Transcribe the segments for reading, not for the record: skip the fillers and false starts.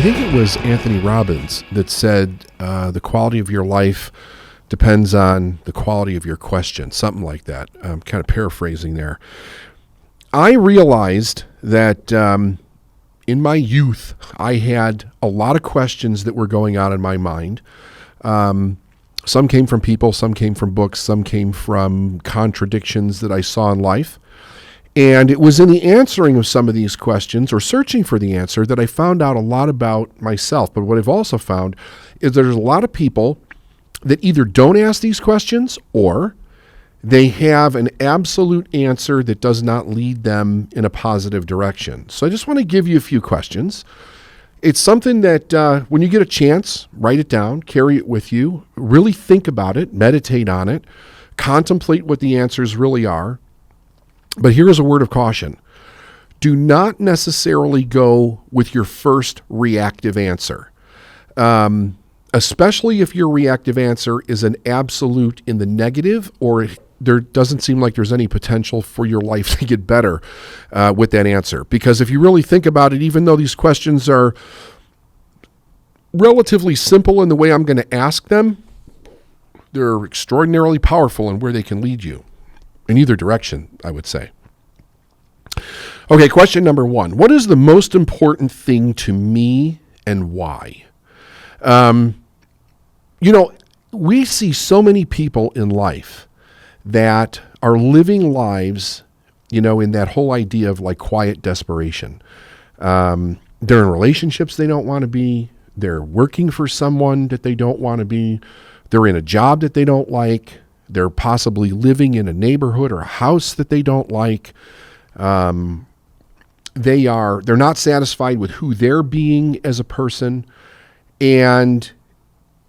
think it was Anthony Robbins that said the quality of your life depends on the quality of your question, something like that. I'm kind of paraphrasing there. I realized that in my youth, I had a lot of questions that were going on in my mind. Some came from people, some came from books, some came from contradictions that I saw in life. And it was in the answering of some of these questions or searching for the answer that I found out a lot about myself. But what I've also found is there's a lot of people that either don't ask these questions or they have an absolute answer that does not lead them in a positive direction. So I just want to give you a few questions. It's something that when you get a chance, write it down, carry it with you, really think about it, meditate on it, contemplate what the answers really are. But here's a word of caution. Do not necessarily go with your first reactive answer, especially if your reactive answer is an absolute in the negative or there doesn't seem like there's any potential for your life to get better with that answer. Because if you really think about it, even though these questions are relatively simple in the way I'm going to ask them, they're extraordinarily powerful in where they can lead you. In either direction, I would say. Okay, question number 1. What is the most important thing to me and why? We see so many people in life that are living lives, in that whole idea of like quiet desperation. They're in relationships they don't want to be. They're working for someone that they don't want to be. They're in a job that they don't like. They're possibly living in a neighborhood or a house that they don't like. They're not satisfied with who they're being as a person. And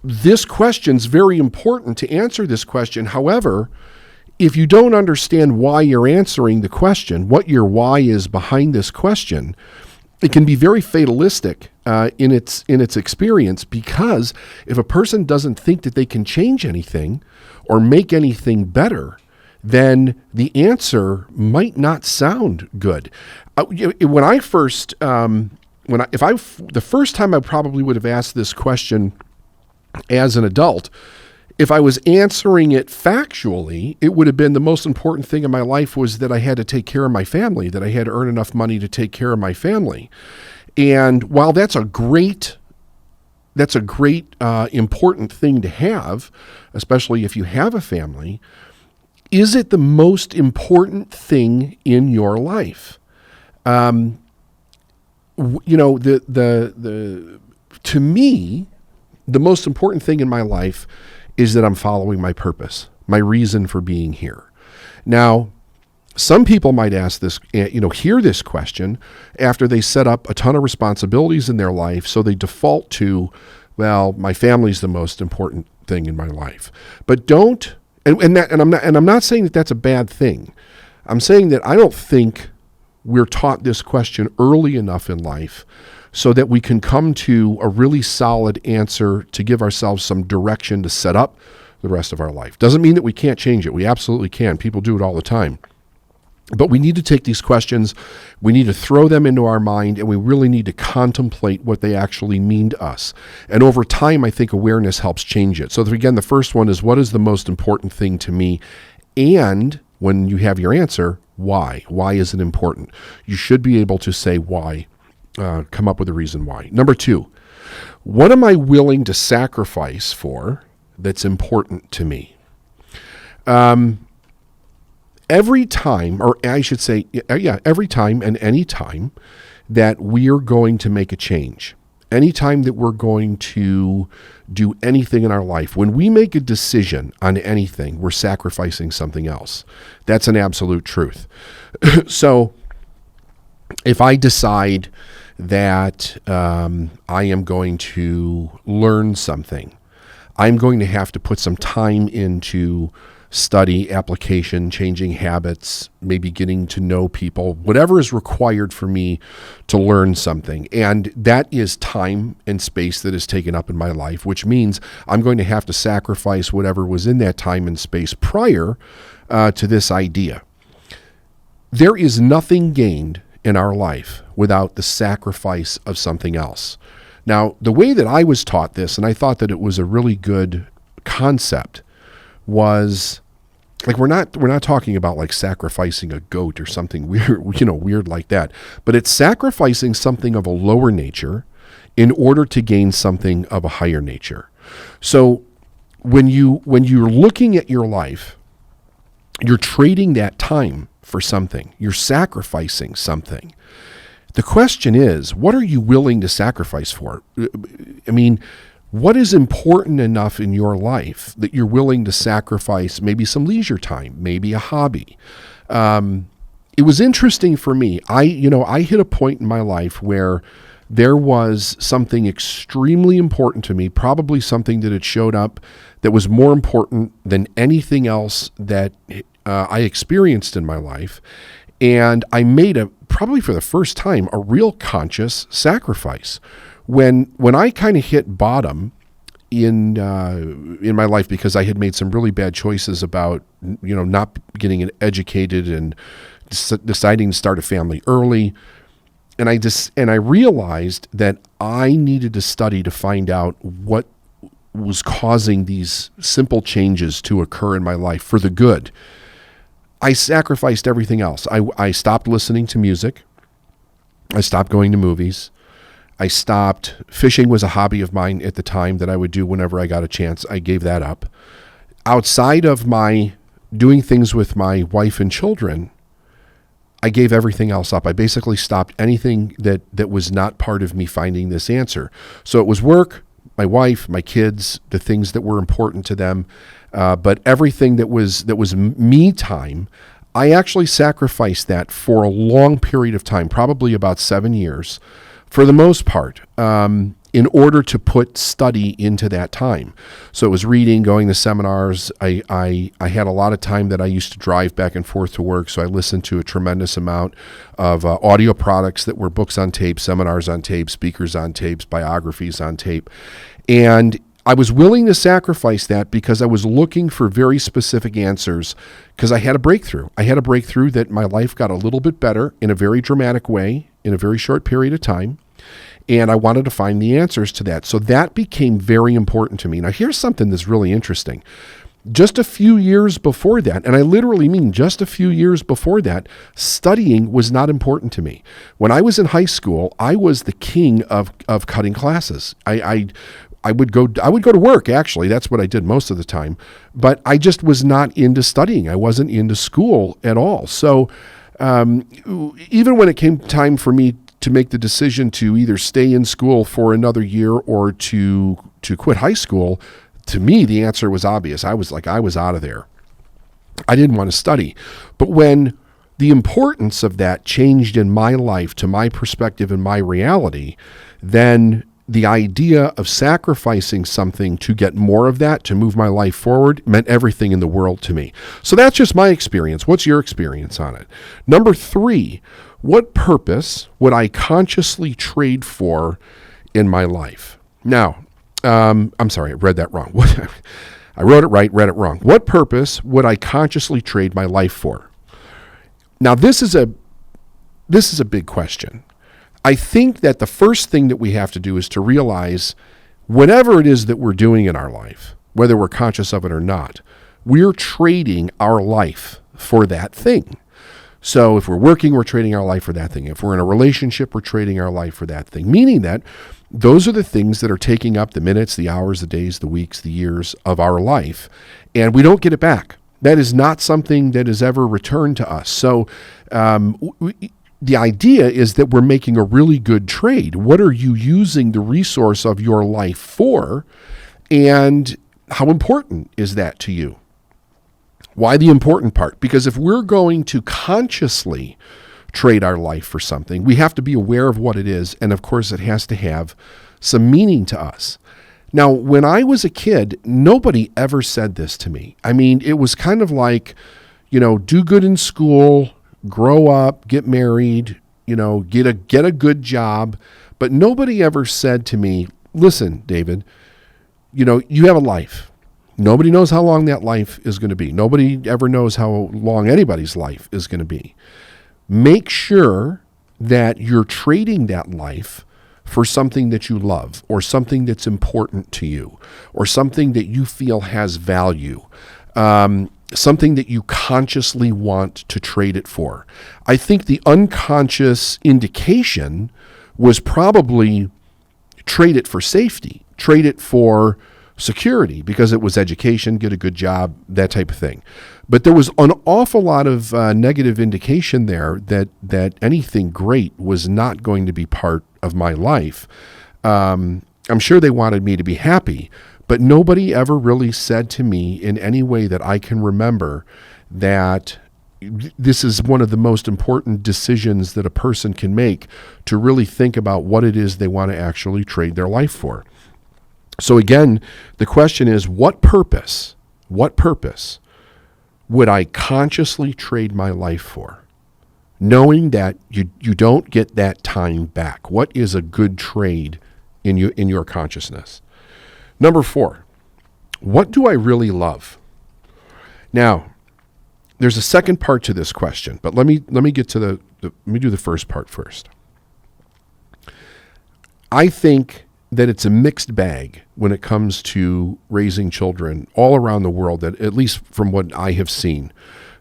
this question's very important to answer this question. However, if you don't understand why you're answering the question, what your why is behind this question, it can be very fatalistic in its experience, because if a person doesn't think that they can change anything or make anything better, then the answer might not sound good. The first time I probably would have asked this question as an adult, if I was answering it factually, it would have been the most important thing in my life was that I had to take care of my family, that I had to earn enough money to take care of my family. And while that's a great important thing to have, especially if you have a family, is it the most important thing in your life? To me, the most important thing in my life is that I'm following my purpose, my reason for being here. Now, some people might ask this, hear this question after they set up a ton of responsibilities in their life, so they default to, well, my family's the most important thing in my life. But don't, and I'm not saying that that's a bad thing. I'm saying that I don't think we're taught this question early enough in life so that we can come to a really solid answer to give ourselves some direction to set up the rest of our life. Doesn't mean that we can't change it. We absolutely can. People do it all the time. But we need to take these questions, we need to throw them into our mind, and we really need to contemplate what they actually mean to us. And over time, I think awareness helps change it. So again, the first one is, what is the most important thing to me? And when you have your answer, why? Why is it important? You should be able to say why, come up with a reason why. Number 2, what am I willing to sacrifice for that's important to me? Every time and any time that we're going to make a change, anytime that we're going to do anything in our life, when we make a decision on anything, we're sacrificing something else. That's an absolute truth. So if I decide that I am going to learn something, I'm going to have to put some time into study, application, changing habits, maybe getting to know people, whatever is required for me to learn something. And that is time and space that is taken up in my life, which means I'm going to have to sacrifice whatever was in that time and space prior to this idea. There is nothing gained in our life without the sacrifice of something else. Now, the way that I was taught this, and I thought that it was a really good concept, was like we're not talking about like sacrificing a goat or something weird like that, but it's sacrificing something of a lower nature in order to gain something of a higher nature. So when you're looking at your life, you're trading that time for something. You're sacrificing something. The question is, what are you willing to sacrifice for? I mean, what is important enough in your life that you're willing to sacrifice maybe some leisure time, maybe a hobby? It was interesting for me. I hit a point in my life where there was something extremely important to me, probably something that had showed up that was more important than anything else that I experienced in my life. And I made probably for the first time, a real conscious sacrifice. When I kind of hit bottom in my life because I had made some really bad choices about, not getting educated and deciding to start a family early. And I realized that I needed to study to find out what was causing these simple changes to occur in my life for the good. I sacrificed everything else. I stopped listening to music. I stopped going to movies. I stopped. Fishing was a hobby of mine at the time that I would do whenever I got a chance. I gave that up. Outside of my doing things with my wife and children, I gave everything else up. I basically stopped anything that was not part of me finding this answer. So it was work, my wife, my kids, the things that were important to them, but everything that was me time, I actually sacrificed that for a long period of time, probably about 7 years, for the most part, in order to put study into that time. So it was reading, going to seminars. I had a lot of time that I used to drive back and forth to work, so I listened to a tremendous amount of audio products that were books on tape, seminars on tape, speakers on tapes, biographies on tape. And I was willing to sacrifice that because I was looking for very specific answers, because I had a breakthrough. I had a breakthrough that my life got a little bit better in a very dramatic way in a very short period of time. And I wanted to find the answers to that. So that became very important to me. Now, here's something that's really interesting. Just a few years before that, and I literally mean just a few years before that, studying was not important to me. When I was in high school, I was the king of cutting classes. I would go to work, actually. That's what I did most of the time. But I just was not into studying. I wasn't into school at all. So even when it came time for me to make the decision to either stay in school for another year or to quit high school, to me, the answer was obvious. I was out of there. I didn't want to study. But when the importance of that changed in my life to my perspective and my reality, then the idea of sacrificing something to get more of that, to move my life forward, meant everything in the world to me. So that's just my experience. What's your experience on it? Number 3, what purpose would I consciously trade for in my life? Now, I'm sorry, I read that wrong. I wrote it right, read it wrong. What purpose would I consciously trade my life for? Now, this is a big question. I think that the first thing that we have to do is to realize whatever it is that we're doing in our life, whether we're conscious of it or not, we're trading our life for that thing. So if we're working, we're trading our life for that thing. If we're in a relationship, we're trading our life for that thing, meaning that those are the things that are taking up the minutes, the hours, the days, the weeks, the years of our life, and we don't get it back. That is not something that is ever returned to us. So the idea is that we're making a really good trade. What are you using the resource of your life for, and how important is that to you? Why the important part? Because if we're going to consciously trade our life for something, we have to be aware of what it is, and of course it has to have some meaning to us. Now, when I was a kid, nobody ever said this to me. I mean, it was kind of like, do good in school, grow up, get married, get a good job. But nobody ever said to me, listen, David, you have a life. Nobody knows how long that life is going to be. Nobody ever knows how long anybody's life is going to be. Make sure that you're trading that life for something that you love or something that's important to you or something that you feel has value, something that you consciously want to trade it for. I think the unconscious indication was probably trade it for safety, trade it for security, because it was education, get a good job, that type of thing. But there was an awful lot of negative indication there that anything great was not going to be part of my life. I'm sure they wanted me to be happy, but nobody ever really said to me in any way that I can remember that this is one of the most important decisions that a person can make, to really think about what it is they want to actually trade their life for. So again, the question is, what purpose would I consciously trade my life for? Knowing that you don't get that time back. What is a good trade in your consciousness? Number 4, what do I really love? Now, there's a second part to this question, but let me get to let me do the first part first. I think that it's a mixed bag when it comes to raising children all around the world, that at least from what I have seen.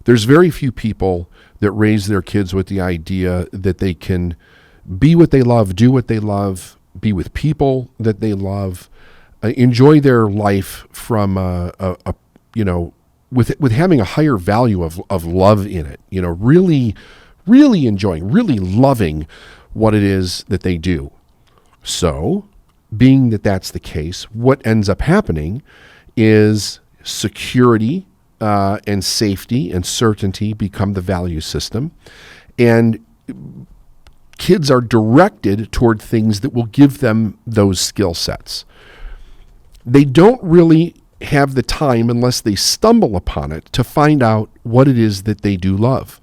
There's very few people that raise their kids with the idea that they can be what they love, do what they love, be with people that they love, enjoy their life from with having a higher value of love in it. Really enjoying, really loving what it is that they do. So, being that that's the case, what ends up happening is security and safety and certainty become the value system, and kids are directed toward things that will give them those skill sets. They don't really have the time, unless they stumble upon it, to find out what it is that they do love.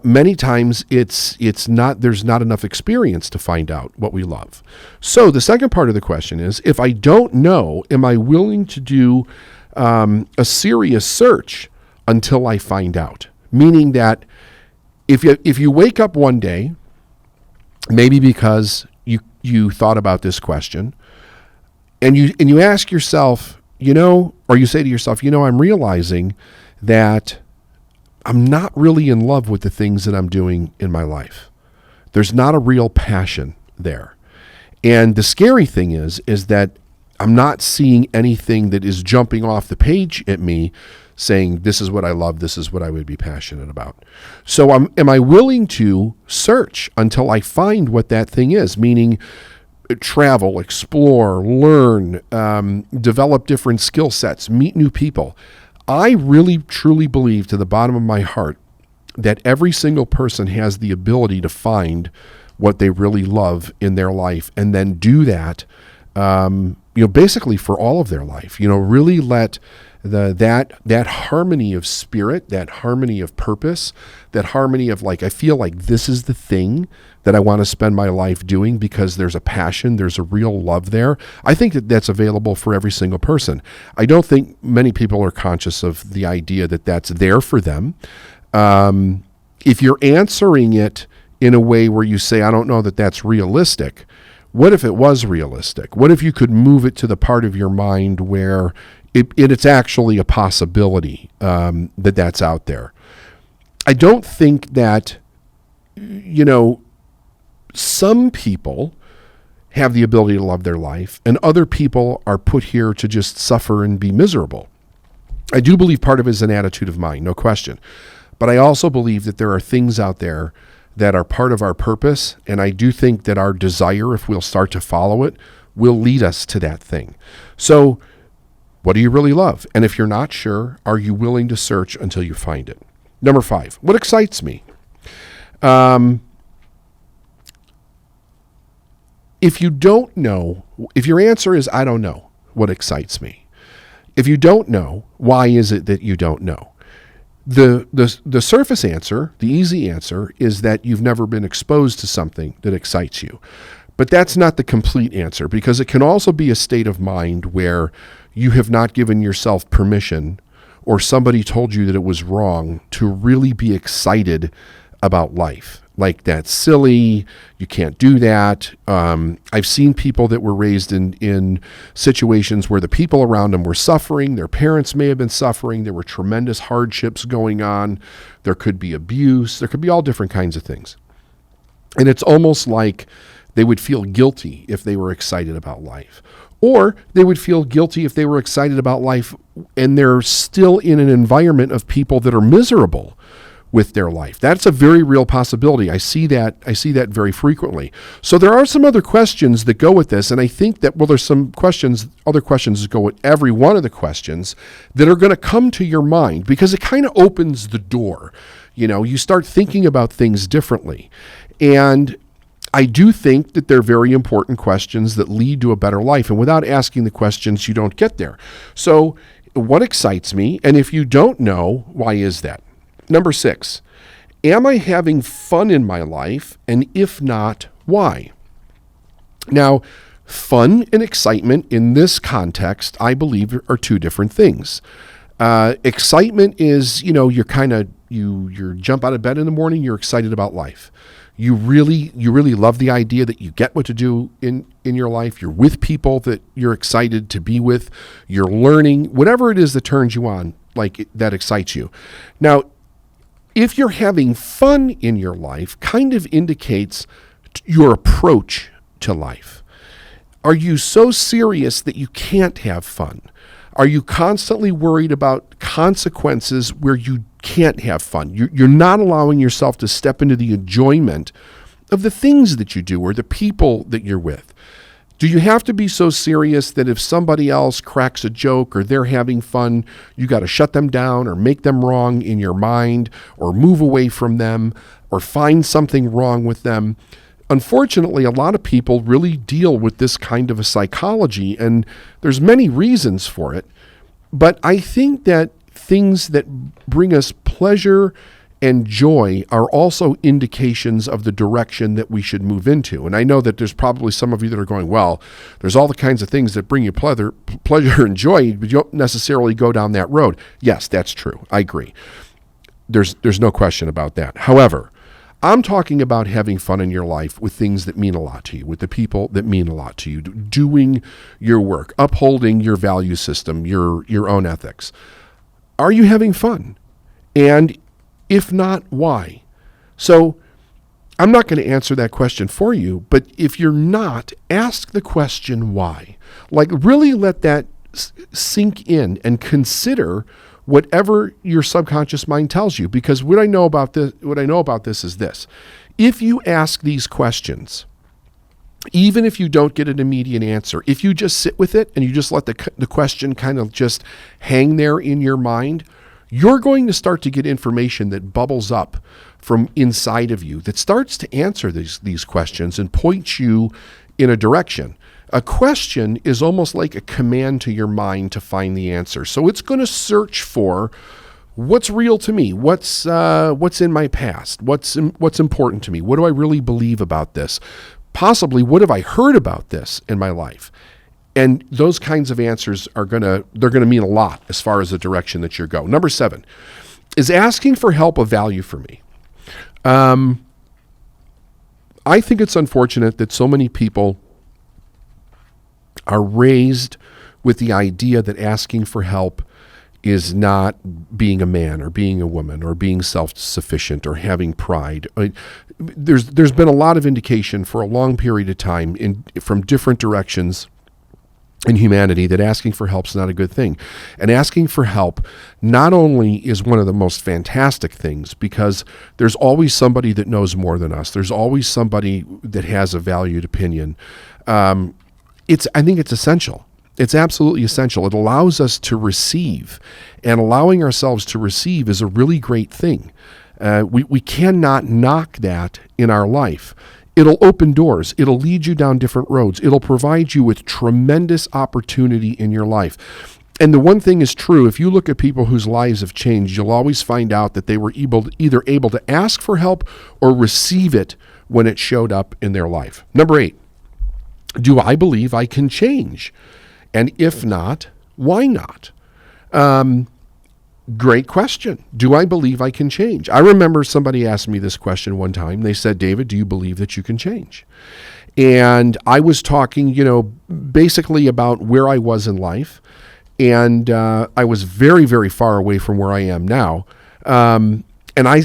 Many times it's not, there's not enough experience to find out what we love. So the second part of the question is, if I don't know, am I willing to do a serious search until I find out? Meaning that if you wake up one day, maybe because you thought about this question, and you ask yourself, or you say to yourself, I'm realizing that I'm not really in love with the things that I'm doing in my life. There's not a real passion there. And the scary thing is that I'm not seeing anything that is jumping off the page at me saying, this is what I love, this is what I would be passionate about. So am I willing to search until I find what that thing is? Meaning, travel, explore, learn, develop different skill sets, meet new people. I really, truly believe to the bottom of my heart that every single person has the ability to find what they really love in their life, and then do that, basically for all of their life. Really let that harmony of spirit, that harmony of purpose, that harmony of I feel like this is the thing that I want to spend my life doing because there's a passion, there's a real love there. I think that that's available for every single person. I don't think many people are conscious of the idea that that's there for them. If you're answering it in a way where you say, I don't know that that's realistic, what if it was realistic? What if you could move it to the part of your mind where it's actually a possibility that's out there? I don't think that, some people have the ability to love their life, and other people are put here to just suffer and be miserable. I do believe part of it is an attitude of mind, no question. But I also believe that there are things out there that are part of our purpose, and I do think that our desire, if we'll start to follow it, will lead us to that thing. So, what do you really love? And if you're not sure, are you willing to search until you find it? Number 5, what excites me? If you don't know, if your answer is, I don't know what excites me. If you don't know, why is it that you don't know? The surface answer, the easy answer, is that you've never been exposed to something that excites you. But that's not the complete answer, because it can also be a state of mind where you have not given yourself permission, or somebody told you that it was wrong, to really be excited about life. like that's silly. You can't do that. I've seen people that were raised in situations where the people around them were suffering. Their parents may have been suffering. There were tremendous hardships going on. There could be abuse. There could be all different kinds of things. And it's almost like they would feel guilty if they were excited about life. Or they would feel guilty if they were excited about life and they're still in an environment of people that are miserable with their life. That's a very real possibility. I see that very frequently. So there are some other questions that go with this, and I think that, there's some other questions that go with every one of the questions that are going to come to your mind, because it kind of opens the door. You start thinking about things differently. And I do think that they're very important questions that lead to a better life. And without asking the questions, you don't get there. So what excites me? And if you don't know, why is that? Number 6, am I having fun in my life? And if not, why? Now, fun and excitement in this context, I believe, are two different things. Excitement is, you jump out of bed in the morning, you're excited about life. You really love the idea that you get what to do in your life. You're with people that you're excited to be with. You're learning, whatever it is that turns you on, that excites you. Now, if you're having fun in your life, kind of indicates your approach to life. Are you so serious that you can't have fun? Are you constantly worried about consequences where you can't have fun? You're not allowing yourself to step into the enjoyment of the things that you do or the people that you're with. Do you have to be so serious that if somebody else cracks a joke or they're having fun, you got to shut them down or make them wrong in your mind or move away from them or find something wrong with them? Unfortunately, a lot of people really deal with this kind of a psychology, and there's many reasons for it. But I think that things that bring us pleasure and joy are also indications of the direction that we should move into. And I know that there's probably some of you that are going, well, there's all the kinds of things that bring you pleasure and joy, but you don't necessarily go down that road. Yes, that's true. I agree. There's no question about that. However, I'm talking about having fun in your life with things that mean a lot to you, with the people that mean a lot to you, doing your work, upholding your value system, your own ethics. Are you having fun? And if not, why? So I'm not going to answer that question for you, but if you're not, ask the question why. Really let that sink in and consider whatever your subconscious mind tells you. Because what I know about this is this. If you ask these questions, even if you don't get an immediate answer, if you just sit with it and you just let the question kind of just hang there in your mind, you're going to start to get information that bubbles up from inside of you that starts to answer these questions and points you in a direction. A question is almost like a command to your mind to find the answer. So it's going to search for what's real to me, what's in my past, what's important to me, what do I really believe about this? Possibly, what have I heard about this in my life? And those kinds of answers they're going to mean a lot as far as the direction that you're going. Number 7, is asking for help of value for me? I think it's unfortunate that so many people are raised with the idea that asking for help is not being a man or being a woman or being self-sufficient or having pride. There's been a lot of indication for a long period of time from different directions in humanity that asking for help is not a good thing. And asking for help not only is one of the most fantastic things, because there's always somebody that knows more than us. There's always somebody that has a valued opinion. I think it's essential. It's absolutely essential. It allows us to receive, and allowing ourselves to receive is a really great thing. We cannot knock that in our life. It'll open doors. It'll lead you down different roads. It'll provide you with tremendous opportunity in your life. And the one thing is true, if you look at people whose lives have changed, you'll always find out that they were either able to ask for help or receive it when it showed up in their life. Number 8, do I believe I can change? And if not, why not? Great question. Do I believe I can change? I remember somebody asked me this question one time. They said, David, do you believe that you can change? And I was talking, basically about where I was in life. And I was very, very far away from where I am now. And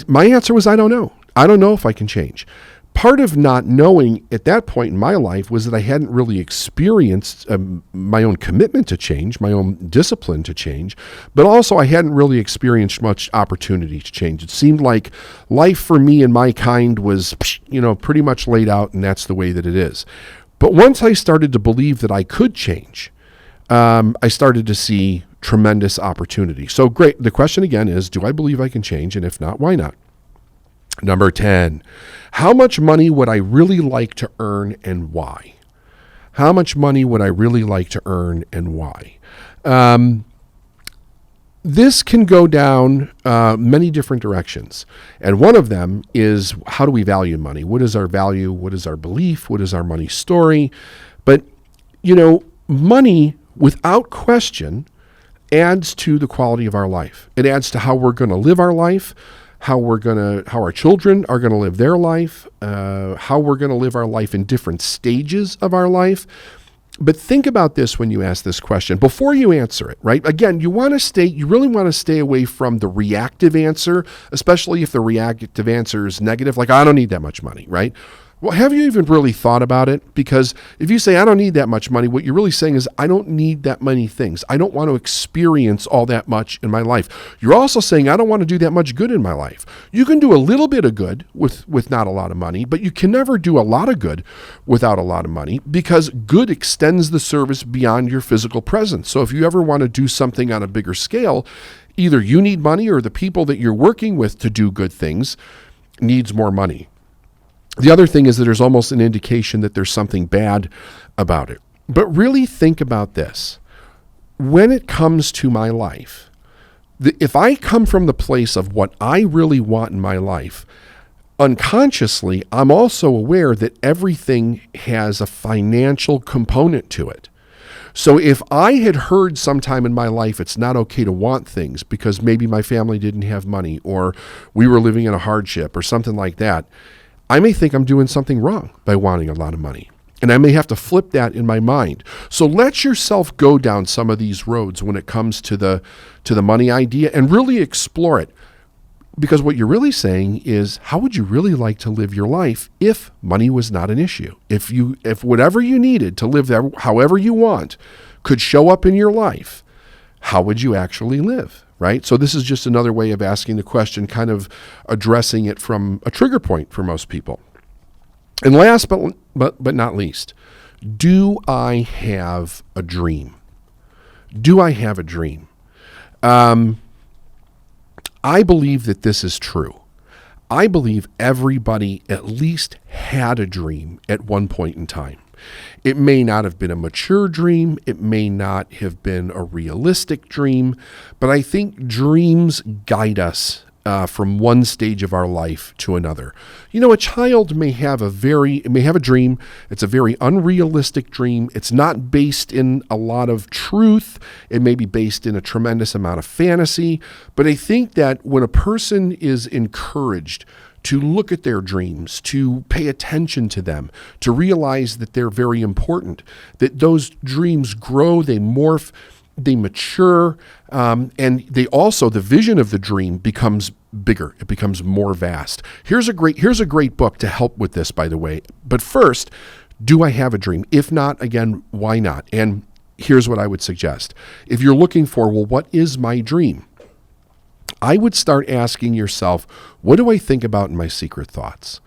my answer was, I don't know. I don't know if I can change. Part of not knowing at that point in my life was that I hadn't really experienced my own commitment to change, my own discipline to change, but also I hadn't really experienced much opportunity to change. It seemed like life for me and my kind was, pretty much laid out, and that's the way that it is. But once I started to believe that I could change, I started to see tremendous opportunity. So great. The question again is, do I believe I can change? And if not, why not? Number 10, how much money would I really like to earn and why? How much money would I really like to earn and why? This can go down many different directions. And one of them is, how do we value money? What is our value? What is our belief? What is our money story? But, money, without question, adds to the quality of our life. It adds to how we're going to live our life, how our children are going to live their life, how we're going to live our life in different stages of our life. But think about this when you ask this question before you answer it, right? Again, you really want to stay away from the reactive answer, especially if the reactive answer is negative, like, I don't need that much money, right? Well, have you even really thought about it? Because if you say, I don't need that much money, what you're really saying is, I don't need that many things. I don't want to experience all that much in my life. You're also saying, I don't want to do that much good in my life. You can do a little bit of good with not a lot of money, but you can never do a lot of good without a lot of money, because good extends the service beyond your physical presence. So if you ever want to do something on a bigger scale, either you need money or the people that you're working with to do good things needs more money. The other thing is that there's almost an indication that there's something bad about it. But really think about this. When it comes to my life, if I come from the place of what I really want in my life, unconsciously, I'm also aware that everything has a financial component to it. So if I had heard sometime in my life it's not okay to want things because maybe my family didn't have money or we were living in a hardship or something like that, I may think I'm doing something wrong by wanting a lot of money. And I may have to flip that in my mind. So let yourself go down some of these roads when it comes to the money idea and really explore it. Because what you're really saying is, how would you really like to live your life if money was not an issue? If whatever you needed to live there, however you want, could show up in your life, how would you actually live? Right? So this is just another way of asking the question, kind of addressing it from a trigger point for most people. And last but not least, do I have a dream? Do I have a dream? I believe that this is true. I believe everybody at least had a dream at one point in time. It may not have been a mature dream. It may not have been a realistic dream, but I think dreams guide us from one stage of our life to another. A child may have a dream. It's a very unrealistic dream. It's not based in a lot of truth. It may be based in a tremendous amount of fantasy. But I think that when a person is encouraged to look at their dreams, to pay attention to them, to realize that they're very important, that those dreams grow, they morph, they mature, and the vision of the dream becomes bigger. It becomes more vast. Here's a great book to help with this, by the way. But first, do I have a dream? If not, again, why not? And here's what I would suggest. If you're looking for, well, what is my dream? I would start asking yourself, what do I think about in my secret thoughts?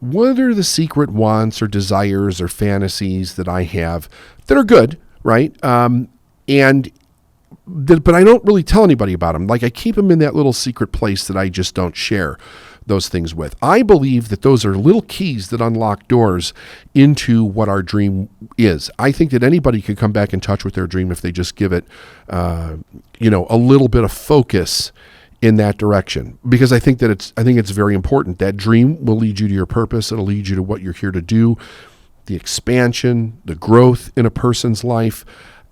What are the secret wants or desires or fantasies that I have that are good, right? But I don't really tell anybody about them. Like, I keep them in that little secret place that I just don't share those things with. I believe that those are little keys that unlock doors into what our dream is. I think that anybody can come back in touch with their dream if they just give it, a little bit of focus in that direction, because I think it's very important. That dream will lead you to your purpose. It'll lead you to what you're here to do, the expansion, the growth in a person's life,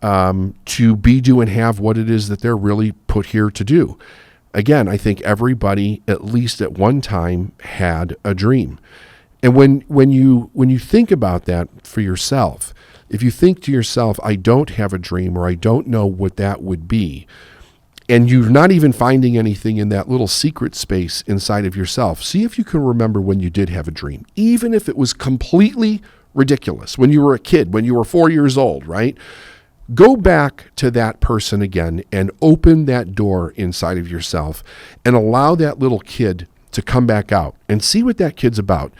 to be, do, and have what it is that they're really put here to do. again, I think everybody, at least at one time, had a dream. And when you think about that for yourself, if you think to yourself, I don't have a dream, or I don't know what that would be, and you're not even finding anything in that little secret space inside of yourself, see if you can remember when you did have a dream, even if it was completely ridiculous, when you were a kid, when you were 4 years old, right? Go back to that person again and open that door inside of yourself and allow that little kid to come back out and see what that kid's about.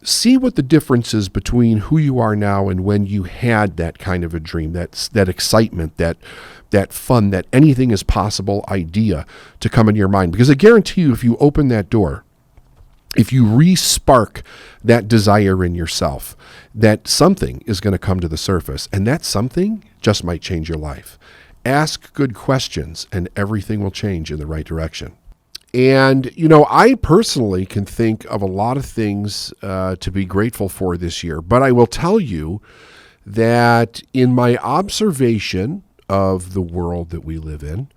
See what the difference is between who you are now and when you had that kind of a dream, that excitement, that fun, that anything is possible idea to come in your mind. Because I guarantee you, if you open that door, if you re-spark that desire in yourself, that something is going to come to the surface, and that something just might change your life. Ask good questions, and everything will change in the right direction. And, I personally can think of a lot of things to be grateful for this year, but I will tell you that in my observation of the world that we live in,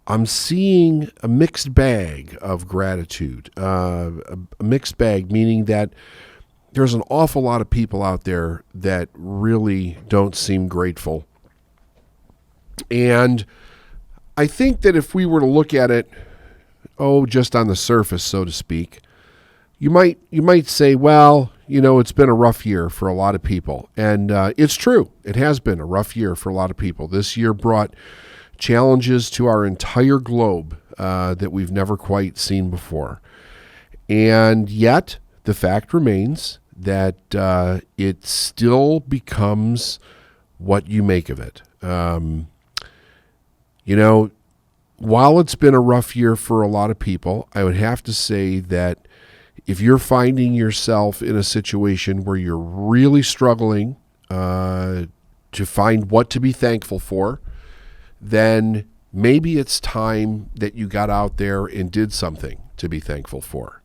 I'm seeing a mixed bag of gratitude, a mixed bag, meaning that there's an awful lot of people out there that really don't seem grateful. And I think that if we were to look at it, just on the surface, so to speak, you might say, well, it's been a rough year for a lot of people. And it's true. It has been a rough year for a lot of people. This year brought challenges to our entire globe that we've never quite seen before. And yet, the fact remains that it still becomes what you make of it. While it's been a rough year for a lot of people, I would have to say that if you're finding yourself in a situation where you're really struggling to find what to be thankful for, then maybe it's time that you got out there and did something to be thankful for.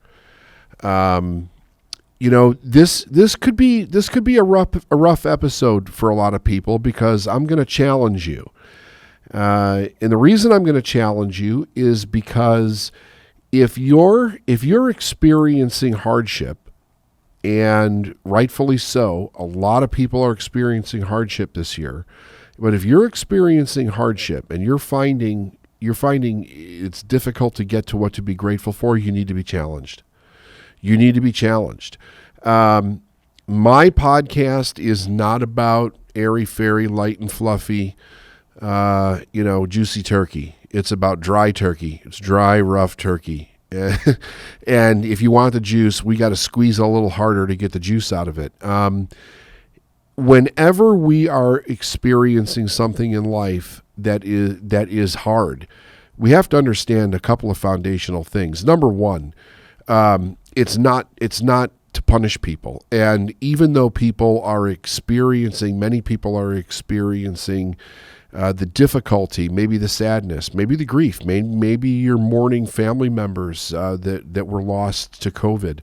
This could be a rough episode for a lot of people, because I'm going to challenge you. And the reason I'm going to challenge you is because if you're experiencing hardship, and rightfully so, a lot of people are experiencing hardship this year. But if you're experiencing hardship and you're finding it's difficult to get to what to be grateful for, you need to be challenged. You need to be challenged. My podcast is not about airy-fairy, light and fluffy, juicy turkey. It's about dry turkey. It's dry, rough turkey. And if you want the juice, we got to squeeze a little harder to get the juice out of it. Whenever we are experiencing something in life that is hard, we have to understand a couple of foundational things. Number one, it's not to punish people. And even though many people are experiencing the difficulty, maybe the sadness, maybe the grief, maybe you're mourning family members that were lost to COVID,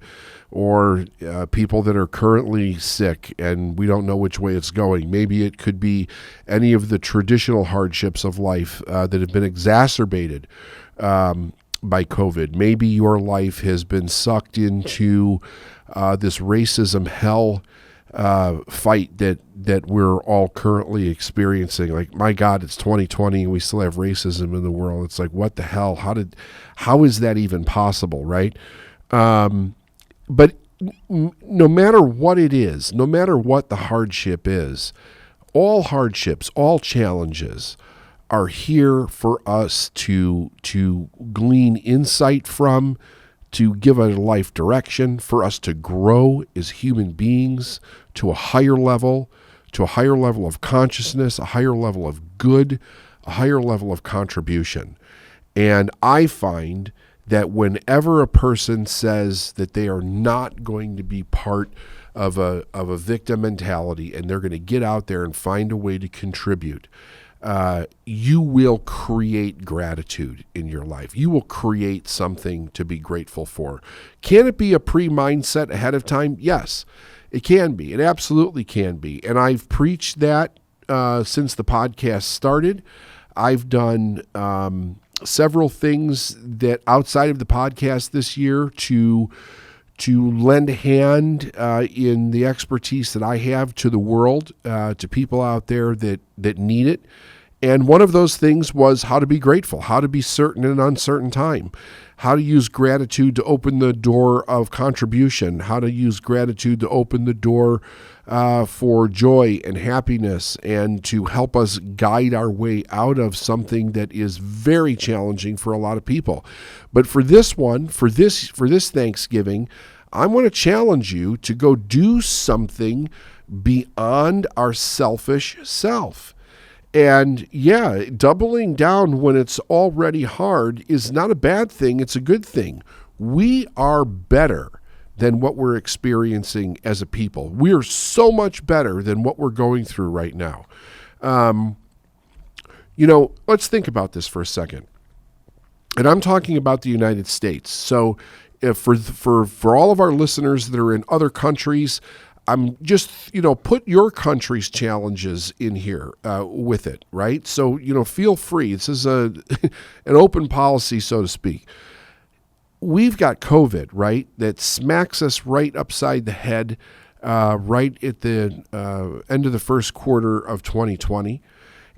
or people that are currently sick and we don't know which way it's going. Maybe it could be any of the traditional hardships of life that have been exacerbated by COVID. Maybe your life has been sucked into this racism hell fight that we're all currently experiencing. Like, my God, it's 2020 and we still have racism in the world. It's like, what the hell? How is that even possible, right? But no matter what it is, no matter what the hardship is, all hardships, all challenges are here for us to glean insight from, to give a life direction, for us to grow as human beings to a higher level of consciousness, a higher level of good, a higher level of contribution. And I find that whenever a person says that they are not going to be part of a victim mentality and they're going to get out there and find a way to contribute, you will create gratitude in your life. You will create something to be grateful for. Can it be a pre-mindset ahead of time? Yes, it can be. It absolutely can be. And I've preached that since the podcast started. I've done several things that outside of the podcast this year to lend a hand in the expertise that I have to the world, to people out there that need it. And one of those things was how to be grateful, how to be certain in an uncertain time, how to use gratitude to open the door of contribution, how to use gratitude to open the door for joy and happiness, and to help us guide our way out of something that is very challenging for a lot of people. But for this one, for this Thanksgiving, I want to challenge you to go do something beyond our selfish self. And yeah, doubling down when it's already hard is not a bad thing. It's a good thing. We are better than what we're experiencing as a people. We are so much better than what we're going through right now. Let's think about this for a second. And I'm talking about the United States. So if for all of our listeners that are in other countries, I'm just, put your country's challenges in here with it, right? So, feel free. This is an open policy, so to speak. We've got COVID, right, that smacks us right upside the head right at the end of the first quarter of 2020.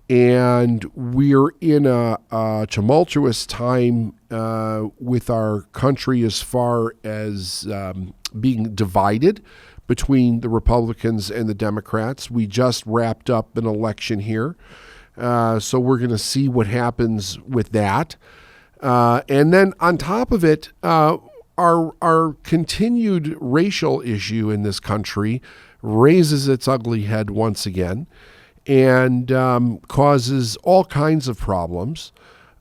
And we're in a tumultuous time with our country as far as being divided between the Republicans and the Democrats. We just wrapped up an election here. So we're going to see what happens with that. And then on top of it, our continued racial issue in this country raises its ugly head once again and causes all kinds of problems.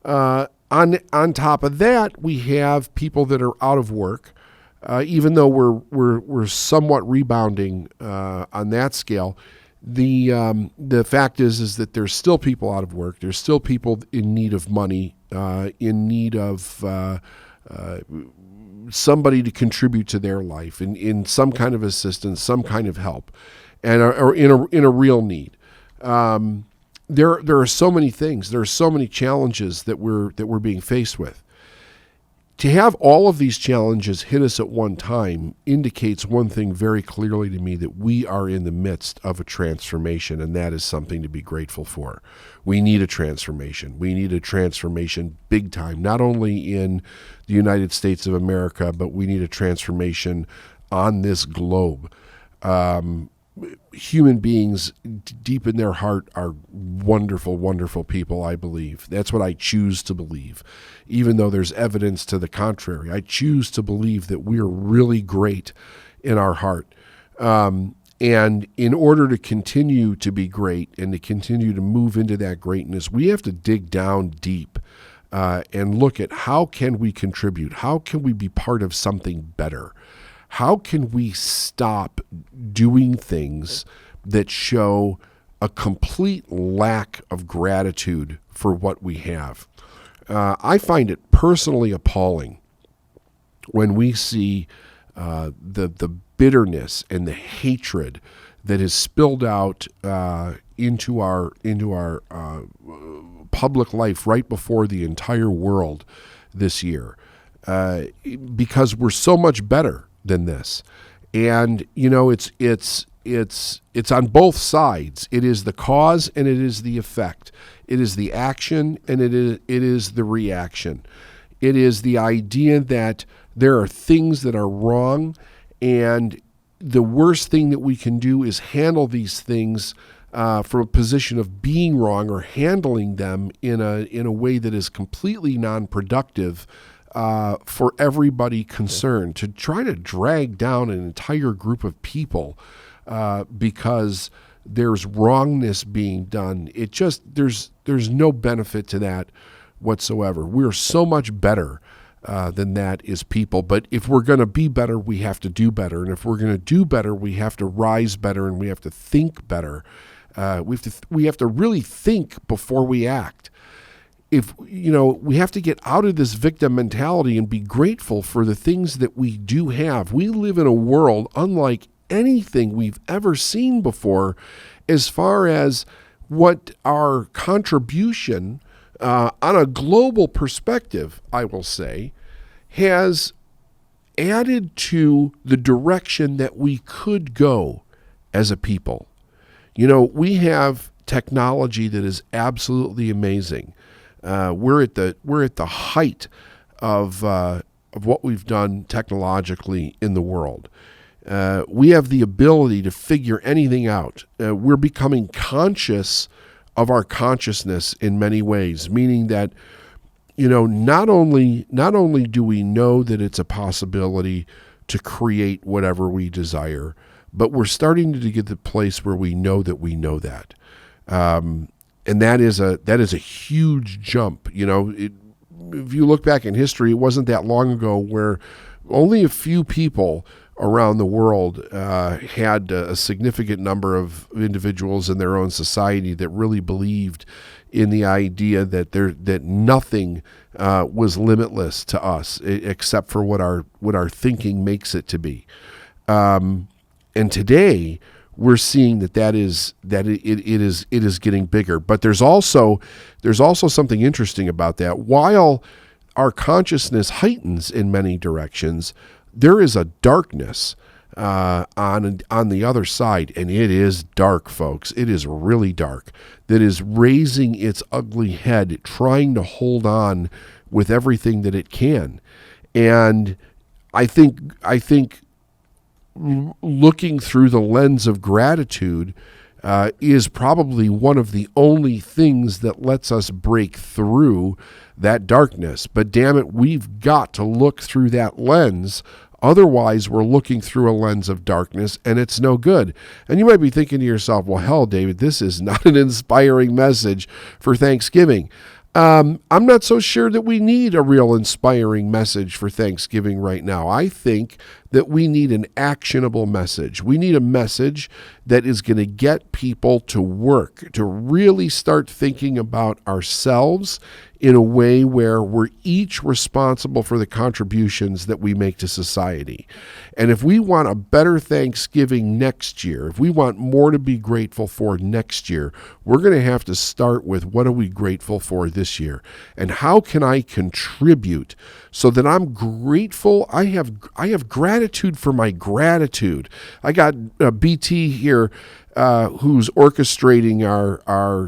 On top of that, we have people that are out of work. Even though we're somewhat rebounding on that scale, the fact is that there's still people out of work. There's still people in need of money, in need of somebody to contribute to their life in some kind of assistance, some kind of help, and or in a real need. There are so many things. There are so many challenges that we're being faced with. To have all of these challenges hit us at one time indicates one thing very clearly to me, that we are in the midst of a transformation, and that is something to be grateful for. We need a transformation. We need a transformation big time, not only in the United States of America, but we need a transformation on this globe. Human beings deep in their heart are wonderful, wonderful people, I believe. That's what I choose to believe. Even though there's evidence to the contrary, I choose to believe that we are really great in our heart. And in order to continue to be great and to continue to move into that greatness, we have to dig down deep and look at how can we contribute? How can we be part of something better? How can we stop doing things that show a complete lack of gratitude for what we have? I find it personally appalling when we see the bitterness and the hatred that is spilled out into our public life right before the entire world this year, because we're so much better than this. And it's on both sides. It is the cause and it is the effect. It is the action and it is the reaction. It is the idea that there are things that are wrong, and the worst thing that we can do is handle these things from a position of being wrong, or handling them in a way that is completely non-productive for everybody concerned. To try to drag down an entire group of people because there's wrongness being done, there's no benefit to that whatsoever. We're so much better than that as people. But if we're going to be better, we have to do better. And if we're going to do better, we have to rise better, and we have to think better. We have to really think before we act. We have to get out of this victim mentality and be grateful for the things that we do have. We live in a world unlike anything we've ever seen before, as far as what our contribution on a global perspective, I will say, has added to the direction that we could go as a people. We have technology that is absolutely amazing. We're at the height of what we've done technologically in the world. We have the ability to figure anything out. We're becoming conscious of our consciousness in many ways, meaning that not only do we know that it's a possibility to create whatever we desire, but we're starting to get to the place where we know that. And that is a huge jump. If you look back in history, it wasn't that long ago where only a few people around the world had a significant number of individuals in their own society that really believed in the idea that nothing was limitless to us except for what our thinking makes it to be. And today we're seeing that it is getting bigger. But there's also something interesting about that. While our consciousness heightens in many directions, there is a darkness on the other side, and it is dark, folks. It is really dark, that is raising its ugly head, trying to hold on with everything that it can. And I think looking through the lens of gratitude is probably one of the only things that lets us break through that darkness. But damn it, we've got to look through that lens. Otherwise, we're looking through a lens of darkness, and it's no good. And you might be thinking to yourself, well, hell, David, this is not an inspiring message for Thanksgiving. I'm not so sure that we need a real inspiring message for Thanksgiving right now. I think that we need an actionable message. We need a message that is going to get people to work, to really start thinking about ourselves in a way where we're each responsible for the contributions that we make to society. And if we want a better Thanksgiving next year, if we want more to be grateful for next year, we're going to have to start with what are we grateful for this year? And how can I contribute so that I'm grateful? I have gratitude for my gratitude. I got BT here who's orchestrating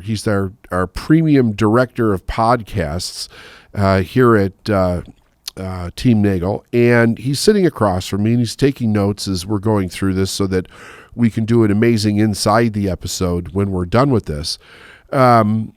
he's our premium director of podcasts here at Team Neagle, and he's sitting across from me and he's taking notes as we're going through this so that we can do an amazing inside the episode when we're done with this. And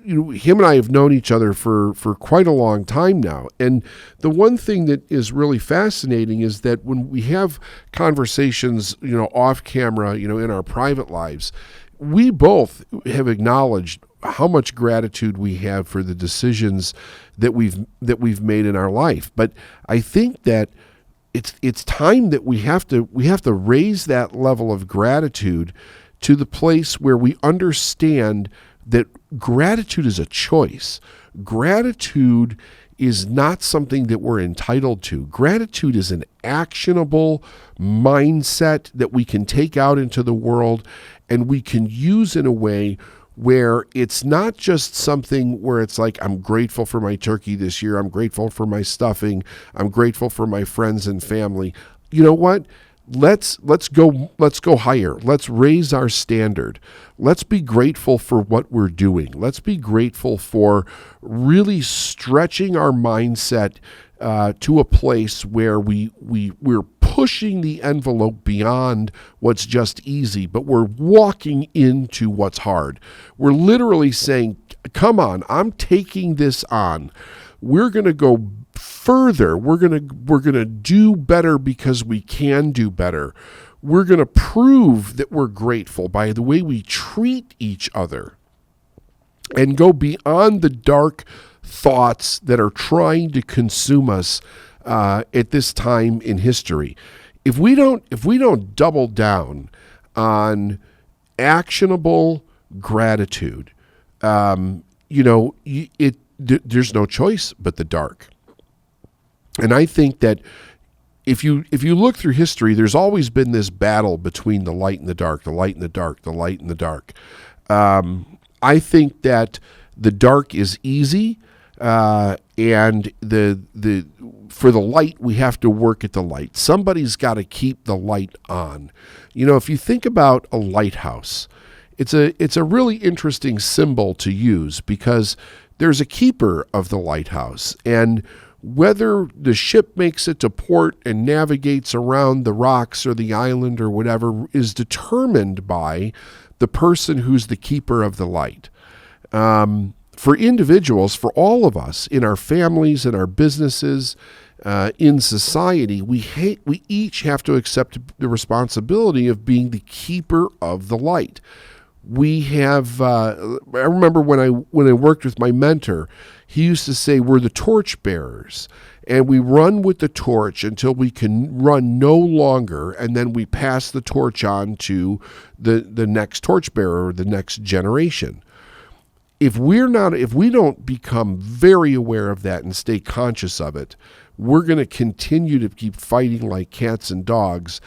him and I have known each other for quite a long time now. And the one thing that is really fascinating is that when we have conversations, off camera, in our private lives, we both have acknowledged how much gratitude we have for the decisions that we've made in our life. But I think that it's time that we have to raise that level of gratitude to the place where we understand that gratitude is a choice. Gratitude is not something that we're entitled to. Gratitude is an actionable mindset that we can take out into the world and we can use in a way where it's not just something where it's like, I'm grateful for my turkey this year, I'm grateful for my stuffing, I'm grateful for my friends and family. You know what? Let's go higher. Let's raise our standard. Let's be grateful for what we're doing. Let's be grateful for really stretching our mindset to a place where we're pushing the envelope beyond what's just easy, but we're walking into what's hard. We're literally saying, come on, I'm taking this on. We're going to go further. We're going to do better because we can do better. We're going to prove that we're grateful by the way we treat each other and go beyond the dark thoughts that are trying to consume us at this time in history. If we don't double down on actionable gratitude, there's no choice but the dark. And I think that if you look through history, there's always been this battle between the light and the dark, the light and the dark, the light and the dark. I think that the dark is easy, and for the light, we have to work at the light. Somebody's got to keep the light on. If you think about a lighthouse, it's a really interesting symbol to use because there's a keeper of the lighthouse, and whether the ship makes it to port and navigates around the rocks or the island or whatever is determined by the person who's the keeper of the light. For individuals, for all of us, in our families, in our businesses, in society, we each have to accept the responsibility of being the keeper of the light. We have, I remember when I worked with my mentor, he used to say, we're the torch bearers, and we run with the torch until we can run no longer, and then we pass the torch on to the next torch bearer, or the next generation. If we don't become very aware of that and stay conscious of it, we're going to continue to keep fighting like cats and dogs.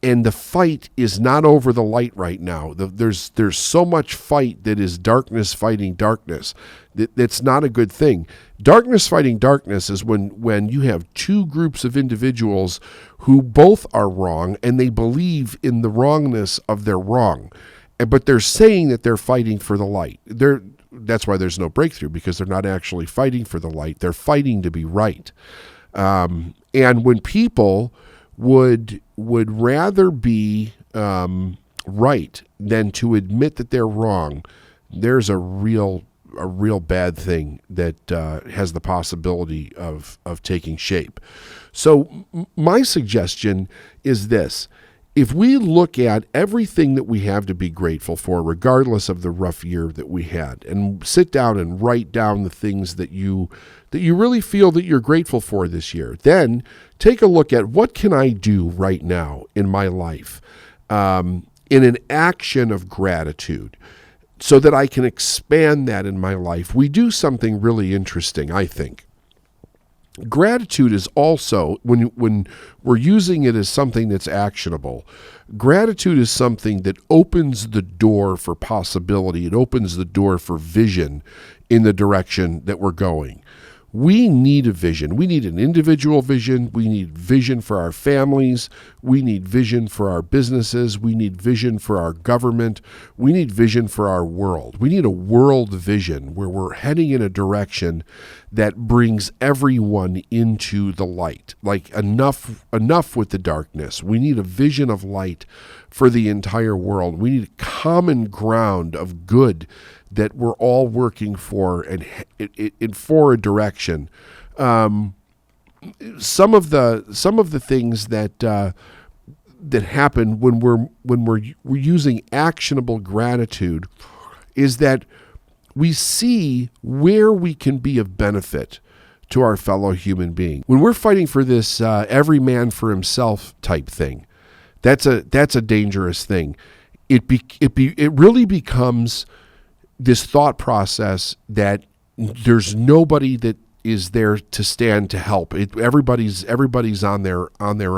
And the fight is not over the light right now. There's so much fight that is darkness fighting darkness. That's not a good thing. Darkness fighting darkness is when you have two groups of individuals who both are wrong and they believe in the wrongness of their wrong. But they're saying that they're fighting for the light. That's why there's no breakthrough, because they're not actually fighting for the light. They're fighting to be right. And when people would rather be right than to admit that they're wrong, there's a real bad thing that has the possibility of taking shape. So my suggestion is this. If we look at everything that we have to be grateful for, regardless of the rough year that we had, and sit down and write down the things that you really feel that you're grateful for this year, then take a look at what can I do right now in my life in an action of gratitude so that I can expand that in my life. We do something really interesting, I think. Gratitude is also, when we're using it as something that's actionable, gratitude is something that opens the door for possibility. It opens the door for vision in the direction that we're going. We need a vision. We need an individual vision. We need vision for our families. We need vision for our businesses. We need vision for our government. We need vision for our world. We need a world vision where we're heading in a direction that brings everyone into the light. Like enough with the darkness. We need a vision of light for the entire world. We need a common ground of good that we're all working for and for a direction. Some of the things that happen when we're using actionable gratitude is that we see where we can be of benefit to our fellow human being. When we're fighting for this every man for himself type thing, that's a dangerous thing. It really becomes this thought process that there's nobody that is there to stand to help. Everybody's on their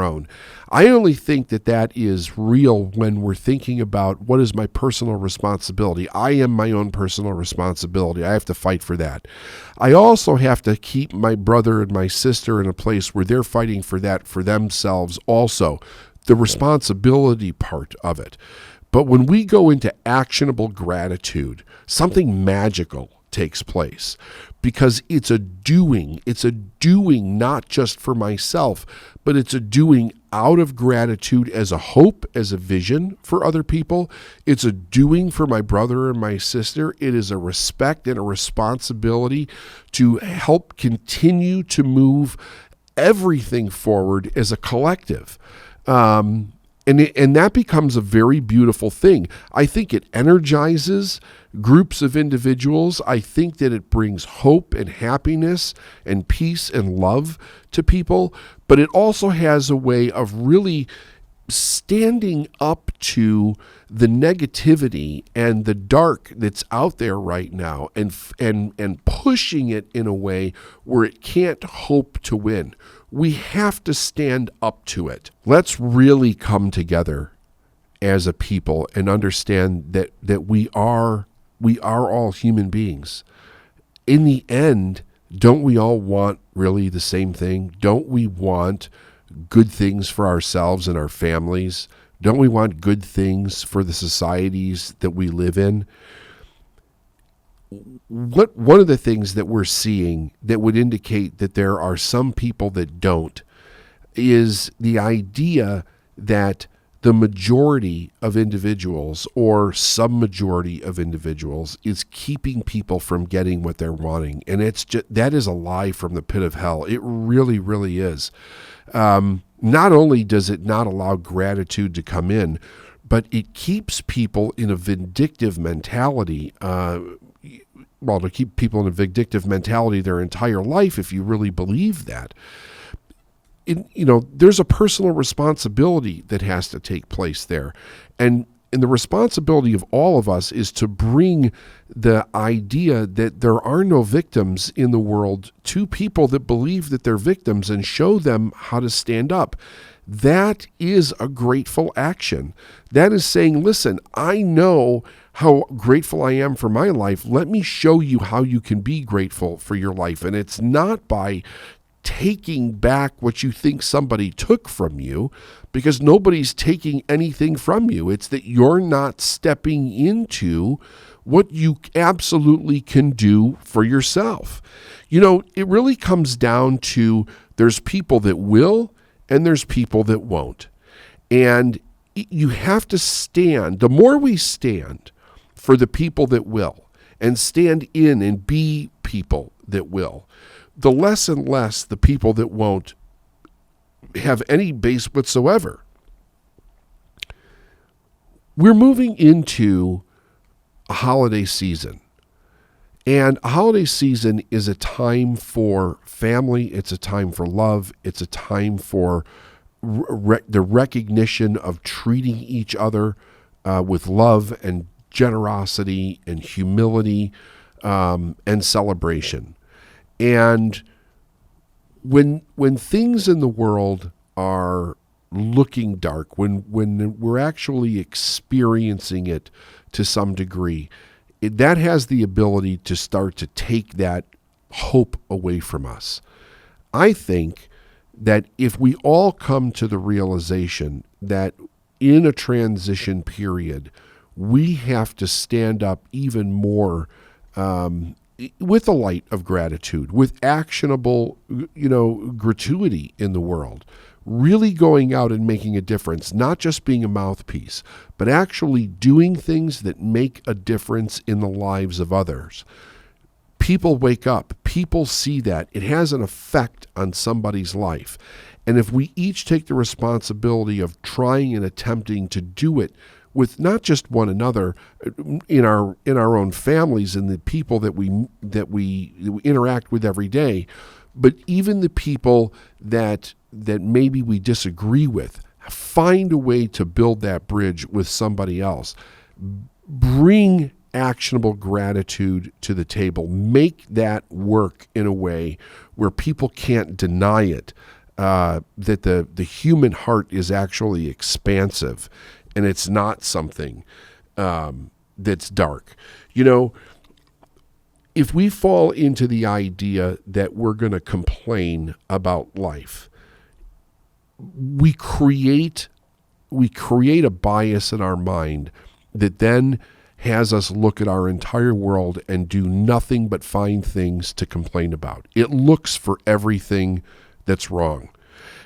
own. I only think that is real when we're thinking about what is my personal responsibility. I am my own personal responsibility. I have to fight for that. I also have to keep my brother and my sister in a place where they're fighting for that for themselves also. The responsibility part of it. But when we go into actionable gratitude, something magical takes place because it's a doing. It's a doing not just for myself, but it's a doing out of gratitude as a hope, as a vision for other people. It's a doing for my brother and my sister. It is a respect and a responsibility to help continue to move everything forward as a collective. And that becomes a very beautiful thing. I think it energizes groups of individuals. I think that it brings hope and happiness and peace and love to people. But it also has a way of really standing up to the negativity and the dark that's out there right now and pushing it in a way where it can't hope to win. We have to stand up to it. Let's really come together as a people and understand that we are we are all human beings. In the end, don't we all want really the same thing? Don't we want good things for ourselves and our families? Don't we want good things for the societies that we live in? One of the things that we're seeing that would indicate that there are some people that don't is the idea that the majority of individuals or some majority of individuals is keeping people from getting what they're wanting. And that is a lie from the pit of hell. It really, really is. Not only does it not allow gratitude to come in, but it keeps people in a vindictive mentality. To keep people in a vindictive mentality their entire life, if you really believe that. There's a personal responsibility that has to take place there. And the responsibility of all of us is to bring the idea that there are no victims in the world to people that believe that they're victims and show them how to stand up. That is a grateful action. That is saying, listen, I know how grateful I am for my life. Let me show you how you can be grateful for your life. And it's not by taking back what you think somebody took from you, because nobody's taking anything from you. It's that you're not stepping into what you absolutely can do for yourself. It really comes down to there's people that will and there's people that won't. And you have to stand. The more we stand for the people that will and stand in and be people that will, the less and less the people that won't have any base whatsoever. We're moving into a holiday season. And a holiday season is a time for family. It's a time for love. It's a time for the recognition of treating each other with love and generosity and humility and celebration. And when things in the world are looking dark, when we're actually experiencing it to some degree, that has the ability to start to take that hope away from us. I think that if we all come to the realization that in a transition period, we have to stand up even more with a light of gratitude, with actionable, gratuity in the world, really going out and making a difference, not just being a mouthpiece, but actually doing things that make a difference in the lives of others. People wake up. People see that. It has an effect on somebody's life. And if we each take the responsibility of trying and attempting to do it with not just one another in our own families and the people that we interact with every day, but even the people that maybe we disagree with, find a way to build that bridge with somebody else. Bring actionable gratitude to the table. Make that work in a way where people can't deny it, that the human heart is actually expansive and it's not something that's dark. If we fall into the idea that we're going to complain about life, we create a bias in our mind that then has us look at our entire world and do nothing but find things to complain about. It looks for everything that's wrong.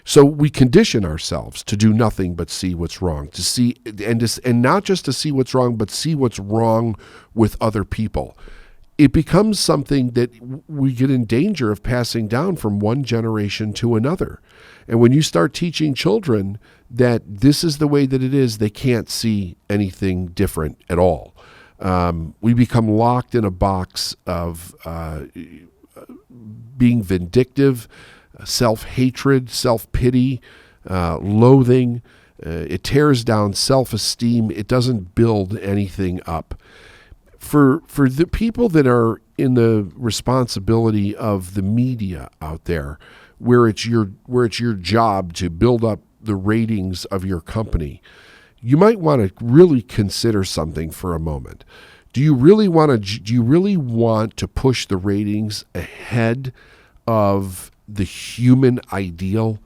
So we condition ourselves to do nothing but see what's wrong, to see and not just to see what's wrong, but see what's wrong with other people. It becomes something that we get in danger of passing down from one generation to another. And when you start teaching children that this is the way that it is, they can't see anything different at all. We become locked in a box of being vindictive, self-hatred, self-pity, loathing. It tears down self-esteem. It doesn't build anything up. For the people that are in the responsibility of the media out there, where it's your job to build up the ratings of your company, you might want to really consider something for a moment. Do you really want to push the ratings ahead of the human ideal?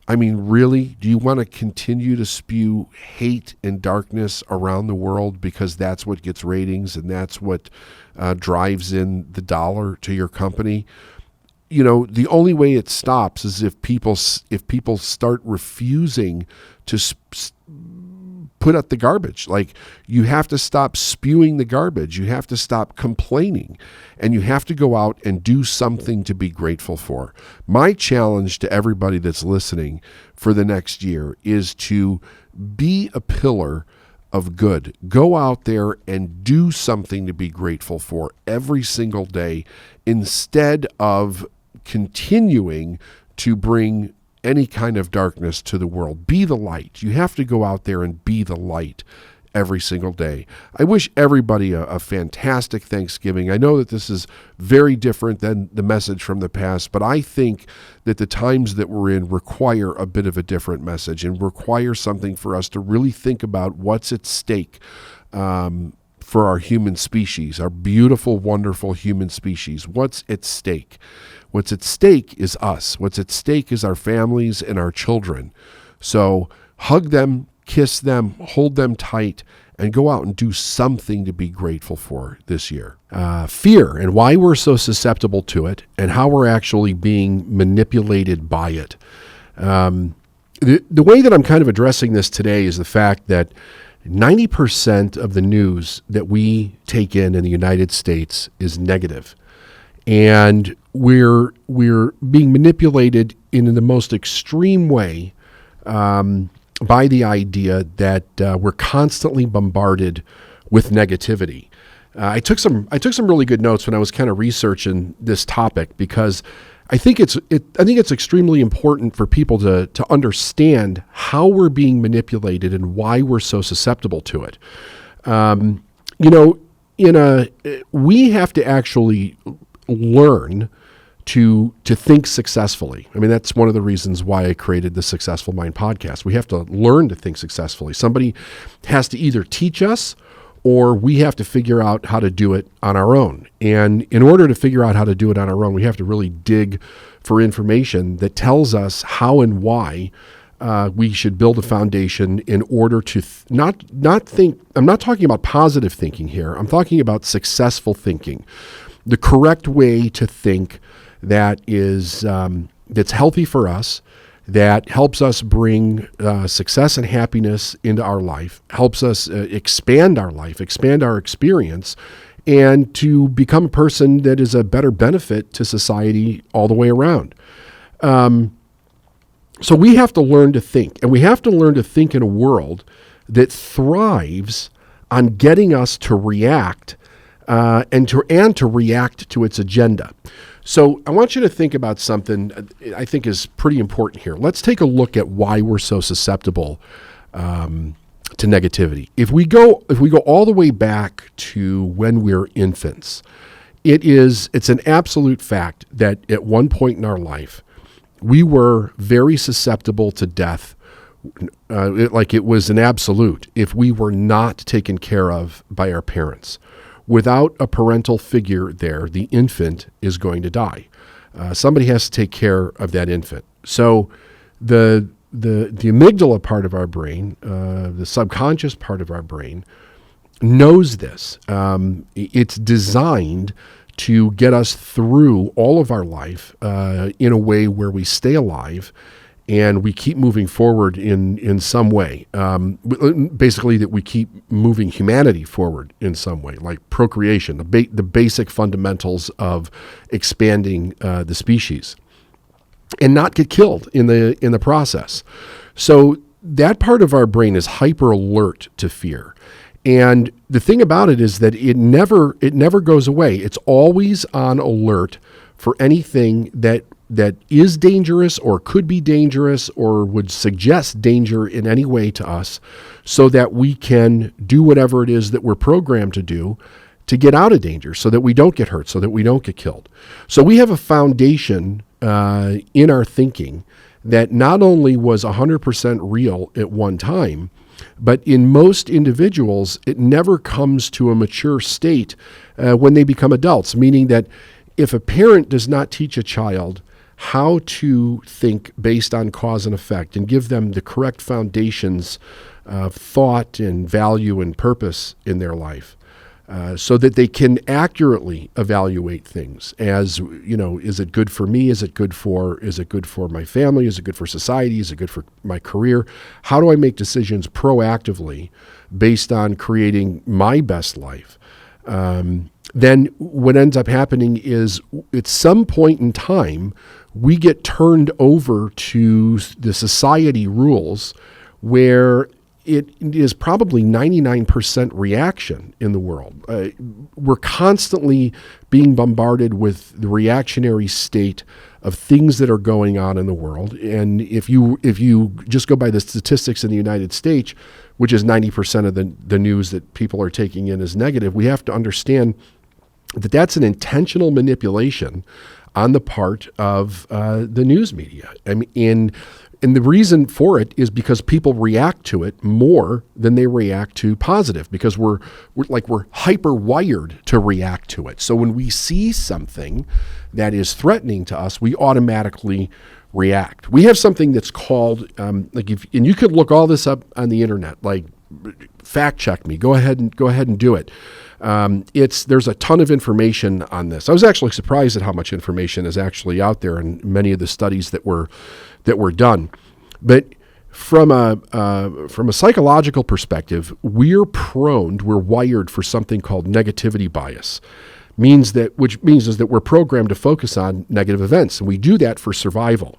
I mean, really? Do you want to continue to spew hate and darkness around the world because that's what gets ratings and that's what drives in the dollar to your company? You know, the only way it stops is if people start refusing to put out the garbage. Like, you have to stop spewing the garbage. You have to stop complaining, and you have to go out and do something to be grateful for. My challenge to everybody that's listening for the next year is to be a pillar of good. Go out there and do something to be grateful for every single day, instead of continuing to bring any kind of darkness to the world. Be the light. You have to go out there and be the light every single day. I wish everybody a fantastic Thanksgiving. I know that this is very different than the message from the past, but I think that the times that we're in require a bit of a different message and require something for us to really think about what's at stake for our human species, our beautiful, wonderful human species. What's at stake? What's at stake is us. What's at stake is our families and our children. So hug them, kiss them, hold them tight, and go out and do something to be grateful for this year. Fear and why we're so susceptible to it and how we're actually being manipulated by it. The way that I'm kind of addressing this today is the fact that 90% of the news that we take in the United States is negative. And we're being manipulated in the most extreme way by the idea that we're constantly bombarded with negativity. I took some really good notes when I was kind of researching this topic, because I think it's extremely important for people to understand how we're being manipulated and why we're so susceptible to it. We have to actually learn to think successfully. I mean, that's one of the reasons why I created the Successful Mind podcast. We have to learn to think successfully. Somebody has to either teach us, or we have to figure out how to do it on our own. And in order to figure out how to do it on our own, we have to really dig for information that tells us how and why we should build a foundation in order to not think. I'm not talking about positive thinking here. I'm talking about successful thinking. The correct way to think that is that's healthy for us, that helps us bring success and happiness into our life, helps us expand our life, expand our experience, and to become a person that is a better benefit to society all the way around. So we have to learn to think, and we have to learn to think in a world that thrives on getting us to react and to react to its agenda. So I want you to think about something I think is pretty important here. Let's take a look at why we're so susceptible to negativity. If we go all the way back to when we're infants, it's an absolute fact that at one point in our life, we were very susceptible to death. Like it was an absolute if we were not taken care of by our parents. Without a parental figure there, the infant is going to die. Somebody has to take care of that infant. So the amygdala part of our brain, the subconscious part of our brain, knows this. It's designed to get us through all of our life in a way where we stay alive and we keep moving forward in some way. Basically, that we keep moving humanity forward in some way, like procreation, the basic fundamentals of expanding the species, and not get killed in the process. So that part of our brain is hyper alert to fear. And the thing about it is that it never goes away. It's always on alert for anything that is dangerous or could be dangerous or would suggest danger in any way to us, so that we can do whatever it is that we're programmed to do to get out of danger, so that we don't get hurt, so that we don't get killed. So we have a foundation in our thinking that not only was 100% real at one time, but in most individuals, it never comes to a mature state when they become adults, meaning that if a parent does not teach a child how to think based on cause and effect and give them the correct foundations of thought and value and purpose in their life, so that they can accurately evaluate things as, is it good for me? Is it good for my family? Is it good for society? Is it good for my career? How do I make decisions proactively based on creating my best life? Then what ends up happening is at some point in time, we get turned over to the society rules where it is probably 99% reaction in the world. We're constantly being bombarded with the reactionary state of things that are going on in the world. And if you just go by the statistics in the United States, which is 90% of the news that people are taking in as negative, we have to understand that that's an intentional manipulation on the part of the news media. I mean, and the reason for it is because people react to it more than they react to positive, because we're hyper wired to react to it. So when we see something that is threatening to us, we automatically react. We have something that's called and you could look all this up on the internet, like fact check me. Go ahead and do it. There's a ton of information on this. I was actually surprised at how much information is actually out there in many of the studies that were done. But from a psychological perspective, we're wired for something called negativity bias. Which means that we're programmed to focus on negative events, and we do that for survival.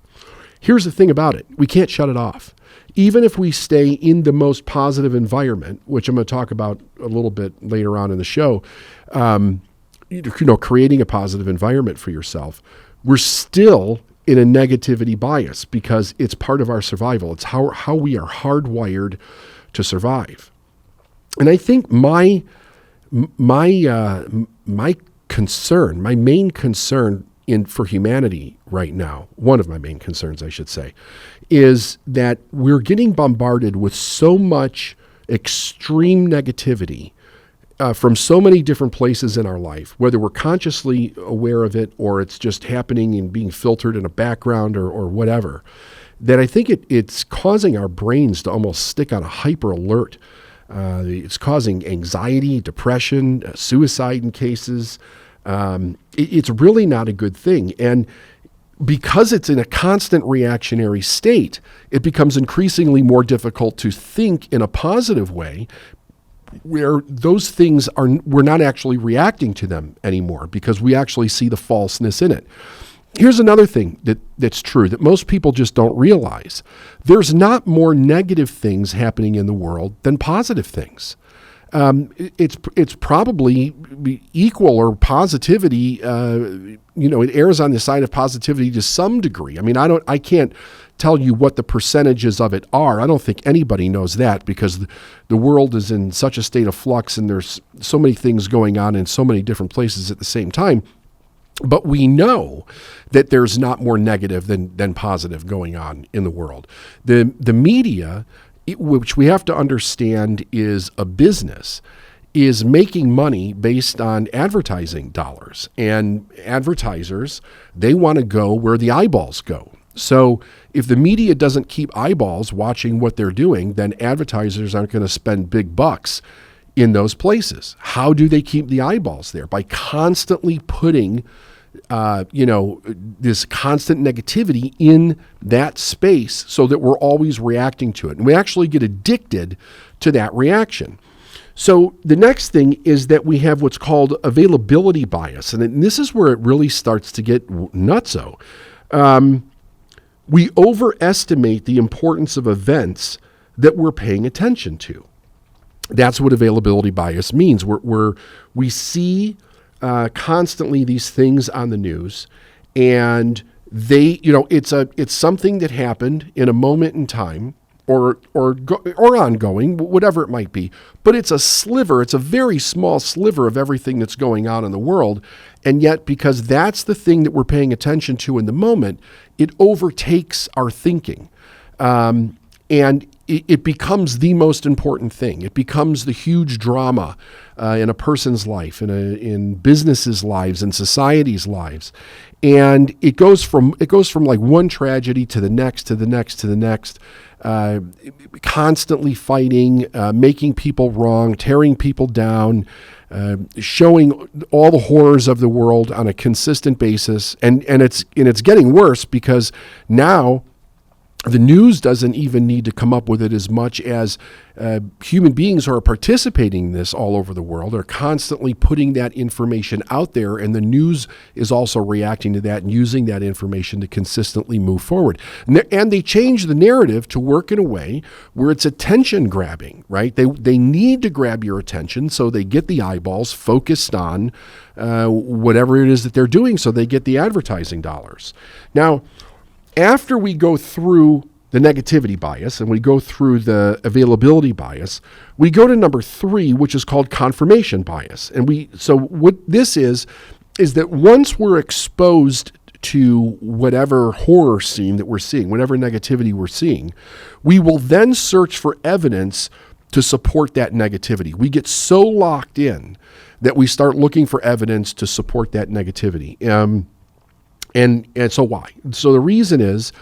Here's the thing about it. We can't shut it off. Even if we stay in the most positive environment, which I'm going to talk about a little bit later on in the show, creating a positive environment for yourself, we're still in a negativity bias because it's part of our survival. It's how we are hardwired to survive. And I think my main concern for humanity right now, one of my main concerns, I should say, is that we're getting bombarded with so much extreme negativity from so many different places in our life, whether we're consciously aware of it or it's just happening and being filtered in a background or whatever, that I think it's causing our brains to almost stick on a hyper alert. It's causing anxiety, depression, suicide in cases. It's really not a good thing. And because it's in a constant reactionary state, it becomes increasingly more difficult to think in a positive way, where those things we're not actually reacting to them anymore because we actually see the falseness in it. Here's another thing that's true that most people just don't realize. There's not more negative things happening in the world than positive things. It's probably equal, or positivity, it errs on the side of positivity to some degree. I mean, I can't tell you what the percentages of it are. I don't think anybody knows that because the world is in such a state of flux and there's so many things going on in so many different places at the same time. But we know that there's not more negative than positive going on in the world. The media, which we have to understand is a business, is making money based on advertising dollars. And advertisers, they want to go where the eyeballs go. So if the media doesn't keep eyeballs watching what they're doing, then advertisers aren't going to spend big bucks in those places. How do they keep the eyeballs there? By constantly putting this constant negativity in that space so that we're always reacting to it. And we actually get addicted to that reaction. So the next thing is that we have what's called availability bias. And this is where it really starts to get nutso. We overestimate the importance of events that we're paying attention to. That's what availability bias means. We see constantly these things on the news, and it's something that happened in a moment in time, or ongoing, whatever it might be. But it's a very small sliver of everything that's going on in the world, and yet because that's the thing that we're paying attention to in the moment, it overtakes our thinking. And it becomes the most important thing. It becomes the huge drama in a person's life, in businesses' lives, in society's lives, and it goes from like one tragedy to the next, to the next, to the next, constantly fighting, making people wrong, tearing people down, showing all the horrors of the world on a consistent basis, and it's getting worse because now the news doesn't even need to come up with it as much as human beings who are participating in this all over the world are constantly putting that information out there, and the news is also reacting to that and using that information to consistently move forward. And they change the narrative to work in a way where it's attention grabbing, right? They need to grab your attention, so they get the eyeballs focused on whatever it is that they're doing, so they get the advertising dollars. Now, after we go through the negativity bias and we go through the availability bias, we go to number 3, which is called confirmation bias. So what this is that once we're exposed to whatever horror scene that we're seeing, whatever negativity we're seeing, we will then search for evidence to support that negativity. We get so locked in that we start looking for evidence to support that negativity. And so why? So the reason is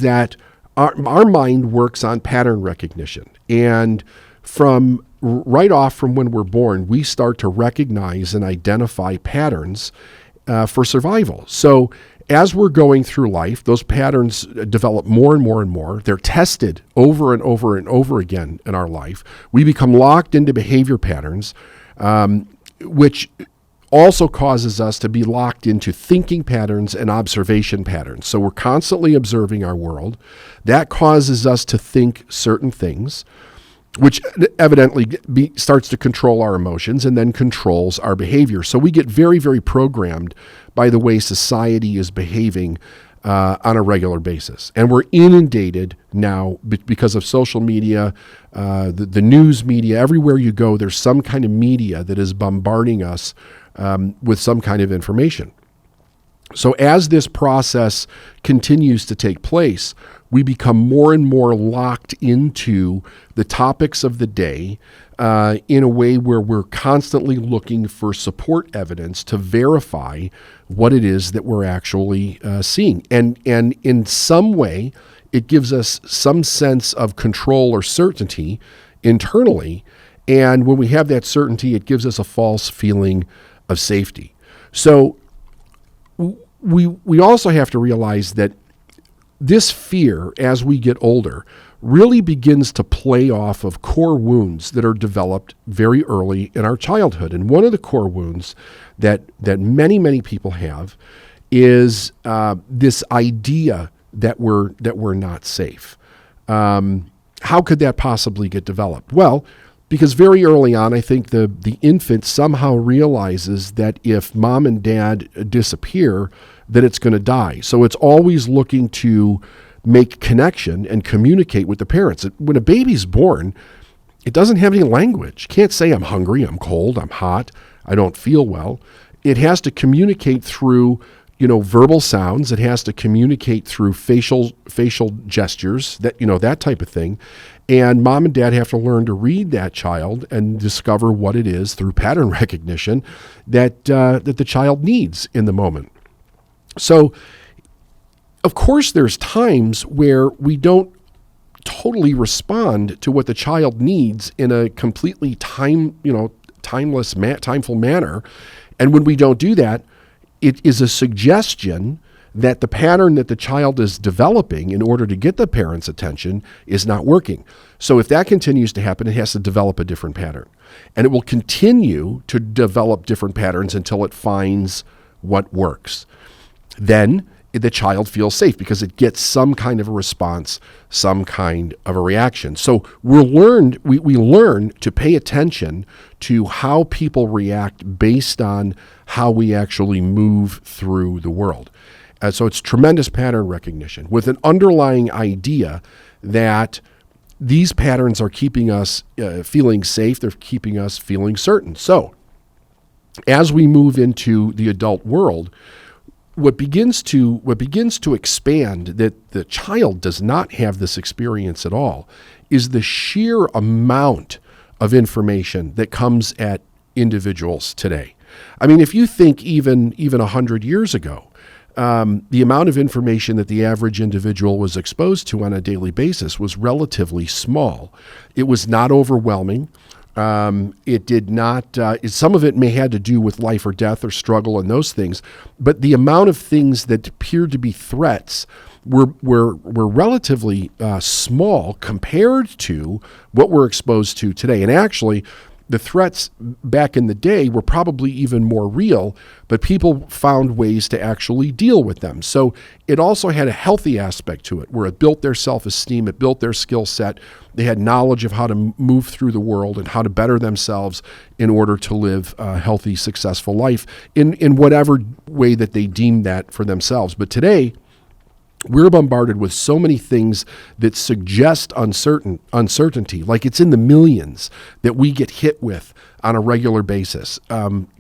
that our mind works on pattern recognition. And from right off from when we're born, we start to recognize and identify patterns for survival. So as we're going through life, those patterns develop more and more and more. They're tested over and over and over again in our life. We become locked into behavior patterns, which also causes us to be locked into thinking patterns and observation patterns. So we're constantly observing our world. That causes us to think certain things, which evidently starts to control our emotions and then controls our behavior. So we get very, very programmed by the way society is behaving on a regular basis. And we're inundated now because of social media, the news media. Everywhere you go, there's some kind of media that is bombarding us with some kind of information. So as this process continues to take place, we become more and more locked into the topics of the day in a way where we're constantly looking for support evidence to verify what it is that we're actually seeing. And in some way, it gives us some sense of control or certainty internally. And when we have that certainty, it gives us a false feeling of safety. So we also have to realize that this fear, as we get older, really begins to play off of core wounds that are developed very early in our childhood. And one of the core wounds that many, many people have is this idea that we're not safe. How could that possibly get developed? Well, because very early on, I think the infant somehow realizes that if mom and dad disappear, that it's going to die. So it's always looking to make connection and communicate with the parents. When a baby's born, it doesn't have any language. It can't say I'm hungry, I'm cold, I'm hot, I don't feel well. It has to communicate through verbal sounds. It has to communicate through facial gestures, that type of thing. And mom and dad have to learn to read that child and discover what it is through pattern recognition that the child needs in the moment. So, of course, there's times where we don't totally respond to what the child needs in a completely timeful manner. And when we don't do that, it is a suggestion that the pattern that the child is developing in order to get the parent's attention is not working. So if that continues to happen, it has to develop a different pattern. And it will continue to develop different patterns until it finds what works. Then the child feels safe because it gets some kind of a response, some kind of a reaction. So we learn to pay attention to how people react based on how we actually move through the world. So it's tremendous pattern recognition with an underlying idea that these patterns are keeping us feeling safe. They're keeping us feeling certain. So as we move into the adult world, what begins to expand, that the child does not have this experience at all, is the sheer amount of information that comes at individuals today. I mean, if you think even 100 years ago, the amount of information that the average individual was exposed to on a daily basis was relatively small. It was not overwhelming. It did not, some of it may had to do with life or death or struggle and those things, but the amount of things that appeared to be threats were relatively small compared to what we're exposed to today. And actually, the threats back in the day were probably even more real, but people found ways to actually deal with them. So it also had a healthy aspect to it, where it built their self-esteem, it built their skill set. They had knowledge of how to move through the world and how to better themselves in order to live a healthy, successful life in whatever way that they deemed that for themselves. But today, we're bombarded with so many things that suggest uncertainty, like it's in the millions that we get hit with on a regular basis.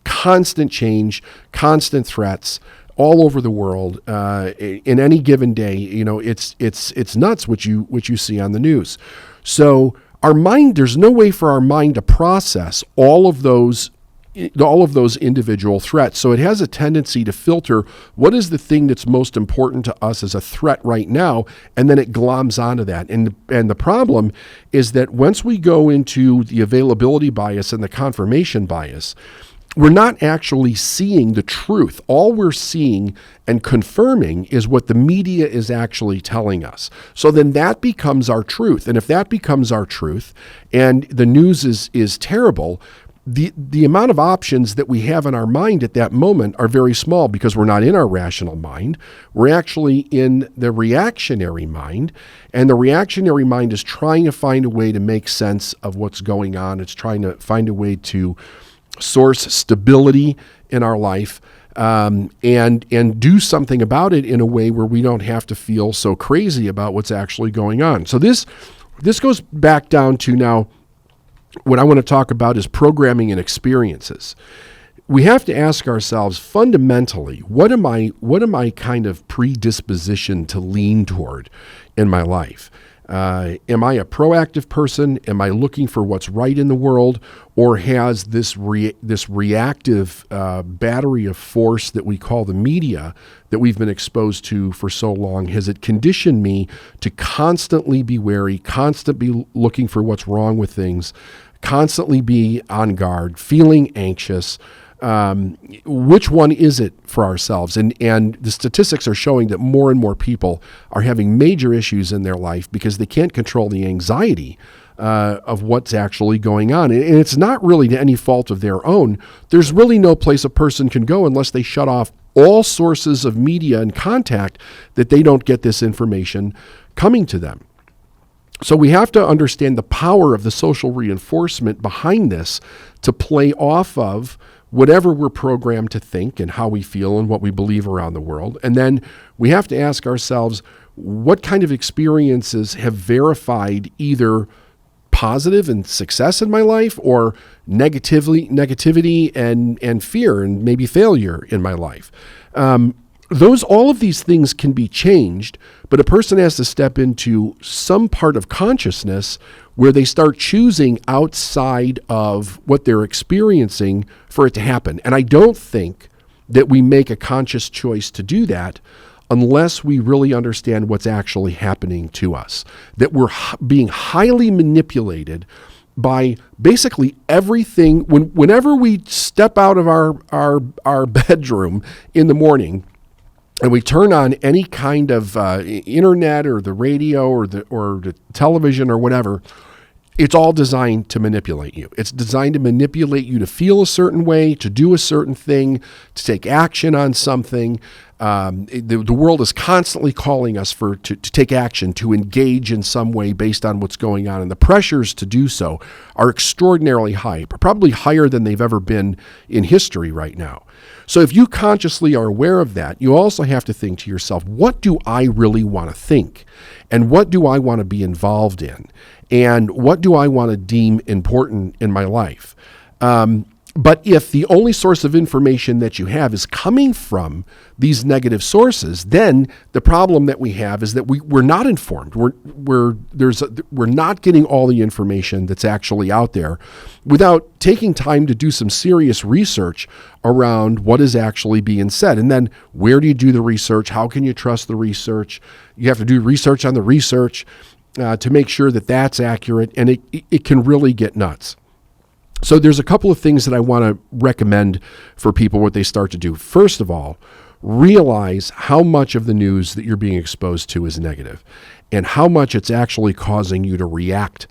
Constant change, constant threats all over the world. In any given day, it's nuts what you see on the news. So our mind, there's no way for our mind to process all of those individual threats. So it has a tendency to filter what is the thing that's most important to us as a threat right now, and then it gloms onto that. And the problem is that once we go into the availability bias and the confirmation bias, we're not actually seeing the truth. All we're seeing and confirming is what the media is actually telling us. So then that becomes our truth. And if that becomes our truth and the news is terrible, the amount of options that we have in our mind at that moment are very small, because we're not in our rational mind. We're actually in the reactionary mind, and the reactionary mind is trying to find a way to make sense of what's going on. It's trying to find a way to source stability in our life, and do something about it in a way where we don't have to feel so crazy about what's actually going on. So this goes back down to now, what I want to talk about is programming and experiences. We have to ask ourselves fundamentally, what am I kind of predispositioned to lean toward in my life? Am I a proactive person? Am I looking for what's right in the world? Or has this reactive battery of force that we call the media that we've been exposed to for so long, has it conditioned me to constantly be wary, constantly be looking for what's wrong with things, constantly be on guard, feeling anxious? Which one is it for ourselves? And the statistics are showing that more and more people are having major issues in their life because they can't control the anxiety of what's actually going on. And it's not really to any fault of their own. There's really no place a person can go unless they shut off all sources of media and contact, that they don't get this information coming to them. So we have to understand the power of the social reinforcement behind this to play off of whatever we're programmed to think and how we feel and what we believe around the world. And then we have to ask ourselves, what kind of experiences have verified either positive and success in my life, or negativity and fear and maybe failure in my life? All of these things can be changed, but a person has to step into some part of consciousness where they start choosing outside of what they're experiencing for it to happen. And I don't think that we make a conscious choice to do that unless we really understand what's actually happening to us, that we're being highly manipulated by basically everything. Whenever we step out of our bedroom in the morning, and we turn on any kind of internet or the radio or the television or whatever, it's all designed to manipulate you. It's designed to manipulate you to feel a certain way, to do a certain thing, to take action on something. The world is constantly calling us to take action, to engage in some way based on what's going on. And the pressures to do so are extraordinarily high, probably higher than they've ever been in history right now. So if you consciously are aware of that, you also have to think to yourself, what do I really want to think? And what do I want to be involved in? And what do I want to deem important in my life? But if the only source of information that you have is coming from these negative sources, then the problem that we have is that we're not informed. We're not getting all the information that's actually out there without taking time to do some serious research around what is actually being said. And then where do you do the research? How can you trust the research? You have to do research on the research to make sure that that's accurate, and it can really get nuts. So there's a couple of things that I want to recommend for people what they start to do. First of all, realize how much of the news that you're being exposed to is negative and how much it's actually causing you to react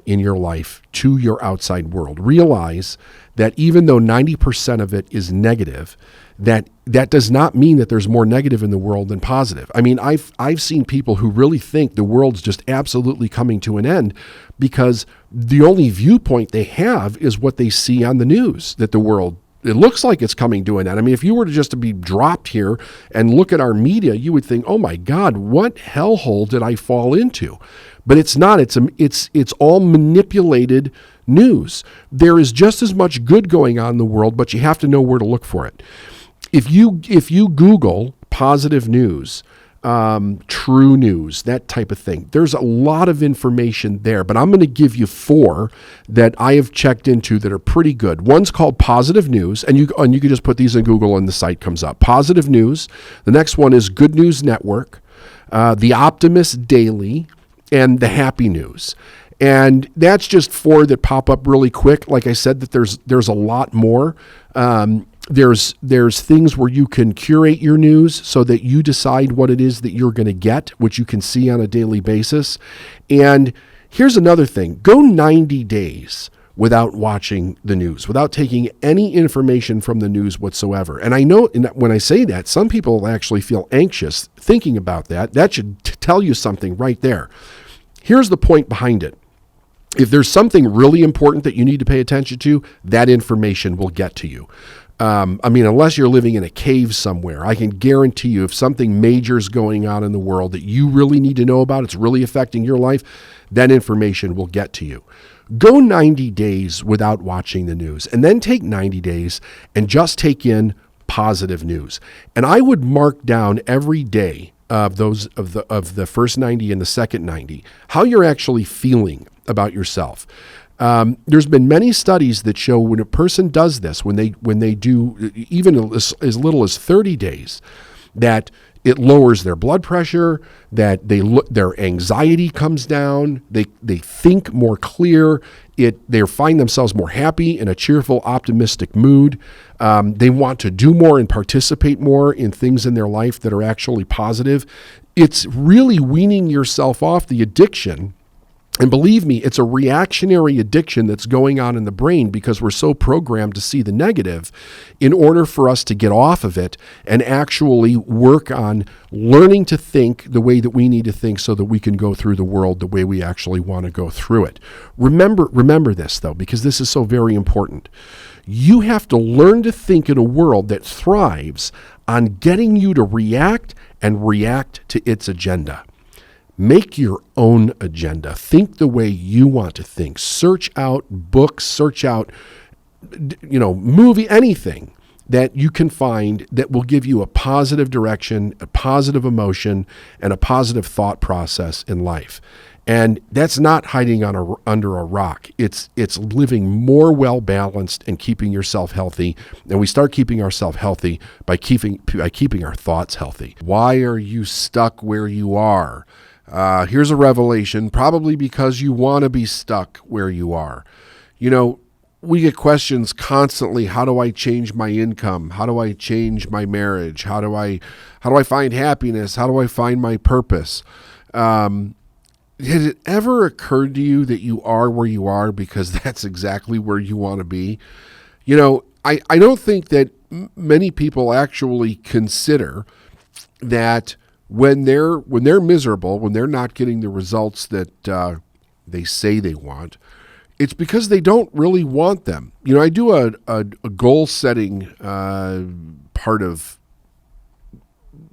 in your life to your outside world. Realize that even though 90% of it is negative, that does not mean that there's more negative in the world than positive. I mean, I've seen people who really think the world's just absolutely coming to an end because the only viewpoint they have is what they see on the news, that the world, it looks like it's coming to an end. I mean, if you were to be dropped here and look at our media, you would think, oh my God, what hellhole did I fall into? But it's not. It's all manipulated news. There is just as much good going on in the world, but you have to know where to look for it. If you Google positive news, true news, that type of thing, there's a lot of information there, but I'm going to give you 4 that I have checked into that are pretty good. One's called Positive News, and you can just put these in Google and the site comes up. Positive News. The next one is Good News Network, The Optimist Daily, and The Happy News. And that's just 4 that pop up really quick. Like I said, that there's a lot more. There's things where you can curate your news so that you decide what it is that you're going to get, which you can see on a daily basis. And here's another thing. Go 90 days without watching the news, without taking any information from the news whatsoever. And I know when I say that, some people actually feel anxious thinking about that. That should tell you something right there. Here's the point behind it. If there's something really important that you need to pay attention to, that information will get to you. I mean, unless you're living in a cave somewhere, I can guarantee you if something major is going on in the world that you really need to know about, it's really affecting your life, that information will get to you. Go 90 days without watching the news, and then take 90 days and just take in positive news. And I would mark down every day of the first 90 and the second 90 how you're actually feeling about yourself. There's been many studies that show when a person does this, when they do even as little as 30 days, that it lowers their blood pressure, that their anxiety comes down, they think more clear, they find themselves more happy, in a cheerful, optimistic mood. They want to do more and participate more in things in their life that are actually positive. It's really weaning yourself off the addiction. And believe me, it's a reactionary addiction that's going on in the brain because we're so programmed to see the negative in order for us to get off of it and actually work on learning to think the way that we need to think so that we can go through the world the way we actually want to go through it. Remember this, though, because this is so very important. You have to learn to think in a world that thrives on getting you to react and react to its agenda. Make your own agenda. Think the way you want to think. Search out books, search out, movie, anything that you can find that will give you a positive direction, a positive emotion, and a positive thought process in life. And that's not hiding under a rock. It's living more well-balanced and keeping yourself healthy. And we start keeping ourselves healthy by keeping our thoughts healthy. Why are you stuck where you are? Here's a revelation, probably because you want to be stuck where you are. We get questions constantly. How do I change my income? How do I change my marriage? How do I find happiness? How do I find my purpose? Has it ever occurred to you that you are where you are because that's exactly where you want to be? I don't think that many people actually consider that when they're miserable, when they're not getting the results that they say they want, it's because they don't really want them. I do a goal setting part of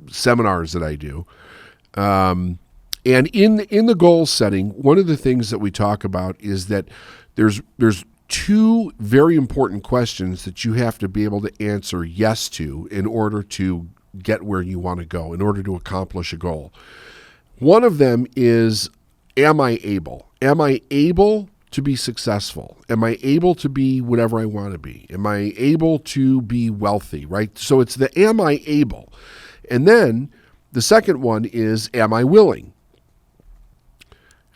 seminars that I do, and in the goal setting, one of the things that we talk about is that there's two very important questions that you have to be able to answer yes to in order to get where you want to go, in order to accomplish a goal. One of them is, am I able? Am I able to be successful? Am I able to be whatever I want to be? Am I able to be wealthy, right? So it's the am I able? And then the second one is, am I willing?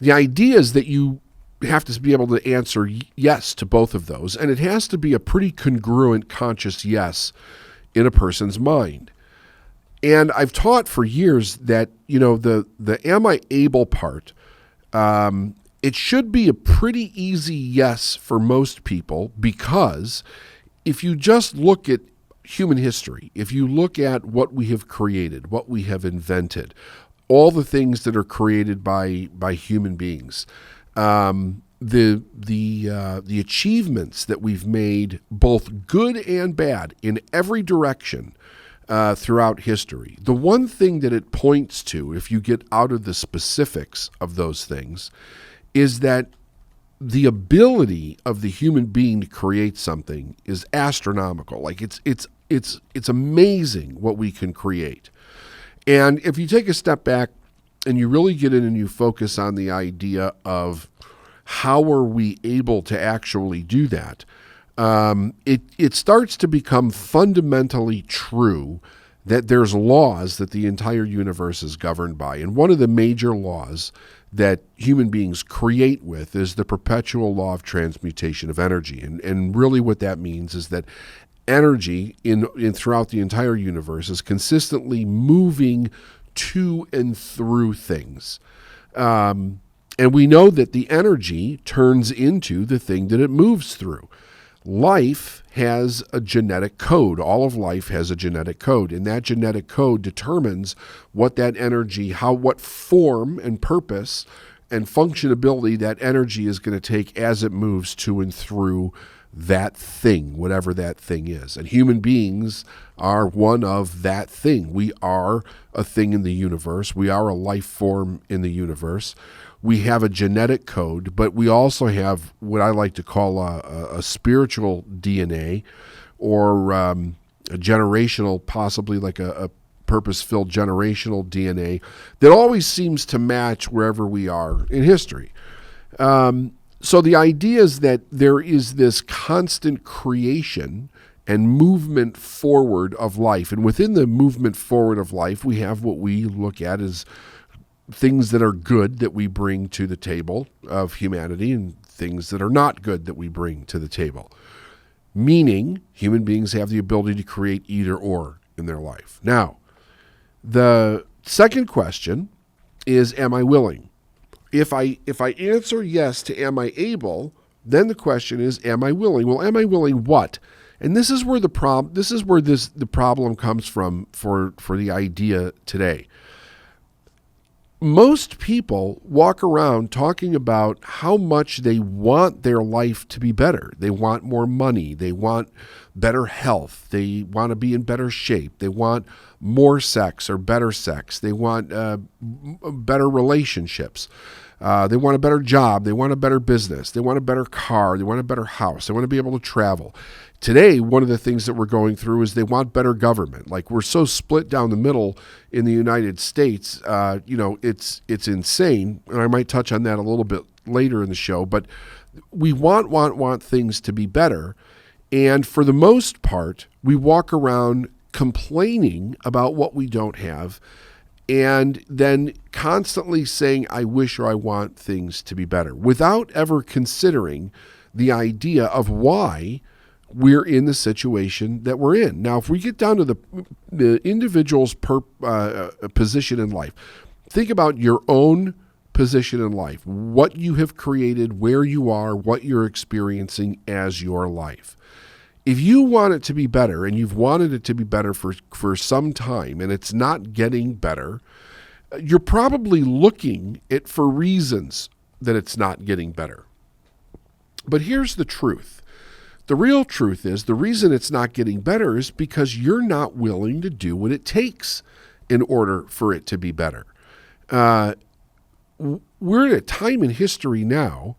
The idea is that you have to be able to answer yes to both of those, and it has to be a pretty congruent, conscious yes in a person's mind. And I've taught for years that, the am I able part, it should be a pretty easy yes for most people, because if you just look at human history, if you look at what we have created, what we have invented, all the things that are created by human beings, the achievements that we've made, both good and bad, in every direction throughout history. The one thing that it points to, if you get out of the specifics of those things, is that the ability of the human being to create something is astronomical. Like it's amazing what we can create. And if you take a step back and you really get in and you focus on the idea of how are we able to actually do that, it starts to become fundamentally true that there's laws that the entire universe is governed by. And one of the major laws that human beings create with is the perpetual law of transmutation of energy. And really what that means is that energy in throughout the entire universe is consistently moving to and through things. And we know that the energy turns into the thing that it moves through. Life has a genetic code. All of life has a genetic code, and that genetic code determines what that energy, what form and purpose and functionability that energy is going to take as it moves to and through that thing, whatever that thing is. And human beings are one of that thing. We are a thing in the universe. We are a life form in the universe. We have a genetic code, but we also have what I like to call a spiritual DNA, or a generational, possibly like a purpose-filled generational DNA that always seems to match wherever we are in history. So the idea is that there is this constant creation and movement forward of life. And within the movement forward of life, we have what we look at as things that are good that we bring to the table of humanity, and things that are not good that we bring to the table. Meaning, human beings have the ability to create either or in their life. Now, the second question is, am I willing? If I answer yes to am I able, then the question is, am I willing? Well, am I willing what? And this is where the problem comes from for the idea today. Most people walk around talking about how much they want their life to be better. They want more money. They want better health. They want to be in better shape. They want more sex or better sex. They want better relationships. They want a better job. They want a better business. They want a better car. They want a better house. They want to be able to travel. Today, one of the things that we're going through is they want better government. Like, we're so split down the middle in the United States, it's insane. And I might touch on that a little bit later in the show. But we want things to be better. And for the most part, we walk around complaining about what we don't have, and then constantly saying, I wish or I want things to be better, without ever considering the idea of why we're in the situation that we're in. Now, if we get down to the individual's position in life, think about your own position in life, what you have created, where you are, what you're experiencing as your life. If you want it to be better, and you've wanted it to be better for some time, and it's not getting better, you're probably looking for reasons that it's not getting better. But here's the truth. The real truth is, the reason it's not getting better is because you're not willing to do what it takes in order for it to be better. We're at a time in history now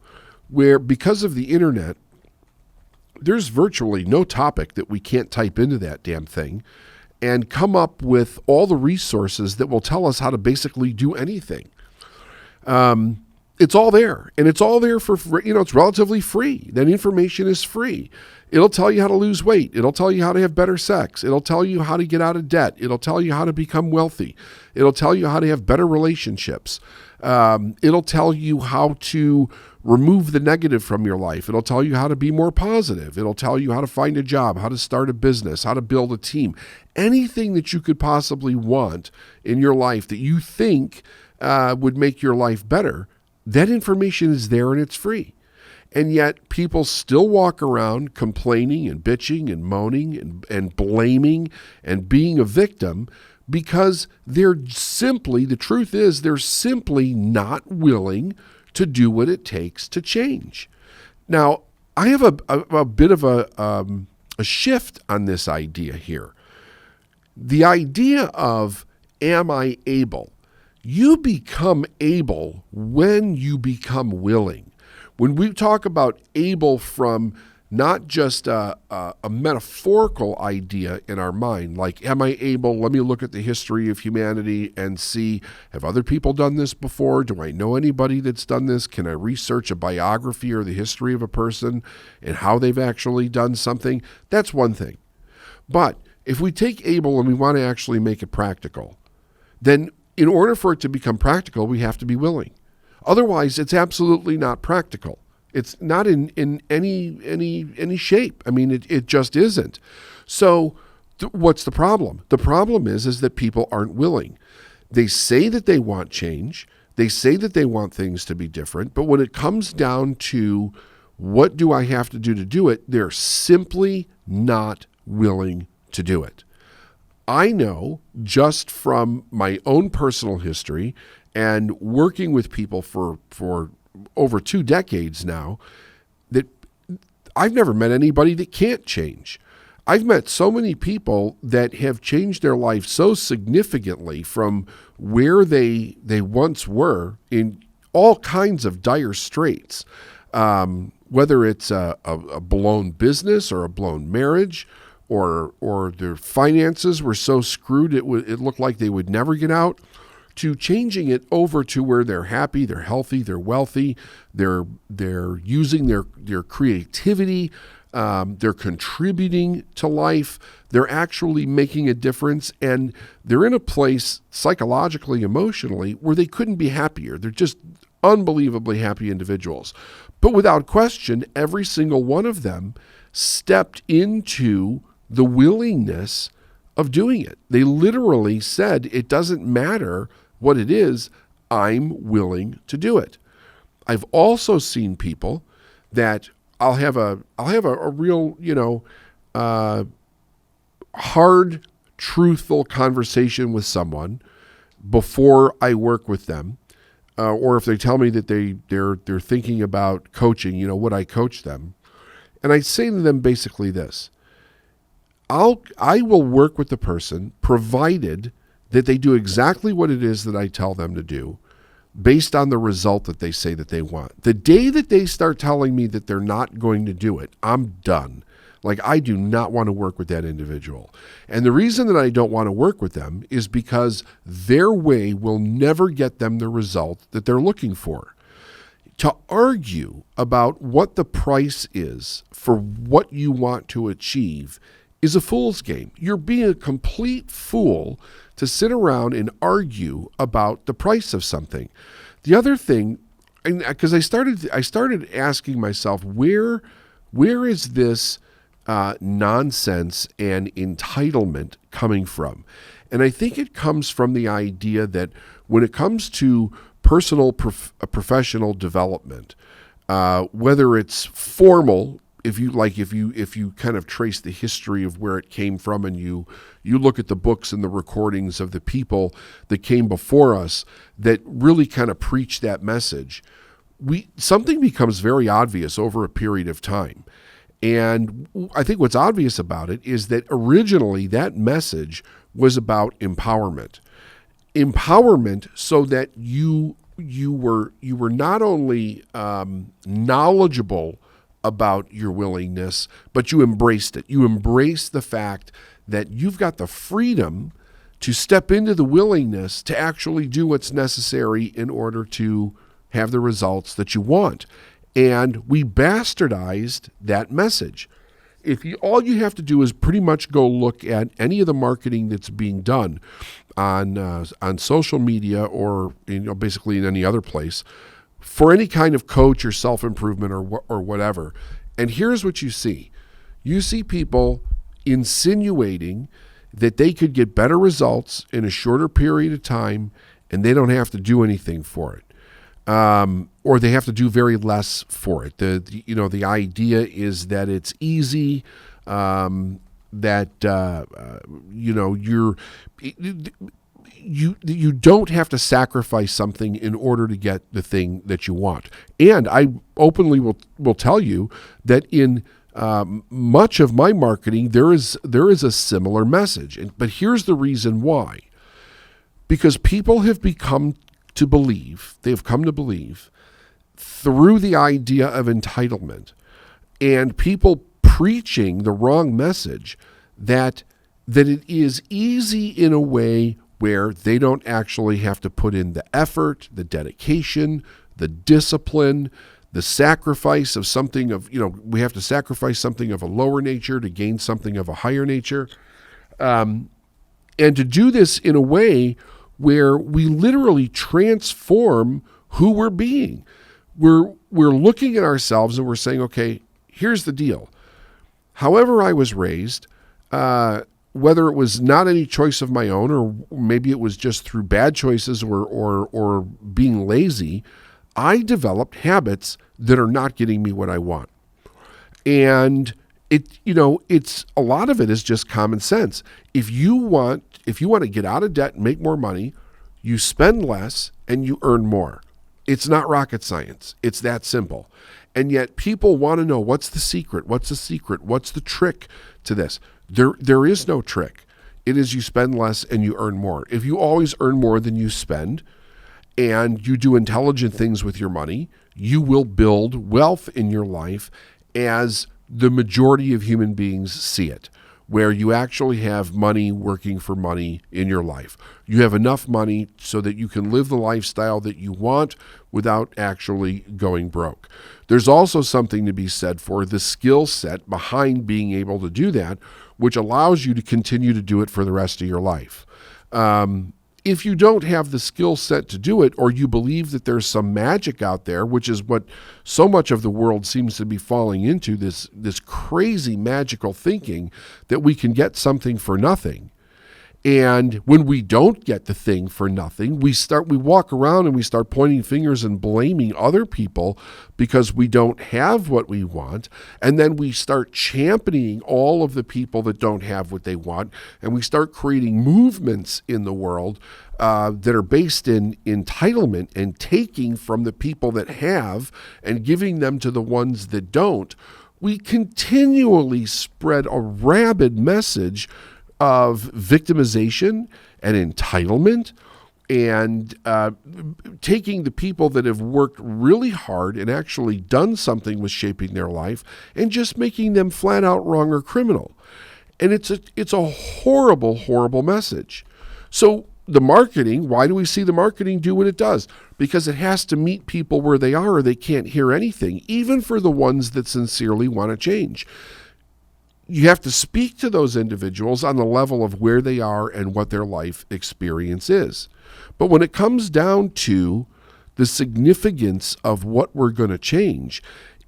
where, because of the internet, there's virtually no topic that we can't type into that damn thing and come up with all the resources that will tell us how to basically do anything. It's all there, and it's all there for, it's relatively free. That information is free. It'll tell you how to lose weight. It'll tell you how to have better sex. It'll tell you how to get out of debt. It'll tell you how to become wealthy. It'll tell you how to have better relationships. It'll tell you how to remove the negative from your life. It'll tell you how to be more positive. It'll tell you how to find a job, how to start a business, how to build a team. Anything that you could possibly want in your life that you think would make your life better, that information is there and it's free. And yet people still walk around complaining and bitching and moaning and blaming and being a victim because they're simply, the truth is, they're simply not willing to do what it takes to change. Now, I have a bit of a shift on this idea here. The idea of, am I able? You become able when you become willing. When we talk about able from not just a metaphorical idea in our mind, like, am I able, let me look at the history of humanity and see, have other people done this before? Do I know anybody that's done this? Can I research a biography or the history of a person and how they've actually done something? That's one thing. But if we take able and we want to actually make it practical, then in order for it to become practical, we have to be willing. Otherwise, it's absolutely not practical. It's not in any shape. I mean, it just isn't. So what's the problem? The problem is that people aren't willing. They say that they want change. They say that they want things to be different. But when it comes down to what do I have to do it, they're simply not willing to do it. I know just from my own personal history and working with people for over 2 decades now, that I've never met anybody that can't change. I've met so many people that have changed their life so significantly from where they once were in all kinds of dire straits, whether it's a blown business or a blown marriage, or their finances were so screwed it looked like they would never get out, to changing it over to where they're happy, they're healthy, they're wealthy, they're using their creativity, they're contributing to life, they're actually making a difference, and they're in a place psychologically, emotionally, where they couldn't be happier. They're just unbelievably happy individuals. But without question, every single one of them stepped into the willingness of doing it. They literally said, it doesn't matter what it is, I'm willing to do it. I've also seen people that I'll have a real, hard, truthful conversation with someone before I work with them, or if they tell me that they're thinking about coaching, would I coach them? And I say to them basically this: I will work with the person provided that they do exactly what it is that I tell them to do based on the result that they say that they want. The day that they start telling me that they're not going to do it, I'm done. Like, I do not want to work with that individual. And the reason that I don't want to work with them is because their way will never get them the result that they're looking for. To argue about what the price is for what you want to achieve is a fool's game. You're being a complete fool to sit around and argue about the price of something. The other thing, because I started asking myself, where is this nonsense and entitlement coming from? And I think it comes from the idea that when it comes to personal professional development, whether it's formal, if you kind of trace the history of where it came from, and you look at the books and the recordings of the people that came before us that really kind of preach that message, something becomes very obvious over a period of time. And I think what's obvious about it is that originally that message was about empowerment so that you were not only knowledgeable about your willingness, but you embraced it. You embraced the fact that you've got the freedom to step into the willingness to actually do what's necessary in order to have the results that you want. And we bastardized that message. All you have to do is pretty much go look at any of the marketing that's being done on social media or basically in any other place for any kind of coach or self-improvement or whatever. And here's what you see. You see people insinuating that they could get better results in a shorter period of time and they don't have to do anything for it. Or they have to do very less for it. The idea is that it's easy, that you don't have to sacrifice something in order to get the thing that you want. And I openly will tell you that in much of my marketing there is a similar message. But here's the reason why. Because people have come to believe through the idea of entitlement and people preaching the wrong message that it is easy in a way where they don't actually have to put in the effort, the dedication, the discipline, the sacrifice of something we have to sacrifice something of a lower nature to gain something of a higher nature. And to do this in a way where we literally transform who we're being. We're looking at ourselves and we're saying, okay, here's the deal. However I was raised, whether it was not any choice of my own, or maybe it was just through bad choices or being lazy, I developed habits that are not getting me what I want. And it's a lot of it is just common sense. If you want to get out of debt and make more money, you spend less and you earn more. It's not rocket science. It's that simple. And yet people want to know, what's the secret? What's the secret? What's the trick to this? There is no trick. It is you spend less and you earn more. If you always earn more than you spend and you do intelligent things with your money, you will build wealth in your life as the majority of human beings see it, where you actually have money working for money in your life. You have enough money so that you can live the lifestyle that you want without actually going broke. There's also something to be said for the skill set behind being able to do that, which allows you to continue to do it for the rest of your life. If you don't have the skill set to do it, or you believe that there's some magic out there, which is what so much of the world seems to be falling into, this crazy magical thinking that we can get something for nothing. And when we don't get the thing for nothing, we walk around and we start pointing fingers and blaming other people because we don't have what we want. And then we start championing all of the people that don't have what they want. And we start creating movements in the world that are based in entitlement and taking from the people that have and giving them to the ones that don't. We continually spread a rabid message of victimization and entitlement, and taking the people that have worked really hard and actually done something with shaping their life and just making them flat out wrong or criminal. And it's a horrible, horrible message. So the marketing, why do we see the marketing do what it does? Because it has to meet people where they are, or they can't hear anything, even for the ones that sincerely want to change. You have to speak to those individuals on the level of where they are and what their life experience is. But when it comes down to the significance of what we're going to change,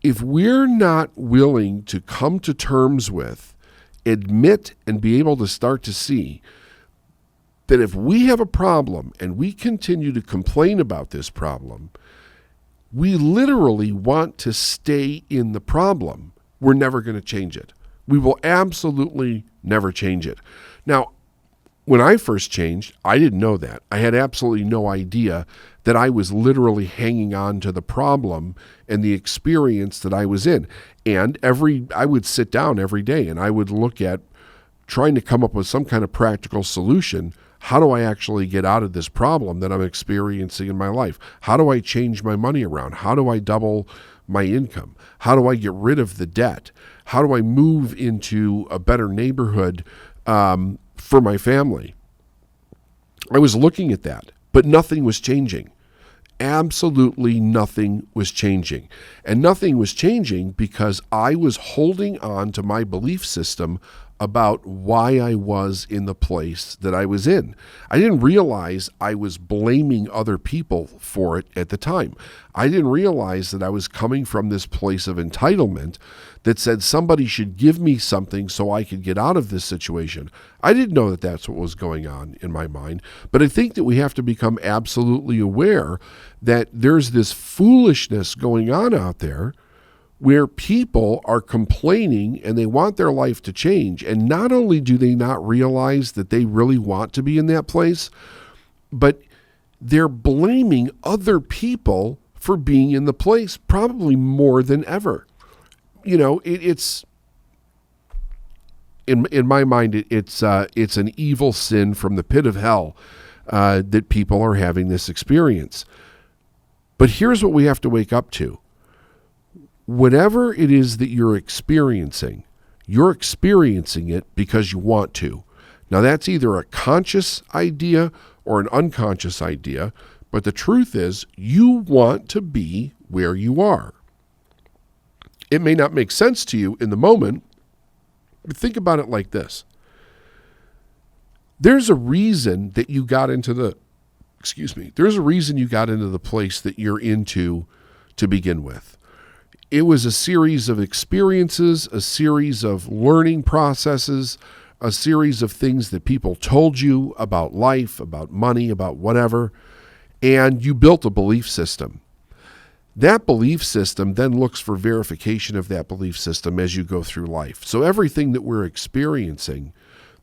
if we're not willing to come to terms with, admit, and be able to start to see that if we have a problem and we continue to complain about this problem, we literally want to stay in the problem, we're never going to change it. We will absolutely never change it. Now, when I first changed, I didn't know that. I had absolutely no idea that I was literally hanging on to the problem and the experience that I was in. And I would sit down every day and I would look at trying to come up with some kind of practical solution. How do I actually get out of this problem that I'm experiencing in my life? How do I change my money around? How do I double my income? How do I get rid of the debt? How do I move into a better neighborhood for my family? I was looking at that, but nothing was changing. Absolutely nothing was changing. And nothing was changing because I was holding on to my belief system about why I was in the place that I was in. I didn't realize I was blaming other people for it at the time. I didn't realize that I was coming from this place of entitlement that said somebody should give me something so I could get out of this situation. I didn't know that that's what was going on in my mind, but I think that we have to become absolutely aware that there's this foolishness going on out there where people are complaining and they want their life to change. And not only do they not realize that they really want to be in that place, but they're blaming other people for being in the place, probably more than ever. You know, it's in my mind, it's an evil sin from the pit of hell that people are having this experience. But here's what we have to wake up to. Whatever it is that you're experiencing it because you want to. Now, that's either a conscious idea or an unconscious idea, but the truth is you want to be where you are. It may not make sense to you in the moment, but think about it like this. There's a reason that you got into the place that you're into to begin with. It was a series of experiences, a series of learning processes, a series of things that people told you about life, about money, about whatever, and you built a belief system. That belief system then looks for verification of that belief system as you go through life. So everything that we're experiencing,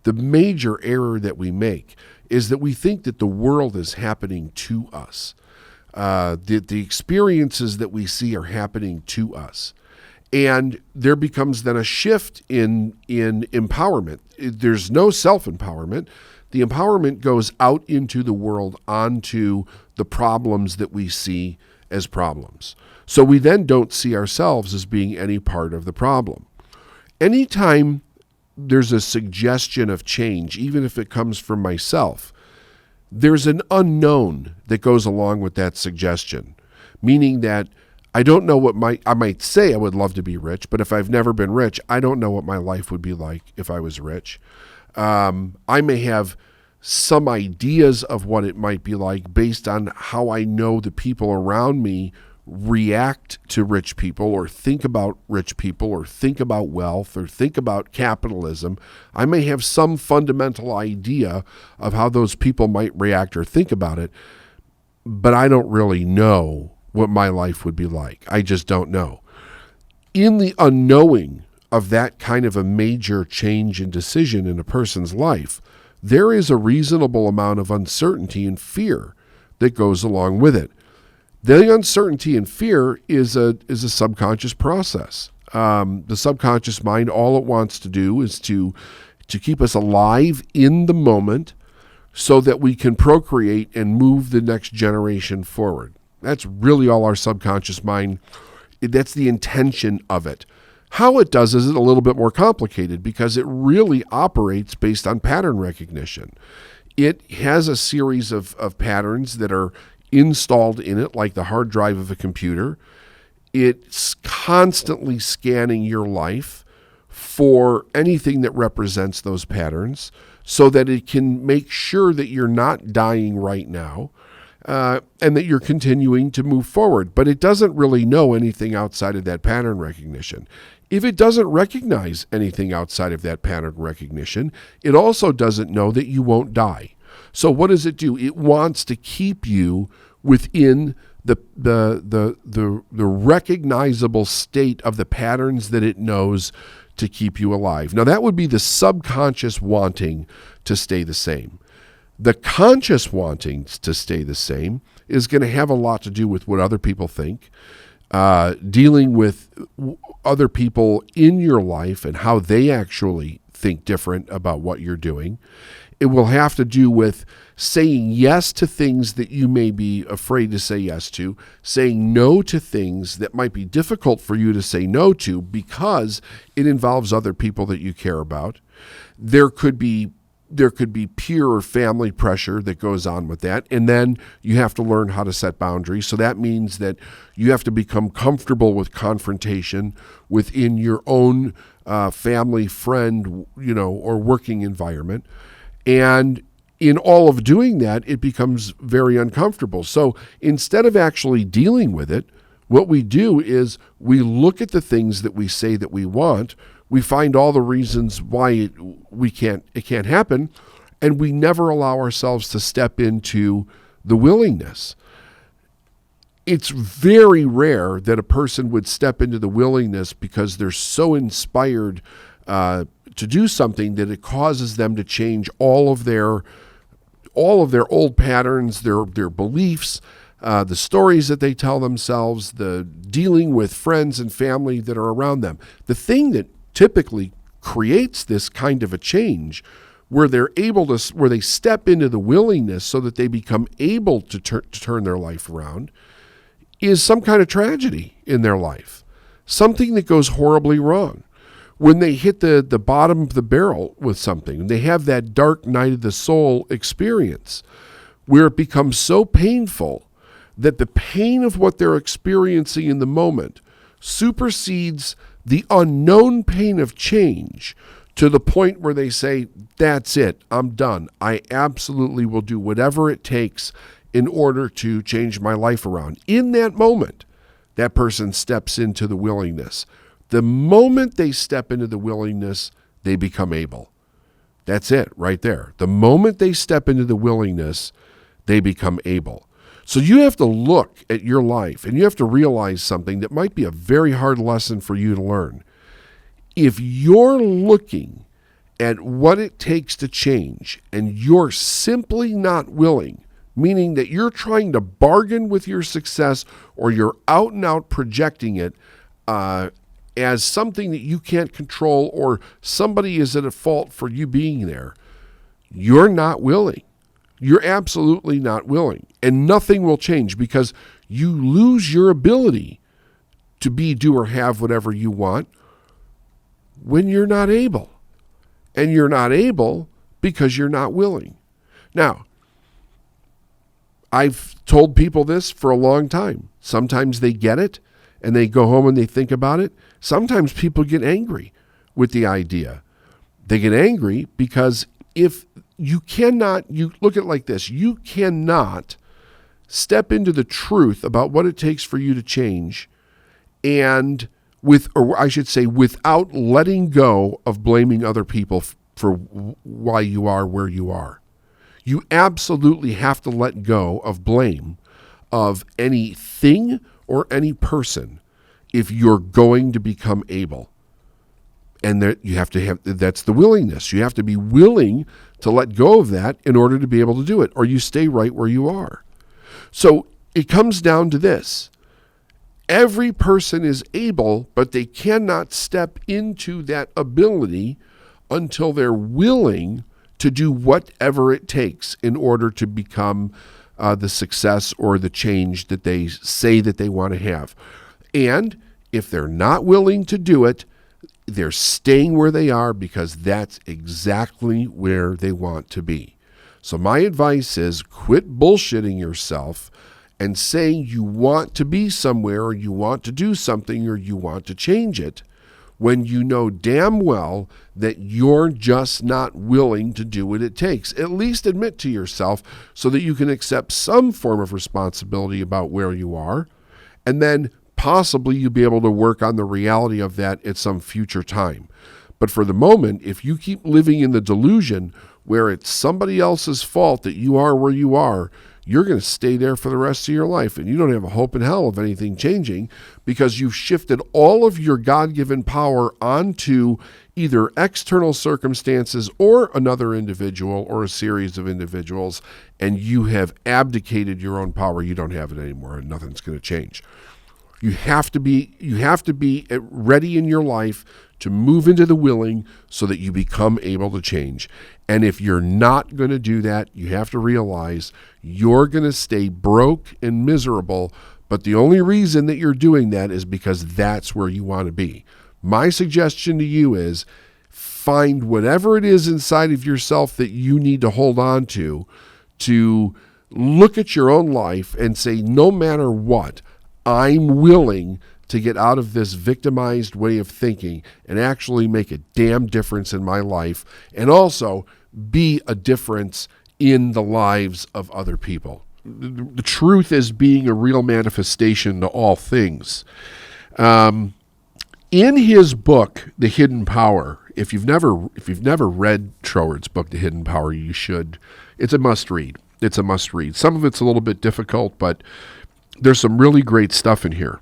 the major error that we make is that we think that the world is happening to us. The experiences that we see are happening to us. And there becomes then a shift in empowerment. There's no self-empowerment. The empowerment goes out into the world, onto the problems that we see as problems. So we then don't see ourselves as being any part of the problem. Anytime there's a suggestion of change, even if it comes from myself, there's an unknown that goes along with that suggestion, meaning that I don't know what I might say I would love to be rich, but if I've never been rich, I don't know what my life would be like if I was rich. I may have some ideas of what it might be like based on how I know the people around me react to rich people or think about rich people or think about wealth or think about capitalism. I may have some fundamental idea of how those people might react or think about it, but I don't really know what my life would be like. I just don't know. In the unknowing of that kind of a major change in decision in a person's life, there is a reasonable amount of uncertainty and fear that goes along with it. The uncertainty and fear is a subconscious process. The subconscious mind, all it wants to do is to keep us alive in the moment so that we can procreate and move the next generation forward. That's really all our subconscious mind, that's the intention of it. How it does is a little bit more complicated because it really operates based on pattern recognition. It has a series of patterns that are installed in it like the hard drive of a computer. It's constantly scanning your life for anything that represents those patterns so that it can make sure that you're not dying right now and that you're continuing to move forward. But it doesn't really know anything outside of that pattern recognition. If it doesn't recognize anything outside of that pattern recognition, it also doesn't know that you won't die. So what does it do? It wants to keep you within the recognizable state of the patterns that it knows to keep you alive. Now that would be the subconscious wanting to stay the same. The conscious wanting to stay the same is going to have a lot to do with what other people think, dealing with other people in your life and how they actually think different about what you're doing. It will have to do with saying yes to things that you may be afraid to say yes to, saying no to things that might be difficult for you to say no to because it involves other people that you care about. There could be peer or family pressure that goes on with that. And then you have to learn how to set boundaries. So that means that you have to become comfortable with confrontation within your own family, friend, or working environment. And in all of doing that, it becomes very uncomfortable. So instead of actually dealing with it, what we do is we look at the things that we say that we want. We find all the reasons why it can't happen, and we never allow ourselves to step into the willingness. It's very rare that a person would step into the willingness because they're so inspired to do something that it causes them to change all of their old patterns, their beliefs, the stories that they tell themselves, the dealing with friends and family that are around them. The thing that typically creates this kind of a change where where they step into the willingness so that they become able to turn their life around is some kind of tragedy in their life, something that goes horribly wrong. When they hit the bottom of the barrel with something, they have that dark night of the soul experience where it becomes so painful that the pain of what they're experiencing in the moment supersedes the unknown pain of change to the point where they say, that's it, I'm done. I absolutely will do whatever it takes in order to change my life around. In that moment, that person steps into the willingness. The moment they step into the willingness, they become able. That's it right there. The moment they step into the willingness, they become able. So you have to look at your life and you have to realize something that might be a very hard lesson for you to learn. If you're looking at what it takes to change and you're simply not willing, meaning that you're trying to bargain with your success or you're out and out projecting it as something that you can't control or somebody is at a fault for you being there, you're not willing. You're absolutely not willing. And nothing will change because you lose your ability to be, do, or have whatever you want when you're not able. And you're not able because you're not willing. Now, I've told people this for a long time. Sometimes they get it and they go home and they think about it. Sometimes people get angry with the idea. They get angry because if you look at it like this, you cannot step into the truth about what it takes for you to change and without letting go of blaming other people for why you are where you are. You absolutely have to let go of blame of anything or any person if you're going to become able. And that's the willingness. You have to be willing to let go of that in order to be able to do it, or you stay right where you are. So it comes down to this. Every person is able, but they cannot step into that ability until they're willing to do whatever it takes in order to become the success or the change that they say that they want to have. And if they're not willing to do it, they're staying where they are because that's exactly where they want to be. So my advice is quit bullshitting yourself and saying you want to be somewhere or you want to do something or you want to change it when you know damn well that you're just not willing to do what it takes. At least admit to yourself so that you can accept some form of responsibility about where you are, and then possibly you'll be able to work on the reality of that at some future time. But for the moment, if you keep living in the delusion where it's somebody else's fault that you are where you are, you're going to stay there for the rest of your life. And you don't have a hope in hell of anything changing because you've shifted all of your God-given power onto either external circumstances or another individual or a series of individuals, and you have abdicated your own power. You don't have it anymore, and nothing's going to change. You have to be ready in your life to move into the willing so that you become able to change. And if you're not going to do that, you have to realize you're going to stay broke and miserable, but the only reason that you're doing that is because that's where you want to be. My suggestion to you is find whatever it is inside of yourself that you need to hold on to look at your own life and say, no matter what, I'm willing to get out of this victimized way of thinking and actually make a damn difference in my life, and also be a difference in the lives of other people. The truth is being a real manifestation to all things. In his book, The Hidden Power, if you've never read Trower's book, The Hidden Power, you should. It's a must read. Some of it's a little bit difficult, but there's some really great stuff in here.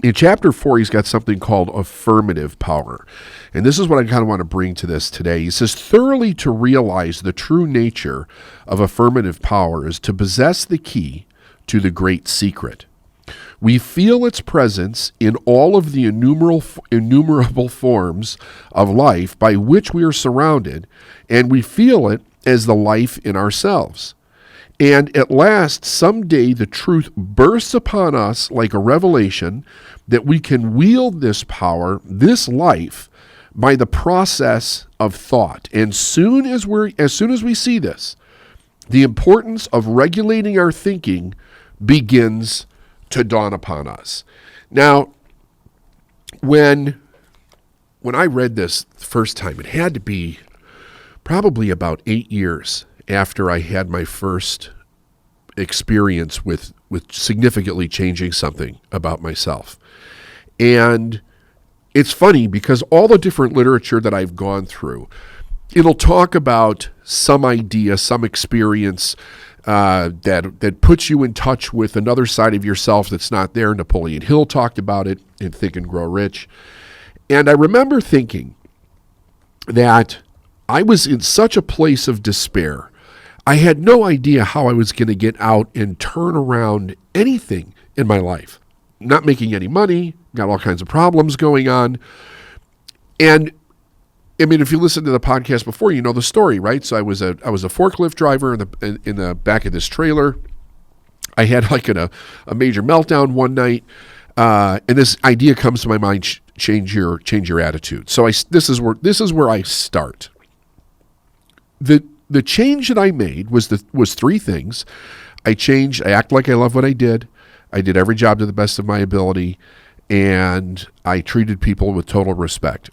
In chapter 4, he's got something called affirmative power. And this is what I kind of want to bring to this today. He says, thoroughly to realize the true nature of affirmative power is to possess the key to the great secret. We feel its presence in all of the innumerable forms of life by which we are surrounded, and we feel it as the life in ourselves. And at last, someday, the truth bursts upon us like a revelation that we can wield this power, this life, by the process of thought. And as soon as we see this, the importance of regulating our thinking begins to dawn upon us. Now, when I read this the first time, it had to be probably about 8 years after I had my first experience with significantly changing something about myself. And it's funny because all the different literature that I've gone through, it'll talk about some idea, some experience that puts you in touch with another side of yourself that's not there. Napoleon Hill talked about it in Think and Grow Rich. And I remember thinking that I was in such a place of despair. I had no idea how I was going to get out and turn around anything in my life. Not making any money, got all kinds of problems going on. And I mean, if you listen to the podcast before, you know the story, right? So I was a forklift driver in the back of this trailer. I had like a major meltdown one night, and this idea comes to my mind: change your attitude. So this is where I start. The change that I made was three things. I act like I love what I did. I did every job to the best of my ability, and I treated people with total respect.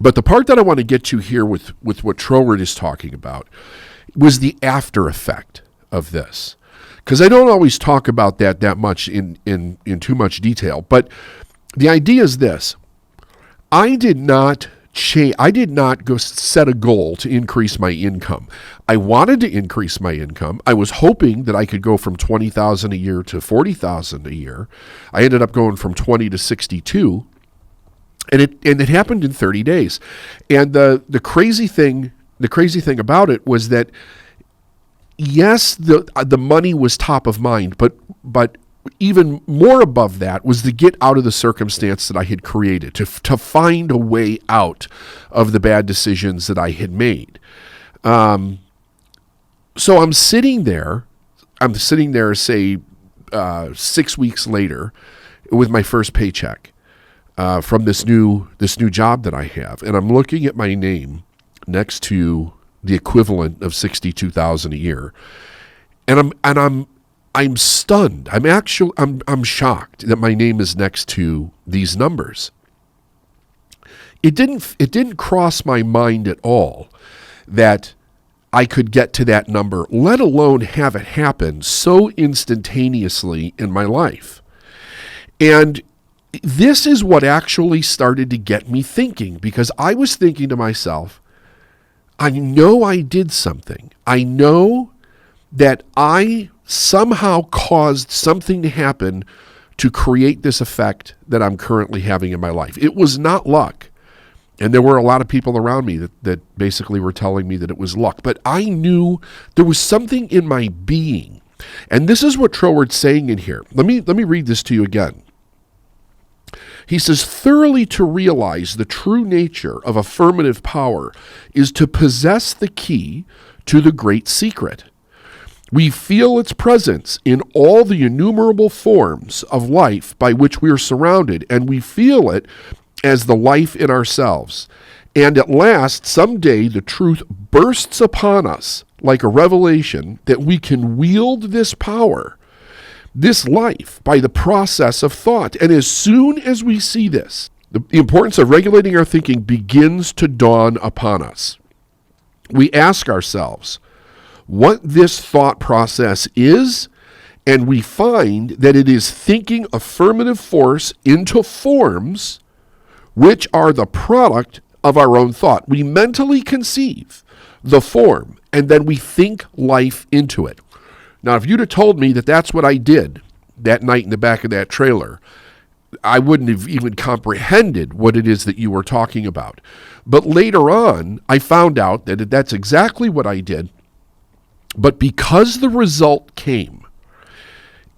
But the part that I want to get to here with what Trower is talking about was the after effect of this. Because I don't always talk about that much in too much detail. But the idea is this. I did not go set a goal to increase my income. I wanted to increase my income. I was hoping that I could go from $20,000 a year to $40,000 a year. I ended up going from 20 to 62, and it happened in 30 days. And the crazy thing about it was that yes, the money was top of mind, but even more above that was to get out of the circumstance that I had created, to find a way out of the bad decisions that I had made. So I'm sitting there, say 6 weeks later with my first paycheck from this new job that I have. And I'm looking at my name next to the equivalent of $62,000 a year. And I'm stunned. I'm shocked that my name is next to these numbers. It didn't cross my mind at all that I could get to that number, let alone have it happen so instantaneously in my life. And this is what actually started to get me thinking, because I was thinking to myself, I know I did something. I know that I somehow caused something to happen to create this effect that I'm currently having in my life. It was not luck. And there were a lot of people around me that basically were telling me that it was luck. But I knew there was something in my being And this is what Troward's saying in here. Let me read this to you again. He says, thoroughly to realize the true nature of affirmative power is to possess the key to the great secret. We feel its presence in all the innumerable forms of life by which we are surrounded, and we feel it as the life in ourselves. And at last, someday, the truth bursts upon us like a revelation that we can wield this power, this life, by the process of thought. And as soon as we see this, the importance of regulating our thinking begins to dawn upon us. We ask ourselves what this thought process is, and we find that it is thinking affirmative force into forms which are the product of our own thought. We mentally conceive the form, and then we think life into it. Now, if you'd have told me that that's what I did that night in the back of that trailer, I wouldn't have even comprehended what it is that you were talking about. But later on, I found out that that's exactly what I did. But because the result came,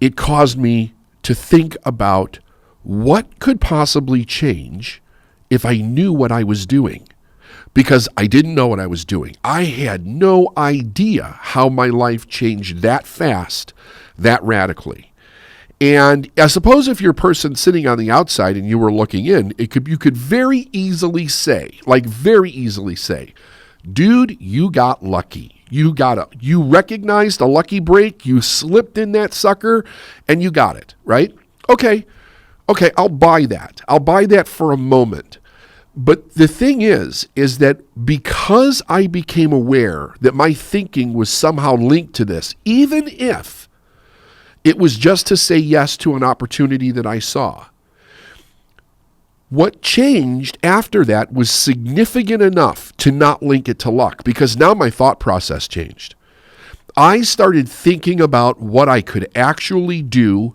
it caused me to think about what could possibly change if I knew what I was doing. Because I didn't know what I was doing. I had no idea how my life changed that fast, that radically. And I suppose if you're a person sitting on the outside and you were looking in, you could very easily say, dude, you got lucky. You recognized a lucky break, you slipped in that sucker, and you got it, right? Okay, I'll buy that. I'll buy that for a moment. But the thing is that because I became aware that my thinking was somehow linked to this, even if it was just to say yes to an opportunity that I saw, what changed after that was significant enough to not link it to luck, because now my thought process changed. I started thinking about what I could actually do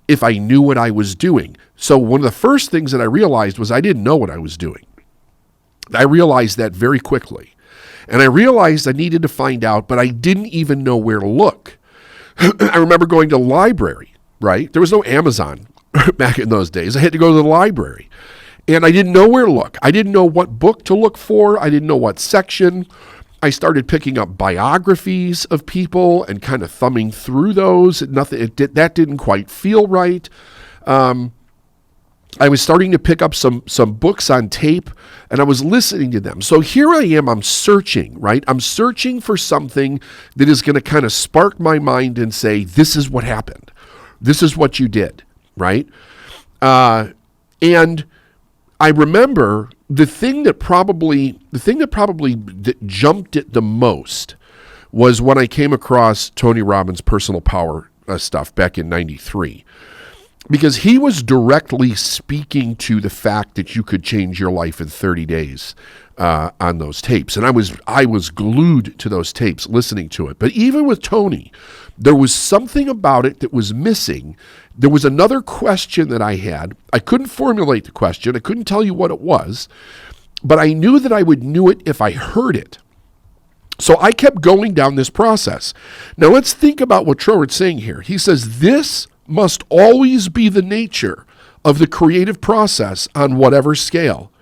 if I knew what I was doing. So one of the first things that I realized was I didn't know what I was doing. I realized that very quickly. And I realized I needed to find out, but I didn't even know where to look. I remember going to the library, right? There was no Amazon back in those days. I had to go to the library. And I didn't know where to look. I didn't know what book to look for. I didn't know what section. I started picking up biographies of people and kind of thumbing through those. That didn't quite feel right. I was starting to pick up some books on tape, and I was listening to them. So here I am, I'm searching, right? I'm searching for something that is going to kind of spark my mind and say, this is what happened. This is what you did, right? And I remember the thing that probably jumped it the most was when I came across Tony Robbins' personal power stuff back in 93. Because he was directly speaking to the fact that you could change your life in 30 days on those tapes. And I was glued to those tapes, listening to it. But even with Tony, there was something about it that was missing. There was another question that I had. I couldn't formulate the question. I couldn't tell you what it was. But I knew that I would know it if I heard it. So I kept going down this process. Now let's think about what Troward's saying here. He says, this must always be the nature of the creative process on whatever scale,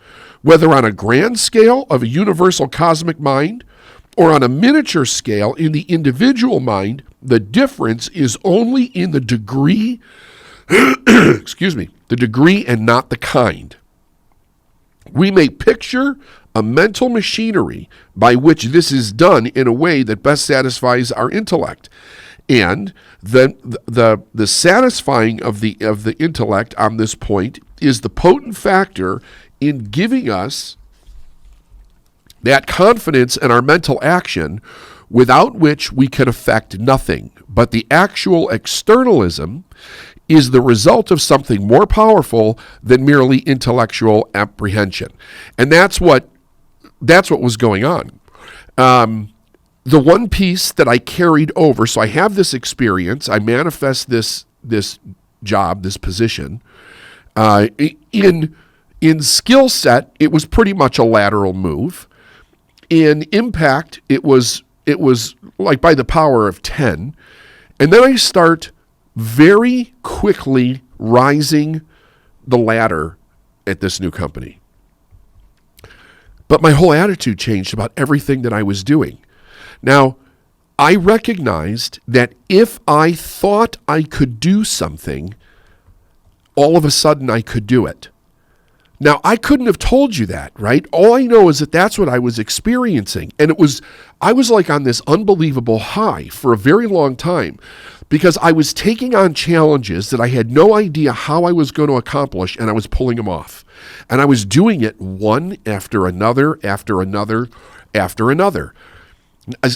whether on a grand scale of a universal cosmic mind or on a miniature scale in the individual mind. The difference is only in the degree, the degree and not the kind. We may picture a mental machinery by which this is done in a way that best satisfies our intellect. And the satisfying of the intellect on this point is the potent factor in giving us that confidence in our mental action without which we can affect nothing. But the actual externalism is the result of something more powerful than merely intellectual apprehension. And that's what was going on. The one piece that I carried over, so I have this experience, I manifest this job, this position. In skill set, it was pretty much a lateral move. In impact, it was like by the power of 10. And then I start very quickly rising the ladder at this new company. But my whole attitude changed about everything that I was doing. Now, I recognized that if I thought I could do something, all of a sudden I could do it. Now, I couldn't have told you that, right? All I know is that that's what I was experiencing. And I was like on this unbelievable high for a very long time because I was taking on challenges that I had no idea how I was going to accomplish, and I was pulling them off. And I was doing it one after another, after another, after another.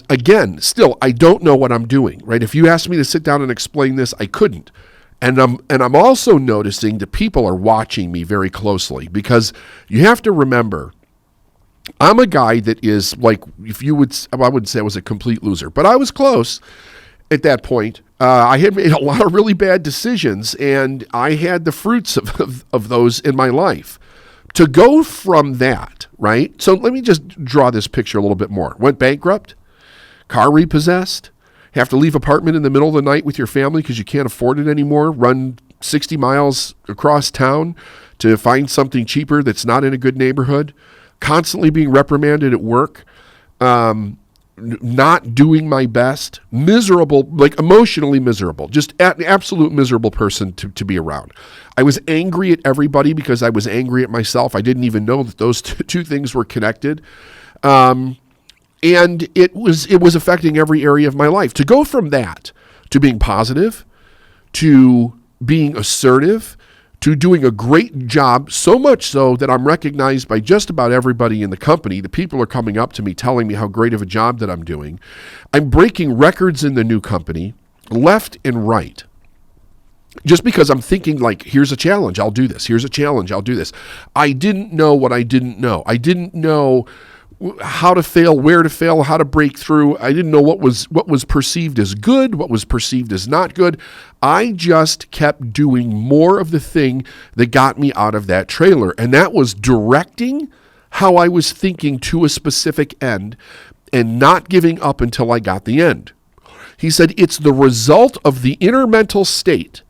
Again, still, I don't know what I'm doing, right? If you asked me to sit down and explain this, I couldn't. And I'm also noticing that people are watching me very closely because you have to remember, I'm a guy that is like, I would say I was a complete loser, but I was close at that point. I had made a lot of really bad decisions, and I had the fruits of those in my life. To go from that, right? So let me just draw this picture a little bit more. Went bankrupt, car repossessed, have to leave apartment in the middle of the night with your family because you can't afford it anymore, run 60 miles across town to find something cheaper that's not in a good neighborhood, constantly being reprimanded at work, not doing my best, miserable, like emotionally miserable, just an absolute miserable person to be around. I was angry at everybody because I was angry at myself. I didn't even know that those two things were connected. And it was affecting every area of my life. To go from that to being positive, to being assertive, to doing a great job, so much so that I'm recognized by just about everybody in the company. The people are coming up to me telling me how great of a job that I'm doing. I'm breaking records in the new company, left and right. Just because I'm thinking like, here's a challenge, I'll do this. Here's a challenge, I'll do this. I didn't know what I didn't know. I didn't know how to fail, where to fail, how to break through. I didn't know what was perceived as good, what was perceived as not good. I just kept doing more of the thing that got me out of that trailer. And that was directing how I was thinking to a specific end and not giving up until I got the end. He said, it's the result of the inner mental state,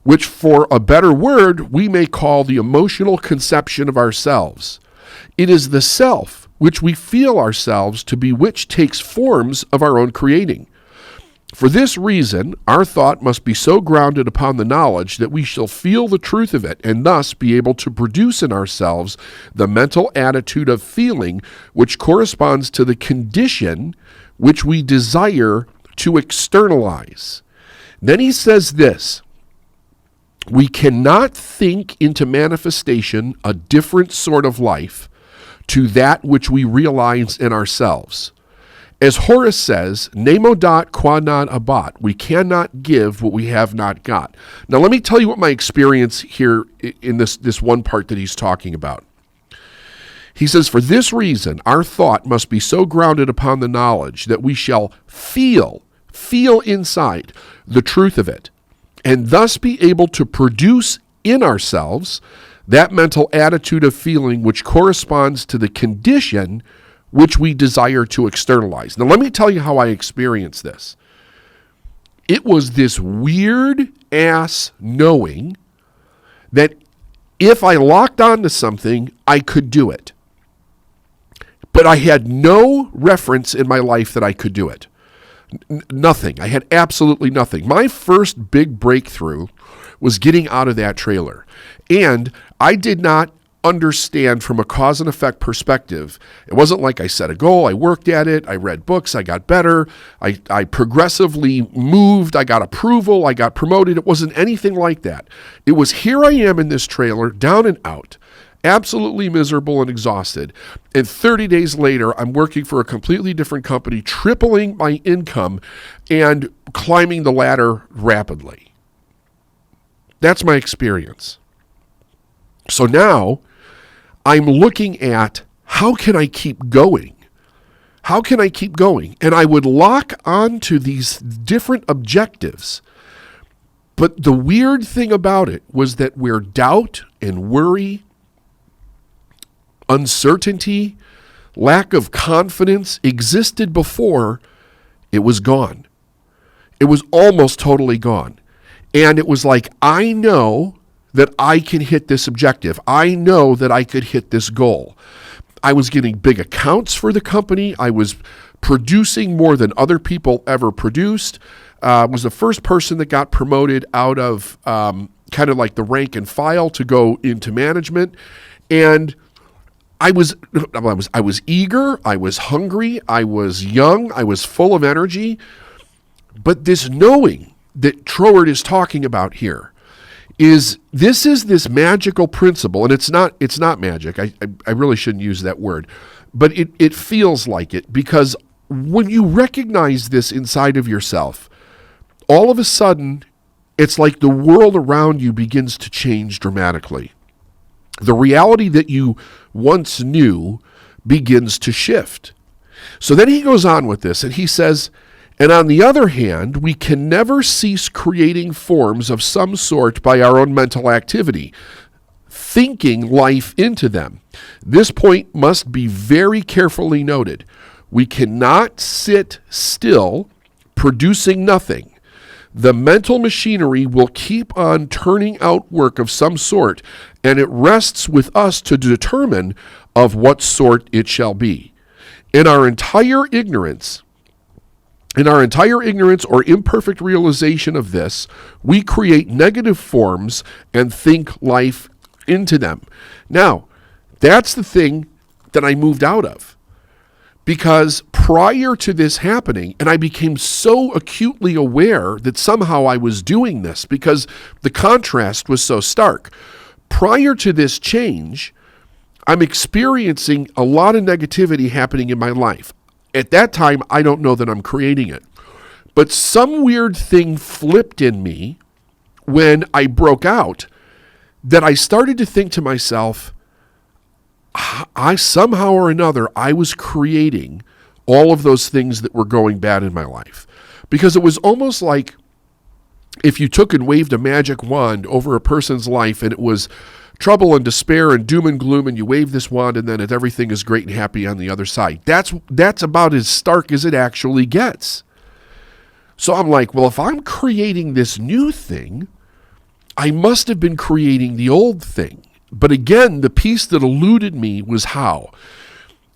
which for a better word, we may call the emotional conception of ourselves. It is the self which we feel ourselves to be, which takes forms of our own creating. For this reason, our thought must be so grounded upon the knowledge that we shall feel the truth of it, and thus be able to produce in ourselves the mental attitude of feeling which corresponds to the condition which we desire to externalize. Then he says this: we cannot think into manifestation a different sort of life to that which we realize in ourselves. As Horace says, nemo dat qua non abat, we cannot give what we have not got. Now let me tell you what my experience here in this one part that he's talking about. He says, for this reason, our thought must be so grounded upon the knowledge that we shall feel inside the truth of it, and thus be able to produce in ourselves that mental attitude of feeling which corresponds to the condition which we desire to externalize. Now, let me tell you how I experienced this. It was this weird-ass knowing that if I locked onto something, I could do it. But I had no reference in my life that I could do it. Nothing. I had absolutely nothing. My first big breakthrough was getting out of that trailer. And I did not understand from a cause and effect perspective. It wasn't like I set a goal, I worked at it, I read books, I got better, I progressively moved, I got approval, I got promoted. It wasn't anything like that. It was, here I am in this trailer, down and out, absolutely miserable and exhausted. And 30 days later, I'm working for a completely different company, tripling my income and climbing the ladder rapidly. That's my experience. So now I'm looking at, how can I keep going? How can I keep going? And I would lock onto these different objectives. But the weird thing about it was that where doubt and worry, uncertainty, lack of confidence existed before, it was gone. It was almost totally gone. And it was like, I know that I can hit this objective. I know that I could hit this goal. I was getting big accounts for the company. I was producing more than other people ever produced. Was the first person that got promoted out of kind of like the rank and file to go into management. And I was eager, I was hungry, I was young, I was full of energy. But this knowing that Troward is talking about here is this magical principle, and it's not magic. I really shouldn't use that word, but it feels like it, because when you recognize this inside of yourself, all of a sudden it's like the world around you begins to change dramatically. The reality that you once knew begins to shift. So then he goes on with this, and he says, and on the other hand, we can never cease creating forms of some sort by our own mental activity, thinking life into them. This point must be very carefully noted. We cannot sit still, producing nothing. The mental machinery will keep on turning out work of some sort, and it rests with us to determine of what sort it shall be. In our entire ignorance or imperfect realization of this, we create negative forms and think life into them. Now, that's the thing that I moved out of. Because prior to this happening, and I became so acutely aware that somehow I was doing this because the contrast was so stark. Prior to this change, I'm experiencing a lot of negativity happening in my life. At that time, I don't know that I'm creating it. But some weird thing flipped in me when I broke out that I started to think to myself, I somehow or another, I was creating all of those things that were going bad in my life. Because it was almost like if you took and waved a magic wand over a person's life and it was trouble and despair and doom and gloom, and you wave this wand and then everything is great and happy on the other side. That's about as stark as it actually gets. So I'm like, well, if I'm creating this new thing, I must have been creating the old thing. But again, the piece that eluded me was how.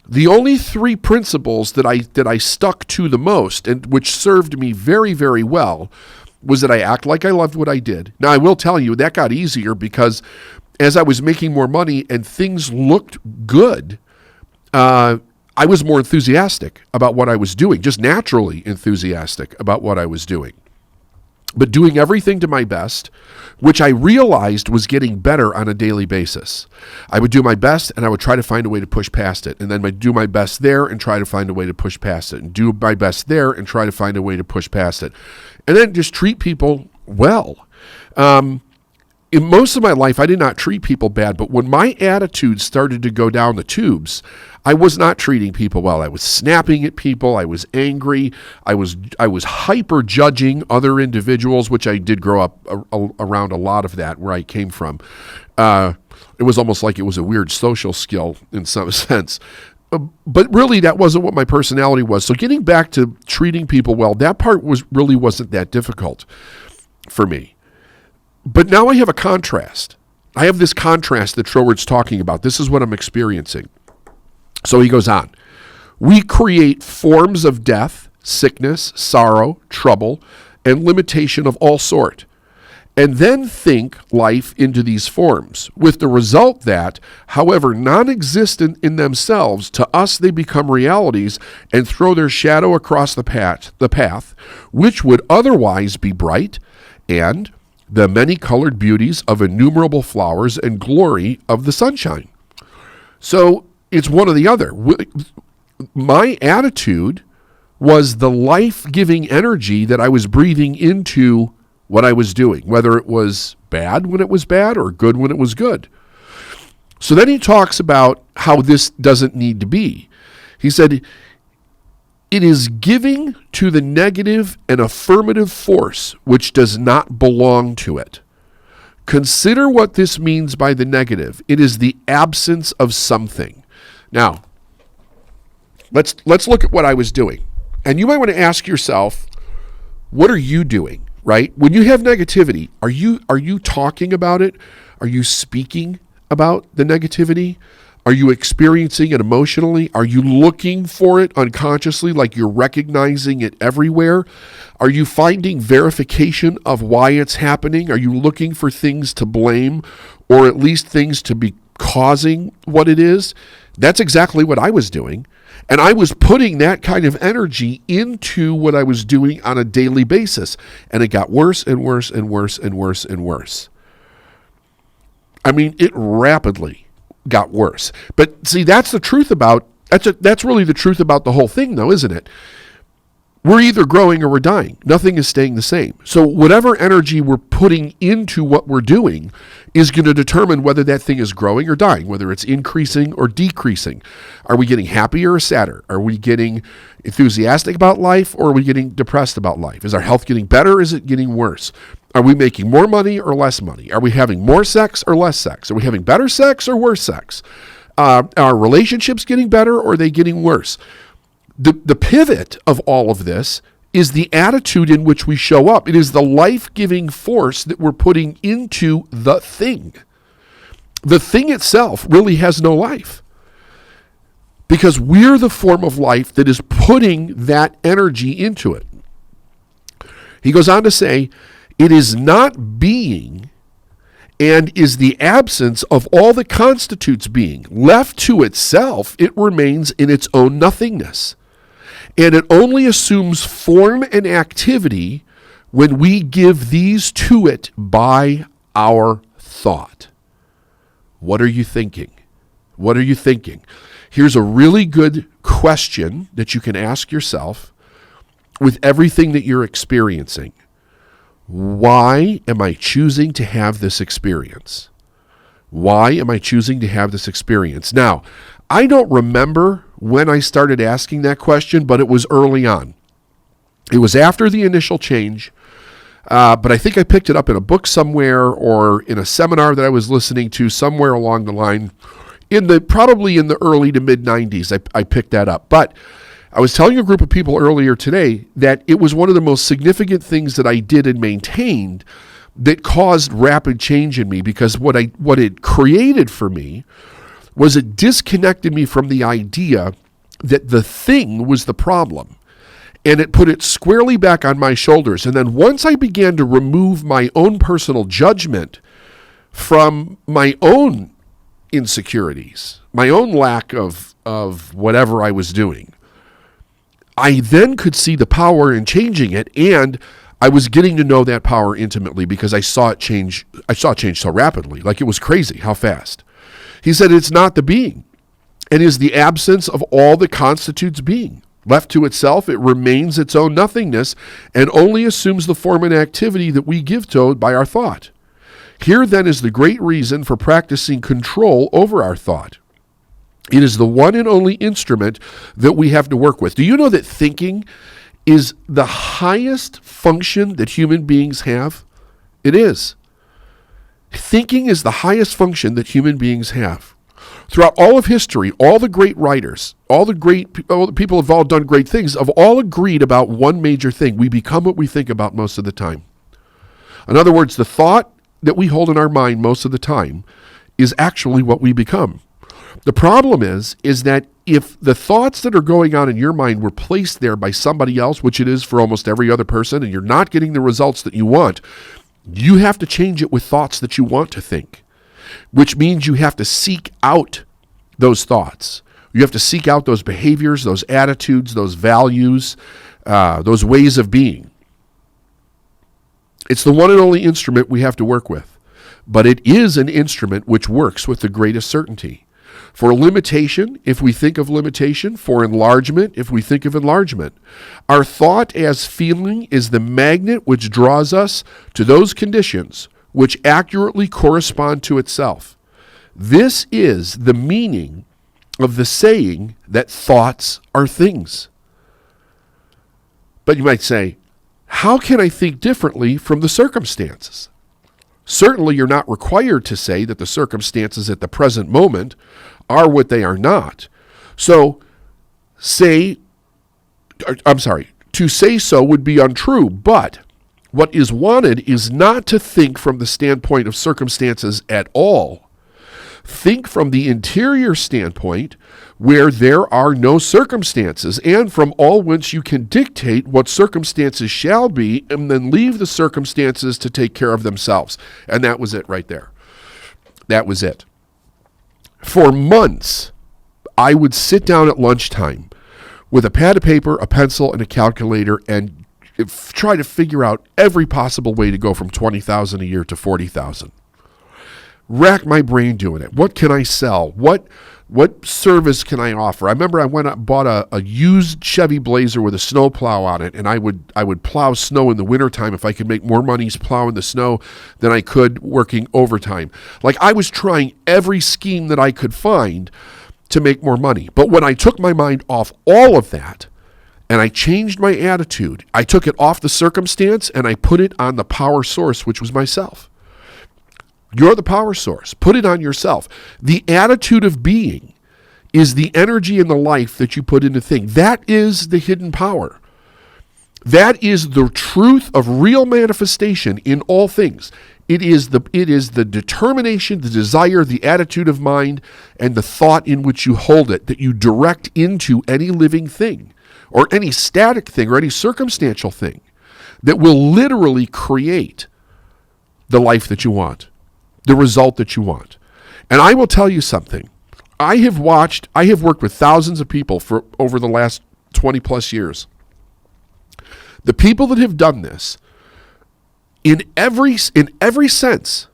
The only three principles that I stuck to the most, and which served me very, very well, was that I act like I loved what I did. Now, I will tell you, that got easier because as I was making more money and things looked good, I was more enthusiastic about what I was doing, just naturally enthusiastic about what I was doing. But doing everything to my best, which I realized was getting better on a daily basis. I would do my best and I would try to find a way to push past it. And then I'd do my best there and try to find a way to push past it. And do my best there and try to find a way to push past it. And then just treat people well. In most of my life, I did not treat people bad, but when my attitude started to go down the tubes, I was not treating people well. I was snapping at people. I was angry. I was hyper judging other individuals, which I did grow up around a lot of that where I came from. It was almost like it was a weird social skill in some sense. But really, that wasn't what my personality was. So getting back to treating people well, that part really wasn't that difficult for me. But now I have a contrast. I have this contrast that Troward's talking about. This is what I'm experiencing. So he goes on. We create forms of death, sickness, sorrow, trouble, and limitation of all sort, and then think life into these forms, with the result that, however non-existent in themselves, to us they become realities and throw their shadow across the path, which would otherwise be bright, and the many-colored beauties of innumerable flowers and glory of the sunshine. So it's one or the other. My attitude was the life-giving energy that I was breathing into what I was doing, whether it was bad when it was bad or good when it was good. So then he talks about how this doesn't need to be. He said, it is giving to the negative an affirmative force which does not belong to it. Consider what this means by the negative. It is the absence of something. Now, let's look at what I was doing. And you might want to ask yourself, What are you doing, right? When you have negativity, are you talking about it? Are you speaking about the negativity? Are you experiencing it emotionally? Are you looking for it unconsciously, like you're recognizing it everywhere? Are you finding verification of why it's happening? Are you looking for things to blame, or at least things to be causing what it is? That's exactly what I was doing. And I was putting that kind of energy into what I was doing on a daily basis. And it got worse and worse and worse and worse and worse. I mean, it rapidly got worse. But see, that's the truth about, that's really the truth about the whole thing, though, isn't it? We're either growing or we're dying. Nothing is staying the same. So whatever energy we're putting into what we're doing is going to determine whether that thing is growing or dying, whether it's increasing or decreasing. Are we getting happier or sadder? Are we getting enthusiastic about life, or are we getting depressed about life? Is our health getting better, or is it getting worse? Are we making more money or less money? Are we having more sex or less sex? Are we having better sex or worse sex? Are relationships getting better, or are they getting worse? The pivot of all of this is the attitude in which we show up. It is the life-giving force that we're putting into the thing. The thing itself really has no life, because we're the form of life that is putting that energy into it. He goes on to say, it is not being and is the absence of all that constitutes being. Left to itself, it remains in its own nothingness. And it only assumes form and activity when we give these to it by our thought. What are you thinking? What are you thinking? Here's a really good question that you can ask yourself with everything that you're experiencing. Why am I choosing to have this experience? Why am I choosing to have this experience? Now, I don't remember when I started asking that question, but it was early on. It was after the initial change, but I think I picked it up in a book somewhere or in a seminar that I was listening to somewhere along the line. Probably in the early to mid-90s, I picked that up. But I was telling a group of people earlier today that it was one of the most significant things that I did and maintained that caused rapid change in me, because what it created for me was it disconnected me from the idea that the thing was the problem, and it put it squarely back on my shoulders. And then once I began to remove my own personal judgment from my own insecurities, my own lack of whatever I was doing, I then could see the power in changing it, and I was getting to know that power intimately because I saw it change. I saw it change so rapidly, like it was crazy how fast. He said it's not the being, and is the absence of all that constitutes being. Left to itself, it remains its own nothingness and only assumes the form and activity that we give to it by our thought. Here then is the great reason for practicing control over our thought. It is the one and only instrument that we have to work with. Do you know that thinking is the highest function that human beings have? It is. Thinking is the highest function that human beings have. Throughout all of history, all the great writers, all the people have all done great things, have all agreed about one major thing. We become what we think about most of the time. In other words, the thought that we hold in our mind most of the time is actually what we become. The problem is that if the thoughts that are going on in your mind were placed there by somebody else, which it is for almost every other person, and you're not getting the results that you want, you have to change it with thoughts that you want to think, which means you have to seek out those thoughts. You have to seek out those behaviors, those attitudes, those values, those ways of being. It's the one and only instrument we have to work with, but it is an instrument which works with the greatest certainty. For limitation, if we think of limitation. For enlargement, if we think of enlargement. Our thought as feeling is the magnet which draws us to those conditions which accurately correspond to itself. This is the meaning of the saying that thoughts are things. But you might say, how can I think differently from the circumstances? Certainly, you're not required to say that the circumstances at the present moment are what they are not. So, To say so would be untrue, but what is wanted is not to think from the standpoint of circumstances at all. Think from the interior standpoint where there are no circumstances, and from all whence you can dictate what circumstances shall be, and then leave the circumstances to take care of themselves. And that was it right there. That was it. For months, I would sit down at lunchtime with a pad of paper, a pencil, and a calculator and try to figure out every possible way to go from $20,000 a year to $40,000. Rack my brain doing it. What can I sell? What service can I offer? I remember I went out and bought a used Chevy Blazer with a snow plow on it, and I would plow snow in the wintertime if I could make more money plowing the snow than I could working overtime. Like, I was trying every scheme that I could find to make more money. But when I took my mind off all of that and I changed my attitude, I took it off the circumstance and I put it on the power source, which was myself. You're the power source. Put it on yourself. The attitude of being is the energy in the life that you put into things. That is the hidden power. That is the truth of real manifestation in all things. It is the determination, the desire, the attitude of mind, and the thought in which you hold it that you direct into any living thing or any static thing or any circumstantial thing that will literally create the life that you want, the result that you want. And I will tell you something. I have worked with thousands of people for over the last 20 plus years. The people that have done this, in every sense,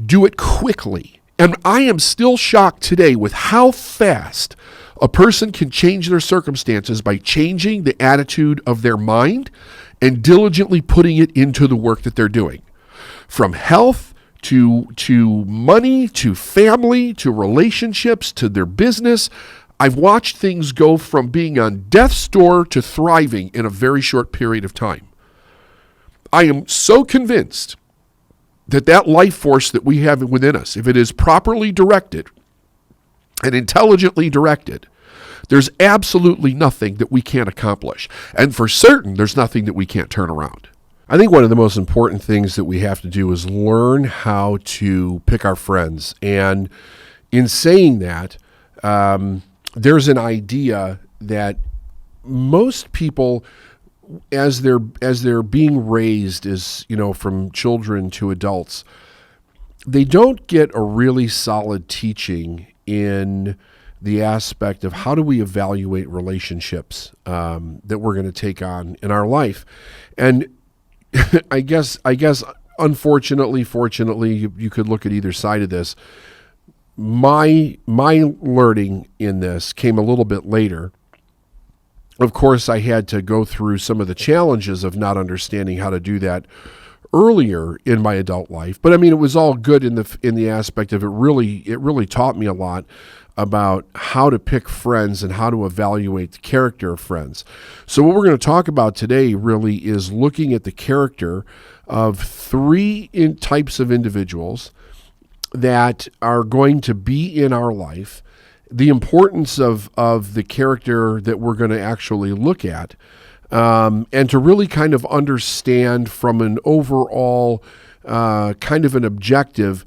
do it quickly. And I am still shocked today with how fast a person can change their circumstances by changing the attitude of their mind and diligently putting it into the work that they're doing. From health to money, to family, to relationships, to their business. I've watched things go from being on death's door to thriving in a very short period of time. I am so convinced that life force that we have within us, if it is properly directed and intelligently directed, there's absolutely nothing that we can't accomplish. And for certain, there's nothing that we can't turn around. I think one of the most important things that we have to do is learn how to pick our friends. And in saying that, there's an idea that most people, as they're being raised as, from children to adults, they don't get a really solid teaching in the aspect of how do we evaluate relationships that we're going to take on in our life. And I guess, unfortunately, fortunately, you could look at either side of this. My learning in this came a little bit later. Of course, I had to go through some of the challenges of not understanding how to do that earlier in my adult life. But I mean, it was all good in the aspect of it really taught me a lot about how to pick friends and how to evaluate the character of friends. So what we're going to talk about today really is looking at the character of three types of individuals that are going to be in our life, the importance of the character that we're going to actually look at, and to really kind of understand from an overall kind of an objective,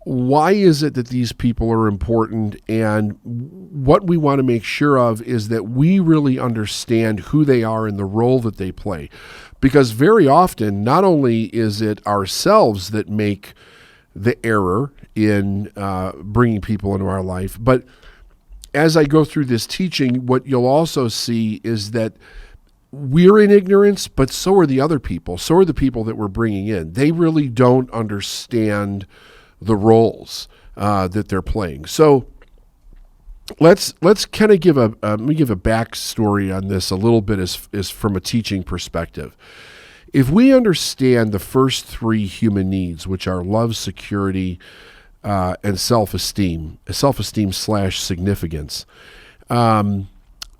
why is it that these people are important? And what we want to make sure of is that we really understand who they are and the role that they play. Because very often, not only is it ourselves that make the error in bringing people into our life, but as I go through this teaching, what you'll also see is that we're in ignorance, but so are the other people. So are the people that we're bringing in. They really don't understand the roles that they're playing. So let's kind of give a backstory on this a little bit as from a teaching perspective. If we understand the first three human needs, which are love, security, and self-esteem / significance,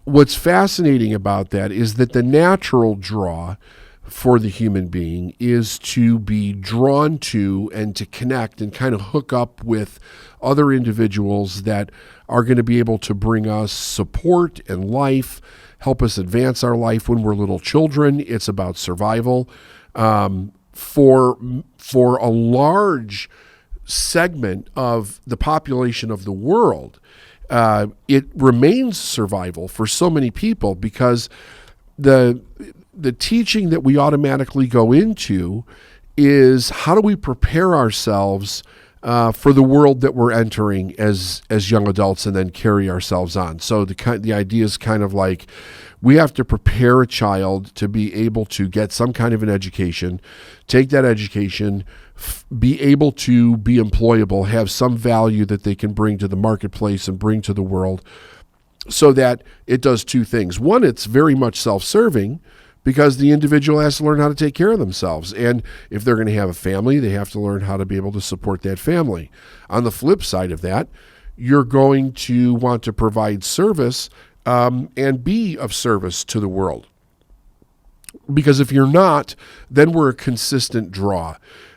what's fascinating about that is that the natural draw for the human being is to be drawn to and to connect and kind of hook up with other individuals that are going to be able to bring us support and life, help us advance our life when we're little children. It's about survival. For a large segment of the population of the world, it remains survival for so many people, because the teaching that we automatically go into is, how do we prepare ourselves for the world that we're entering as young adults, and then carry ourselves on. So the idea is kind of like, we have to prepare a child to be able to get some kind of an education, take that education, be able to be employable, have some value that they can bring to the marketplace and bring to the world, so that it does two things. One, it's very much self-serving, because the individual has to learn how to take care of themselves. And if they're going to have a family, they have to learn how to be able to support that family. On the flip side of that, you're going to want to provide service and be of service to the world. Because if you're not, then we're a consistent draw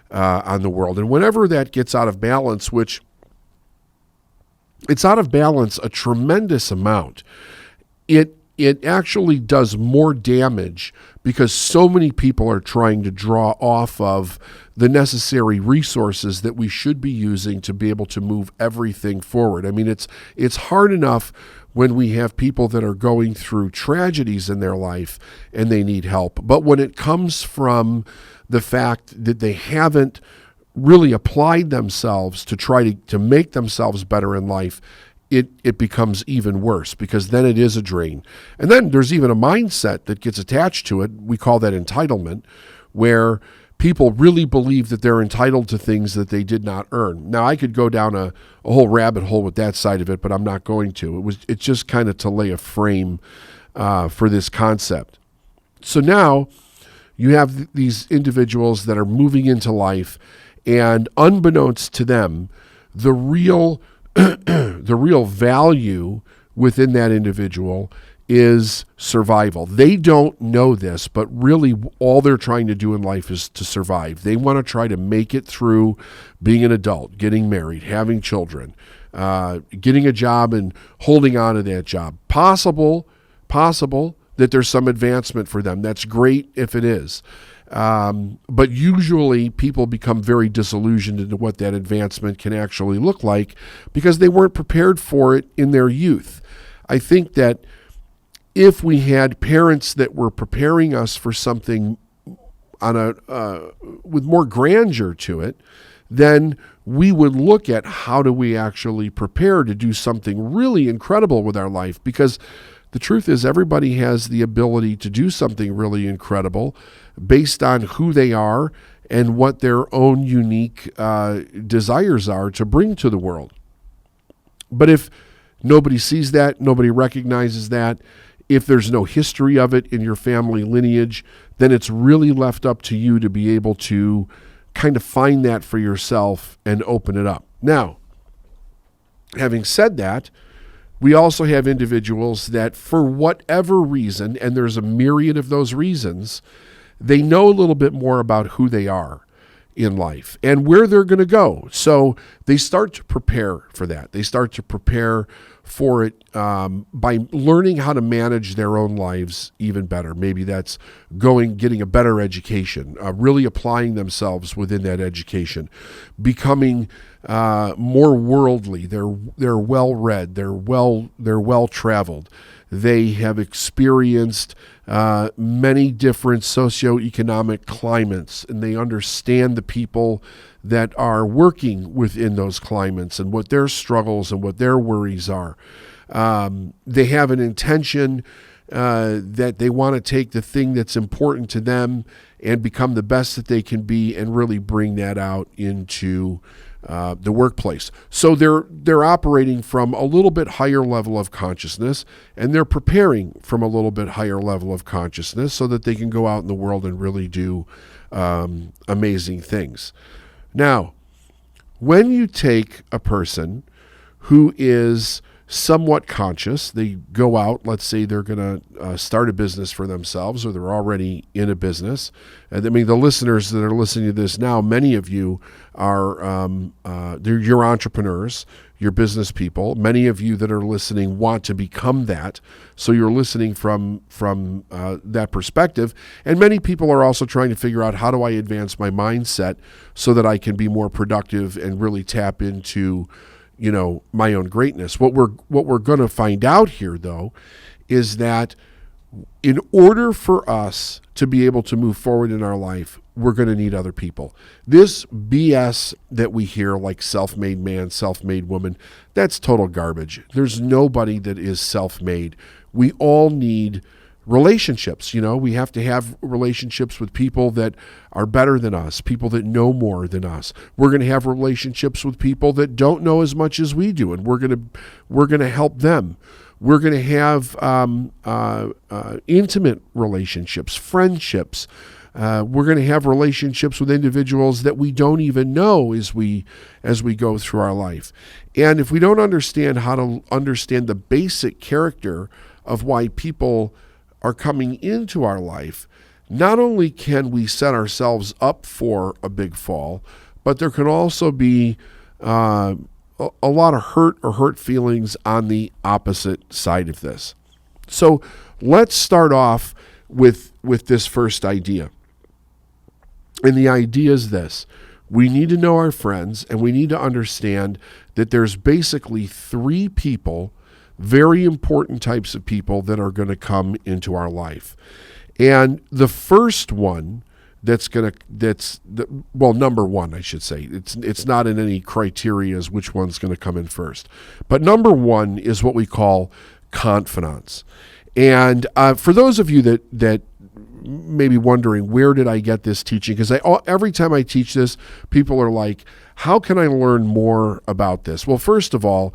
on the world. And whenever that gets out of balance, which it's out of balance a tremendous amount, it actually does more damage, because so many people are trying to draw off of the necessary resources that we should be using to be able to move everything forward. I mean, it's hard enough when we have people that are going through tragedies in their life and they need help. But when it comes from the fact that they haven't really applied themselves to try to make themselves better in life, it becomes even worse, because then it is a drain. And then there's even a mindset that gets attached to it. We call that entitlement, where people really believe that they're entitled to things that they did not earn. Now, I could go down a whole rabbit hole with that side of it, but I'm not going to. It's just kind of to lay a frame for this concept. So now you have these individuals that are moving into life, and unbeknownst to them, the real value within that individual is survival. They don't know this, but really all they're trying to do in life is to survive. They want to try to make it through being an adult, getting married, having children, getting a job and holding on to that job. Possible that there's some advancement for them. That's great if it is. But usually people become very disillusioned into what that advancement can actually look like, because they weren't prepared for it in their youth. I think that if we had parents that were preparing us for something on with more grandeur to it, then we would look at how do we actually prepare to do something really incredible with our life. Because the truth is, everybody has the ability to do something really incredible based on who they are and what their own unique desires are to bring to the world. But if nobody sees that, nobody recognizes that, if there's no history of it in your family lineage, then it's really left up to you to be able to kind of find that for yourself and open it up. Now, having said that, we also have individuals that, for whatever reason, and there's a myriad of those reasons, they know a little bit more about who they are in life and where they're going to go. So they start to prepare for that. They start to prepare for it by learning how to manage their own lives even better. Maybe that's getting a better education, really applying themselves within that education, becoming more worldly. They're well-read. They're well-traveled. They have experienced many different socioeconomic climates, and they understand the people that are working within those climates and what their struggles and what their worries are. They have an intention that they want to take the thing that's important to them and become the best that they can be and really bring that out into the workplace. So they're operating from a little bit higher level of consciousness, and they're preparing from a little bit higher level of consciousness so that they can go out in the world and really do amazing things. Now, when you take a person who is somewhat conscious. They go out, let's say they're going to start a business for themselves, or they're already in a business. And I mean, the listeners that are listening to this now, many of you are you're entrepreneurs, you're business people. Many of you that are listening want to become that, so you're listening from that perspective. And many people are also trying to figure out, how do I advance my mindset so that I can be more productive and really tap into my own greatness. What we're going to find out here, though, is that in order for us to be able to move forward in our life, we're going to need other people. This BS that we hear, like self-made man, self-made woman, that's total garbage. There's nobody that is self-made. We all need relationships. We have to have relationships with people that are better than us, people that know more than us. We're going to have relationships with people that don't know as much as we do, and we're going to help them. We're going to have intimate relationships, friendships. We're going to have relationships with individuals that we don't even know as we go through our life. And if we don't understand how to understand the basic character of why people are coming into our life, not only can we set ourselves up for a big fall, but there can also be a lot of hurt feelings on the opposite side of this. So let's start off with this first idea. And the idea is this: we need to know our friends, and we need to understand that there's basically three people, very important types of people, that are going to come into our life. And the first one number one, I should say. It's not in any criteria as which one's going to come in first. But number one is what we call confidants. And for those of you that may be wondering, where did I get this teaching? Because every time I teach this, people are like, how can I learn more about this? Well, first of all,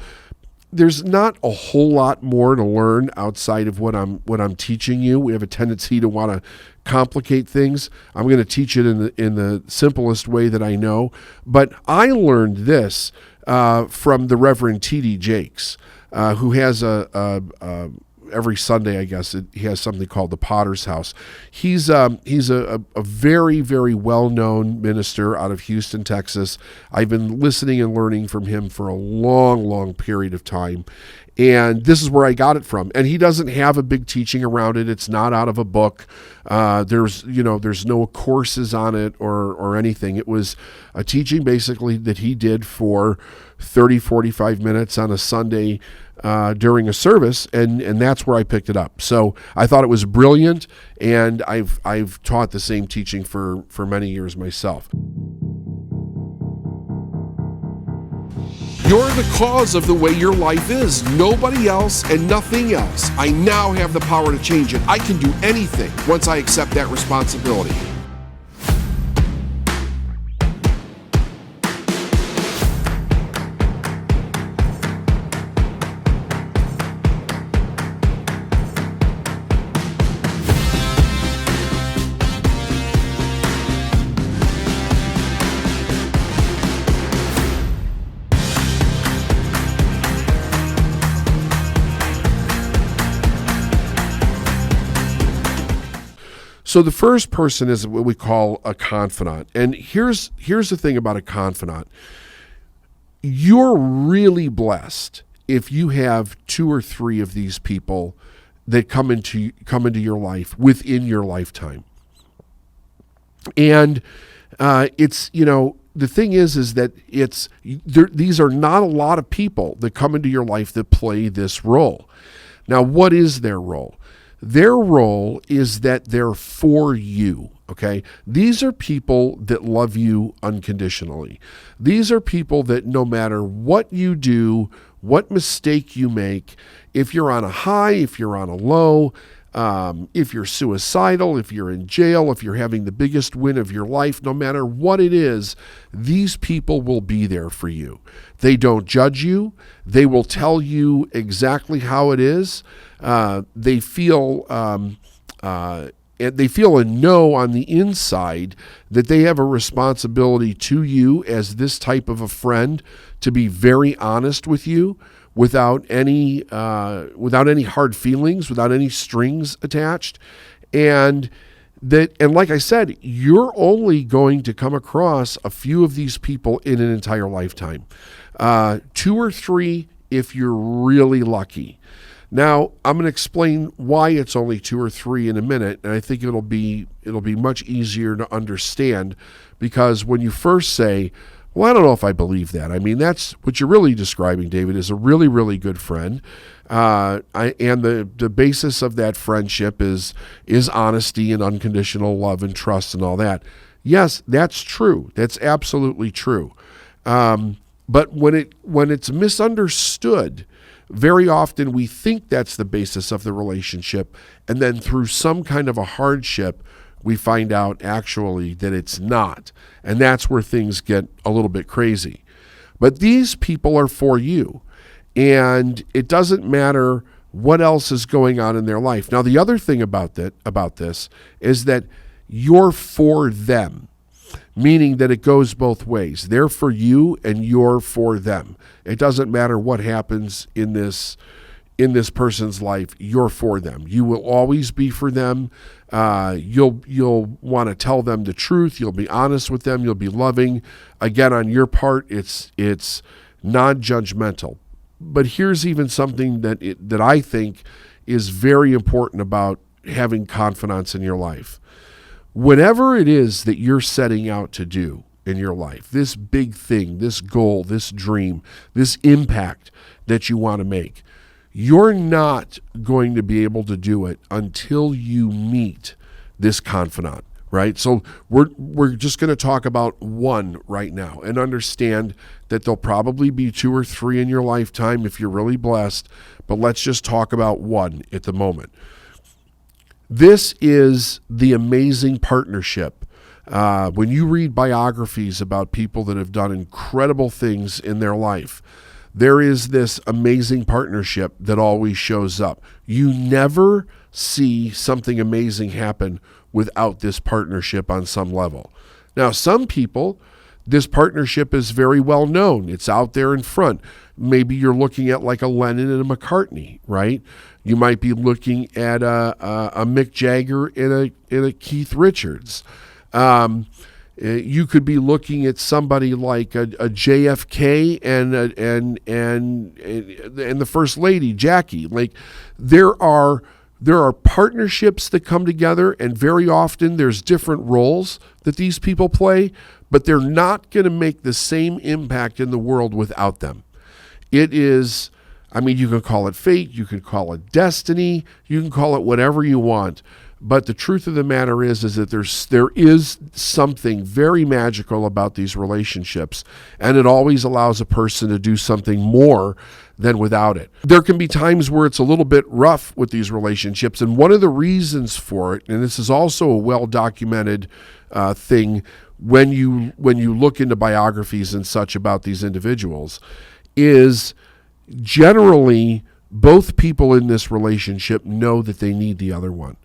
there's not a whole lot more to learn outside of what I'm teaching you. We have a tendency to want to complicate things. I'm going to teach it in the simplest way that I know. But I learned this from the Reverend T.D. Jakes, who has every Sunday, I guess, he has something called the Potter's House. He's a very, very well-known minister out of Houston, Texas. I've been listening and learning from him for a long, long period of time. And this is where I got it from. And he doesn't have a big teaching around it. It's not out of a book. There's no courses on it or anything. It was a teaching basically that he did for 30, 45 minutes on a Sunday during a service, and that's where I picked it up. So I thought it was brilliant, and I've taught the same teaching for many years myself. You're the cause of the way your life is. Nobody else and nothing else. I now have the power to change it. I can do anything once I accept that responsibility. So the first person is what we call a confidant. And here's the thing about a confidant. You're really blessed if you have 2 or 3 of these people that come into your life within your lifetime. And it's, the thing is that these are not a lot of people that come into your life that play this role. Now, what is their role? Their role is that they're for you, okay? These are people that love you unconditionally. These are people that no matter what you do, what mistake you make, if you're on a high, if you're on a low, if you're suicidal, if you're in jail, if you're having the biggest win of your life, no matter what it is, these people will be there for you. They don't judge you. They will tell you exactly how it is. They feel a no on the inside that they have a responsibility to you as this type of a friend to be very honest with you without any hard feelings, without any strings attached. And like I said, you're only going to come across a few of these people in an entire lifetime. 2 or 3 if you're really lucky. Now, I'm going to explain why it's only 2 or 3 in a minute, and I think it'll be much easier to understand, because when you first say, well, I don't know if I believe that. I mean, that's what you're really describing, David, is a really, really good friend. And the basis of that friendship is honesty and unconditional love and trust and all that. Yes, that's true. That's absolutely true. But when it's misunderstood, very often we think that's the basis of the relationship, and then through some kind of a hardship, we find out actually that it's not. And that's where things get a little bit crazy. But these people are for you. And it doesn't matter what else is going on in their life. Now, the other thing about this is that you're for them, meaning that it goes both ways. They're for you and you're for them. It doesn't matter what happens in this person's life, you're for them. You will always be for them. You'll want to tell them the truth. You'll be honest with them. You'll be loving. Again, on your part, it's non-judgmental. But here's even something that I think is very important about having confidence in your life. Whatever it is that you're setting out to do in your life, this big thing, this goal, this dream, this impact that you want to make, you're not going to be able to do it until you meet this confidant, right? So we're just going to talk about one right now and understand that there'll probably be 2 or 3 in your lifetime if you're really blessed, but let's just talk about one at the moment. This is the amazing partnership. When you read biographies about people that have done incredible things in their life, there is this amazing partnership that always shows up. You never see something amazing happen without this partnership on some level. Now, some people, this partnership is very well known. It's out there in front. Maybe you're looking at like a Lennon and a McCartney, right? You might be looking at a Mick Jagger and a Keith Richards. You could be looking at somebody like a JFK and the First Lady, Jackie. Like there are partnerships that come together, and very often there's different roles that these people play, but they're not going to make the same impact in the world without them. It is, I mean, you can call it fate, you can call it destiny, you can call it whatever you want. But the truth of the matter is that there is something very magical about these relationships, and it always allows a person to do something more than without it. There can be times where it's a little bit rough with these relationships, and one of the reasons for it, and this is also a well-documented thing when you look into biographies and such about these individuals, is generally both people in this relationship know that they need the other one.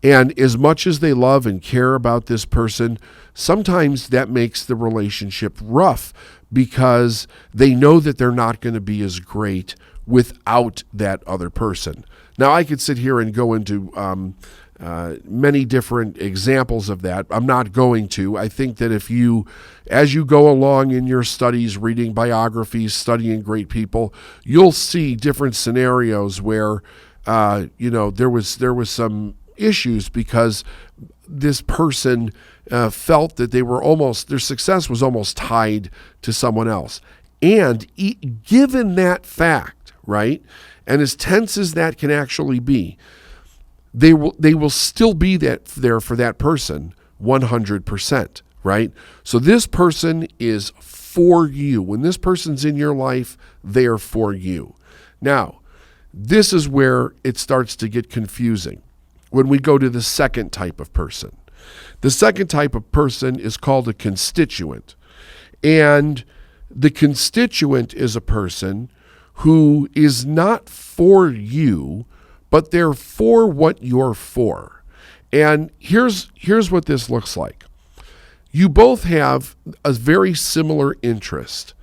And as much as they love and care about this person, sometimes that makes the relationship rough because they know that they're not going to be as great without that other person. Now, I could sit here and go into many different examples of that. I'm not going to. I think that as you go along in your studies, reading biographies, studying great people, you'll see different scenarios where, there was some issues because this person felt that their success was almost tied to someone else. And given that fact, right, and as tense as that can actually be, they will still be there for that person 100%, right? So this person is for you. When this person's in your life, they are for you. Now, this is where it starts to get confusing. When we go to the second type of person. The second type of person is called a constituent. And the constituent is a person who is not for you, but they're for what you're for. And here's what this looks like. You both have a very similar interest,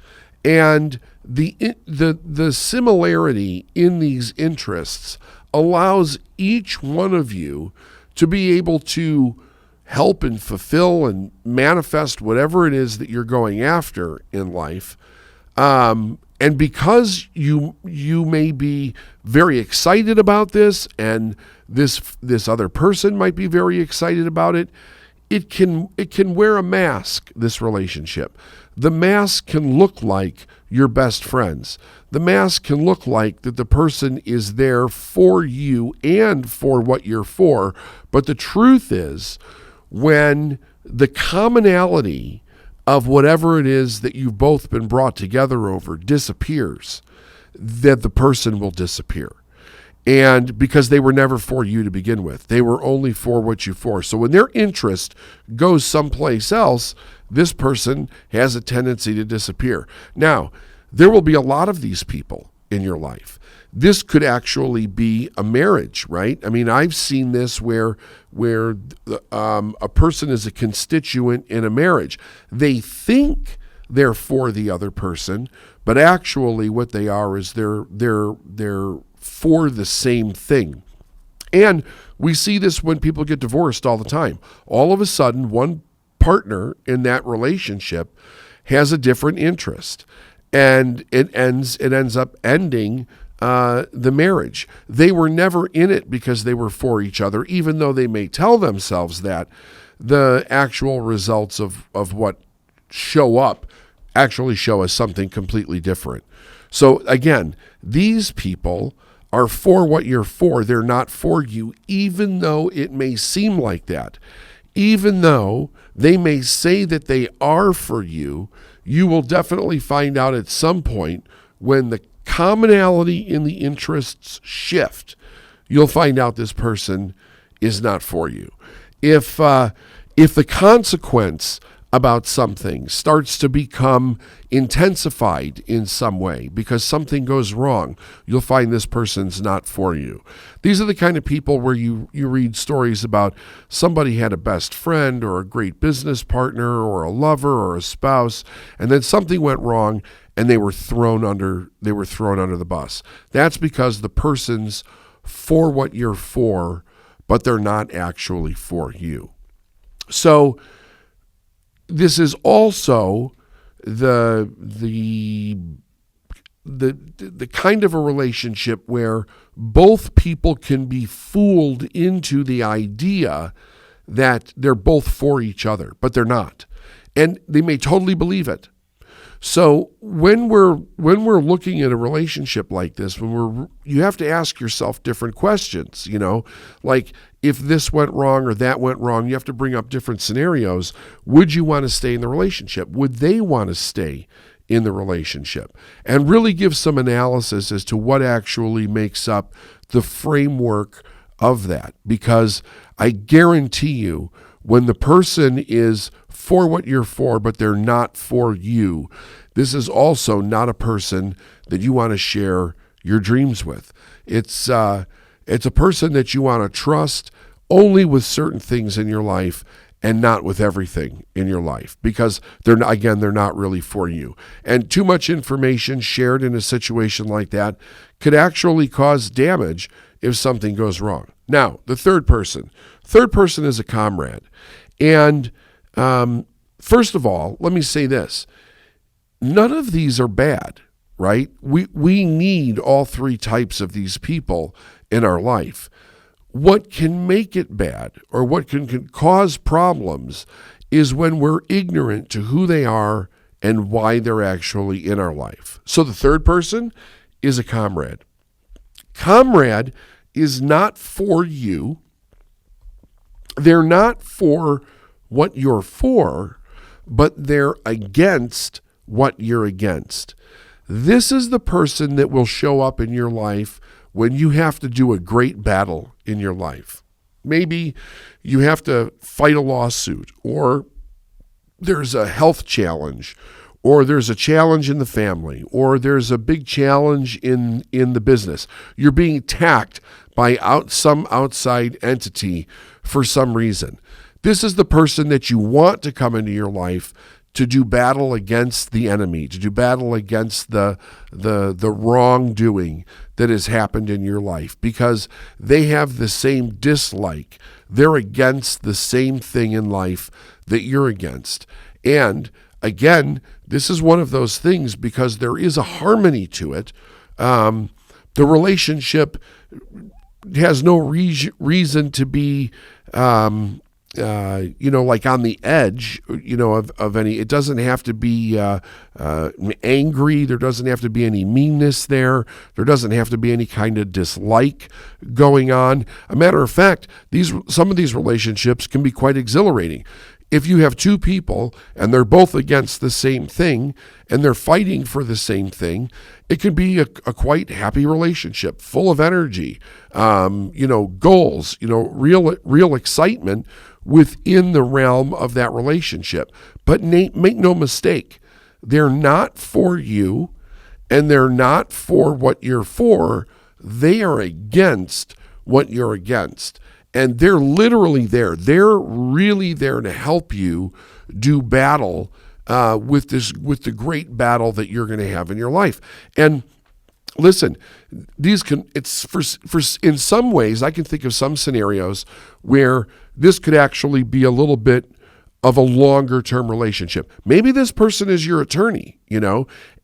and the similarity in these interests allows each one of you to be able to help and fulfill and manifest whatever it is that you're going after in life. And because you may be very excited about this, and this other person might be very excited about it, it can wear a mask, this relationship. The mask can look like your best friends. The mask can look like that the person is there for you and for what you're for. But the truth is, when the commonality of whatever it is that you've both been brought together over disappears, that the person will disappear. And because they were never for you to begin with, they were only for what you for. So when their interest goes someplace else, this person has a tendency to disappear. Now, there will be a lot of these people in your life. This could actually be a marriage, right? I mean, I've seen this where a person is a constituent in a marriage. They think they're for the other person, but actually what they are is they're for the same thing. And we see this when people get divorced all the time. All of a sudden, one partner in that relationship has a different interest, and it ends up ending the marriage. They were never in it because they were for each other, even though they may tell themselves that. The actual results of what show up actually show us something completely different. So again, these people are for what you're for. They're not for you, even though it may seem like that. Even though they may say that they are for you, you will definitely find out at some point when the commonality in the interests shift, you'll find out this person is not for you. If the consequence about something starts to become intensified in some way because something goes wrong, you'll find this person's not for you. These are the kind of people where you read stories about somebody had a best friend or a great business partner or a lover or a spouse, and then something went wrong and they were thrown under the bus. That's because the person's for what you're for, but they're not actually for you. So this is also the kind of a relationship where both people can be fooled into the idea that they're both for each other, but they're not. And they may totally believe it. So when we're looking at a relationship like this, you have to ask yourself different questions, like if this went wrong or that went wrong, you have to bring up different scenarios. Would you want to stay in the relationship? Would they want to stay in the relationship? And really give some analysis as to what actually makes up the framework of that. Because I guarantee you, when the person is for what you're for, but they're not for you, this is also not a person that you want to share your dreams with. It's a person that you want to trust only with certain things in your life and not with everything in your life, because they're not really for you. And too much information shared in a situation like that could actually cause damage if something goes wrong. Now, the third person is a comrade. And first of all, let me say this. None of these are bad, right? We need all three types of these people in our life. What can make it bad, or what can cause problems, is when we're ignorant to who they are and why they're actually in our life. So the third person is a comrade. Comrade is not for you. They're not for what you're for, but they're against what you're against. This is the person that will show up in your life when you have to do a great battle in your life. Maybe you have to fight a lawsuit, or there's a health challenge, or there's a challenge in the family, or there's a big challenge in the business. You're being attacked by some outside entity for some reason. This is the person that you want to come into your life to do battle against the enemy, to do battle against the wrongdoing that has happened in your life, because they have the same dislike. They're against the same thing in life that you're against. And again, this is one of those things, because there is a harmony to it. The relationship has no reason to be, like on the edge, of any. It doesn't have to be angry. There doesn't have to be any meanness there. There doesn't have to be any kind of dislike going on. A matter of fact, some of these relationships can be quite exhilarating. If you have two people and they're both against the same thing and they're fighting for the same thing, it can be a quite happy relationship, full of energy, goals, real excitement within the realm of that relationship. But make no mistake, they're not for you and they're not for what you're for. They are against what you're against. And they're literally there. They're really there to help you do battle with the great battle that you're going to have in your life. And listen, in some ways, I can think of some scenarios where this could actually be a little bit of a longer term relationship. Maybe this person is your attorney,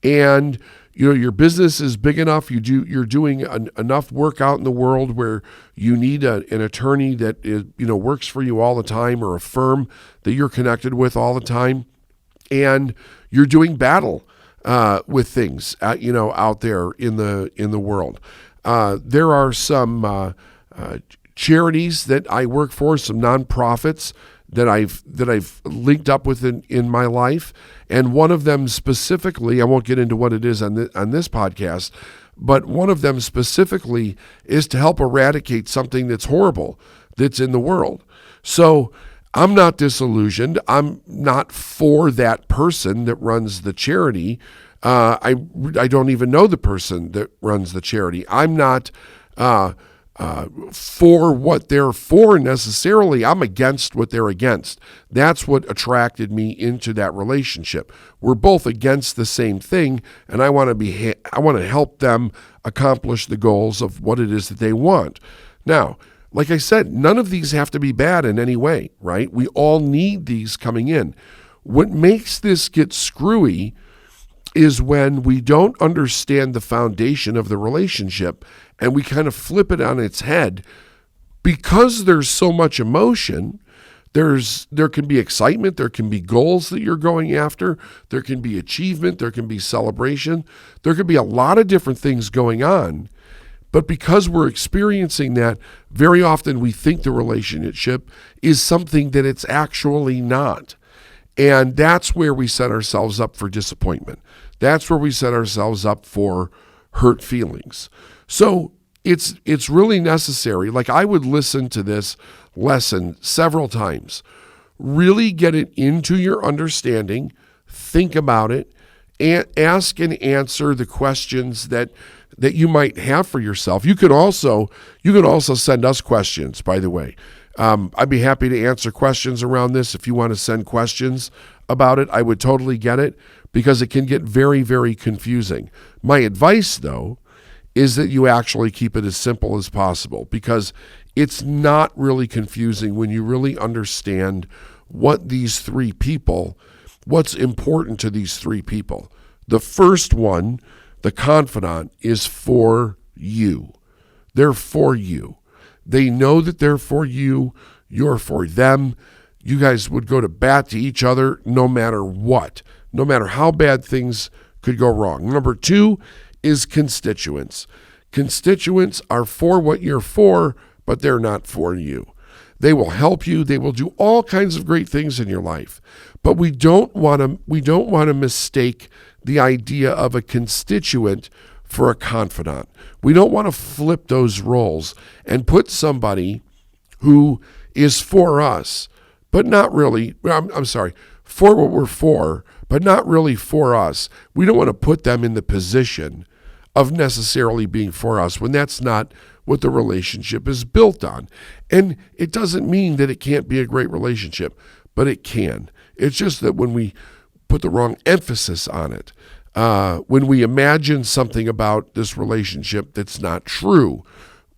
and your business is big enough. You're doing enough work out in the world where you need an attorney that is, works for you all the time, or a firm that you're connected with all the time, and you're doing battle with things, out there in the world. There are some charities that I work for, some nonprofits that I've linked up with in my life, and one of them specifically, I won't get into what it is on this podcast, but one of them specifically is to help eradicate something that's horrible that's in the world. So I'm not disillusioned. I'm not for that person that runs the charity. I don't even know the person that runs the charity. I'm not for what they're for necessarily. I'm against what they're against. That's what attracted me into that relationship. We're both against the same thing, and I want to help them accomplish the goals of what it is that they want. Now, like I said, none of these have to be bad in any way, right? We all need these coming in. What makes this get screwy is when we don't understand the foundation of the relationship and we kind of flip it on its head. Because there's so much emotion, there can be excitement, there can be goals that you're going after, there can be achievement, there can be celebration, there can be a lot of different things going on. But because we're experiencing that, very often we think the relationship is something that it's actually not. And that's where we set ourselves up for disappointment. That's where we set ourselves up for hurt feelings. So it's really necessary. Like, I would listen to this lesson several times. Really get it into your understanding, think about it, and ask and answer the questions that you might have for yourself. You could also send us questions, by the way. I'd be happy to answer questions around this. If you want to send questions about it, I would totally get it, because it can get very, very confusing. My advice, though, is that you actually keep it as simple as possible, because it's not really confusing when you really understand what's important to these three people. The first one, the confidant, is for you. They're for you. They know that they're for you. You're for them. You guys would go to bat to each other no matter what, no matter how bad things could go wrong. Number two is constituents. Constituents are for what you're for, but they're not for you. They will help you. They will do all kinds of great things in your life. But we don't want to mistake the idea of a constituent for a confidant. We don't want to flip those roles and put somebody who is for us, but not really, for what we're for, but not really for us. We don't want to put them in the position of necessarily being for us when that's not what the relationship is built on. And it doesn't mean that it can't be a great relationship, but it can. It's just that when we put the wrong emphasis on it. When we imagine something about this relationship that's not true,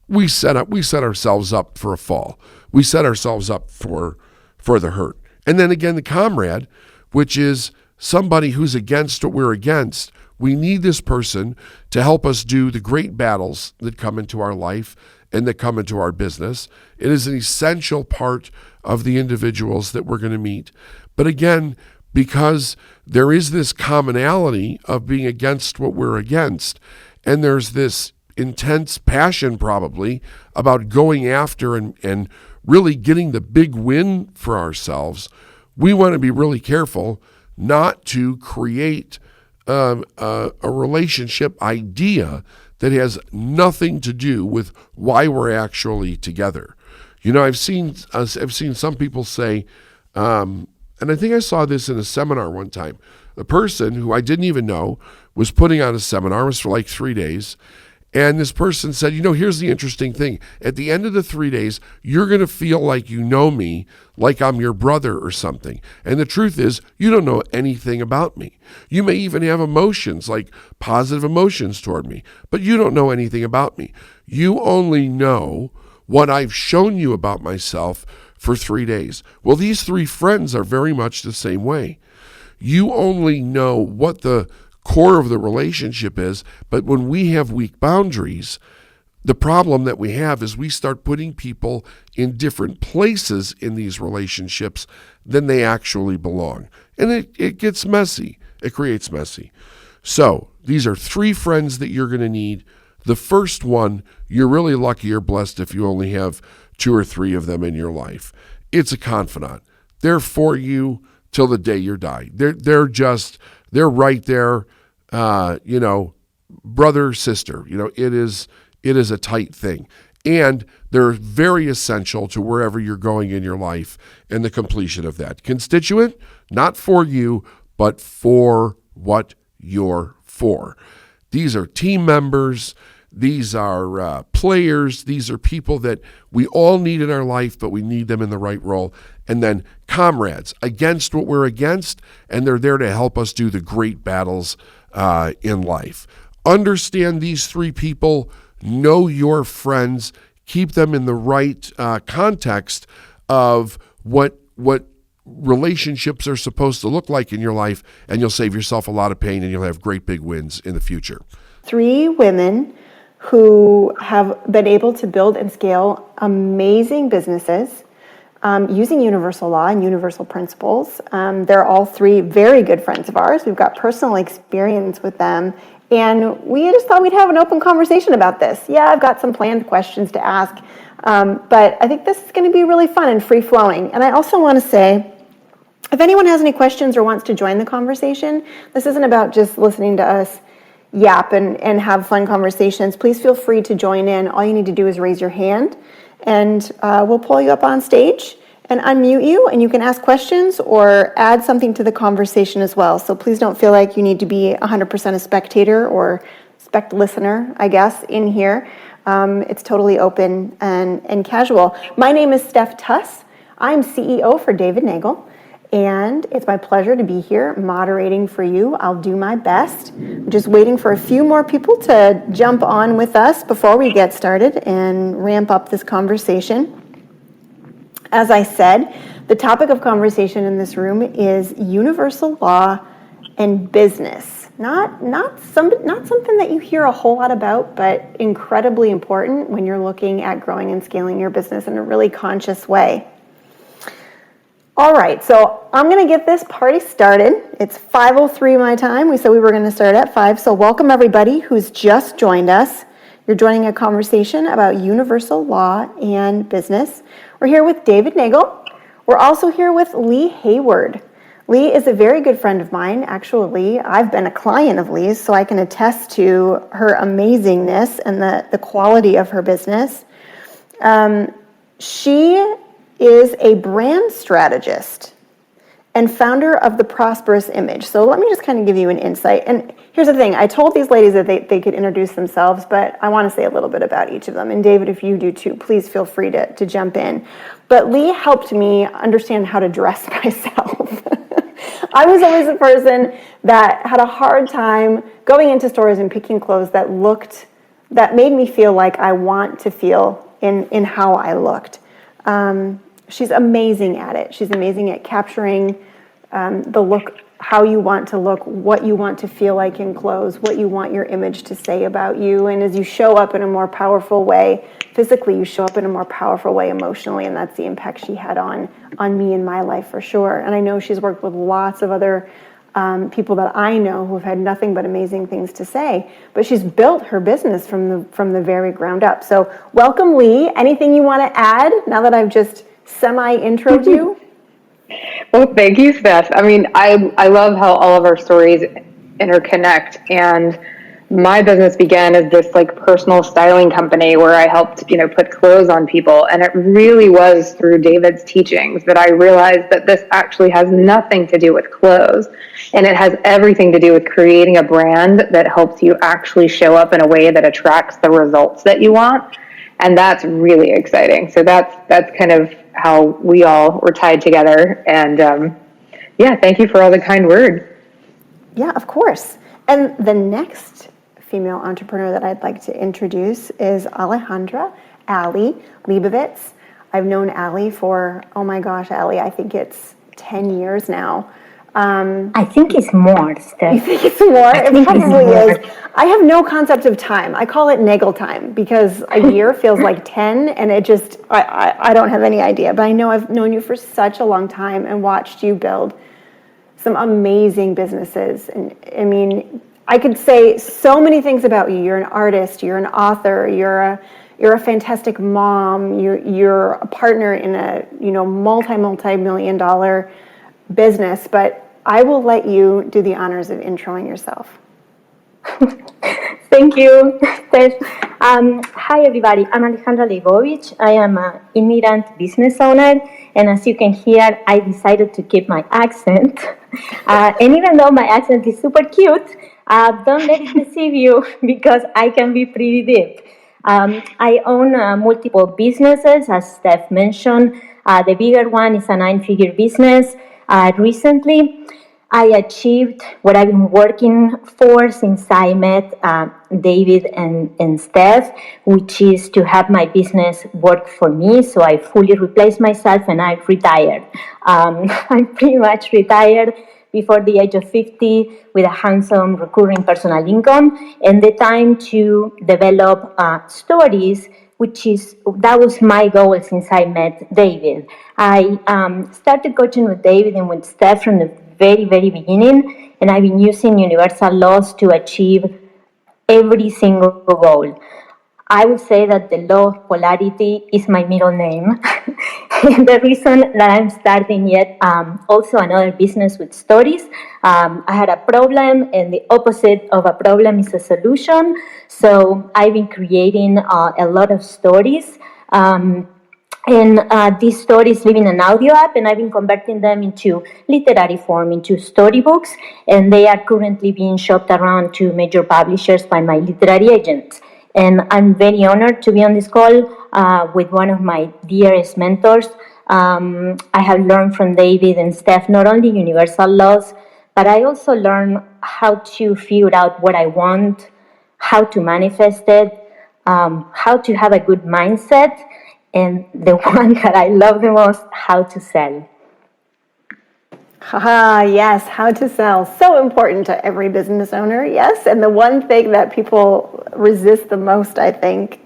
we set ourselves up for a fall. We set ourselves up for the hurt. And then again, the comrade, which is somebody who's against what we're against. We need this person to help us do the great battles that come into our life and that come into our business. It is an essential part of the individuals that we're going to meet. But again, because there is this commonality of being against what we're against, and there's this intense passion probably about going after and really getting the big win for ourselves, we want to be really careful not to create a relationship idea that has nothing to do with why we're actually together. You know, I've seen some people say, and I think I saw this in a seminar one time. The person who I didn't even know was putting on a seminar. It was for like 3 days. And this person said, you know, here's the interesting thing. At the end of the 3 days, you're going to feel like you know me, like I'm your brother or something. And the truth is, you don't know anything about me. You may even have emotions, like positive emotions toward me, but you don't know anything about me. You only know what I've shown you about myself for 3 days. Well, these three friends are very much the same way. You only know what the core of the relationship is, but when we have weak boundaries, the problem that we have is we start putting people in different places in these relationships than they actually belong. And it gets messy. It creates messy. So these are three friends that you're going to need. The first one, you're really lucky or blessed if you only have 2 or 3 of them in your life. It's a confidant. They're for you till the day you die. They're right there, brother, sister. It is a tight thing. And they're very essential to wherever you're going in your life and the completion of that. Constituent, not for you, but for what you're for. These are team members. These are players. These are people that we all need in our life, but we need them in the right role. And then comrades, against what we're against, and they're there to help us do the great battles in life. Understand these three people. Know your friends. Keep them in the right context of what relationships are supposed to look like in your life, and you'll save yourself a lot of pain, and you'll have great big wins in the future. 3 women who have been able to build and scale amazing businesses using universal law and universal principles. They're all 3 very good friends of ours. We've got personal experience with them, and we just thought we'd have an open conversation about this. Yeah, I've got some planned questions to ask, but I think this is going to be really fun and free-flowing. And I also want to say, if anyone has any questions or wants to join the conversation, this isn't about just listening to us yap and have fun conversations. Please feel free to join in. All you need to do is raise your hand, and we'll pull you up on stage and unmute you, and you can ask questions or add something to the conversation as well. So please don't feel like you need to be 100% a spectator or listener, I guess, in here. It's totally open and casual. My name is Steph Tuss. I'm CEO for David Neagle. And it's my pleasure to be here moderating for you. I'll do my best. I'm just waiting for a few more people to jump on with us before we get started and ramp up this conversation. As I said, the topic of conversation in this room is universal law and business. Not something that you hear a whole lot about, but incredibly important when you're looking at growing and scaling your business in a really conscious way. All right, so I'm going to get this party started. It's 5:03 my time. We said we were going to start at 5, so welcome everybody who's just joined us. You're joining a conversation about universal law and business. We're here with David Neagle. We're also here with Lee Hayward. Lee is a very good friend of mine. Actually, I've been a client of Lee's, so I can attest to her amazingness and the quality of her business. She is a brand strategist and founder of the Prosperous Image. So let me just kind of give you an insight. And here's the thing. I told these ladies that they could introduce themselves, but I want to say a little bit about each of them. And David, if you do too, please feel free to jump in. But Lee helped me understand how to dress myself. I was always a person that had a hard time going into stores and picking clothes that made me feel like I want to feel in how I looked. She's amazing at it. She's amazing at capturing the look, how you want to look, what you want to feel like in clothes, what you want your image to say about you. And as you show up in a more powerful way, physically, you show up in a more powerful way emotionally, and that's the impact she had on me in my life for sure. And I know she's worked with lots of other people that I know who have had nothing but amazing things to say, but she's built her business from the very ground up. So welcome, Lee. Anything you want to add now that I've just semi-introed you? Well, thank you, Steph. I mean, I love how all of our stories interconnect. And my business began as this like personal styling company where I helped, put clothes on people. And it really was through David's teachings that I realized that this actually has nothing to do with clothes. And it has everything to do with creating a brand that helps you actually show up in a way that attracts the results that you want. And that's really exciting. So that's kind of how we all were tied together. And thank you for all the kind words. Yeah, of course. And the next female entrepreneur that I'd like to introduce is Alejandra Allie Leibovitz. I've known Allie for, oh my gosh, Allie, I think it's 10 years now. I think it's more, Steph. You think it's more? It probably is. I have no concept of time. I call it Neagle time because a year feels like 10, and it just, I don't have any idea. But I know I've known you for such a long time and watched you build some amazing businesses. And I mean, I could say so many things about you. You're an artist, you're an author, you're a fantastic mom, you're a partner in a multi-million dollar business, but I will let you do the honors of introing yourself. Thank you, Steph. Hi, everybody. I'm Alejandra Leibovitz. I am an immigrant business owner, and as you can hear, I decided to keep my accent. And even though my accent is super cute, don't let it deceive you because I can be pretty deep. I own multiple businesses, as Steph mentioned. The bigger one is a 9-figure business. Recently, I achieved what I've been working for since I met David and Steph, which is to have my business work for me. So I fully replaced myself and I retired. I'm pretty much retired before the age of 50 with a handsome recurring personal income and the time to develop stories, that was my goal since I met David. I started coaching with David and with Steph from the very, very beginning, and I've been using universal laws to achieve every single goal. I would say that the law of polarity is my middle name. And the reason that I'm starting yet also another business with stories. I had a problem, and the opposite of a problem is a solution. So I've been creating a lot of stories. And these stories live in an audio app, and I've been converting them into literary form, into storybooks, and they are currently being shopped around to major publishers by my literary agents. And I'm very honored to be on this call with one of my dearest mentors. I have learned from David and Steph not only universal laws, but I also learned how to figure out what I want, how to manifest it, how to have a good mindset, and the one that I love the most, how to sell. Yes, how to sell. So important to every business owner, yes. And the one thing that people resist the most, I think.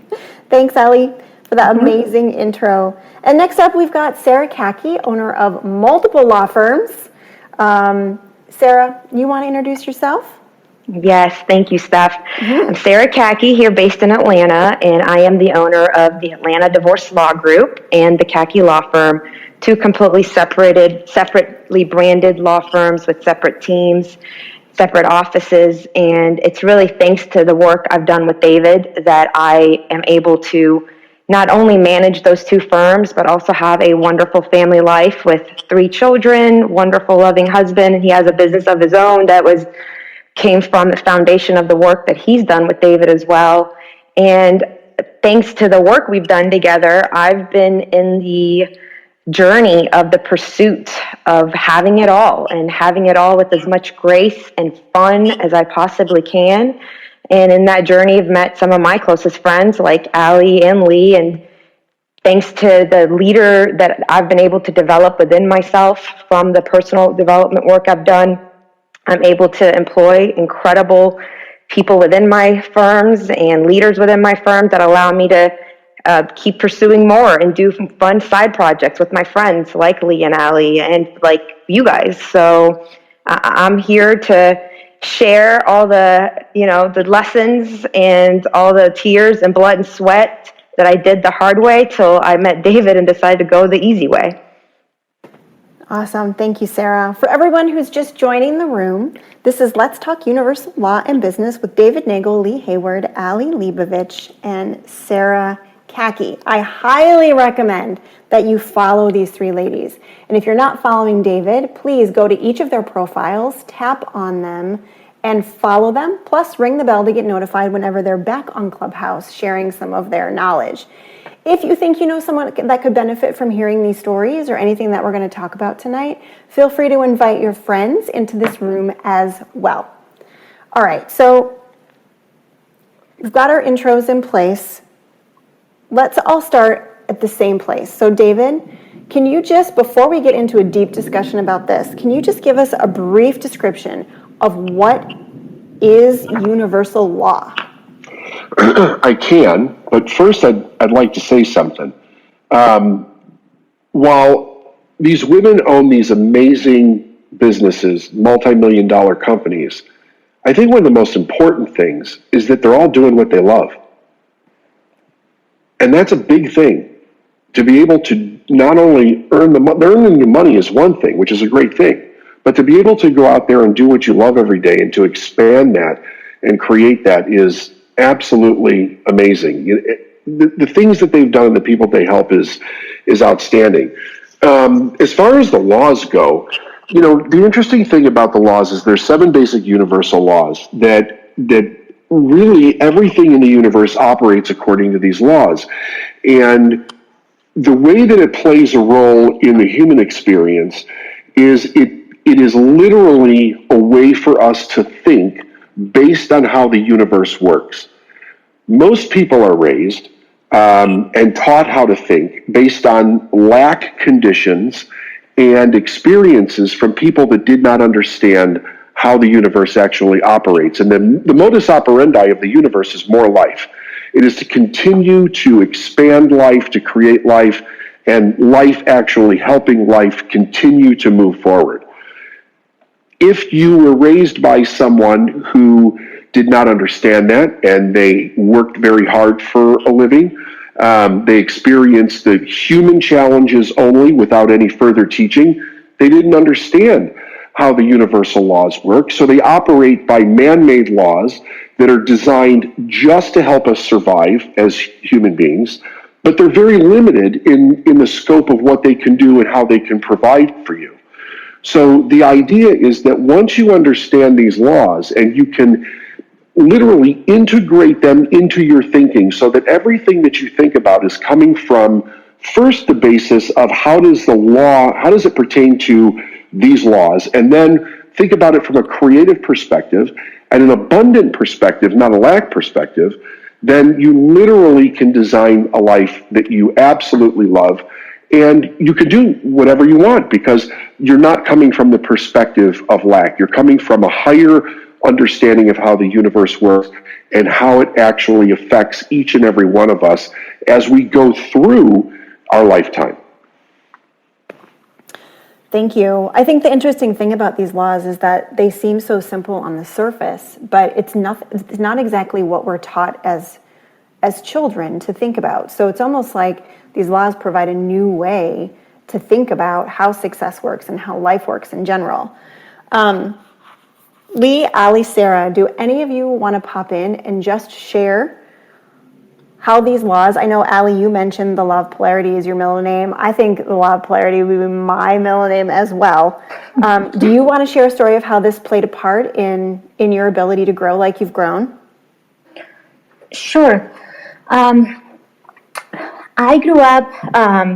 Thanks, Ellie, for that amazing intro. And next up, we've got Sarah Kaki, owner of multiple law firms. Sarah, you want to introduce yourself? Yes, thank you, Steph. I'm Sarah Kaki here based in Atlanta, and I am the owner of the Atlanta Divorce Law Group and the Kaki Law Firm, two completely separately branded law firms with separate teams, separate offices, and it's really thanks to the work I've done with David that I am able to not only manage those two firms, but also have a wonderful family life with 3 children, wonderful loving husband, and he has a business of his own that came from the foundation of the work that he's done with David as well. And thanks to the work we've done together, I've been in the journey of the pursuit of having it all and having it all with as much grace and fun as I possibly can. And in that journey, I've met some of my closest friends like Allie and Lee, and thanks to the leader that I've been able to develop within myself from the personal development work I've done, I'm able to employ incredible people within my firms and leaders within my firms that allow me to keep pursuing more and do fun side projects with my friends like Lee and Allie and like you guys. So I'm here to share all the lessons and all the tears and blood and sweat that I did the hard way till I met David and decided to go the easy way. Awesome. Thank you, Sarah. For everyone who's just joining the room, this is Let's Talk Universal Law and Business with David Neagle, Lee Hayward, Ali Leibovich, and Sarah Kaki. I highly recommend that you follow these three ladies. And if you're not following David, please go to each of their profiles, tap on them, and follow them. Plus, ring the bell to get notified whenever they're back on Clubhouse sharing some of their knowledge. If you think you know someone that could benefit from hearing these stories or anything that we're going to talk about tonight, feel free to invite your friends into this room as well. All right, so we've got our intros in place. Let's all start at the same place. So David, can you just, before we get into a deep discussion about this, can you just give us a brief description of what is universal law? I can, but first I'd like to say something. While these women own these amazing businesses, multi-million-dollar companies, I think one of the most important things is that they're all doing what they love. And that's a big thing. To be able to not only earn earning the money is one thing, which is a great thing, but to be able to go out there and do what you love every day and to expand that and create that is absolutely amazing. The things that they've done and the people they help is outstanding. As far as the laws go, the interesting thing about the laws is there's 7 basic universal laws that really everything in the universe operates according to these laws. And the way that it plays a role in the human experience is it is literally a way for us to think based on how the universe works. Most people are raised and taught how to think based on lack conditions and experiences from people that did not understand how the universe actually operates. And the modus operandi of the universe is more life. It is to continue to expand life, to create life, and life actually helping life continue to move forward. If you were raised by someone who did not understand that and they worked very hard for a living, they experienced the human challenges only without any further teaching, they didn't understand how the universal laws work. So they operate by man-made laws that are designed just to help us survive as human beings, but they're very limited in the scope of what they can do and how they can provide for you. So the idea is that once you understand these laws and you can literally integrate them into your thinking so that everything that you think about is coming from first the basis of how does it pertain to these laws, and then think about it from a creative perspective and an abundant perspective, not a lack perspective, then you literally can design a life that you absolutely love. And you can do whatever you want because you're not coming from the perspective of lack. You're coming from a higher understanding of how the universe works and how it actually affects each and every one of us as we go through our lifetime. Thank you. I think the interesting thing about these laws is that they seem so simple on the surface, but it's not exactly what we're taught as children to think about. So it's almost like these laws provide a new way to think about how success works and how life works in general. Lee, Ali, Sarah, do any of you want to pop in and just share how these laws, I know, Ali, you mentioned the law of polarity is your middle name. I think the law of polarity would be my middle name as well. Do you want to share a story of how this played a part in your ability to grow like you've grown? Sure. I grew up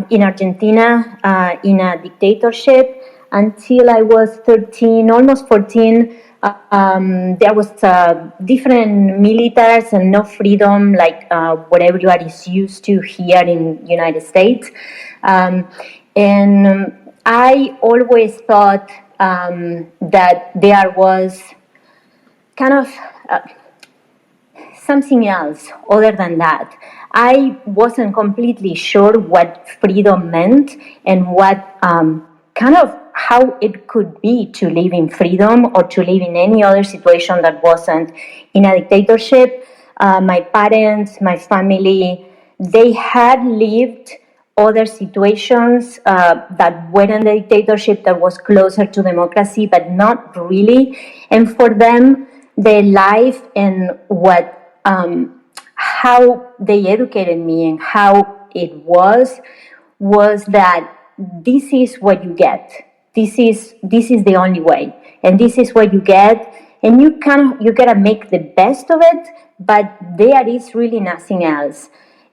in Argentina in a dictatorship until I was 13, almost 14. There was different militaries and no freedom like what everybody is used to here in United States. And I always thought that there was kind of something else other than that. I wasn't completely sure what freedom meant and what kind of how it could be to live in freedom or to live in any other situation that wasn't in a dictatorship. My parents, my family, they had lived other situations that weren't a dictatorship that was closer to democracy, but not really. And for them, their life and how they educated me and how it was that this is what you get. This is the only way, and this is what you get, and you gotta make the best of it. But there is really nothing else.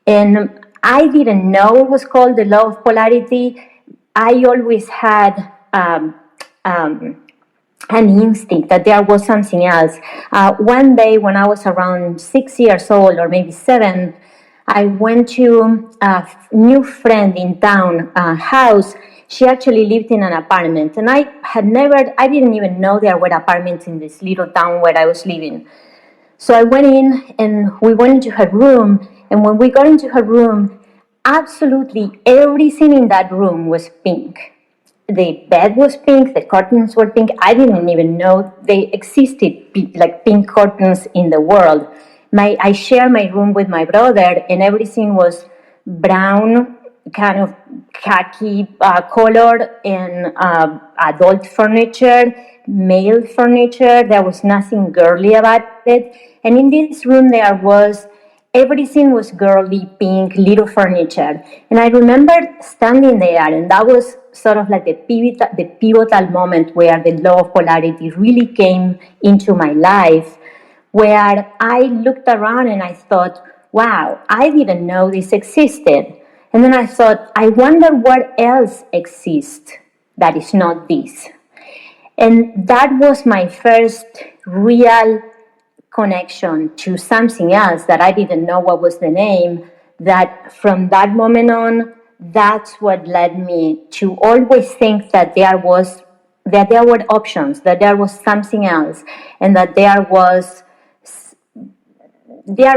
And I didn't know it was called the law of polarity. I always had an instinct that there was something else. One day when I was around 6 years old or maybe 7, I went to a new friend in town house. She actually lived in an apartment, and I didn't even know there were apartments in this little town where I was living. So I went in and we went into her room, and when we got into her room, absolutely everything in that room was pink. The bed was pink, the curtains were pink. I didn't even know they existed, like pink curtains in the world. I shared my room with my brother, and everything was brown, kind of khaki color, and adult furniture, male furniture. There was nothing girly about it. And in this room, everything was girly, pink, little furniture. And I remember standing there, and that was sort of like the pivotal moment where the law of polarity really came into my life, where I looked around and I thought, wow, I didn't know this existed. And then I thought, I wonder what else exists that is not this. And that was my first real connection to something else that I didn't know what was the name. That from that moment on, that's what led me to always think that there were options, that there was something else, and that there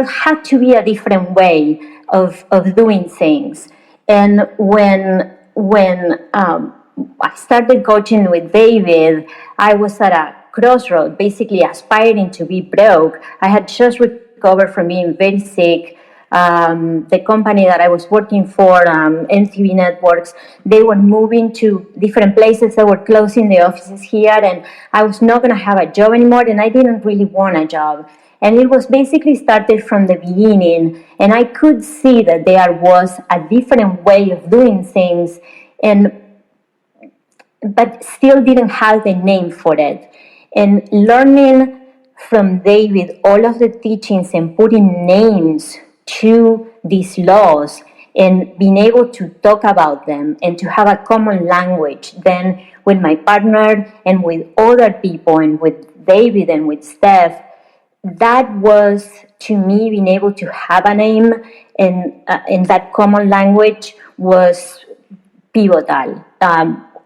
had to be a different way of doing things. And when I started coaching with David, I was at a crossroad, basically aspiring to be broke. I had just recovered from being very sick. The company that I was working for, MTV Networks, they were moving to different places. They were closing the offices here, and I was not going to have a job anymore, and I didn't really want a job. And it was basically started from the beginning, and I could see that there was a different way of doing things, but still didn't have the name for it. And learning from David all of the teachings and putting names to these laws and being able to talk about them and to have a common language then with my partner and with other people and with David and with Steph, that was to me being able to have a name and that common language was pivotal.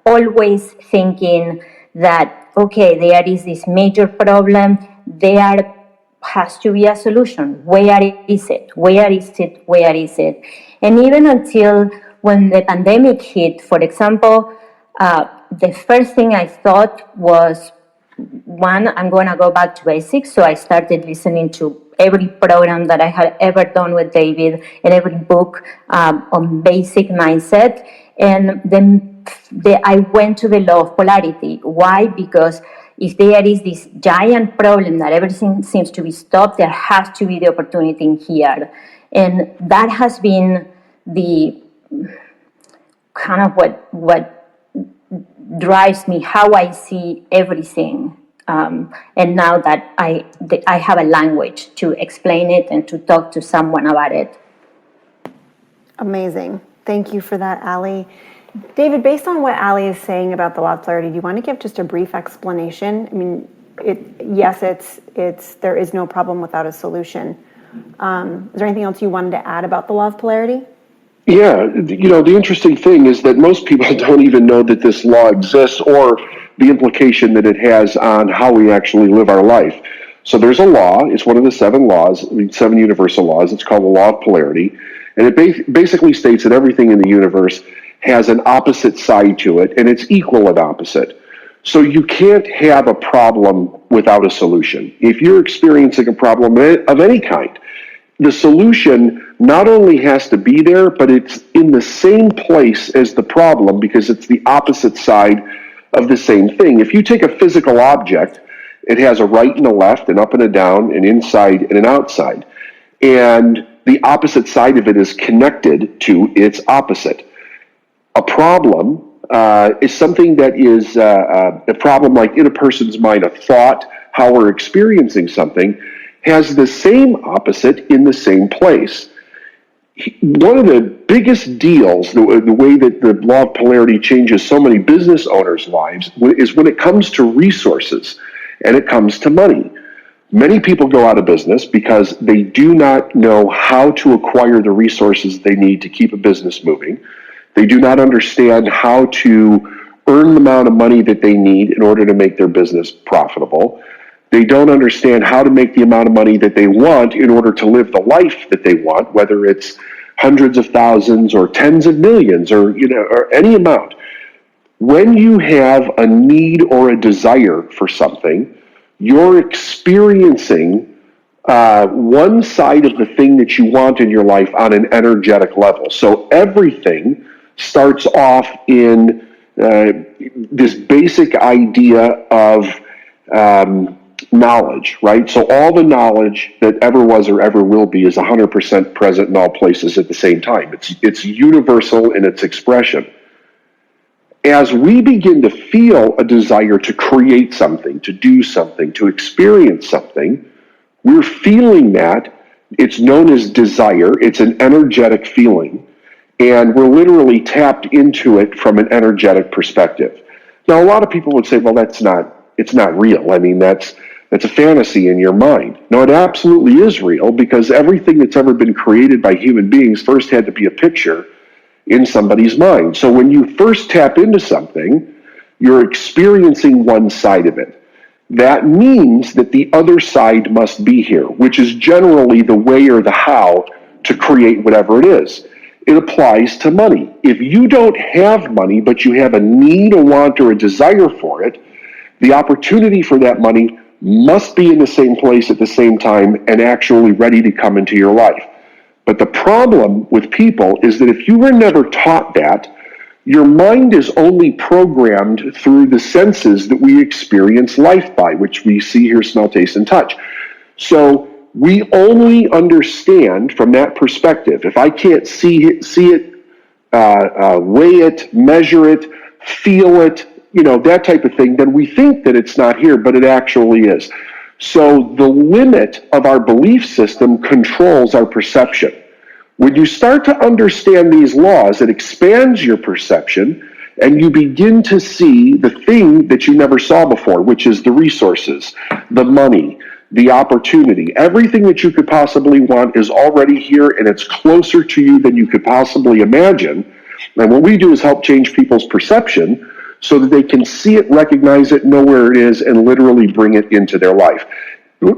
Always thinking that, okay, there is this major problem, there has to be a solution. Where is it? Where is it? Where is it? And even until when the pandemic hit, for example, the first thing I thought was, one, I'm going to go back to basics. So I started listening to every program that I had ever done with David and every book on basic mindset. And then I went to the law of polarity. Why? Because if there is this giant problem that everything seems to be stopped, there has to be the opportunity in here. And that has been the kind of what drives me, how I see everything. And now that I have a language to explain it and to talk to someone about it. Amazing. Thank you for that, Ali. David, based on what Ali is saying about the law of polarity, do you want to give just a brief explanation? I mean, there is no problem without a solution. Is there anything else you wanted to add about the law of polarity? Yeah, the interesting thing is that most people don't even know that this law exists or the implication that it has on how we actually live our life. So there's a law. It's one of the 7 universal laws. It's called the law of polarity. And it basically states that everything in the universe has an opposite side to it, and it's equal and opposite. So you can't have a problem without a solution. If you're experiencing a problem of any kind, the solution not only has to be there, but it's in the same place as the problem because it's the opposite side of the same thing. If you take a physical object, it has a right and a left, an up and a down, an inside and an outside. And the opposite side of it is connected to its opposite. A problem is something that is a problem like in a person's mind, a thought, how we're experiencing something, has the same opposite in the same place. One of the biggest deals, the way that the law of polarity changes so many business owners' lives, is when it comes to resources and it comes to money. Many people go out of business because they do not know how to acquire the resources they need to keep a business moving. They do not understand how to earn the amount of money that they need in order to make their business profitable. They don't understand how to make the amount of money that they want in order to live the life that they want, whether it's hundreds of thousands or tens of millions or any amount. When you have a need or a desire for something, you're experiencing one side of the thing that you want in your life on an energetic level. So everything starts off in this basic idea of knowledge, right? So all the knowledge that ever was or ever will be is 100% present in all places at the same time. It's universal in its expression. As we begin to feel a desire to create something, to do something, to experience something, we're feeling that. It's known as desire. It's an energetic feeling. And we're literally tapped into it from an energetic perspective. Now, a lot of people would say, well, it's not real. I mean, that's a fantasy in your mind. No, it absolutely is real because everything that's ever been created by human beings first had to be a picture in somebody's mind. So when you first tap into something, you're experiencing one side of it. That means that the other side must be here, which is generally the way or the how to create whatever it is. It applies to money. If you don't have money, but you have a need, a want, or a desire for it, the opportunity for that money must be in the same place at the same time and actually ready to come into your life. But the problem with people is that if you were never taught that, your mind is only programmed through the senses that we experience life by, which we see, hear, smell, taste, and touch. So we only understand from that perspective. If I can't see it, weigh it, measure it, feel it, that type of thing, then we think that it's not here, but it actually is. So the limit of our belief system controls our perception. When you start to understand these laws, it expands your perception and you begin to see the thing that you never saw before, which is the resources, the money, the opportunity. Everything that you could possibly want is already here and it's closer to you than you could possibly imagine. And what we do is help change people's perception so that they can see it, recognize it, know where it is, and literally bring it into their life.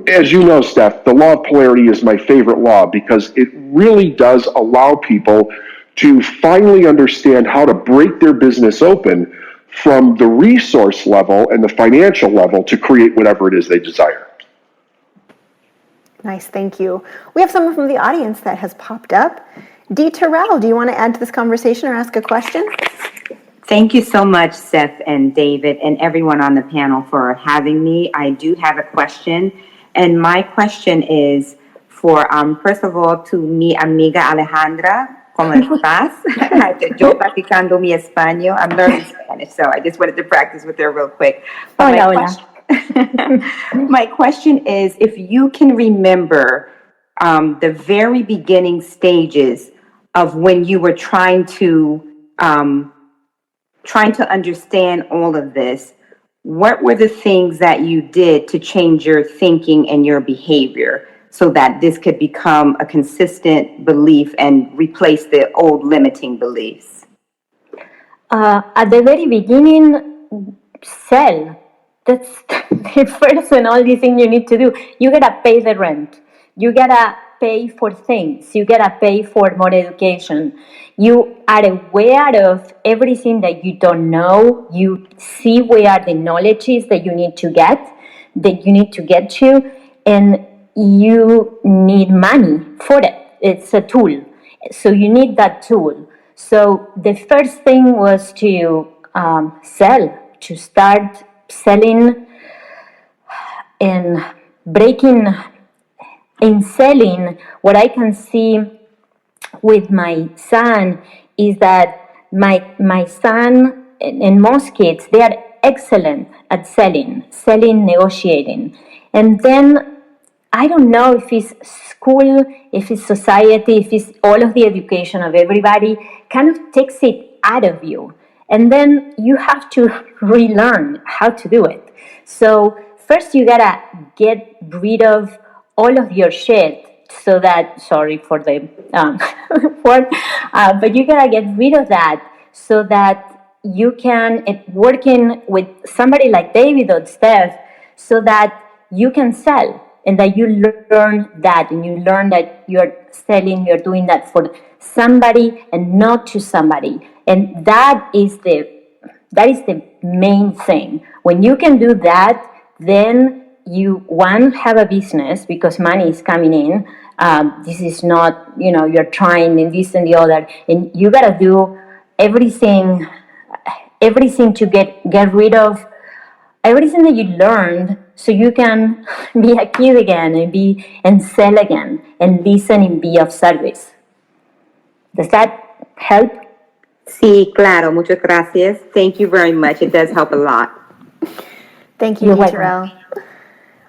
As you know, Steph, the law of polarity is my favorite law because it really does allow people to finally understand how to break their business open from the resource level and the financial level to create whatever it is they desire. Nice, thank you. We have someone from the audience that has popped up. Dee Terrell, do you want to add to this conversation or ask a question? Thank you so much, Seth and David and everyone on the panel for having me. I do have a question, and my question is for, first of all, to mi amiga Alejandra. ¿Cómo estás? Yo practicando mi español. I'm learning Spanish, so I just wanted to practice with her real quick. But my question is, if you can remember the very beginning stages of when you were trying to understand all of this, what were the things that you did to change your thinking and your behavior so that this could become a consistent belief and replace the old limiting beliefs? At the very beginning, sell. That's the first and only thing you need to do. You gotta pay the rent. You gotta pay for things. You gotta pay for more education. You are aware of everything that you don't know. You see where the knowledge is that you need to get, to, and you need money for it. It's a tool. So you need that tool. So the first thing was to to start selling and breaking in selling. What I can see with my son is that my son and most kids, they are excellent at selling, negotiating. And then I don't know if it's school, if it's society, if it's all of the education of everybody, kind of takes it out of you. And then you have to relearn how to do it. So first you gotta get rid of all of your shit so that, sorry for the word, but you gotta get rid of that so that you can, working with somebody like David or Steph, so that you can sell and that you learn that and you learn that you're selling, you're doing that for somebody and not to somebody. And that is the main thing. When you can do that, then you, one, have a business because money is coming in. This is not, you're trying and this and the other. And you got to do everything to get rid of everything that you learned so you can be a kid again and sell again and listen and be of service. Does that help? Sí, claro. Muchas gracias. Thank you very much. It does help a lot. Thank you, Terrell.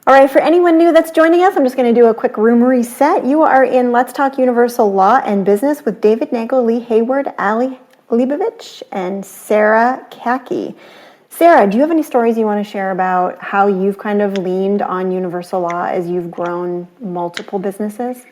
All right, for anyone new that's joining us, I'm just going to do a quick room reset. You are in Let's Talk Universal Law and Business with David Neagle, Lee Hayward, Ali Leibovich, and Sarah Kaki. Sarah, do you have any stories you want to share about how you've kind of leaned on universal law as you've grown multiple businesses?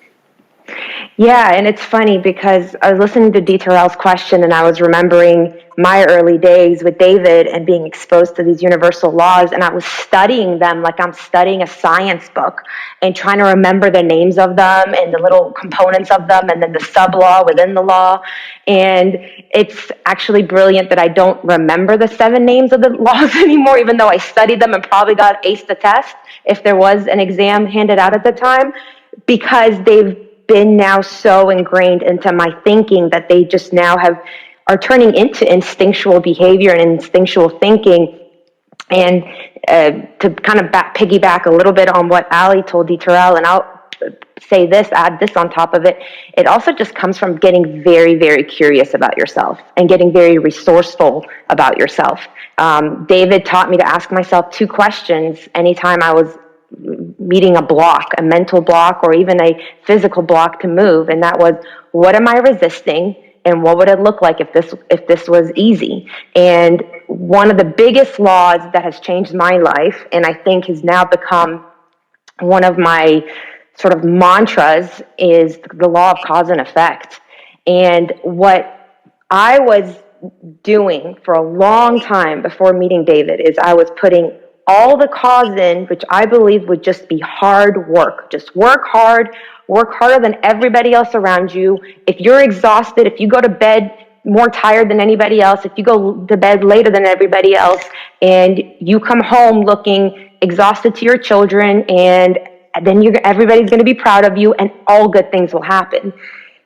Yeah, and it's funny because I was listening to D. Terrell's question and I was remembering my early days with David and being exposed to these universal laws, and I was studying them like I'm studying a science book and trying to remember the names of them and the little components of them and then the sub-law within the law. And it's actually brilliant that I don't remember the 7 names of the laws anymore, even though I studied them and probably got aced the test if there was an exam handed out at the time, because they've been now so ingrained into my thinking that they just now are turning into instinctual behavior and instinctual thinking. And to kind of piggyback a little bit on what Ali told D. Terrell, and I'll add this on top of it, it also just comes from getting very, very curious about yourself and getting very resourceful about yourself. David taught me to ask myself 2 questions anytime I was meeting a block, a mental block, or even a physical block to move. And that was, what am I resisting? And what would it look like if this was easy? And one of the biggest laws that has changed my life, and I think has now become one of my sort of mantras, is the law of cause and effect. And what I was doing for a long time before meeting David is I was putting all the cause in, which I believe would just be hard work. Just work hard, work harder than everybody else around you. If you're exhausted, if you go to bed more tired than anybody else, if you go to bed later than everybody else, and you come home looking exhausted to your children, and then everybody's going to be proud of you, and all good things will happen.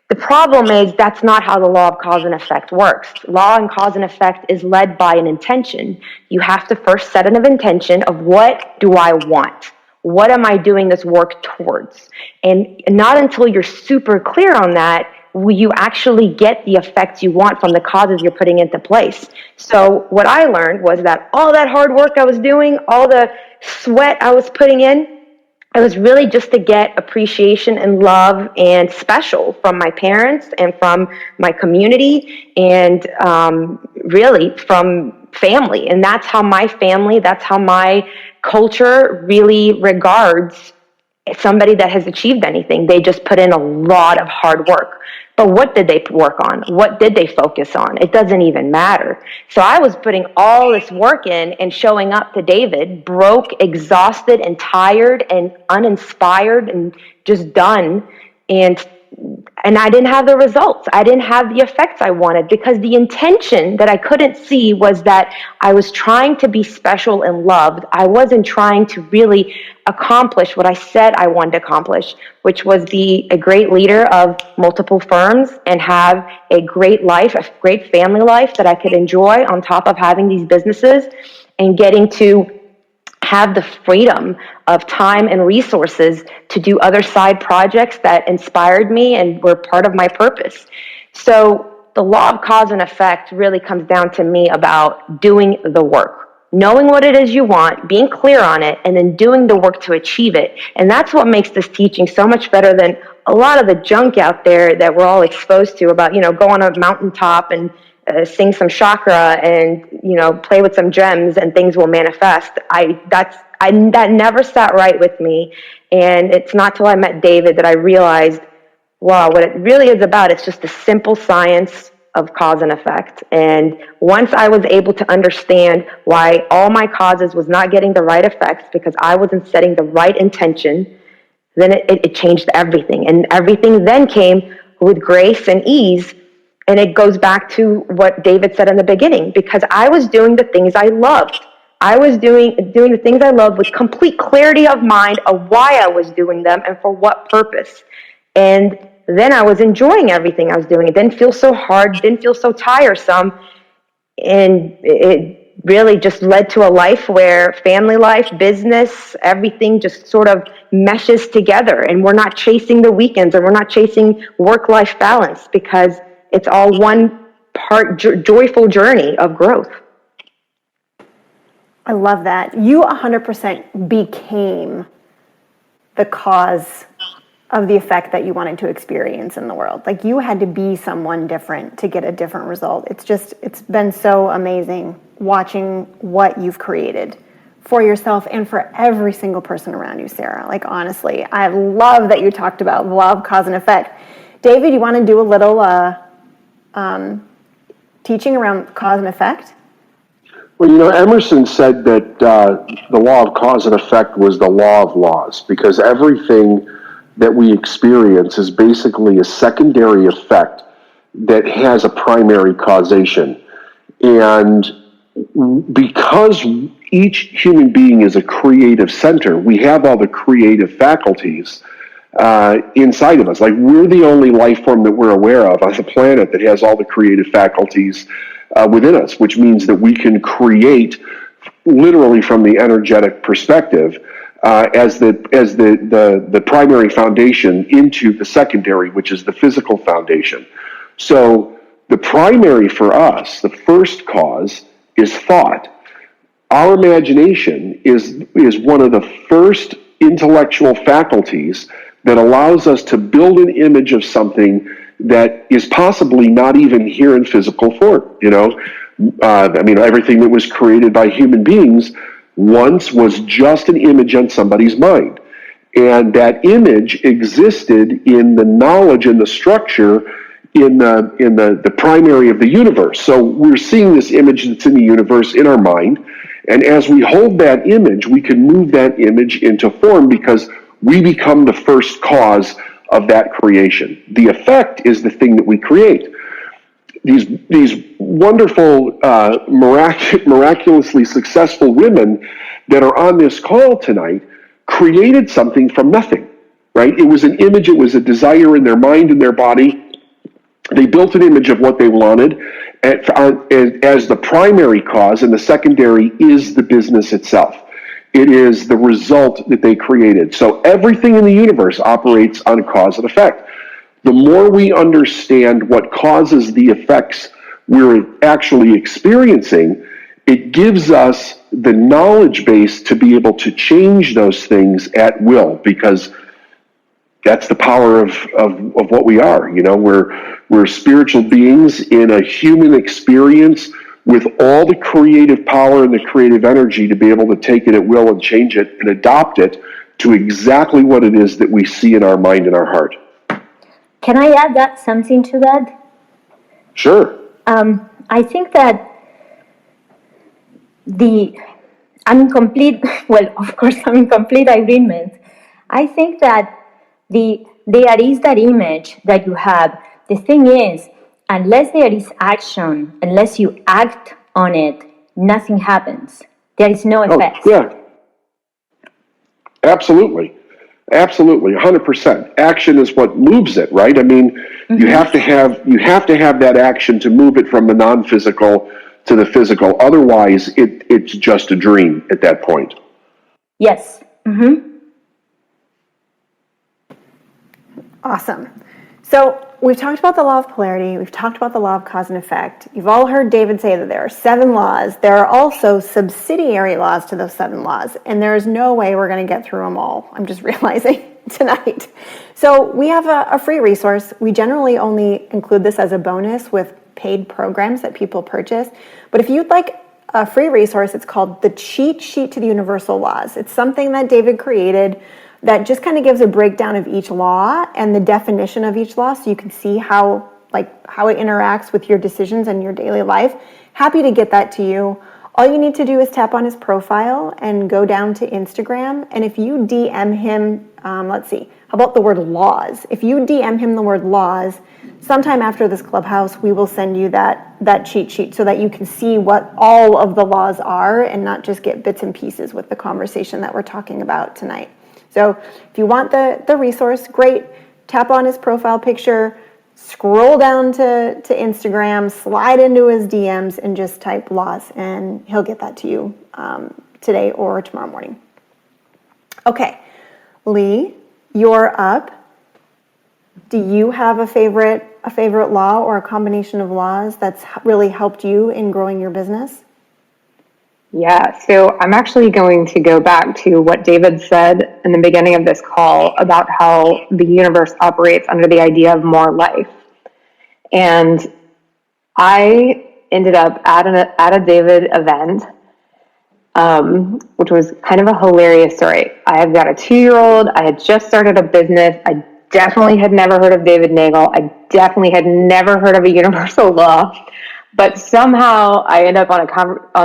The problem is that's not how the law of cause and effect works. Law and cause and effect is led by an intention. You have to first set an intention of, what do I want? What am I doing this work towards? And not until you're super clear on that will you actually get the effects you want from the causes you're putting into place. So what I learned was that all that hard work I was doing, all the sweat I was putting in, it was really just to get appreciation and love and special from my parents and from my community and really from family. And that's how my family, that's how my culture really regards somebody that has achieved anything. They just put in a lot of hard work. But what did they work on? What did they focus on? It doesn't even matter. So I was putting all this work in and showing up to David, broke, exhausted, and tired, and uninspired, and just done. And I didn't have the results. I didn't have the effects I wanted because the intention that I couldn't see was that I was trying to be special and loved. I wasn't trying to really accomplish what I said I wanted to accomplish, which was be a great leader of multiple firms and have a great life, a great family life that I could enjoy on top of having these businesses and getting to have the freedom of time and resources to do other side projects that inspired me and were part of my purpose. So the law of cause and effect really comes down to me about doing the work, knowing what it is you want, being clear on it, and then doing the work to achieve it. And that's what makes this teaching so much better than a lot of the junk out there that we're all exposed to about, go on a mountaintop and sing some chakra and play with some gems and things will manifest. That never sat right with me, and it's not till I met David that I realized, wow, what it really is about, it's just a simple science of cause and effect. And once I was able to understand why all my causes was not getting the right effects because I wasn't setting the right intention, then it changed everything, and everything then came with grace and ease. And it goes back to what David said in the beginning, because I was doing the things I loved. I was doing the things I loved with complete clarity of mind of why I was doing them and for what purpose. And then I was enjoying everything I was doing. It didn't feel so hard, didn't feel so tiresome. And it really just led to a life where family life, business, everything just sort of meshes together. And we're not chasing the weekends and we're not chasing work-life balance because it's all one part joyful journey of growth. I love that. You 100% became the cause of the effect that you wanted to experience in the world. Like you had to be someone different to get a different result. It's been so amazing watching what you've created for yourself and for every single person around you, Sarah. Like honestly, I love that you talked about love, cause, and effect. David, you want to do a little teaching around cause and effect? Well, Emerson said that the law of cause and effect was the law of laws, because everything that we experience is basically a secondary effect that has a primary causation. And because each human being is a creative center, we have all the creative faculties inside of us. Like we're the only life form that we're aware of on the planet that has all the creative faculties within us, which means that we can create literally from the energetic perspective as the primary foundation into the secondary, which is the physical foundation. So the primary for us, the first cause, is thought. Our imagination is one of the first intellectual faculties that allows us to build an image of something that is possibly not even here in physical form. Everything that was created by human beings once was just an image on somebody's mind. And that image existed in the knowledge and the structure in the primary of the universe. So we're seeing this image that's in the universe in our mind. And as we hold that image, we can move that image into form because we become the first cause of that creation. The effect is the thing that we create. These wonderful, miraculously successful women that are on this call tonight created something from nothing, right? It was an image, it was a desire in their mind and their body. They built an image of what they wanted as the primary cause, and the secondary is the business itself. It is the result that they created. So everything in the universe operates on cause and effect. The more we understand what causes the effects we're actually experiencing, it gives us the knowledge base to be able to change those things at will, because that's the power of what we are. You know, we're spiritual beings in a human experience with all the creative power and the creative energy to be able to take it at will and change it and adopt it to exactly what it is that we see in our mind and our heart. Can I add that something to that? Sure. I think that I'm in complete, well, of course, I'm in complete agreement. I think that there is that image that you have. The thing is, unless there is action, unless you act on it, nothing happens. There is no effect. Oh, yeah. Absolutely. Absolutely. 100%. Action is what moves it, right? I mean, you have to have that action to move it from the non-physical to the physical. Otherwise, it's just a dream at that point. Yes. Awesome. So we've talked about the law of polarity. We've talked about the law of cause and effect. You've all heard David say that there are 7 laws. There are also subsidiary laws to those 7 laws, and there is no way we're going to get through them all. I'm just realizing tonight. So we have a free resource. We generally only include this as a bonus with paid programs that people purchase. But if you'd like a free resource, it's called the Cheat Sheet to the Universal Laws. It's something that David created that just kind of gives a breakdown of each law and the definition of each law, so you can see how it interacts with your decisions and your daily life. Happy to get that to you. All you need to do is tap on his profile and go down to Instagram. And if you DM him, let's see, how about the word laws? If you DM him the word laws, sometime after this Clubhouse, we will send you that cheat sheet so that you can see what all of the laws are and not just get bits and pieces with the conversation that we're talking about tonight. So if you want the resource, great. Tap on his profile picture, scroll down to Instagram, slide into his DMs, and just type laws, and he'll get that to you today or tomorrow morning. Okay, Lee, you're up. Do you have a favorite law or a combination of laws that's really helped you in growing your business? Yeah, so I'm actually going to go back to what David said in the beginning of this call about how the universe operates under the idea of more life. And I ended up at a David event, which was kind of a hilarious story. I have got a 2-year-old. I had just started a business. I definitely had never heard of David Neagle. I definitely had never heard of a universal law. But somehow I end up on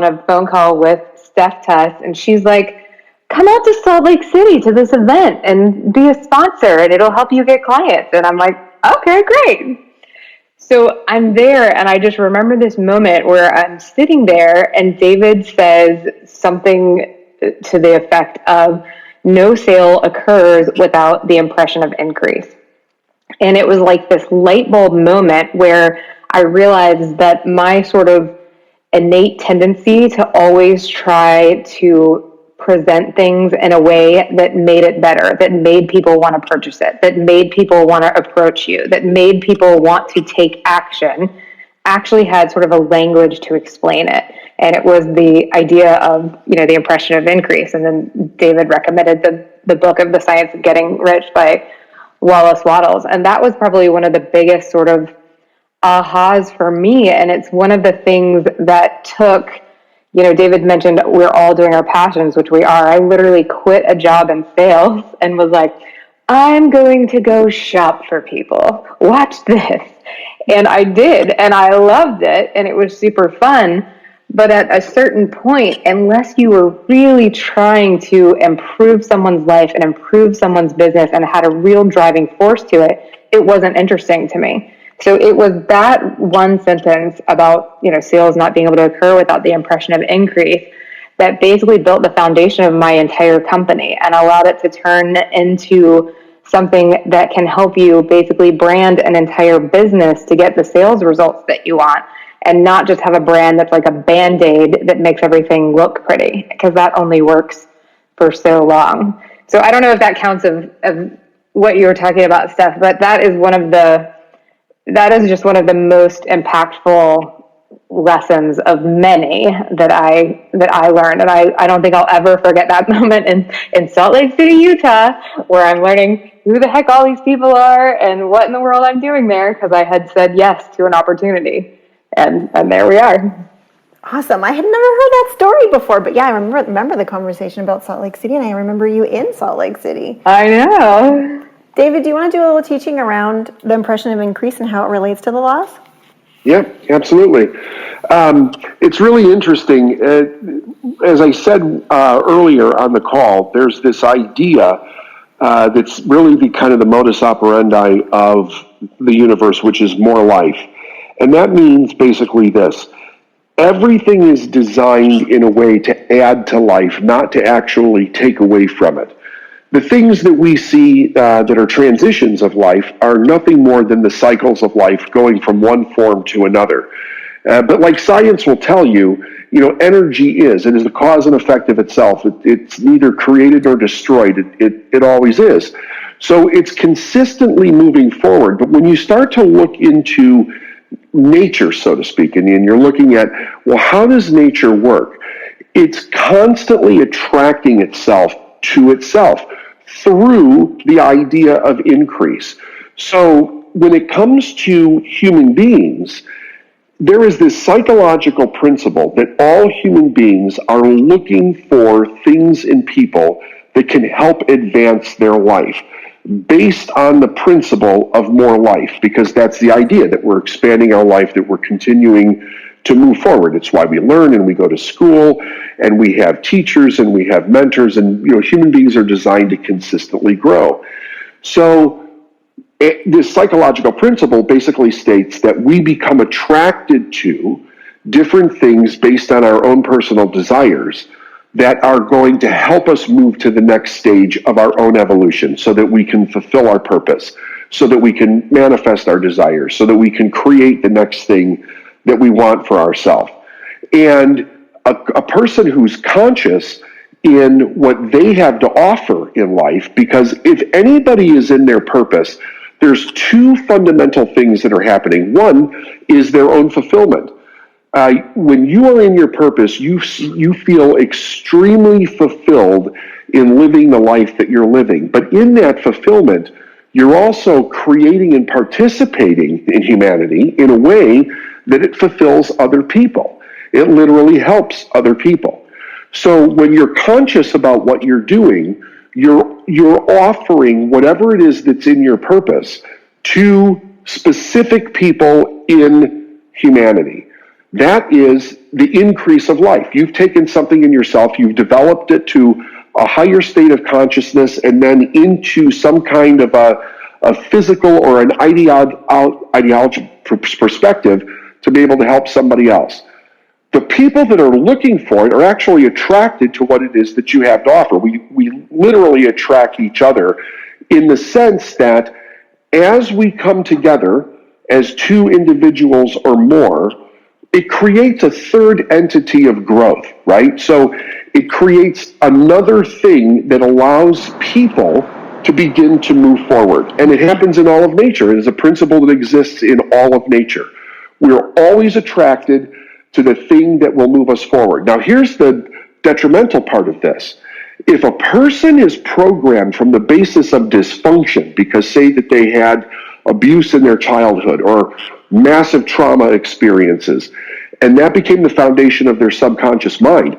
a phone call with Steph Tuss, and she's like, come out to Salt Lake City to this event and be a sponsor, and it'll help you get clients. And I'm like, okay, great. So I'm there, and I just remember this moment where I'm sitting there, and David says something to the effect of, no sale occurs without the impression of increase. And it was like this light bulb moment where I realized that my sort of innate tendency to always try to present things in a way that made it better, that made people want to purchase it, that made people want to approach you, that made people want to take action, actually had sort of a language to explain it. And it was the idea of, the impression of increase. And then David recommended the book of The Science of Getting Rich by Wallace Wattles. And that was probably one of the biggest sort of ahas for me. And it's one of the things that took, David mentioned we're all doing our passions, which we are. I literally quit a job in sales and was like, I'm going to go shop for people. Watch this. And I did, and I loved it, and it was super fun. But at a certain point, unless you were really trying to improve someone's life and improve someone's business and had a real driving force to it, it wasn't interesting to me. So it was that one sentence about, sales not being able to occur without the impression of increase that basically built the foundation of my entire company and allowed it to turn into something that can help you basically brand an entire business to get the sales results that you want, and not just have a brand that's like a Band-Aid that makes everything look pretty, because that only works for so long. So I don't know if that counts of what you were talking about, Steph, but that is just one of the most impactful lessons of many that I learned. And I don't think I'll ever forget that moment in Salt Lake City, Utah, where I'm learning who the heck all these people are and what in the world I'm doing there, because I had said yes to an opportunity. And there we are. Awesome. I had never heard that story before, but yeah, I remember the conversation about Salt Lake City, and I remember you in Salt Lake City. I know. David, do you want to do a little teaching around the impression of increase and how it relates to the laws? Yeah, absolutely. It's really interesting. As I said earlier on the call, there's this idea that's really the kind of the modus operandi of the universe, which is more life. And that means basically this. Everything is designed in a way to add to life, not to actually take away from it. The things that we see that are transitions of life are nothing more than the cycles of life going from one form to another. But like science will tell you, energy it is the cause and effect of itself. It's neither created nor destroyed. It always is. So it's consistently moving forward. But when you start to look into nature, so to speak, and you're looking at, well, how does nature work? It's constantly attracting itself to itself through the idea of increase. So when it comes to human beings, there is this psychological principle that all human beings are looking for things in people that can help advance their life based on the principle of more life, because that's the idea, that we're expanding our life, that we're continuing to move forward. It's why we learn and we go to school and we have teachers and we have mentors, and human beings are designed to consistently grow. So this psychological principle basically states that we become attracted to different things based on our own personal desires that are going to help us move to the next stage of our own evolution, so that we can fulfill our purpose, so that we can manifest our desires, so that we can create the next thing that we want for ourselves. And a person who's conscious in what they have to offer in life, because if anybody is in their purpose, there's two fundamental things that are happening. One is their own fulfillment. When you are in your purpose, you feel extremely fulfilled in living the life that you're living. But in that fulfillment, you're also creating and participating in humanity in a way that it fulfills other people. It literally helps other people. So when you're conscious about what you're doing, you're offering whatever it is that's in your purpose to specific people in humanity. That is the increase of life. You've taken something in yourself, you've developed it to a higher state of consciousness, and then into some kind of a physical or an ideology perspective to be able to help somebody else. The people that are looking for it are actually attracted to what it is that you have to offer. We literally attract each other in the sense that as we come together as two individuals or more, it creates a third entity of growth, right? So it creates another thing that allows people to begin to move forward. And it happens in all of nature. It is a principle that exists in all of nature. We're always attracted to the thing that will move us forward. Now, here's the detrimental part of this. If a person is programmed from the basis of dysfunction, because say that they had abuse in their childhood or massive trauma experiences, and that became the foundation of their subconscious mind,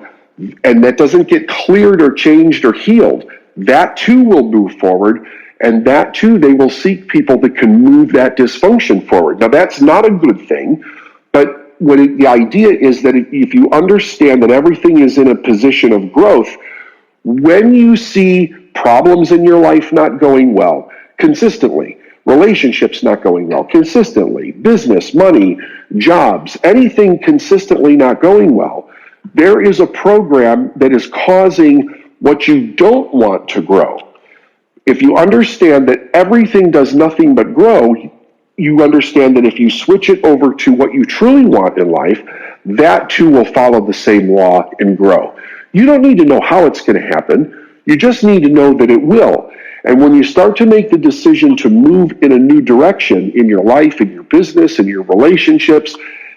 and that doesn't get cleared or changed or healed, that too will move forward, and that too, they will seek people that can move that dysfunction forward. Now, that's not a good thing, but the idea is that if you understand that everything is in a position of growth, when you see problems in your life not going well consistently, relationships not going well consistently, business, money, jobs, anything consistently not going well, there is a program that is causing what you don't want to grow. If you understand that everything does nothing but grow, you understand that if you switch it over to what you truly want in life, that too will follow the same law and grow. You don't need to know how it's going to happen. You just need to know that it will. And when you start to make the decision to move in a new direction in your life, in your business, in your relationships,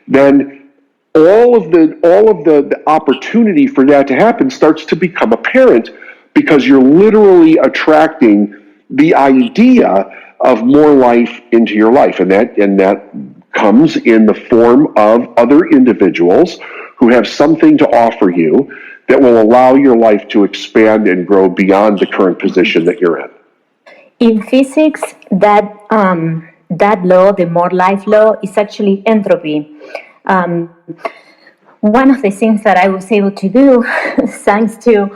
then all of the opportunity for that to happen starts to become apparent, because you're literally attracting the idea of more life into your life, and that comes in the form of other individuals who have something to offer you that will allow your life to expand and grow beyond the current position that you're in. In physics, that law, the more life law, is actually entropy. One of the things that I was able to do, thanks to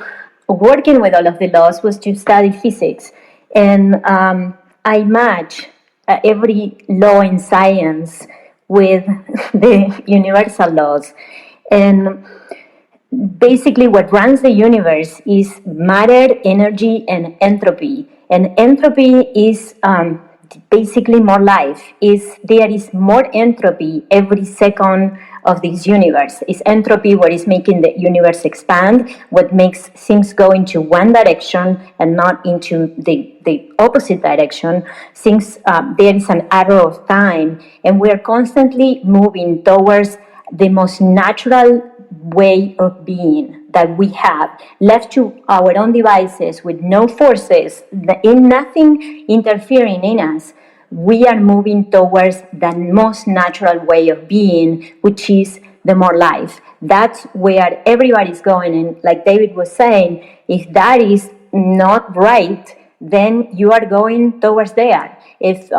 working with all of the laws, was to study physics. And I match every law in science with the universal laws. And basically, what runs the universe is matter, energy, and entropy. And entropy is basically more life. There is more entropy every second of this universe. Is entropy what is making the universe expand, what makes things go into one direction and not into the opposite direction. Since there is an arrow of time, and we are constantly moving towards the most natural way of being that we have, left to our own devices with no forces, in nothing interfering in us. We are moving towards the most natural way of being, which is the more life. That's where everybody's going. And like David was saying, if that is not right, then you are going towards there. If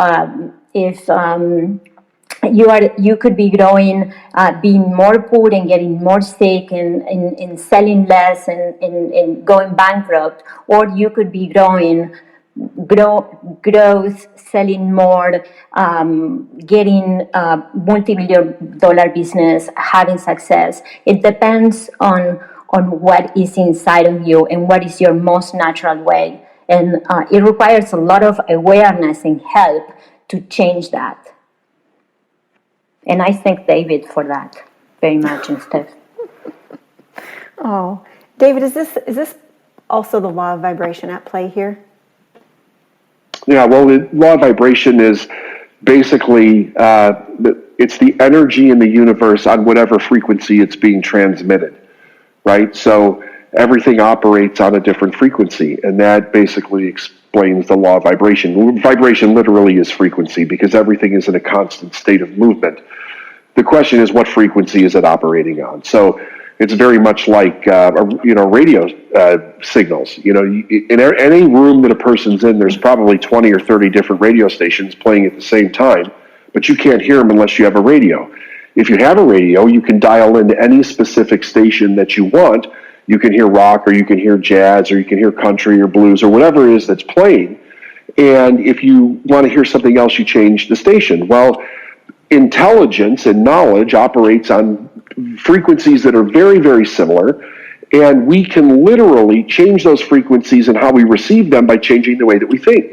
you could be growing, being more poor and getting more sick and selling less and going bankrupt, or you could be growth, selling more, getting a multi-million-dollar business, having success. It depends on what is inside of you and what is your most natural way. And it requires a lot of awareness and help to change that. And I thank David for that very much and Steph. Oh, David, is this also the law of vibration at play here? Yeah, well, the law of vibration is basically it's the energy in the universe on whatever frequency it's being transmitted, right? So everything operates on a different frequency, and that basically explains the law of vibration. Vibration literally is frequency, because everything is in a constant state of movement. The question is, what frequency is it operating on? So it's very much like radio signals. In any room that a person's in, there's probably 20 or 30 different radio stations playing at the same time, but you can't hear them unless you have a radio. If you have a radio, you can dial into any specific station that you want. You can hear rock, or you can hear jazz, or you can hear country or blues, or whatever it is that's playing. And if you want to hear something else, you change the station. Well, intelligence and knowledge operates on frequencies that are very, very similar, and we can literally change those frequencies and how we receive them by changing the way that we think.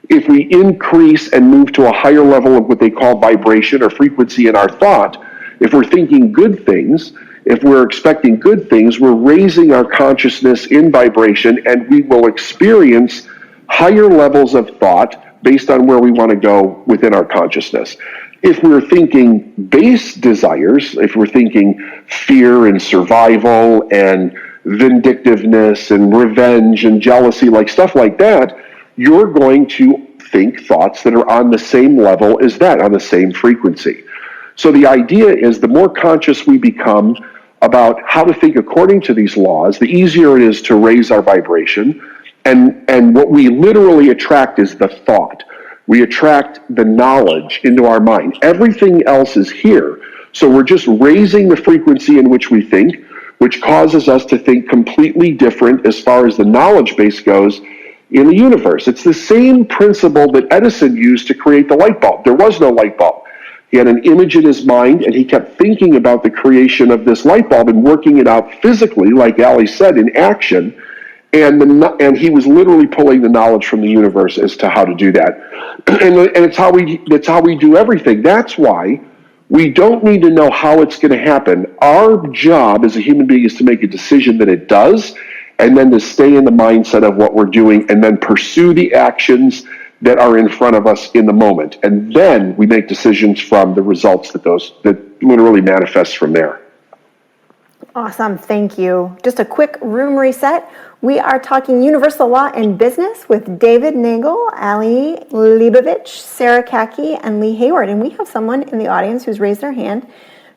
If we increase and move to a higher level of what they call vibration or frequency in our thought, if we're thinking good things, if we're expecting good things, we're raising our consciousness in vibration, and we will experience higher levels of thought based on where we want to go within our consciousness. If we're thinking base desires, if we're thinking fear and survival and vindictiveness and revenge and jealousy, like stuff like that, you're going to think thoughts that are on the same level as that, on the same frequency. So the idea is, the more conscious we become about how to think according to these laws, the easier it is to raise our vibration. And what we literally attract is the thought. We attract the knowledge into our mind. Everything else is here. So we're just raising the frequency in which we think, which causes us to think completely different as far as the knowledge base goes in the universe. It's the same principle that Edison used to create the light bulb. There was no light bulb. He had an image in his mind, and he kept thinking about the creation of this light bulb and working it out physically, like Ali said, in action. And he was literally pulling the knowledge from the universe as to how to do that. And it's how we do everything. That's why we don't need to know how it's going to happen. Our job as a human being is to make a decision that it does, and then to stay in the mindset of what we're doing, and then pursue the actions that are in front of us in the moment. And then we make decisions from the results that literally manifest from there. Awesome, thank you. Just a quick room reset. We are talking universal law and business with David Neagle, Ali Leibovich, Sarah Kaki, and Lee Hayward. And we have someone in the audience who's raised their hand.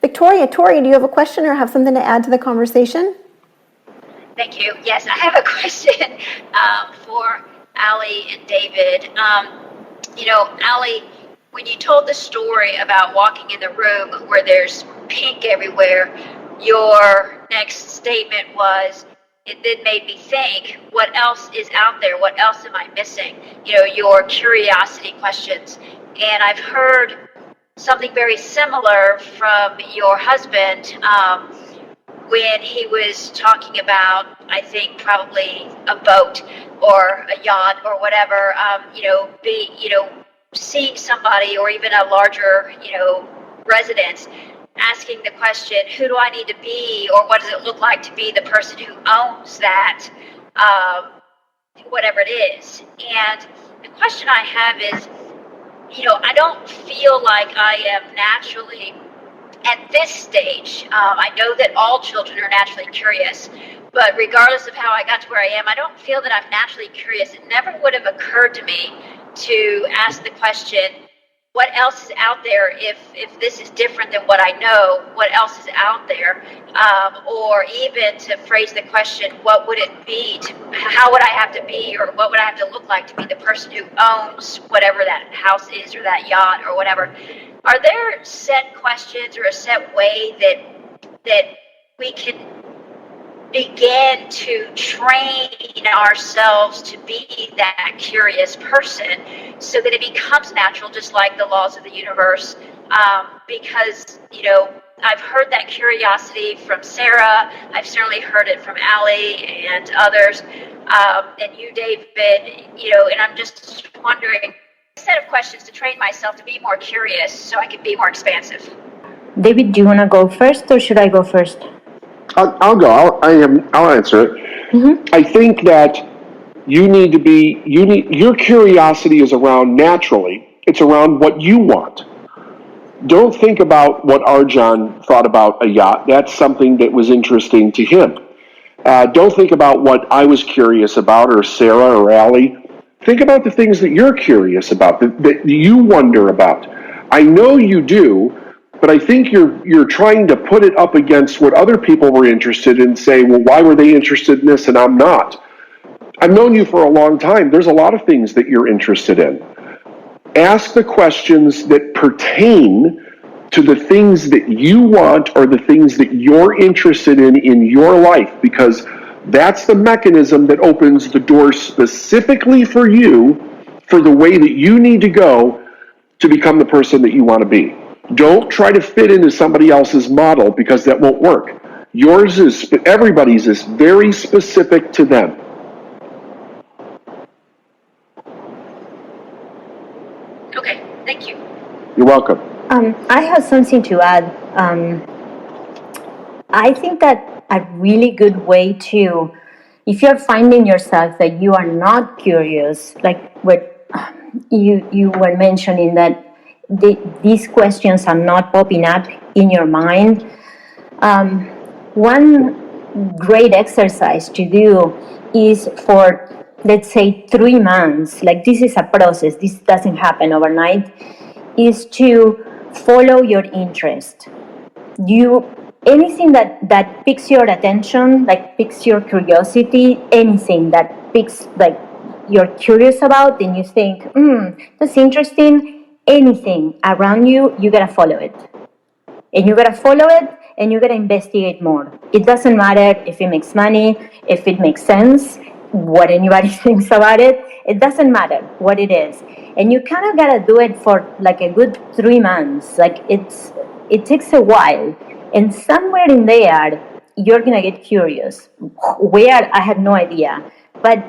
Victoria, Tori, do you have a question or have something to add to the conversation? Thank you. Yes, I have a question for Ali and David. Ali, when you told the story about walking in the room where there's pink everywhere, your next statement was, it then made me think, what else is out there? What else am I missing? Your curiosity questions. And I've heard something very similar from your husband when he was talking about, I think, probably a boat or a yacht or whatever, see somebody or even a larger, residence, asking the question, who do I need to be, or what does it look like to be the person who owns that, whatever it is. And the question I have is, I don't feel like I am naturally at this stage. I know that all children are naturally curious, but regardless of how I got to where I am, I don't feel that I'm naturally curious. It never would have occurred to me to ask the question, what else is out there if this is different than what I know, what else is out there? Or even to phrase the question, what would it be, how would I have to be, or what would I have to look like to be the person who owns whatever that house is or that yacht or whatever? Are there set questions or a set way that we can begin to train ourselves to be that curious person so that it becomes natural, just like the laws of the universe? Because, I've heard that curiosity from Sarah. I've certainly heard it from Ali and others, and you, David, and I'm just wondering, a set of questions to train myself to be more curious so I can be more expansive. David, do you want to go first or should I go first? I'll go. I'll answer it. Mm-hmm. I think that your curiosity is around naturally. It's around what you want. Don't think about what Arjan thought about a yacht. That's something that was interesting to him. Don't think about what I was curious about, or Sarah or Allie. Think about the things that you're curious about, that you wonder about. I know you do, but I think you're trying to put it up against what other people were interested in, say, well, why were they interested in this and I'm not? I've known you for a long time. There's a lot of things that you're interested in. Ask the questions that pertain to the things that you want or the things that you're interested in your life, because that's the mechanism that opens the door specifically for you, for the way that you need to go to become the person that you want to be. Don't try to fit into somebody else's model, because that won't work. Everybody's is very specific to them. Okay, thank you. You're welcome. I have something to add. I think that a really good way to, if you're finding yourself that you are not curious, like what you were mentioning, that these questions are not popping up in your mind, one great exercise to do is for, let's say, 3 months, like this is a process, this doesn't happen overnight, is to follow your interest. Anything that piques your attention, like piques your curiosity, anything that piques, like you're curious about and you think, that's interesting, anything around you, you gotta follow it. And you gotta follow it and you gotta investigate more. It doesn't matter if it makes money, if it makes sense, what anybody thinks about it. It doesn't matter what it is. And you kind of gotta do it for like a good 3 months. Like it takes a while. And somewhere in there, you're gonna get curious. Where, I have no idea. But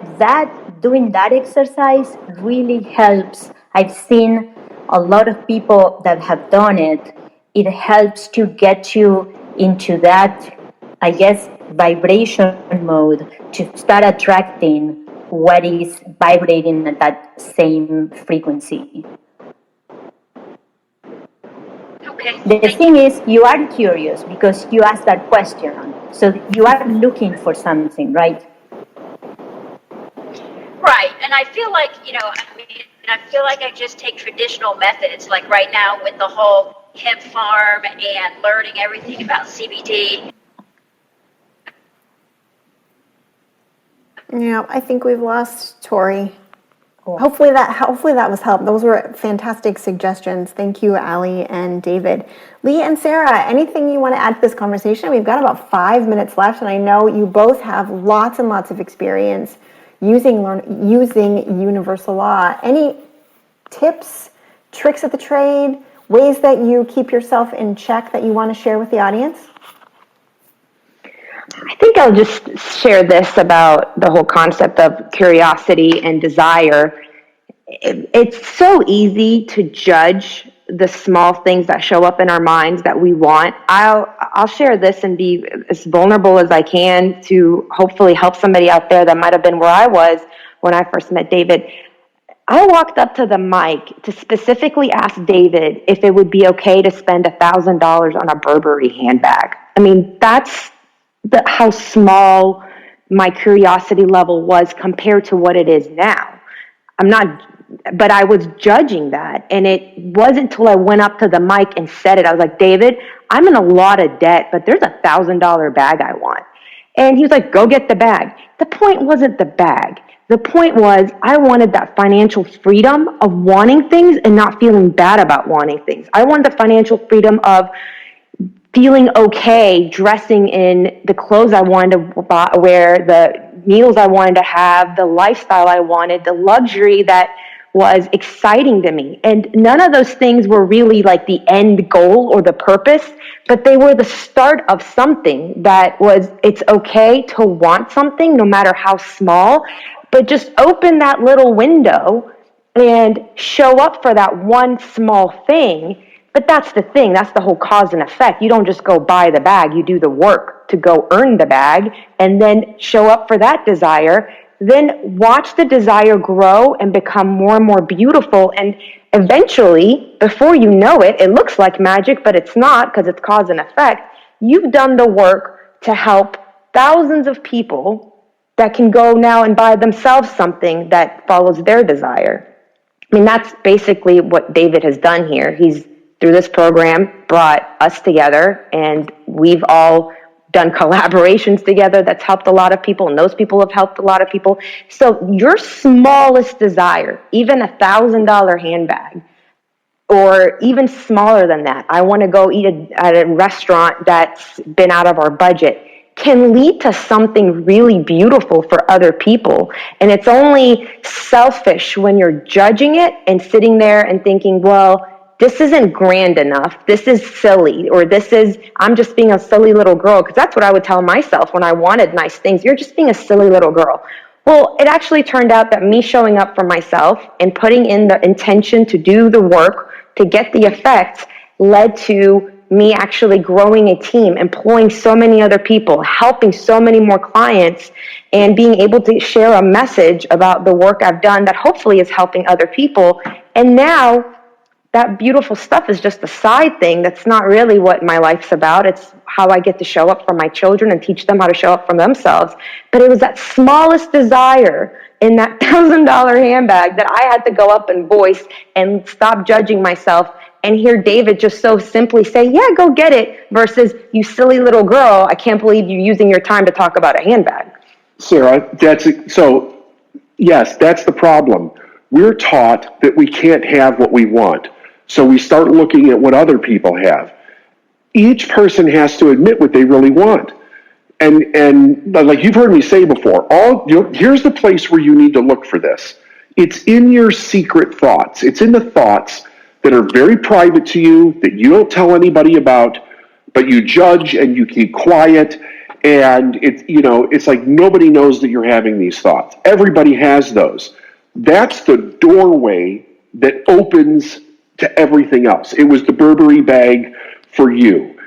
doing that exercise really helps. I've seen a lot of people that have done it. It helps to get you into that, I guess, vibration mode, to start attracting what is vibrating at that same frequency. Okay, Okay. The thing is, you are curious because you asked that question. So you are looking for something, right? Right. And I feel like, I feel like I just take traditional methods, like right now with the whole hemp farm and learning everything about CBD. Yeah, I think we've lost Tori. Hopefully that was help. Those were fantastic suggestions. Thank you, Allie and David. Lee and Sarah, anything you want to add to this conversation? We've got about 5 minutes left, and I know you both have lots and lots of experience using universal law. Any tips, tricks of the trade, ways that you keep yourself in check that you want to share with the audience? I think I'll just share this about the whole concept of curiosity and desire. It's so easy to judge the small things that show up in our minds that we want. I'll share this and be as vulnerable as I can to hopefully help somebody out there that might have been where I was when I first met David. I walked up to the mic to specifically ask David if it would be okay to spend $1,000 on a Burberry handbag. I mean, that's how small my curiosity level was compared to what it is now. But I was judging that. And it wasn't until I went up to the mic and said it. I was like, David, I'm in a lot of debt, but there's $1,000 bag I want. And he was like, go get the bag. The point wasn't the bag. The point was I wanted that financial freedom of wanting things and not feeling bad about wanting things. I wanted the financial freedom of feeling okay dressing in the clothes I wanted to wear, the meals I wanted to have, the lifestyle I wanted, the luxury that was exciting to me. And none of those things were really like the end goal or the purpose, but they were the start of something that was, it's okay to want something no matter how small, but just open that little window and show up for that one small thing. But that's the thing. That's the whole cause and effect. You don't just go buy the bag. You do the work to go earn the bag and then show up for that desire. Then watch the desire grow and become more and more beautiful. And eventually, before you know it, it looks like magic, but it's not because it's cause and effect. You've done the work to help thousands of people that can go now and buy themselves something that follows their desire. I mean, that's basically what David has done here. He's, through this program, brought us together, and we've all done collaborations together that's helped a lot of people, and those people have helped a lot of people. So your smallest desire, even $1,000 handbag, or even smaller than that, I want to go eat at a restaurant that's been out of our budget, can lead to something really beautiful for other people. And it's only selfish when you're judging it and sitting there and thinking, well, this isn't grand enough. This is silly, or I'm just being a silly little girl. Because that's what I would tell myself when I wanted nice things. You're just being a silly little girl. Well, it actually turned out that me showing up for myself and putting in the intention to do the work to get the effects led to me actually growing a team, employing so many other people, helping so many more clients, and being able to share a message about the work I've done that hopefully is helping other people. And now that beautiful stuff is just a side thing. That's not really what my life's about. It's how I get to show up for my children and teach them how to show up for themselves. But it was that smallest desire in that $1,000 handbag that I had to go up and voice and stop judging myself and hear David just so simply say, yeah, go get it, versus, you silly little girl, I can't believe you're using your time to talk about a handbag. Sarah, yes, that's the problem. We're taught that we can't have what we want. So we start looking at what other people have. Each person has to admit what they really want. And like you've heard me say before, here's the place where you need to look for this. It's in your secret thoughts. It's in the thoughts that are very private to you, that you don't tell anybody about, but you judge and you keep quiet. And it's like nobody knows that you're having these thoughts. Everybody has those. That's the doorway that opens to everything else. It was the Burberry bag for you.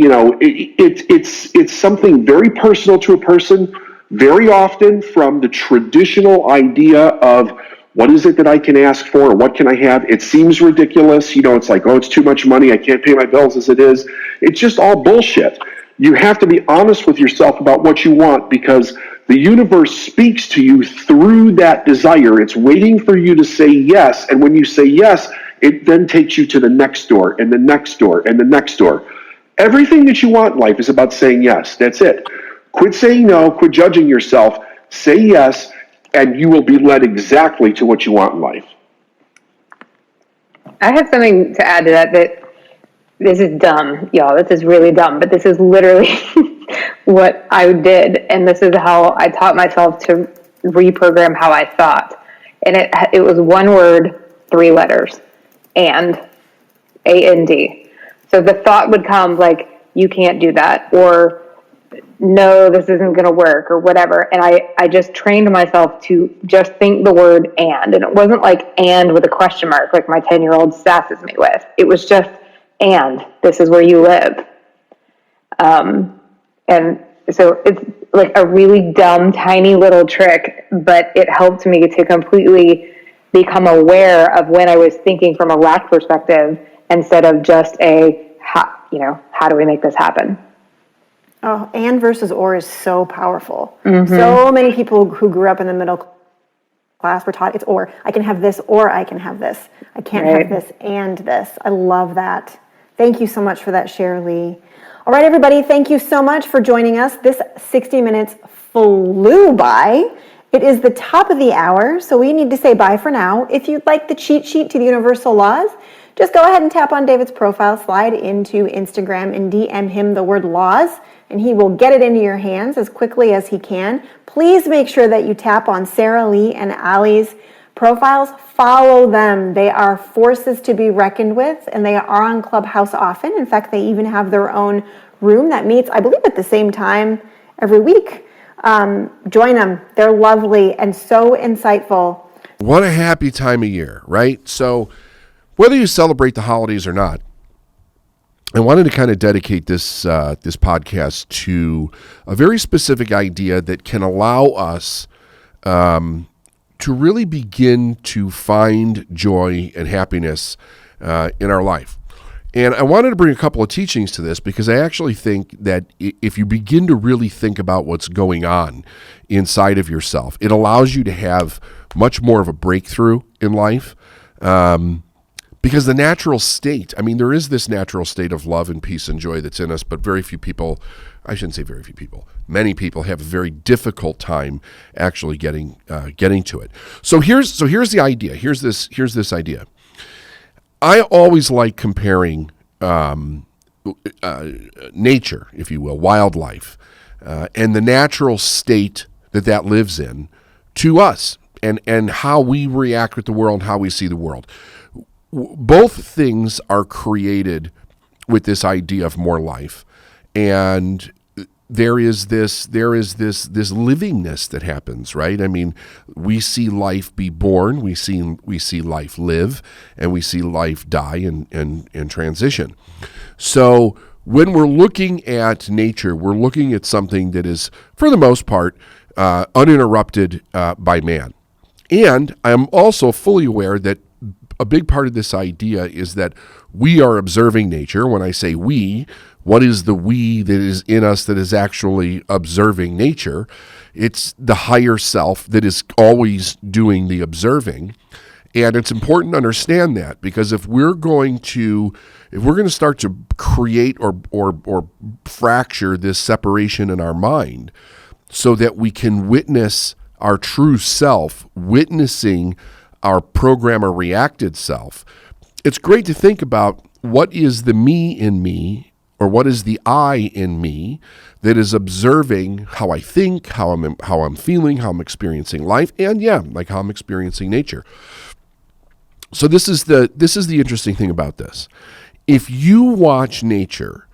It's something very personal to a person, very often from the traditional idea of what is it that I can ask for? Or what can I have? It seems ridiculous. It's like, oh, it's too much money. I can't pay my bills as it is. It's just all bullshit. You have to be honest with yourself about what you want, because the universe speaks to you through that desire. It's waiting for you to say yes. And when you say yes, it then takes you to the next door and the next door and the next door. Everything that you want in life is about saying yes. That's it. Quit saying no. Quit judging yourself. Say yes, and you will be led exactly to what you want in life. I have something to add to that this is dumb, y'all. This is really dumb, but this is literally what I did, and this is how I taught myself to reprogram how I thought. And it was one word, 3 letters, and A-N-D. So the thought would come like, you can't do that, or no, this isn't going to work, or whatever. And I just trained myself to just think the word and it wasn't like and with a question mark like my 10-year-old sasses me with. It was just, and this is where you live. And so it's like a really dumb, tiny little trick, but it helped me to completely become aware of when I was thinking from a lack perspective instead of just how do we make this happen? Oh, and versus or is so powerful. Mm-hmm. So many people who grew up in the middle class were taught it's or. I can have this or I can have this. I can't have this and this. I love that. Thank you so much for that, Shirley. All right, everybody, thank you so much for joining us. This 60 minutes flew by. It is the top of the hour, so we need to say bye for now. If you'd like the cheat sheet to the universal laws, just go ahead and tap on David's profile, slide into Instagram, and DM him the word laws, and he will get it into your hands as quickly as he can. Please make sure that you tap on Sarah Lee and Allie's profiles. Follow them. They are forces to be reckoned with, and they are on Clubhouse often. In fact, they even have their own room that meets, I believe, at the same time every week. Join them. They're lovely and so insightful. What a happy time of year, right? So whether you celebrate the holidays or not, I wanted to kind of dedicate this podcast to a very specific idea that can allow us to really begin to find joy and happiness in our life. And I wanted to bring a couple of teachings to this because I actually think that if you begin to really think about what's going on inside of yourself, it allows you to have much more of a breakthrough in life. Because the natural state, there is this natural state of love and peace and joy that's in us, but very few people, I shouldn't say very few people, many people have a very difficult time actually getting to it. So here's the idea. Here's this idea. I always like comparing nature, if you will, wildlife, and the natural state that lives in to us and how we react with the world, how we see the world. Both things are created with this idea of more life, and there is this livingness that happens, right? We see life be born, we see life live, and we see life die and transition. So when we're looking at nature, we're looking at something that is, for the most part, uninterrupted by man. And I'm also fully aware that a big part of this idea is that we are observing nature. When I say we, what is the we that is in us that is actually observing nature? It's the higher self that is always doing the observing. And it's important to understand that, because if we're going to start to create or fracture this separation in our mind so that we can witness our true self, witnessing our program or reacted self, it's great to think about what is the me in me, or what is the I in me that is observing how I think, how I'm feeling, how I'm experiencing life, and how I'm experiencing nature. So this is the interesting thing about this. If you watch nature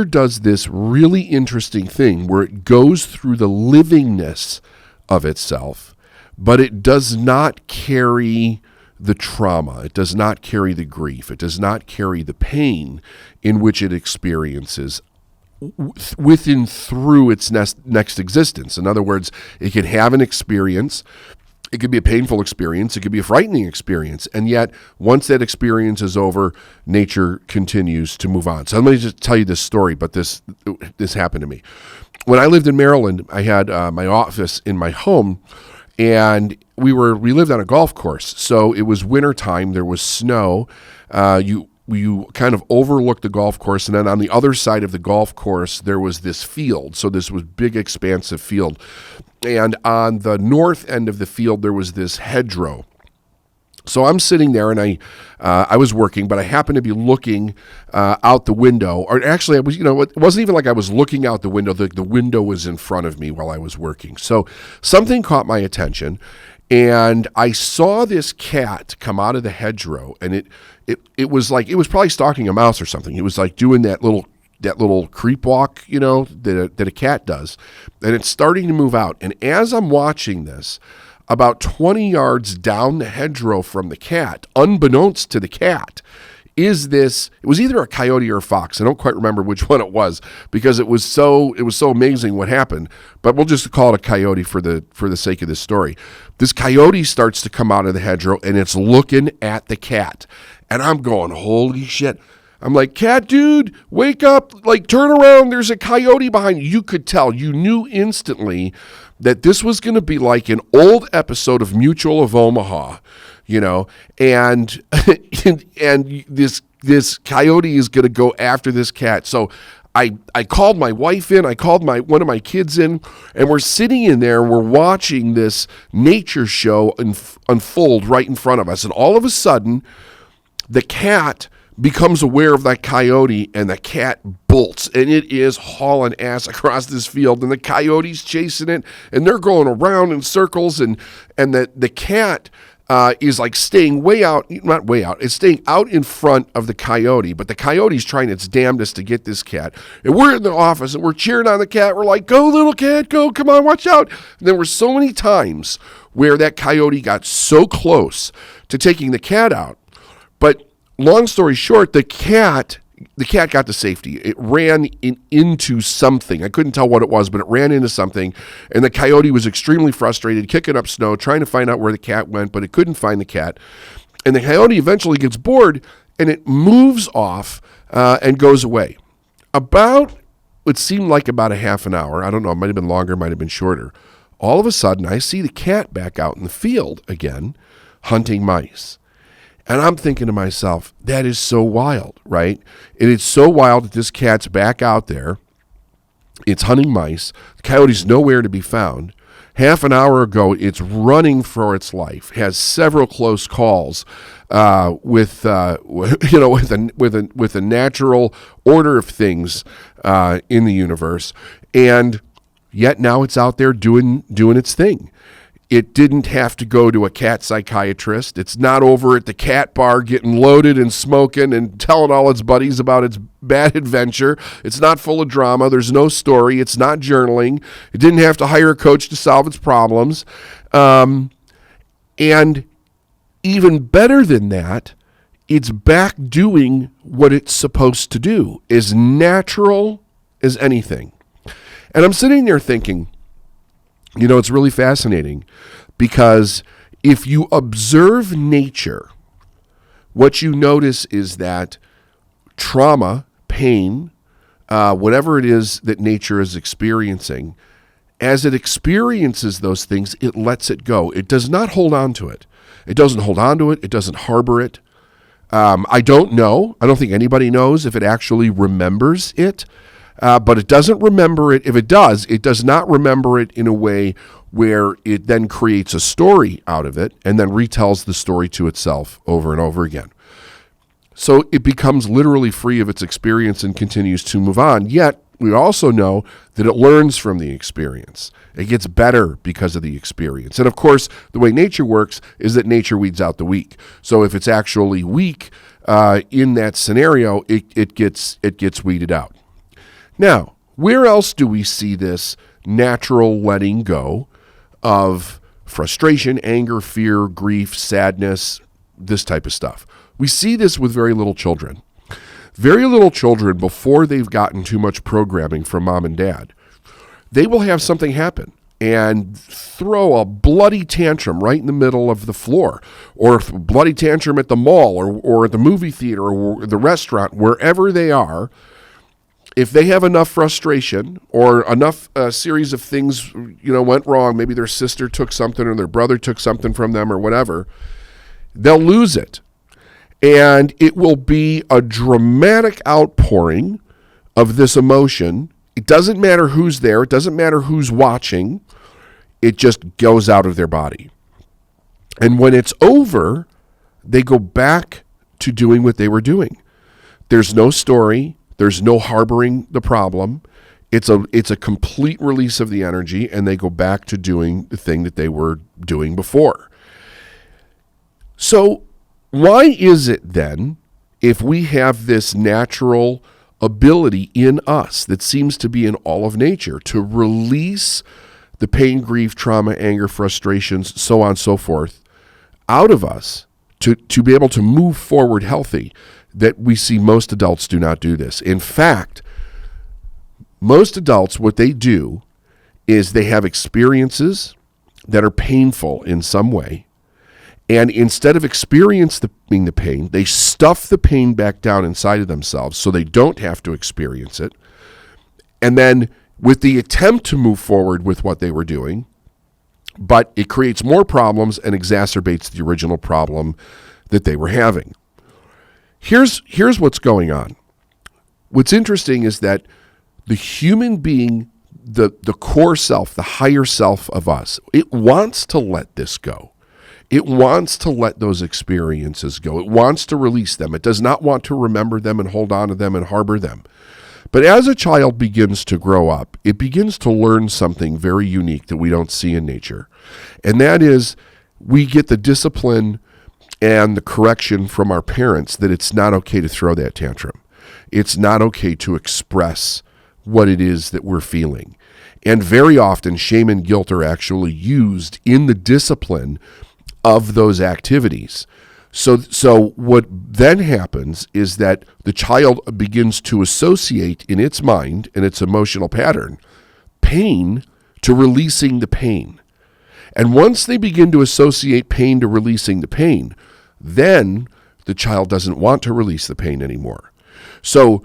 does this really interesting thing where it goes through the livingness of itself, but it does not carry the trauma. It does not carry the grief. It does not carry the pain in which it experiences within through its next existence. In other words, it can have an experience It could be a painful experience. It could be a frightening experience. And yet, once that experience is over, nature continues to move on. So let me just tell you this story, but this happened to me. When I lived in Maryland, I had my office in my home, and we lived on a golf course. So it was winter time. There was snow. You kind of overlooked the golf course, and then on the other side of the golf course, there was this field. So this was big, expansive field. And on the north end of the field, there was this hedgerow. So I'm sitting there, and I was working, but I happened to be looking out the window. Or actually, I was, it wasn't even like I was looking out the window. The window was in front of me while I was working. So something caught my attention, and I saw this cat come out of the hedgerow, and it was probably stalking a mouse or something. It was like doing that little creep walk, that a cat does. And it's starting to move out. And as I'm watching this, about 20 yards down the hedgerow from the cat, unbeknownst to the cat, it was either a coyote or a fox. I don't quite remember which one it was, because it was so amazing what happened. But we'll just call it a coyote for the sake of this story. This coyote starts to come out of the hedgerow, and it's looking at the cat. And I'm going, holy shit. I'm like, cat dude, wake up, like turn around, there's a coyote behind you. You could tell, you knew instantly that this was going to be like an old episode of Mutual of Omaha, and and this coyote is going to go after this cat. So I called my wife in, I called one of my kids in, and we're sitting in there, we're watching this nature show unfold right in front of us. And all of a sudden, the cat becomes aware of that coyote, and the cat bolts, and it is hauling ass across this field, and the coyote's chasing it, and they're going around in circles, and the cat is like staying it's staying out in front of the coyote, but the coyote's trying its damnedest to get this cat. And we're in the office, and we're cheering on the cat. We're like, go little cat, go, come on, watch out. And there were so many times where that coyote got so close to taking the cat out, but long story short, the cat got to safety. It ran into something. I couldn't tell what it was, but it ran into something. And the coyote was extremely frustrated, kicking up snow, trying to find out where the cat went, but it couldn't find the cat. And the coyote eventually gets bored, and it moves off and goes away. It seemed like about a half an hour. I don't know. It might have been longer, might have been shorter. All of a sudden, I see the cat back out in the field again, hunting mice. And I'm thinking to myself, that is so wild, right? It is so wild that this cat's back out there. It's hunting mice. The coyote's nowhere to be found. Half an hour ago, it's running for its life. Has several close calls with a natural order of things in the universe, and yet now it's out there doing its thing. It didn't have to go to a cat psychiatrist. It's not over at the cat bar getting loaded and smoking and telling all its buddies about its bad adventure. It's not full of drama. There's no story. It's not journaling. It didn't have to hire a coach to solve its problems. And even better than that, it's back doing what it's supposed to do, as natural as anything. And I'm sitting there thinking, it's really fascinating, because if you observe nature, what you notice is that trauma, pain, whatever it is that nature is experiencing, as it experiences those things, it lets it go. It does not hold on to it. It doesn't hold on to it. It doesn't harbor it. I don't know. I don't think anybody knows if it actually remembers it. But it doesn't remember it. If it does not remember it in a way where it then creates a story out of it and then retells the story to itself over and over again. So it becomes literally free of its experience and continues to move on. Yet we also know that it learns from the experience. It gets better because of the experience. And of course, the way nature works is that nature weeds out the weak. So if it's actually weak in that scenario, it gets weeded out. Now, where else do we see this natural letting go of frustration, anger, fear, grief, sadness, this type of stuff? We see this with very little children. Very little children, before they've gotten too much programming from mom and dad, they will have something happen. and throw a bloody tantrum right in the middle of the floor, or a bloody tantrum at the mall, or at the movie theater, or the restaurant, wherever they are, if they have enough frustration or enough series of things, went wrong, maybe their sister took something or their brother took something from them or whatever, they'll lose it. And it will be a dramatic outpouring of this emotion. It doesn't matter who's there. It doesn't matter who's watching. It just goes out of their body. And when it's over, they go back to doing what they were doing. There's no story. There's no harboring the problem. It's a complete release of the energy, and they go back to doing the thing that they were doing before. So why is it then, if we have this natural ability in us that seems to be in all of nature to release the pain, grief, trauma, anger, frustrations, so on and so forth, out of us to be able to move forward healthy, that we see most adults do not do this? In fact, most adults, what they do is they have experiences that are painful in some way. And instead of experiencing the pain, they stuff the pain back down inside of themselves so they don't have to experience it. And then with the attempt to move forward with what they were doing, but it creates more problems and exacerbates the original problem that they were having. Here's what's going on. What's interesting is that the human being, the core self, the higher self of us, it wants to let this go. It wants to let those experiences go. It wants to release them. It does not want to remember them and hold on to them and harbor them. But as a child begins to grow up, it begins to learn something very unique that we don't see in nature. And that is, we get the discipline and the correction from our parents that it's not okay to throw that tantrum. It's not okay to express what it is that we're feeling. And very often, shame and guilt are actually used in the discipline of those activities. So what then happens is that the child begins to associate in its mind and its emotional pattern pain to releasing the pain. And once they begin to associate pain to releasing the pain, then the child doesn't want to release the pain anymore. So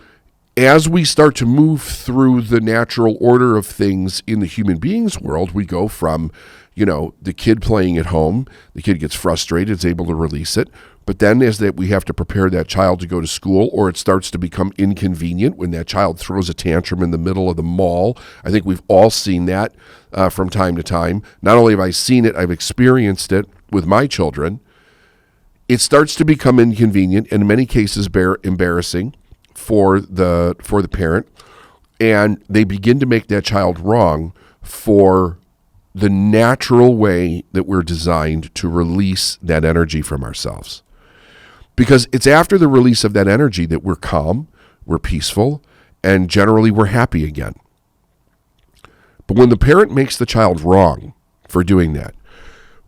as we start to move through the natural order of things in the human being's world, we go from, the kid playing at home, the kid gets frustrated, is able to release it. But then we have to prepare that child to go to school, or it starts to become inconvenient when that child throws a tantrum in the middle of the mall. I think we've all seen that from time to time. Not only have I seen it, I've experienced it with my children. It starts to become inconvenient, and in many cases embarrassing for the parent, and they begin to make that child wrong for the natural way that we're designed to release that energy from ourselves. Because it's after the release of that energy that we're calm, we're peaceful, and generally we're happy again. But when the parent makes the child wrong for doing that,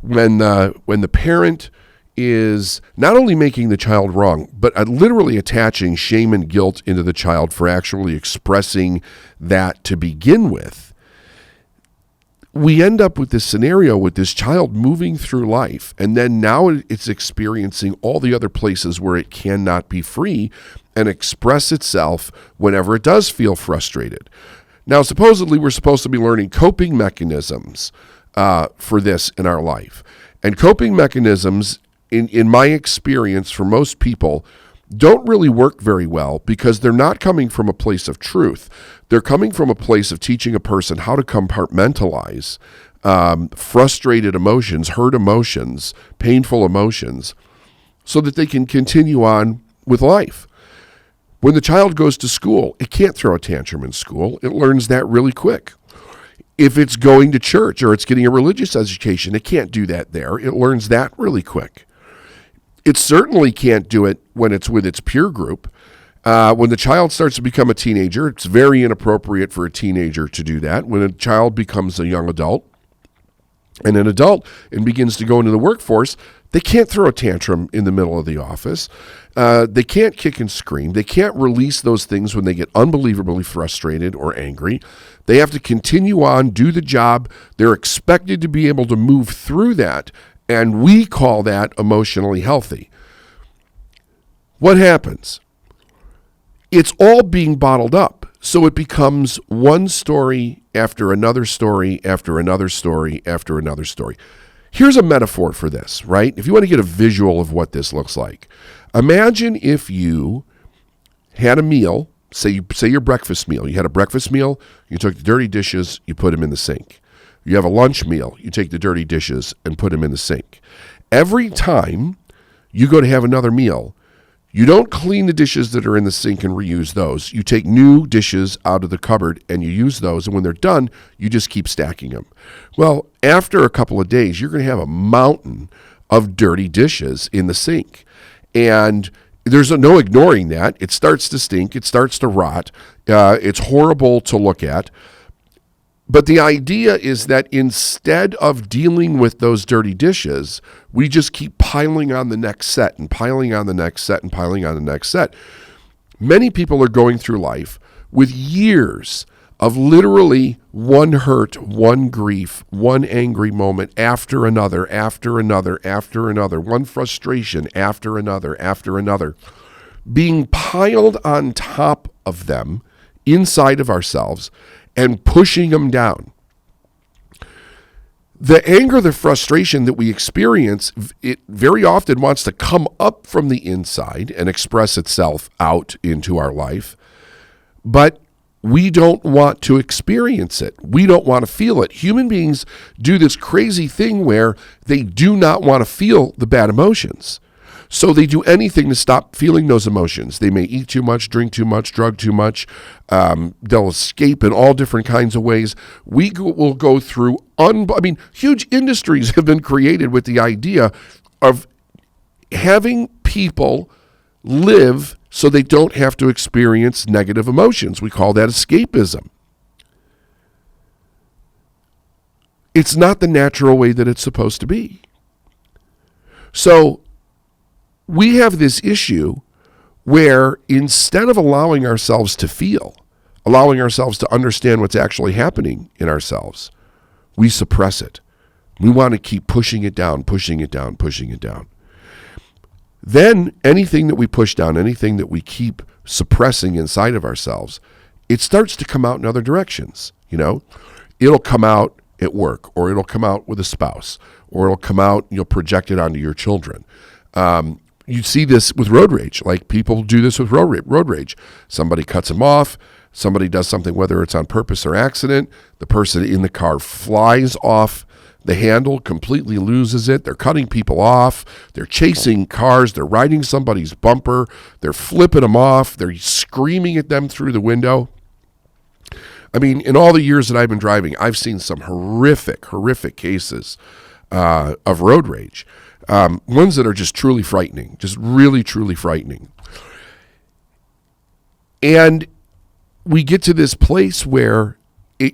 when the parent is not only making the child wrong, but literally attaching shame and guilt into the child for actually expressing that to begin with, we end up with this scenario with this child moving through life, and then now it's experiencing all the other places where it cannot be free and express itself whenever it does feel frustrated. Now, supposedly, we're supposed to be learning coping mechanisms for this in our life. And coping mechanisms, in my experience, for most people, don't really work very well because they're not coming from a place of truth. They're coming from a place of teaching a person how to compartmentalize frustrated emotions, hurt emotions, painful emotions, so that they can continue on with life. When the child goes to school, it can't throw a tantrum in school. It learns that really quick. If it's going to church or it's getting a religious education, it can't do that there. It learns that really quick. It certainly can't do it when it's with its peer group. When the child starts to become a teenager, it's very inappropriate for a teenager to do that. When a child becomes a young adult, and an adult and begins to go into the workforce, they can't throw a tantrum in the middle of the office. They can't kick and scream. They can't release those things when they get unbelievably frustrated or angry. They have to continue on, do the job. They're expected to be able to move through that, and we call that emotionally healthy. What happens? It's all being bottled up. So it becomes one story after another story after another story after another story. Here's a metaphor for this, right? If you want to get a visual of what this looks like, imagine if you had a meal, say your breakfast meal. You had a breakfast meal, you took the dirty dishes, you put them in the sink. You have a lunch meal, you take the dirty dishes and put them in the sink. Every time you go to have another meal, you don't clean the dishes that are in the sink and reuse those. You take new dishes out of the cupboard and you use those, and when they're done, you just keep stacking them. Well, after a couple of days, you're going to have a mountain of dirty dishes in the sink. And there's no ignoring that. It starts to stink. It starts to rot. It's horrible to look at. But the idea is that instead of dealing with those dirty dishes, we just keep piling on the next set and piling on the next set and piling on the next set. Many people are going through life with years of literally one hurt, one grief, one angry moment after another, after another, after another, one frustration after another, being piled on top of them inside of ourselves and pushing them down. The anger, the frustration that we experience, it very often wants to come up from the inside and express itself out into our life, but we don't want to experience it. We don't want to feel it. Human beings do this crazy thing where they do not want to feel the bad emotions. So they do anything to stop feeling those emotions. They may eat too much, drink too much, drug too much. They'll escape in all different kinds of ways. Will go through, huge industries have been created with the idea of having people live so they don't have to experience negative emotions. We call that escapism. It's not the natural way that it's supposed to be. So we have this issue where instead of allowing ourselves to feel, allowing ourselves to understand what's actually happening in ourselves, we suppress it. We want to keep pushing it down, pushing it down, pushing it down. Then anything that we push down, anything that we keep suppressing inside of ourselves, it starts to come out in other directions. It'll come out at work, or it'll come out with a spouse, or it'll come out, you'll project it onto your children. You see this with road rage. Like, people do this with road rage. Somebody cuts them off. Somebody does something, whether it's on purpose or accident. The person in the car flies off the handle, completely loses it. They're cutting people off. They're chasing cars. They're riding somebody's bumper. They're flipping them off. They're screaming at them through the window. In all the years that I've been driving, I've seen some horrific cases of road rage. Ones that are just truly frightening, just really, truly frightening. And we get to this place where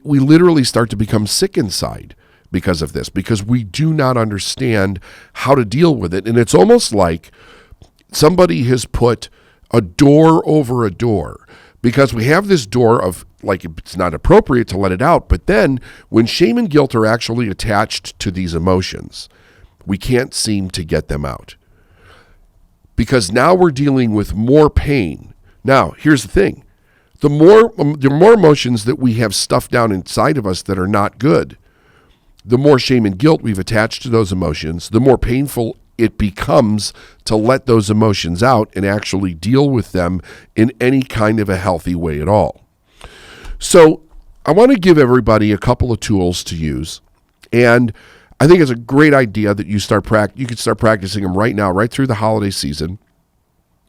we literally start to become sick inside because of this, because we do not understand how to deal with it. And it's almost like somebody has put a door over a door, because we have this door of, like, it's not appropriate to let it out. But then when shame and guilt are actually attached to these emotions, we can't seem to get them out, because now we're dealing with more pain. Now, here's the thing. The more emotions that we have stuffed down inside of us that are not good, the more shame and guilt we've attached to those emotions, the more painful it becomes to let those emotions out and actually deal with them in any kind of a healthy way at all. So I want to give everybody a couple of tools to use, and I think it's a great idea that you could start practicing them right now, right through the holiday season.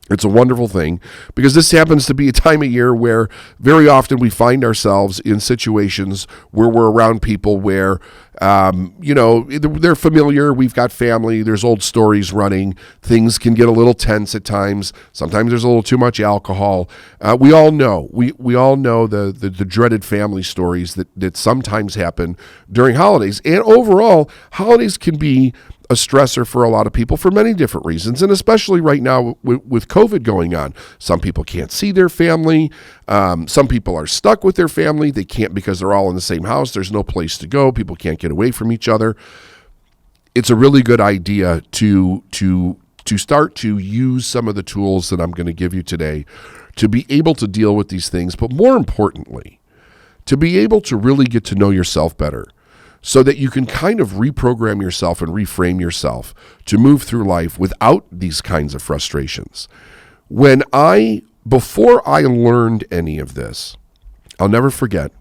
It's a wonderful thing because this happens to be a time of year where very often we find ourselves in situations where we're around people where, they're familiar. We've got family. There's old stories running. Things can get a little tense at times. Sometimes there's a little too much alcohol. We all know. We all know the dreaded family stories that sometimes happen during holidays. And overall, holidays can be a stressor for a lot of people for many different reasons, and especially right now with COVID going on. Some people can't see their family. Some people are stuck with their family. They can't because they're all in the same house. There's no place to go. People can't get away from each other. It's a really good idea to start to use some of the tools that I'm going to give you today to be able to deal with these things, but more importantly, to be able to really get to know yourself better, so that you can kind of reprogram yourself and reframe yourself to move through life without these kinds of frustrations. Before I learned any of this, I'll never forget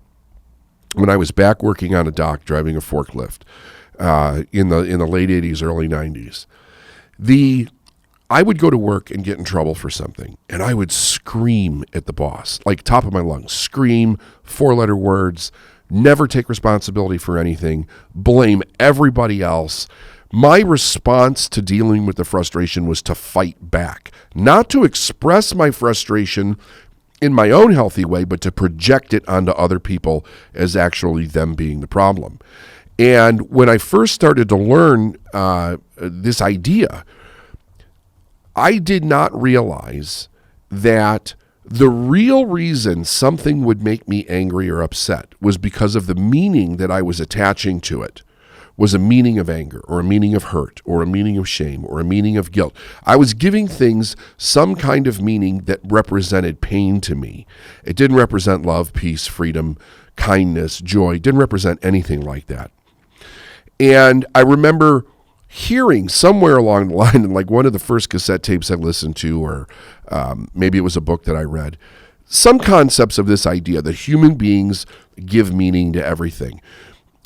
when I was back working on a dock driving a forklift in the late 80s, early 90s. I would go to work and get in trouble for something, and I would scream at the boss, like top of my lungs, scream 4-letter words, never take responsibility for anything, blame everybody else. My response to dealing with the frustration was to fight back, not to express my frustration in my own healthy way, but to project it onto other people as actually them being the problem. And when I first started to learn this idea, I did not realize that the real reason something would make me angry or upset was because of the meaning that I was attaching to it. Was a meaning of anger or a meaning of hurt or a meaning of shame or a meaning of guilt. I was giving things some kind of meaning that represented pain to me. It didn't represent love, peace, freedom, kindness, joy. It didn't represent anything like that. And I remember hearing somewhere along the line, in like one of the first cassette tapes I listened to, or maybe it was a book that I read, some concepts of this idea that human beings give meaning to everything.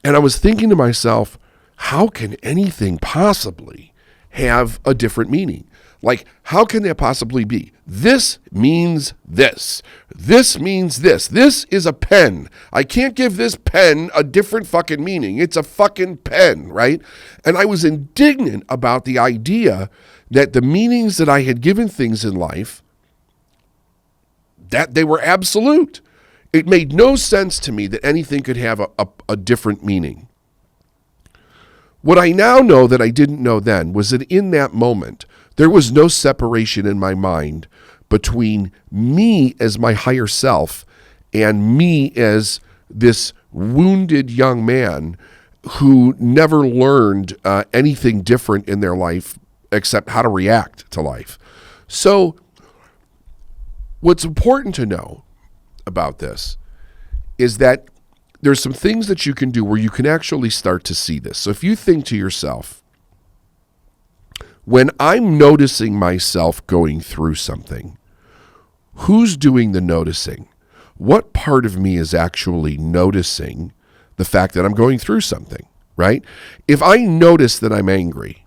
And I was thinking to myself, how can anything possibly have a different meaning? Like, how can that possibly be? This means this. This means this. This is a pen. I can't give this pen a different fucking meaning. It's a fucking pen, right? And I was indignant about the idea that the meanings that I had given things in life, that they were absolute. It made no sense to me that anything could have a different meaning. What I now know that I didn't know then was that in that moment, there was no separation in my mind between me as my higher self and me as this wounded young man who never learned anything different in their life except how to react to life. So what's important to know about this is that there's some things that you can do where you can actually start to see this. So if you think to yourself, when I'm noticing myself going through something, who's doing the noticing? What part of me is actually noticing the fact that I'm going through something, right? If I notice that I'm angry,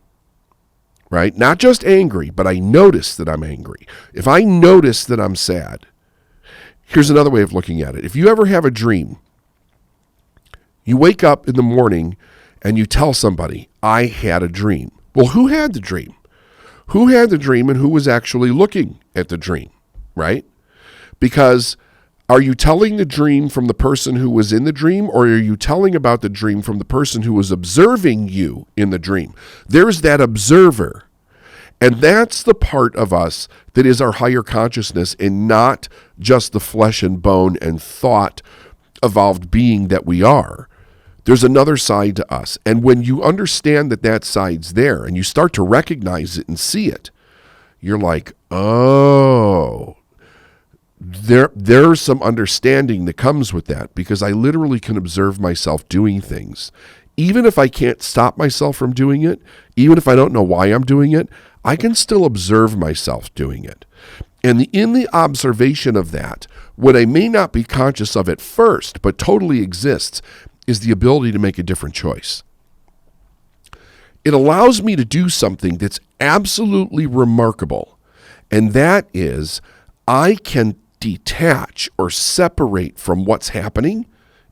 right? Not just angry, but I notice that I'm angry. If I notice that I'm sad, here's another way of looking at it. If you ever have a dream, you wake up in the morning and you tell somebody, I had a dream. Well, who had the dream? Who had the dream and who was actually looking at the dream, right? Because are you telling the dream from the person who was in the dream, or are you telling about the dream from the person who was observing you in the dream? There's that observer. And that's the part of us that is our higher consciousness and not just the flesh and bone and thought evolved being that we are. There's another side to us. And when you understand that that side's there and you start to recognize it and see it, you're like, oh, there's some understanding that comes with that, because I literally can observe myself doing things. Even if I can't stop myself from doing it, even if I don't know why I'm doing it, I can still observe myself doing it. And in the observation of that, what I may not be conscious of at first, but totally exists, is the ability to make a different choice. It allows me to do something that's absolutely remarkable. And that is, I can detach or separate from what's happening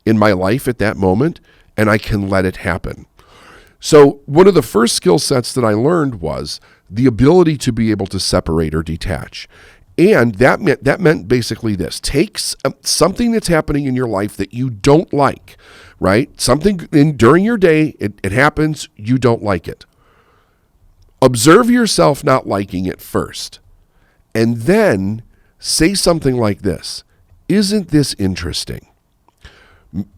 in my life at that moment, and I can let it happen. So one of the first skill sets that I learned was the ability to be able to separate or detach. And that meant basically this: take something that's happening in your life that you don't like, right? Something during your day, it happens, you don't like it. Observe yourself not liking it first. And then say something like this: isn't this interesting?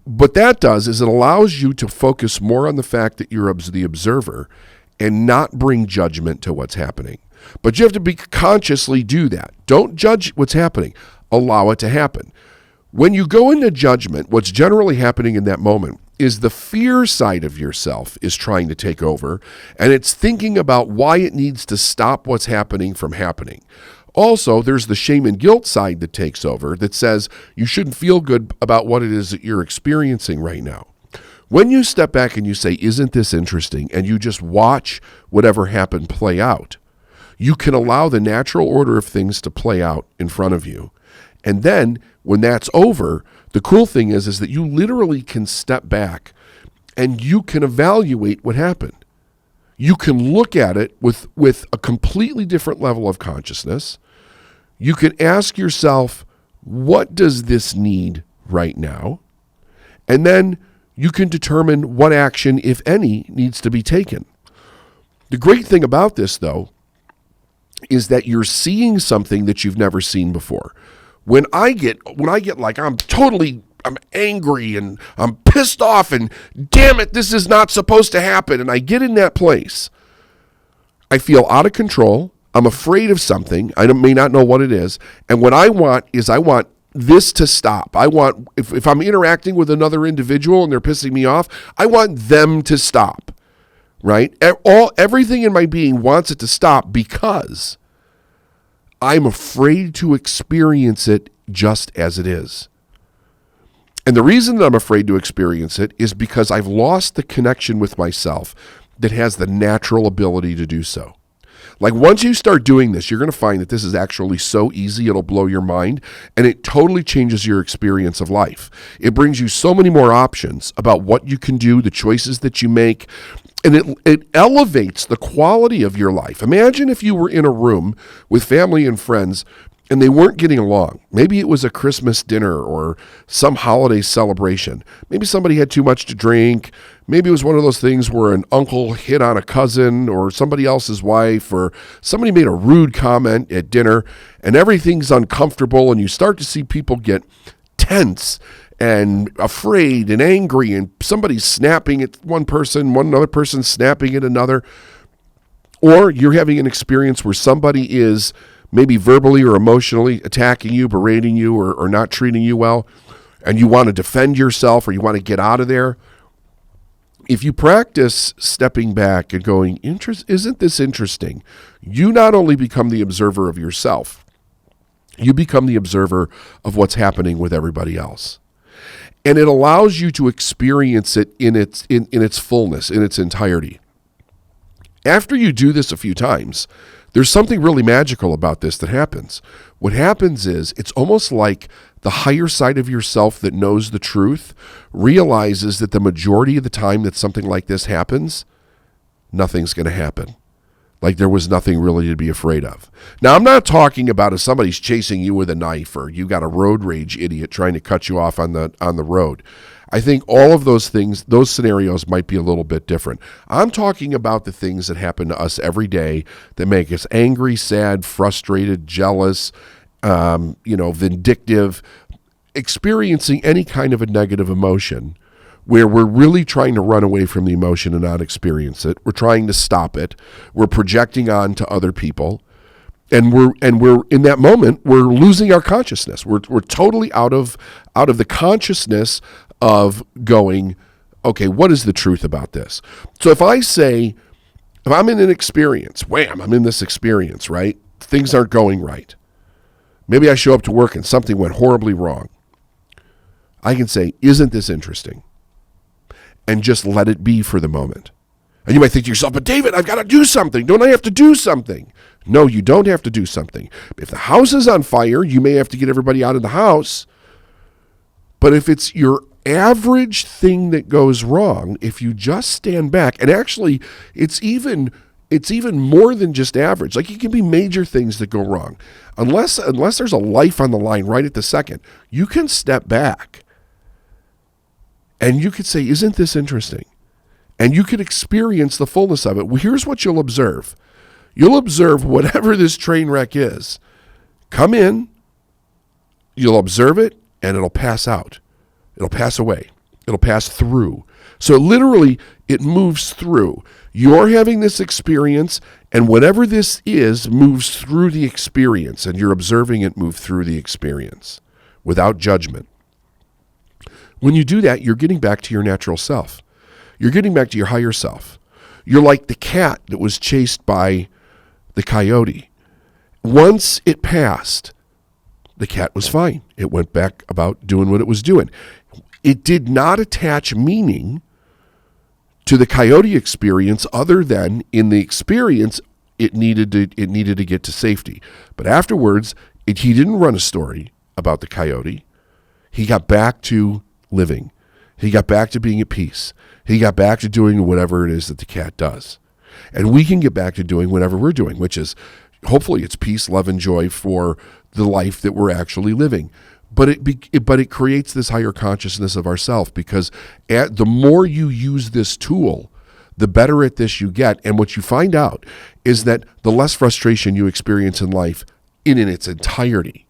What that does is it allows you to focus more on the fact that you're the observer and not bring judgment to what's happening. But you have to consciously do that. Don't judge what's happening. Allow it to happen. When you go into judgment, what's generally happening in that moment is the fear side of yourself is trying to take over, and it's thinking about why it needs to stop what's happening from happening. Also, there's the shame and guilt side that takes over that says you shouldn't feel good about what it is that you're experiencing right now. When you step back and you say, isn't this interesting, and you just watch whatever happened play out, you can allow the natural order of things to play out in front of you. And then when that's over, the cool thing is that you literally can step back and you can evaluate what happened. You can look at it with a completely different level of consciousness. You can ask yourself, what does this need right now? And then you can determine what action, if any, needs to be taken. The great thing about this, though, is that you're seeing something that you've never seen before. When I get like I'm angry and I'm pissed off and damn it, this is not supposed to happen, and I get in that place, I feel out of control. I'm afraid of something. I may not know what it is. And what I want is I want this to stop. I want, if I'm interacting with another individual and they're pissing me off, I want them to stop, right? Everything in my being wants it to stop because I'm afraid to experience it just as it is. And the reason that I'm afraid to experience it is because I've lost the connection with myself that has the natural ability to do so. Like once you start doing this, you're going to find that this is actually so easy, it'll blow your mind, and it totally changes your experience of life. It brings you so many more options about what you can do, the choices that you make, and it elevates the quality of your life. Imagine if you were in a room with family and friends and they weren't getting along. Maybe it was a Christmas dinner or some holiday celebration. Maybe somebody had too much to drink. Maybe it was one of those things where an uncle hit on a cousin or somebody else's wife, or somebody made a rude comment at dinner and everything's uncomfortable, and you start to see people get tense and afraid and angry, and somebody's snapping at one other person snapping at another. Or you're having an experience where somebody is maybe verbally or emotionally attacking you, berating you, or not treating you well, and you want to defend yourself or you want to get out of there. If you practice stepping back and going, isn't this interesting? You not only become the observer of yourself, you become the observer of what's happening with everybody else. And it allows you to experience it in its fullness, in its entirety. After you do this a few times, there's something really magical about this that happens. What happens is it's almost like the higher side of yourself that knows the truth realizes that the majority of the time that something like this happens, nothing's going to happen. Like there was nothing really to be afraid of. Now, I'm not talking about if somebody's chasing you with a knife or you got a road rage idiot trying to cut you off on the road. I think all of those things, those scenarios might be a little bit different. I'm talking about the things that happen to us every day that make us angry, sad, frustrated, jealous, vindictive, experiencing any kind of a negative emotion where we're really trying to run away from the emotion and not experience it. We're trying to stop it. We're projecting on to other people. And we're in that moment, we're losing our consciousness. We're totally out of the consciousness of going, okay, what is the truth about this? So if I'm in an experience, wham, I'm in this experience, right? Things aren't going right. Maybe I show up to work and something went horribly wrong. I can say, isn't this interesting? And just let it be for the moment. And you might think to yourself, but David, I've got to do something. Don't I have to do something? No, you don't have to do something. If the house is on fire, you may have to get everybody out of the house. But if it's your average thing that goes wrong, if you just stand back, and actually it's even more than just average. Like, it can be major things that go wrong. Unless there's a life on the line right at the second, you can step back and you could say, isn't this interesting? And you could experience the fullness of it. Well, here's what you'll observe. You'll observe whatever this train wreck is. Come in, you'll observe it, and it'll pass out. It'll pass away. It'll pass through. So literally, it moves through. You're having this experience, and whatever this is moves through the experience, and you're observing it move through the experience without judgment. When you do that, you're getting back to your natural self. You're getting back to your higher self. You're like the cat that was chased by the coyote. Once it passed, the cat was fine. It went back about doing what it was doing. It did not attach meaning to the coyote experience other than in the experience it needed to get to safety. But afterwards, he didn't run a story about the coyote. He got back to living. He got back to being at peace. He got back to doing whatever it is that the cat does. And we can get back to doing whatever we're doing, which is hopefully it's peace, love, and joy for the life that we're actually living. But it creates this higher consciousness of ourself, because the more you use this tool, the better at this you get. And what you find out is that the less frustration you experience in life in its entirety.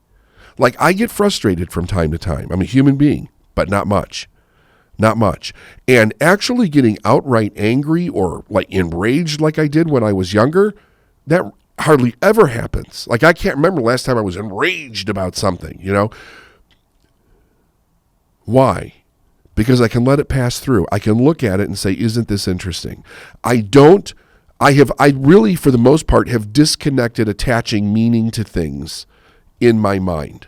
Like, I get frustrated from time to time. I'm a human being, but not much. Not much. And actually getting outright angry or like enraged like I did when I was younger, that hardly ever happens. Like, I can't remember the last time I was enraged about something, Why? Because I can let it pass through. I can look at it and say, isn't this interesting? I really, for the most part, have disconnected attaching meaning to things in my mind.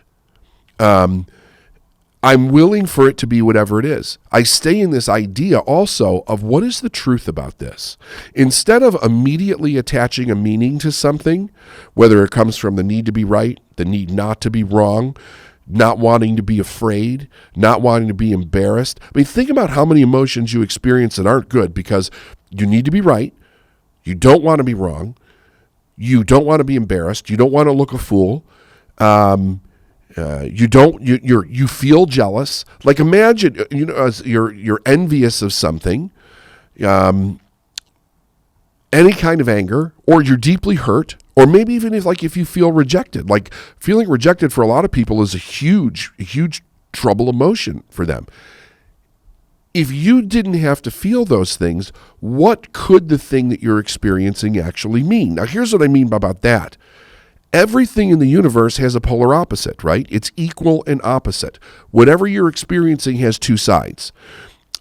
I'm willing for it to be whatever it is. I stay in this idea also of what is the truth about this. Instead of immediately attaching a meaning to something, whether it comes from the need to be right, the need not to be wrong, not wanting to be afraid, not wanting to be embarrassed. I mean, think about how many emotions you experience that aren't good because you need to be right, you don't want to be wrong, you don't want to be embarrassed, you don't want to look a fool, you feel jealous. Like, imagine, as you're envious of something, any kind of anger, or you're deeply hurt, or maybe even if you feel rejected. Like, feeling rejected for a lot of people is a huge trouble emotion for them. If you didn't have to feel those things, what could the thing that you're experiencing actually mean? Now, here's what I mean about that. Everything in the universe has a polar opposite, right? It's equal and opposite. Whatever you're experiencing has two sides.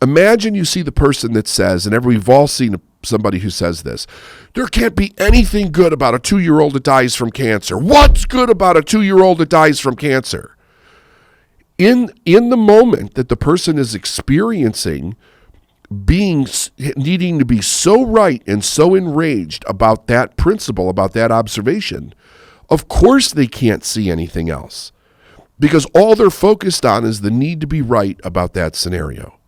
Imagine you see the person that says, and we've all seen somebody who says this, there can't be anything good about a 2-year-old that dies from cancer. What's good about a 2-year-old that dies from cancer? In the moment that the person is experiencing needing to be so right and so enraged about that principle, about that observation, of course they can't see anything else, because all they're focused on is the need to be right about that scenario,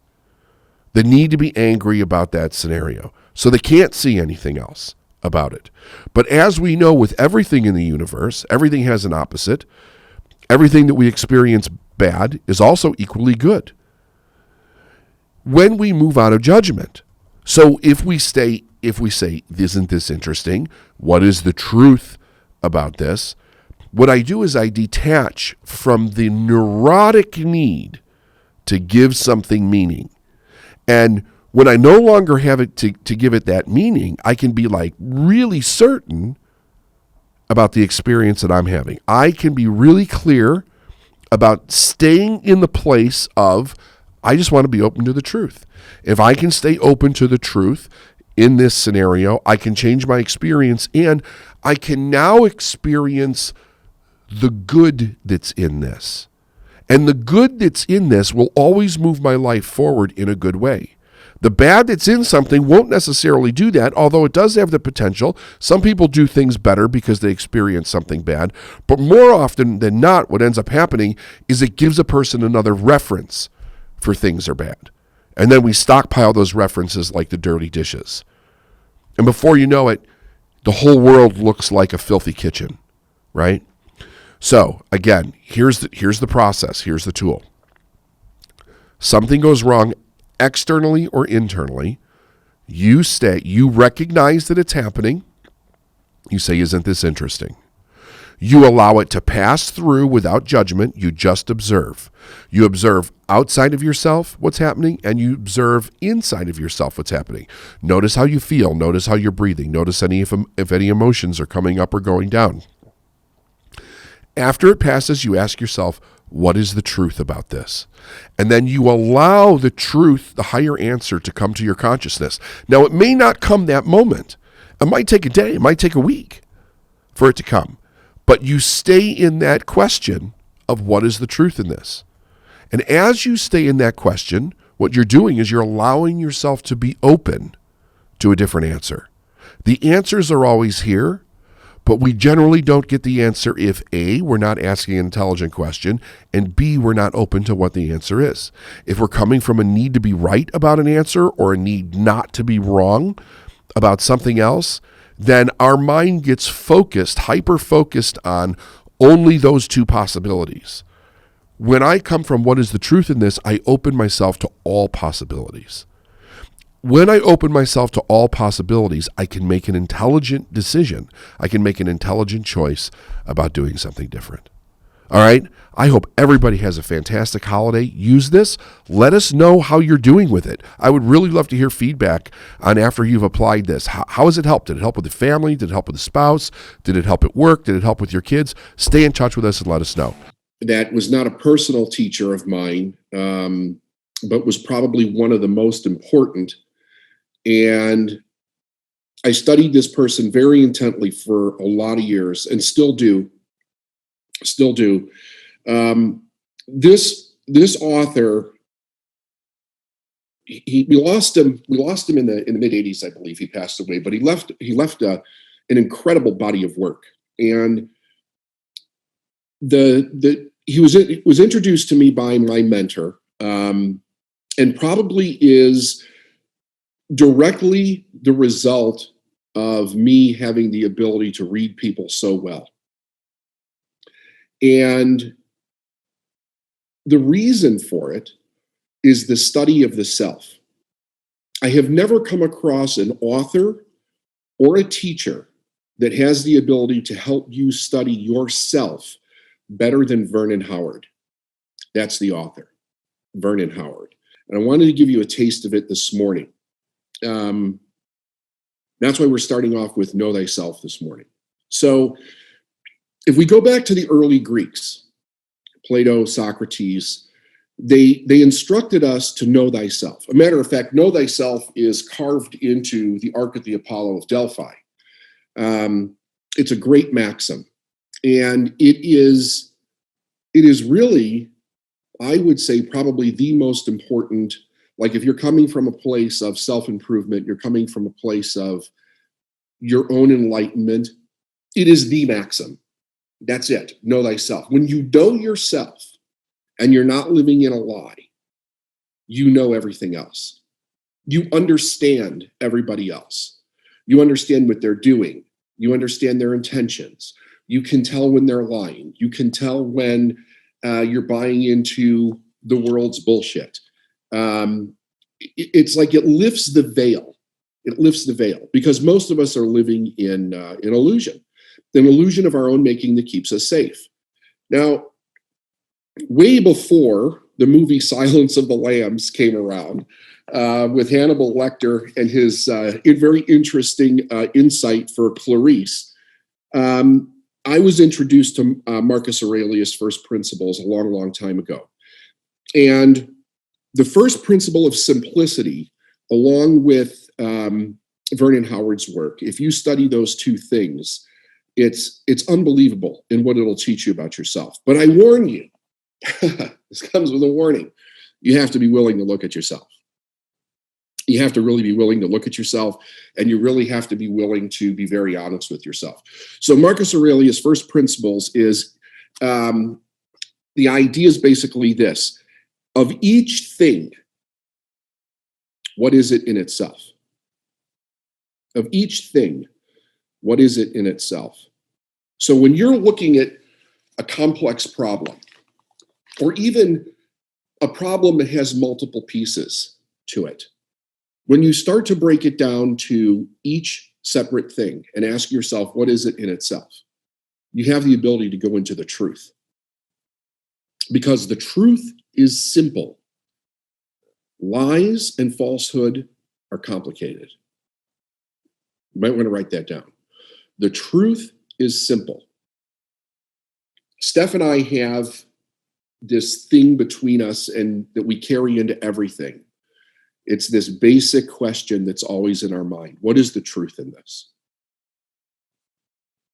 the need to be angry about that scenario. So they can't see anything else about it. But as we know with everything in the universe, everything has an opposite. Everything that we experience bad is also equally good when we move out of judgment. So if we say, isn't this interesting? What is the truth about this? What I do is I detach from the neurotic need to give something meaning. And when I no longer have it to give it that meaning, I can be like really certain about the experience that I'm having. I can be really clear about staying in the place of, I just want to be open to the truth. If I can stay open to the truth in this scenario, I can change my experience, and I can now experience the good that's in this. And the good that's in this will always move my life forward in a good way. The bad that's in something won't necessarily do that, although it does have the potential. Some people do things better because they experience something bad. But more often than not, what ends up happening is it gives a person another reference for things are bad. And then we stockpile those references like the dirty dishes. And before you know it, the whole world looks like a filthy kitchen, right? So again, here's the process. Here's the tool. Something goes wrong externally or internally. You recognize that it's happening. You say, isn't this interesting? You allow it to pass through without judgment. You just observe. You observe outside of yourself what's happening, and you observe inside of yourself what's happening. Notice how you feel. Notice how you're breathing. Notice if any emotions are coming up or going down. After it passes, you ask yourself, what is the truth about this? And then you allow the truth, the higher answer, to come to your consciousness. Now, it may not come that moment. It might take a day. It might take a week for it to come. But you stay in that question of what is the truth in this? And as you stay in that question, what you're doing is you're allowing yourself to be open to a different answer. The answers are always here, but we generally don't get the answer if A, we're not asking an intelligent question, and B, we're not open to what the answer is. If we're coming from a need to be right about an answer or a need not to be wrong about something else, then our mind gets focused, hyper-focused on only those two possibilities. When I come from what is the truth in this, I open myself to all possibilities. When I open myself to all possibilities, I can make an intelligent decision. I can make an intelligent choice about doing something different. All right? I hope everybody has a fantastic holiday. Use this. Let us know how you're doing with it. I would really love to hear feedback on after you've applied this. How has it helped? Did it help with the family? Did it help with the spouse? Did it help at work? Did it help with your kids? Stay in touch with us and let us know. That was not a personal teacher of mine, but was probably one of the most important. And I studied this person very intently for a lot of years and still do. This author, we lost him in the mid 80s, I believe. He passed away, but he left an incredible body of work. And he was introduced to me by my mentor, and probably is directly the result of me having the ability to read people so well. And the reason for it is the study of the self. I have never come across an author or a teacher that has the ability to help you study yourself better than Vernon Howard. That's the author, Vernon Howard. And I wanted to give you a taste of it this morning. That's why we're starting off with Know Thyself this morning. So if we go back to the early Greeks, Plato, Socrates, they instructed us to know thyself. A matter of fact, know thyself is carved into the Ark of the Apollo of Delphi. It's a great maxim. And it is really, I would say, probably the most important. Like if you're coming from a place of self-improvement, you're coming from a place of your own enlightenment, it is the maxim. That's it. Know thyself. When you know yourself and you're not living in a lie, you know everything else. You understand everybody else. You understand what they're doing. You understand their intentions. You can tell when they're lying. You can tell when you're buying into the world's bullshit. It's like it lifts the veil. It lifts the veil because most of us are living in illusion, an illusion of our own making that keeps us safe. Now, way before the movie Silence of the Lambs came around, with Hannibal Lecter and his very interesting insight for Clarice, I was introduced to Marcus Aurelius' First Principles a long, long time ago. And the first principle of simplicity, along with Vernon Howard's work, if you study those two things, it's unbelievable in what it'll teach you about yourself. But I warn you, this comes with a warning. You have to be willing to look at yourself. You have to really be willing to look at yourself, and you really have to be willing to be very honest with yourself. So Marcus Aurelius' first principles is the idea is basically this: of each thing, what is it in itself? Of each thing, what is it in itself? So when you're looking at a complex problem, or even a problem that has multiple pieces to it, when you start to break it down to each separate thing and ask yourself, what is it in itself? You have the ability to go into the truth. Because the truth is simple. Lies and falsehood are complicated. You might want to write that down. The truth is simple. Steph and I have this thing between us and that we carry into everything. It's this basic question that's always in our mind. What is the truth in this?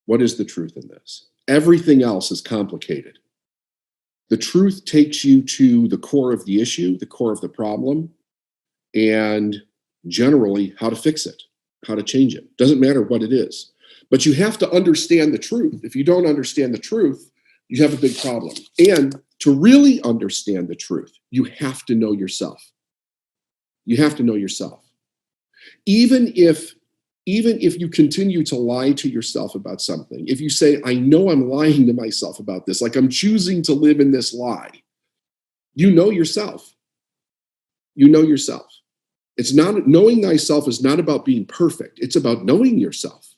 What is the truth in this? Everything else is complicated. The truth takes you to the core of the issue, the core of the problem, and generally how to fix it, how to change it. Doesn't matter what it is. But you have to understand the truth. If you don't understand the truth, you have a big problem. And to really understand the truth, you have to know yourself. You have to know yourself. Even if you continue to lie to yourself about something, if you say, I know I'm lying to myself about this, like I'm choosing to live in this lie, you know yourself. You know yourself. It's not, knowing thyself is not about being perfect. It's about knowing yourself,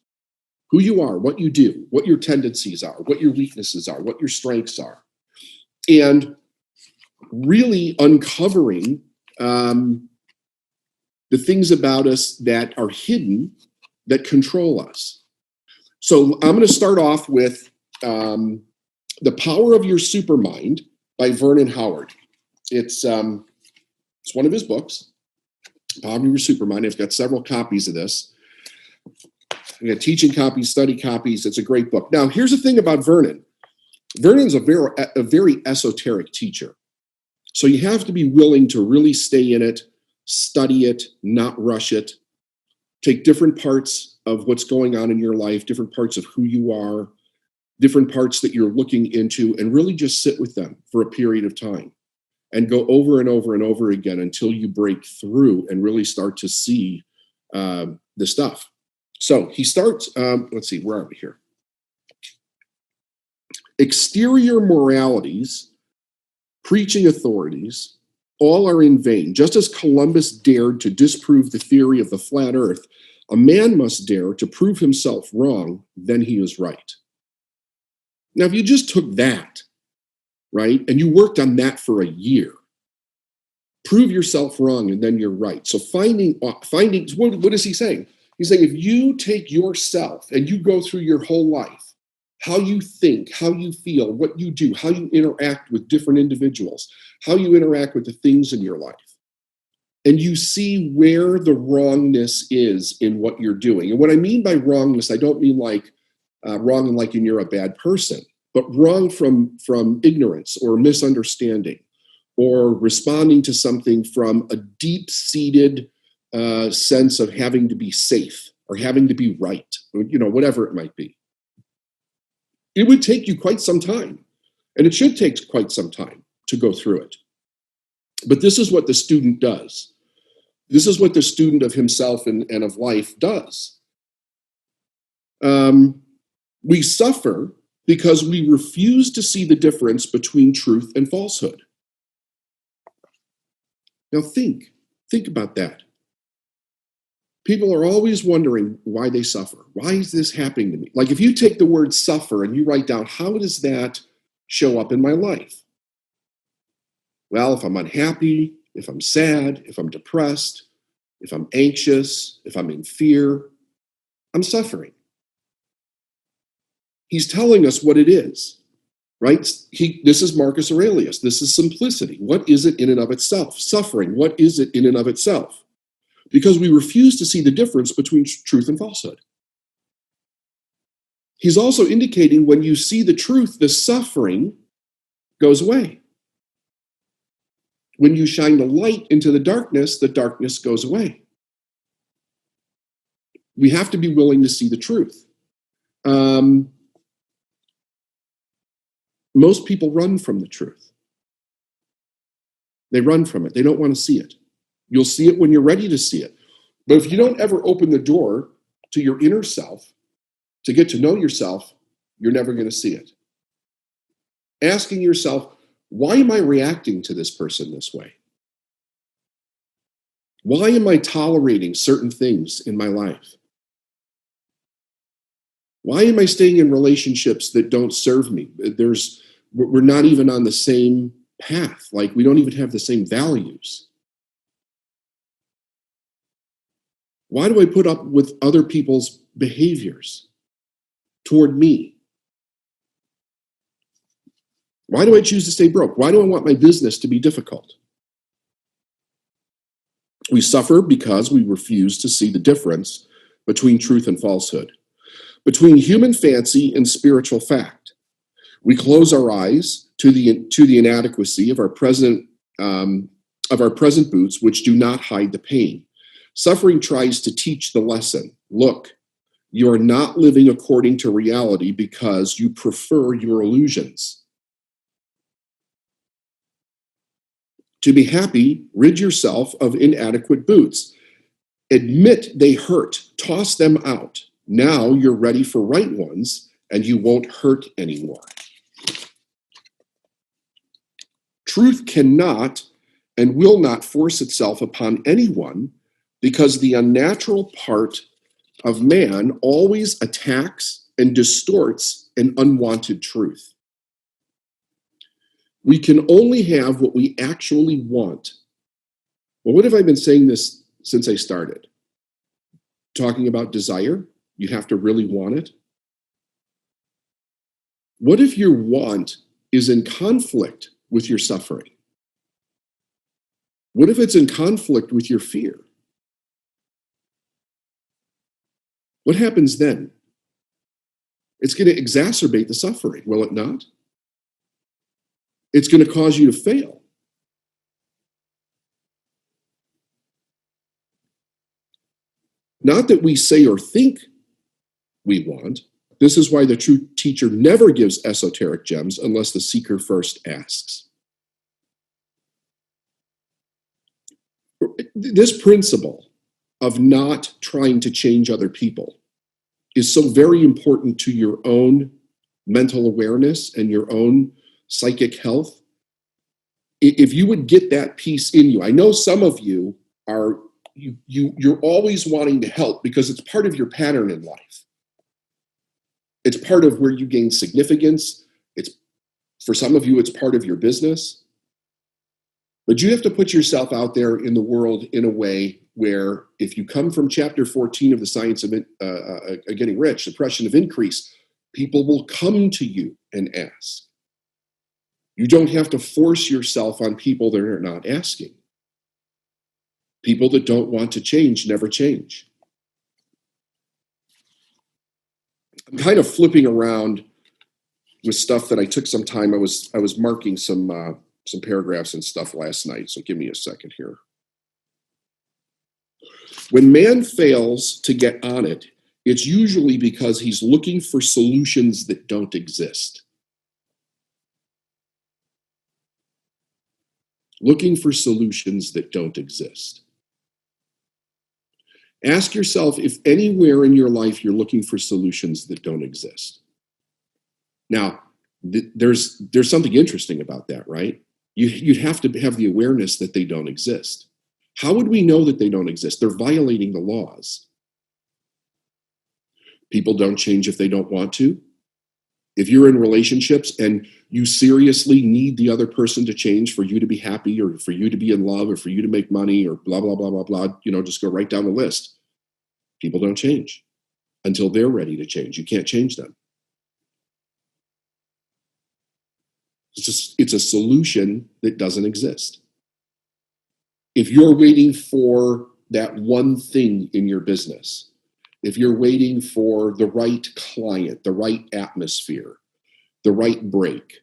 who you are, what you do, what your tendencies are, what your weaknesses are, what your strengths are, and really uncovering the things about us that are hidden that control us. So I'm going to start off with The Power of Your Supermind by Vernon Howard. It's one of his books, Power of Your Supermind. I've got several copies of this. I got teaching copies, study copies. It's a great book. Now, here's the thing about Vernon. Vernon's a very esoteric teacher. So you have to be willing to really stay in it, study it, not rush it, take different parts of what's going on in your life, different parts of who you are, different parts that you're looking into, and really just sit with them for a period of time and go over and over and over again until you break through and really start to see the stuff. So he starts, let's see, where are we here? Exterior moralities, preaching authorities, all are in vain. Just as Columbus dared to disprove the theory of the flat earth, a man must dare to prove himself wrong, then he is right. Now, if you just took that, right, and you worked on that for a year, prove yourself wrong and then you're right. So finding what is he saying? He's saying if you take yourself and you go through your whole life, how you think, how you feel, what you do, how you interact with different individuals, how you interact with the things in your life, and you see where the wrongness is in what you're doing. And what I mean by wrongness, I don't mean like wrong like you're a bad person, but wrong from ignorance or misunderstanding or responding to something from a deep-seated sense of having to be safe or having to be right, or, whatever it might be. It would take you quite some time, and it should take quite some time to go through it. But this is what the student does. This is what the student of himself and of life does. We suffer because we refuse to see the difference between truth and falsehood. Now think about that. People are always wondering why they suffer. Why is this happening to me? Like if you take the word suffer and you write down, how does that show up in my life? Well, if I'm unhappy, if I'm sad, if I'm depressed, if I'm anxious, if I'm in fear, I'm suffering. He's telling us what it is, right? This is Marcus Aurelius. This is simplicity. What is it in and of itself? Suffering, what is it in and of itself? Because we refuse to see the difference between truth and falsehood. He's also indicating when you see the truth, the suffering goes away. When you shine the light into the darkness goes away. We have to be willing to see the truth. Most people run from the truth. They run from it. They don't want to see it. You'll see it when you're ready to see it. But if you don't ever open the door to your inner self, to get to know yourself, you're never going to see it. Asking yourself, why am I reacting to this person this way? Why am I tolerating certain things in my life? Why am I staying in relationships that don't serve me? We're not even on the same path. Like, we don't even have the same values. Why do I put up with other people's behaviors toward me? Why do I choose to stay broke? Why do I want my business to be difficult? We suffer because we refuse to see the difference between truth and falsehood, between human fancy and spiritual fact. We close our eyes to the inadequacy of our present boots, which do not hide the pain. Suffering tries to teach the lesson. Look, you are not living according to reality because you prefer your illusions. To be happy, rid yourself of inadequate boots. Admit they hurt. Toss them out. Now you're ready for right ones, and you won't hurt anymore. Truth cannot and will not force itself upon anyone, because the unnatural part of man always attacks and distorts an unwanted truth. We can only have what we actually want. Well, what have I been saying this since I started? Talking about desire? You have to really want it. What if your want is in conflict with your suffering? What if it's in conflict with your fear? What happens then? It's going to exacerbate the suffering, will it not? It's going to cause you to fail. Not that we say or think we want. This is why the true teacher never gives esoteric gems unless the seeker first asks. This principle of not trying to change other people is so very important to your own mental awareness and your own psychic health. If you would get that piece in you, I know some of you are, you're always wanting to help because it's part of your pattern in life. It's part of where you gain significance. For some of you, it's part of your business. But you have to put yourself out there in the world in a way where, if you come from chapter 14 of the Science of Getting Rich, the Depression of Increase, people will come to you and ask. You don't have to force yourself on people that are not asking. People that don't want to change never change. I'm kind of flipping around with stuff that I took some time. I was marking some paragraphs and stuff last night, so give me a second here. When man fails to get on it, it's usually because he's looking for solutions that don't exist. Looking for solutions that don't exist. Ask yourself if anywhere in your life you're looking for solutions that don't exist. Now, there's something interesting about that, right? You'd have to have the awareness that they don't exist. How would we know that they don't exist? They're violating the laws. People don't change if they don't want to. If you're in relationships and you seriously need the other person to change for you to be happy or for you to be in love or for you to make money or blah, blah, blah, blah, blah, just go right down the list. People don't change until they're ready to change. You can't change them. It's a solution that doesn't exist. If you're waiting for that one thing in your business, if you're waiting for the right client, the right atmosphere, the right break,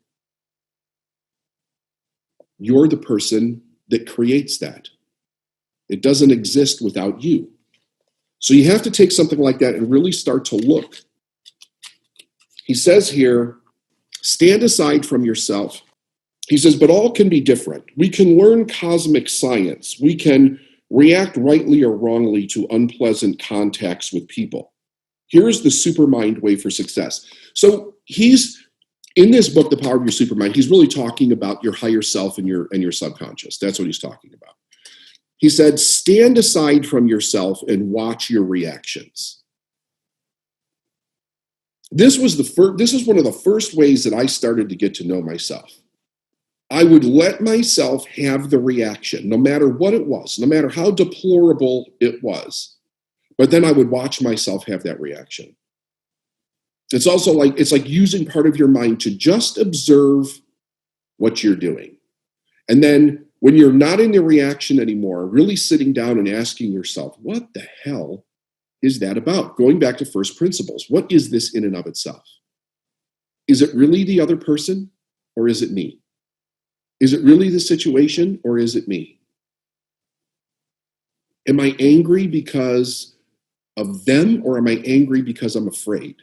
you're the person that creates that. It doesn't exist without you. So you have to take something like that and really start to look. He says here, stand aside from yourself. He says, but all can be different. We can learn cosmic science. We can react rightly or wrongly to unpleasant contacts with people. Here's the supermind way for success. So he's in this book, The Power of Your Supermind, he's really talking about your higher self and your subconscious. That's what he's talking about. He said, stand aside from yourself and watch your reactions. This is one of the first ways that I started to get to know myself. I would let myself have the reaction, no matter what it was, no matter how deplorable it was. But then I would watch myself have that reaction. It's like using part of your mind to just observe what you're doing. And then when you're not in the reaction anymore, really sitting down and asking yourself, what the hell is that about? Going back to first principles. What is this in and of itself? Is it really the other person or is it me? Is it really the situation or is it me? Am I angry because of them or am I angry because I'm afraid?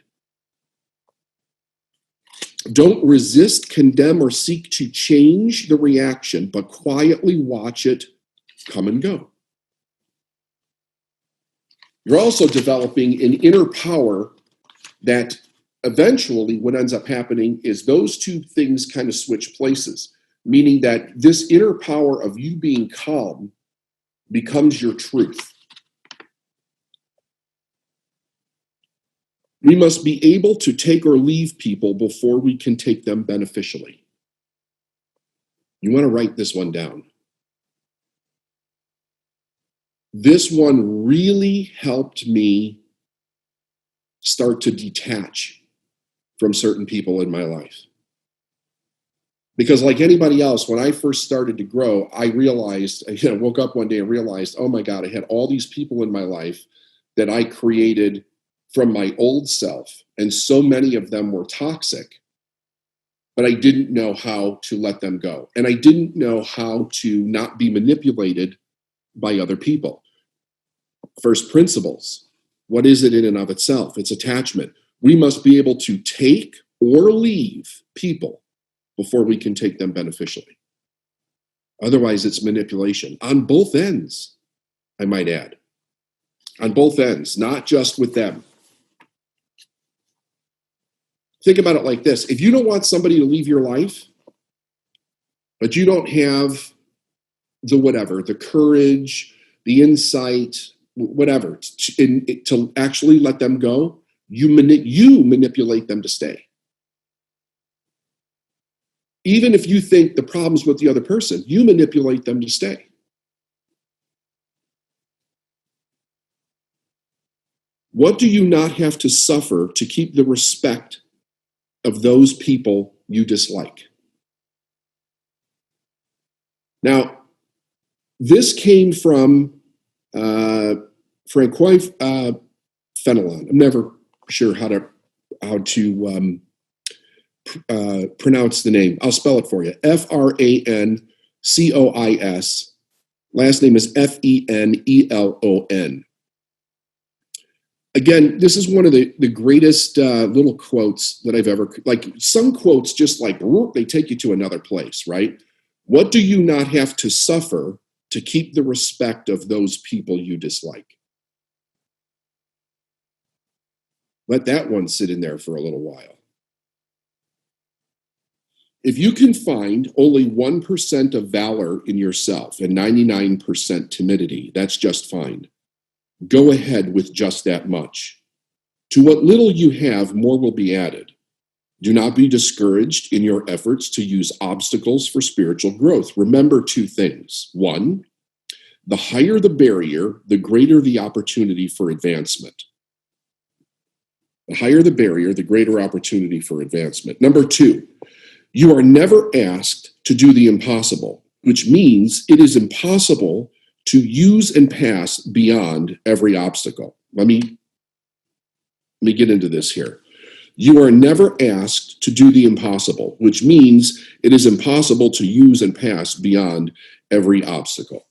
Don't resist, condemn, or seek to change the reaction, but quietly watch it come and go. You're also developing an inner power that eventually what ends up happening is those two things kind of switch places, meaning that this inner power of you being calm becomes your truth. We must be able to take or leave people before we can take them beneficially. You want to write this one down. This one really helped me start to detach from certain people in my life. Because like anybody else, when I first started to grow, I realized, I woke up one day and realized, oh my God, I had all these people in my life that I created from my old self, and so many of them were toxic, but I didn't know how to let them go. And I didn't know how to not be manipulated by other people. First principles. What is it in and of itself? It's attachment. We must be able to take or leave people before we can take them beneficially. Otherwise, it's manipulation on both ends, I might add. On both ends, not just with them. Think about it like this. If you don't want somebody to leave your life, but you don't have the courage, the insight, whatever, to actually let them go, you manipulate them to stay. Even if you think the problem's with the other person, you manipulate them to stay. What do you not have to suffer to keep the respect of those people you dislike? Now, this came from Francois Fenelon. I'm never sure how to pronounce the name. I'll spell it for you. Francois. Last name is Fenelon. Again, this is one of the greatest little quotes that I've ever, like some quotes just like, they take you to another place, right? What do you not have to suffer to keep the respect of those people you dislike? Let that one sit in there for a little while. If you can find only 1% of valor in yourself and 99% timidity, that's just fine. Go ahead with just that much. To what little you have, more will be added. Do not be discouraged in your efforts to use obstacles for spiritual growth. Remember two things. One, the higher the barrier, the greater the opportunity for advancement. The higher the barrier, the greater opportunity for advancement. Number two, you are never asked to do the impossible, which means it is impossible to use and pass beyond every obstacle. Let me get into this here. You are never asked to do the impossible, which means it is impossible to use and pass beyond every obstacle.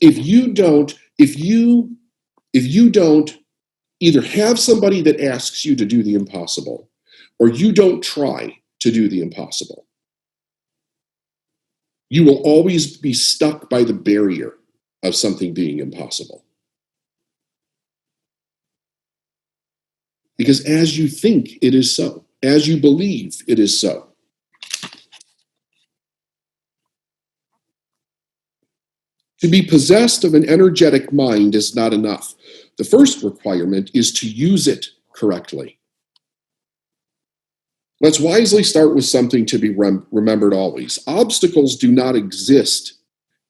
If you If you don't either have somebody that asks you to do the impossible, or you don't try to do the impossible, you will always be stuck by the barrier of something being impossible. Because as you think, it is so. As you believe, it is so. To be possessed of an energetic mind is not enough. The first requirement is to use it correctly. Let's wisely start with something to be remembered always. Obstacles do not exist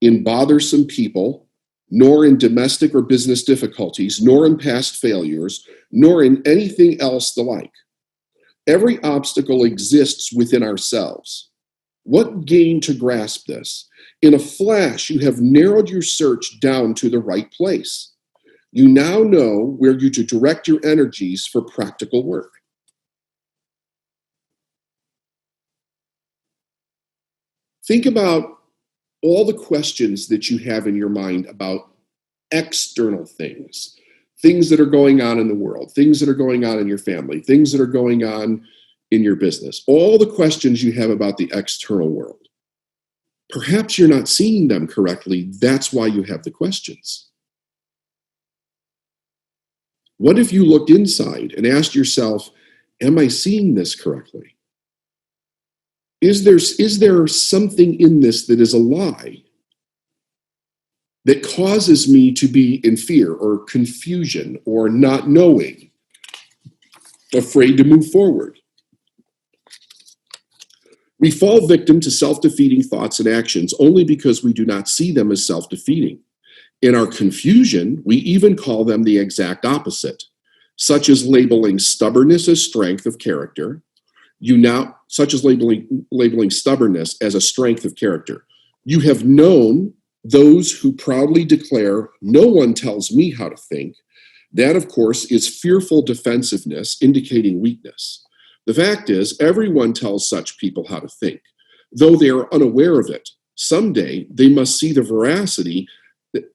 in bothersome people, nor in domestic or business difficulties, nor in past failures, nor in anything else the like. Every obstacle exists within ourselves. What gain to grasp this? In a flash, you have narrowed your search down to the right place. You now know where you to direct your energies for practical work. Think about all the questions that you have in your mind about external things, things that are going on in the world, things that are going on in your family, things that are going on in your business, all the questions you have about the external world. Perhaps you're not seeing them correctly. That's why you have the questions. What if you looked inside and asked yourself, am I seeing this correctly? Is there something in this that is a lie that causes me to be in fear or confusion or not knowing, afraid to move forward? We fall victim to self-defeating thoughts and actions only because we do not see them as self-defeating. In our confusion, we even call them the exact opposite, such as labeling stubbornness as strength of character. Such as labeling stubbornness as a strength of character. You have known those who proudly declare, no one tells me how to think. That, of course, is fearful defensiveness, indicating weakness. The fact is, everyone tells such people how to think, though they are unaware of it. Someday, they must see the veracity,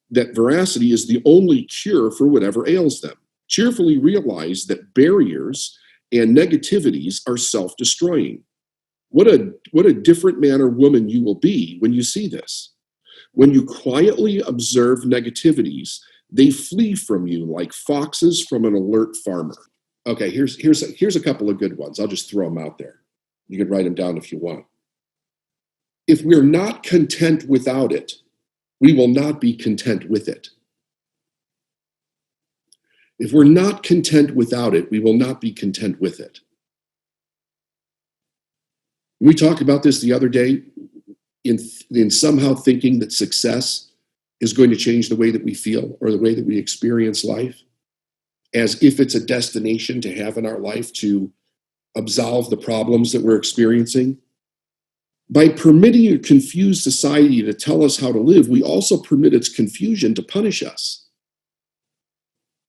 that veracity is the only cure for whatever ails them. Cheerfully realize that barriers and negativities are self-destroying. What a different man or woman you will be when you see this. When you quietly observe negativities, they flee from you like foxes from an alert farmer. Okay, here's a couple of good ones. I'll just throw them out there. You can write them down if you want. If we're not content without it, we will not be content with it. If we're not content without it, we will not be content with it. We talked about this the other day in somehow thinking that success is going to change the way that we feel or the way that we experience life, as if it's a destination to have in our life to absolve the problems that we're experiencing. By permitting a confused society to tell us how to live, we also permit its confusion to punish us.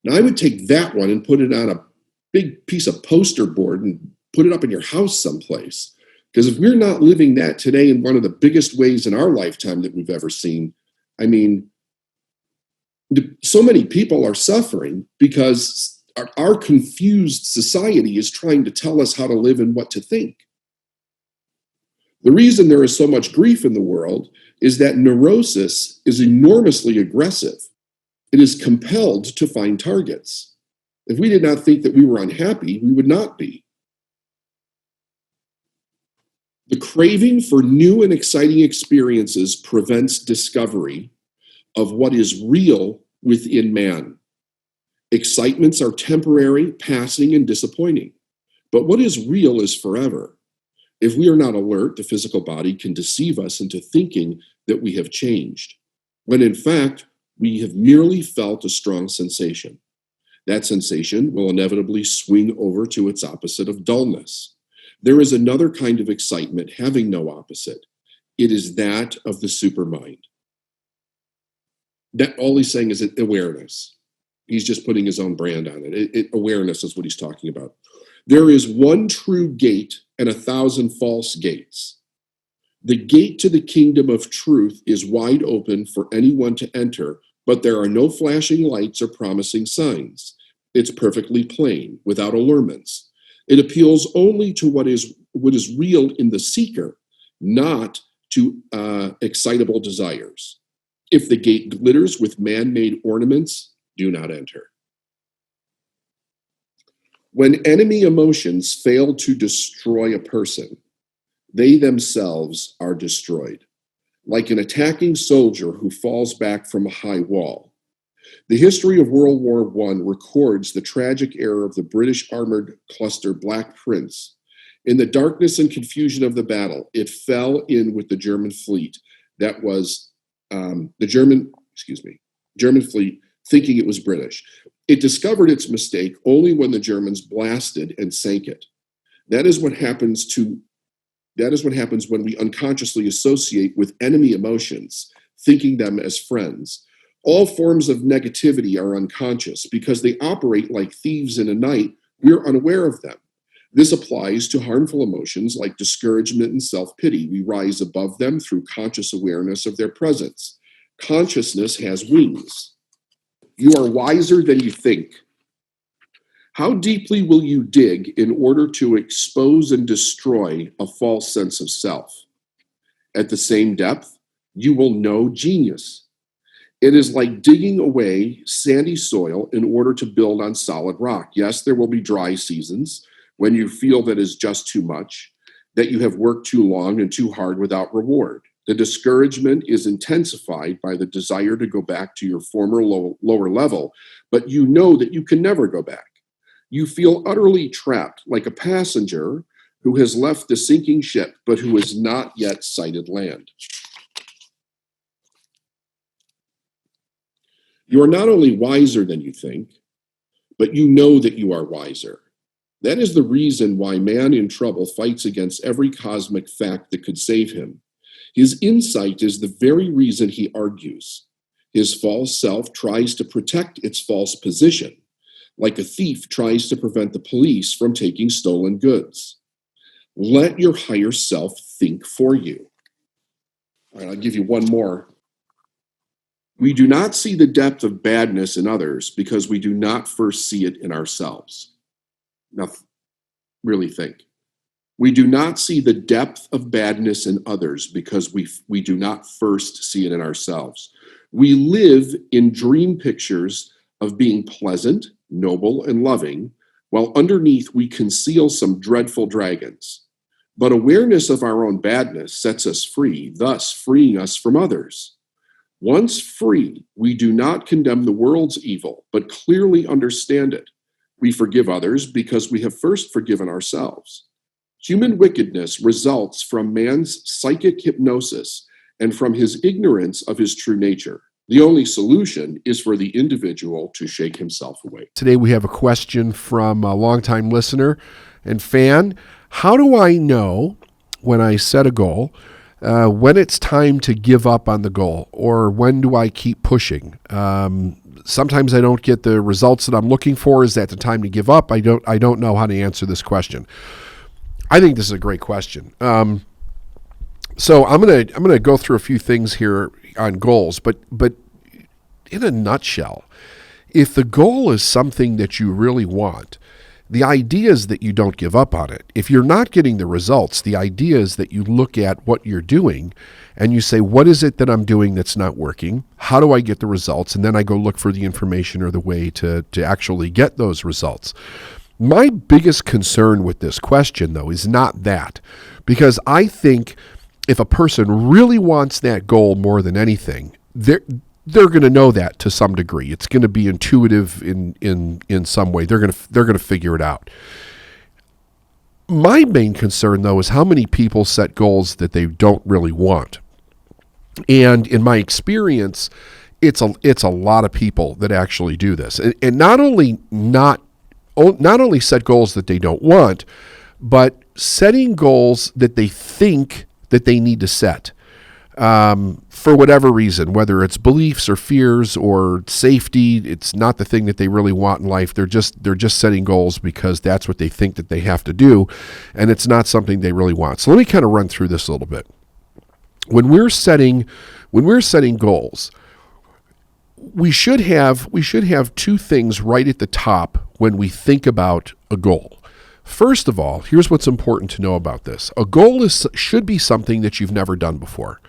Now, I would take that one and put it on a big piece of poster board and put it up in your house someplace. Because if we're not living that today in one of the biggest ways in our lifetime that we've ever seen, I mean, so many people are suffering because our confused society is trying to tell us how to live and what to think. The reason there is so much grief in the world is that neurosis is enormously aggressive. It is compelled to find targets. If we did not think that we were unhappy, we would not be. The craving for new and exciting experiences prevents discovery of what is real within man. Excitements are temporary, passing, and disappointing. But what is real is forever. If we are not alert, the physical body can deceive us into thinking that we have changed, when in fact, we have merely felt a strong sensation. That sensation will inevitably swing over to its opposite of dullness. There is another kind of excitement having no opposite. It is that of the supermind. That all he's saying is awareness. He's just putting his own brand on it. Awareness is what he's talking about. There is one true gate and 1,000 false gates. The gate to the kingdom of truth is wide open for anyone to enter, But there are no flashing lights or promising signs. It's perfectly plain, without allurements. It appeals only to what is real in the seeker, not to excitable desires. If the gate glitters with man-made ornaments, do not enter. When enemy emotions fail to destroy a person, they themselves are destroyed, like an attacking soldier who falls back from a high wall. The history of World War I records the tragic error of the British armored cluster Black Prince. In the darkness and confusion of the battle, it fell in with the German fleet that was German fleet, thinking it was British. It discovered its mistake only when the Germans blasted and sank it. That is what happens when we unconsciously associate with enemy emotions, thinking them as friends. All forms of negativity are unconscious because they operate like thieves in a night. We're unaware of them. This applies to harmful emotions like discouragement and self-pity. We rise above them through conscious awareness of their presence. Consciousness has wings. You are wiser than you think. How deeply will you dig in order to expose and destroy a false sense of self? At the same depth, you will know genius. It is like digging away sandy soil in order to build on solid rock. Yes, there will be dry seasons when you feel that is just too much, that you have worked too long and too hard without reward. The discouragement is intensified by the desire to go back to your former lower level, but you know that you can never go back. You feel utterly trapped, like a passenger who has left the sinking ship, but who has not yet sighted land. You are not only wiser than you think, but you know that you are wiser. That is the reason why man in trouble fights against every cosmic fact that could save him. His insight is the very reason he argues. His false self tries to protect its false position, like a thief tries to prevent the police from taking stolen goods. Let your higher self think for you. All right, I'll give you one more. We do not see the depth of badness in others because we do not first see it in ourselves. Now, really think. We do not see the depth of badness in others because we do not first see it in ourselves. We live in dream pictures of being pleasant, noble, and loving, while underneath we conceal some dreadful dragons. But awareness of our own badness sets us free, thus freeing us from others. Once free, we do not condemn the world's evil, but clearly understand it. We forgive others because we have first forgiven ourselves. Human wickedness results from man's psychic hypnosis and from his ignorance of his true nature. The only solution is for the individual to shake himself away. Today we have a question from a longtime listener and fan. How do I know when I set a goal, when it's time to give up on the goal, or when do I keep pushing? Sometimes I don't get the results that I'm looking for. Is that the time to give up? I don't know how to answer this question. I think this is a great question. So I'm gonna go through a few things here on goals, but in a nutshell, if the goal is something that you really want, the idea is that you don't give up on it. If you're not getting the results, the idea is that you look at what you're doing and you say, what is it that I'm doing that's not working? How do I get the results? And then I go look for the information or the way to actually get those results. My biggest concern with this question, though, is not that, because I think if a person really wants that goal more than anything, they're going to know that to some degree. It's going to be intuitive in some way. They're going to figure it out. My main concern, though, is how many people set goals that they don't really want. And in my experience, it's a lot of people that actually do this, and not only set goals that they don't want, but setting goals that they think that they need to set for whatever reason, whether it's beliefs or fears or safety. It's not the thing that they really want in life. They're just setting goals because that's what they think that they have to do, and it's not something they really want. So let me kind of run through this a little bit. When we're setting goals, we should have two things right at the top when we think about a goal. First of all, here's what's important to know about this. A goal should be something that you've never done before.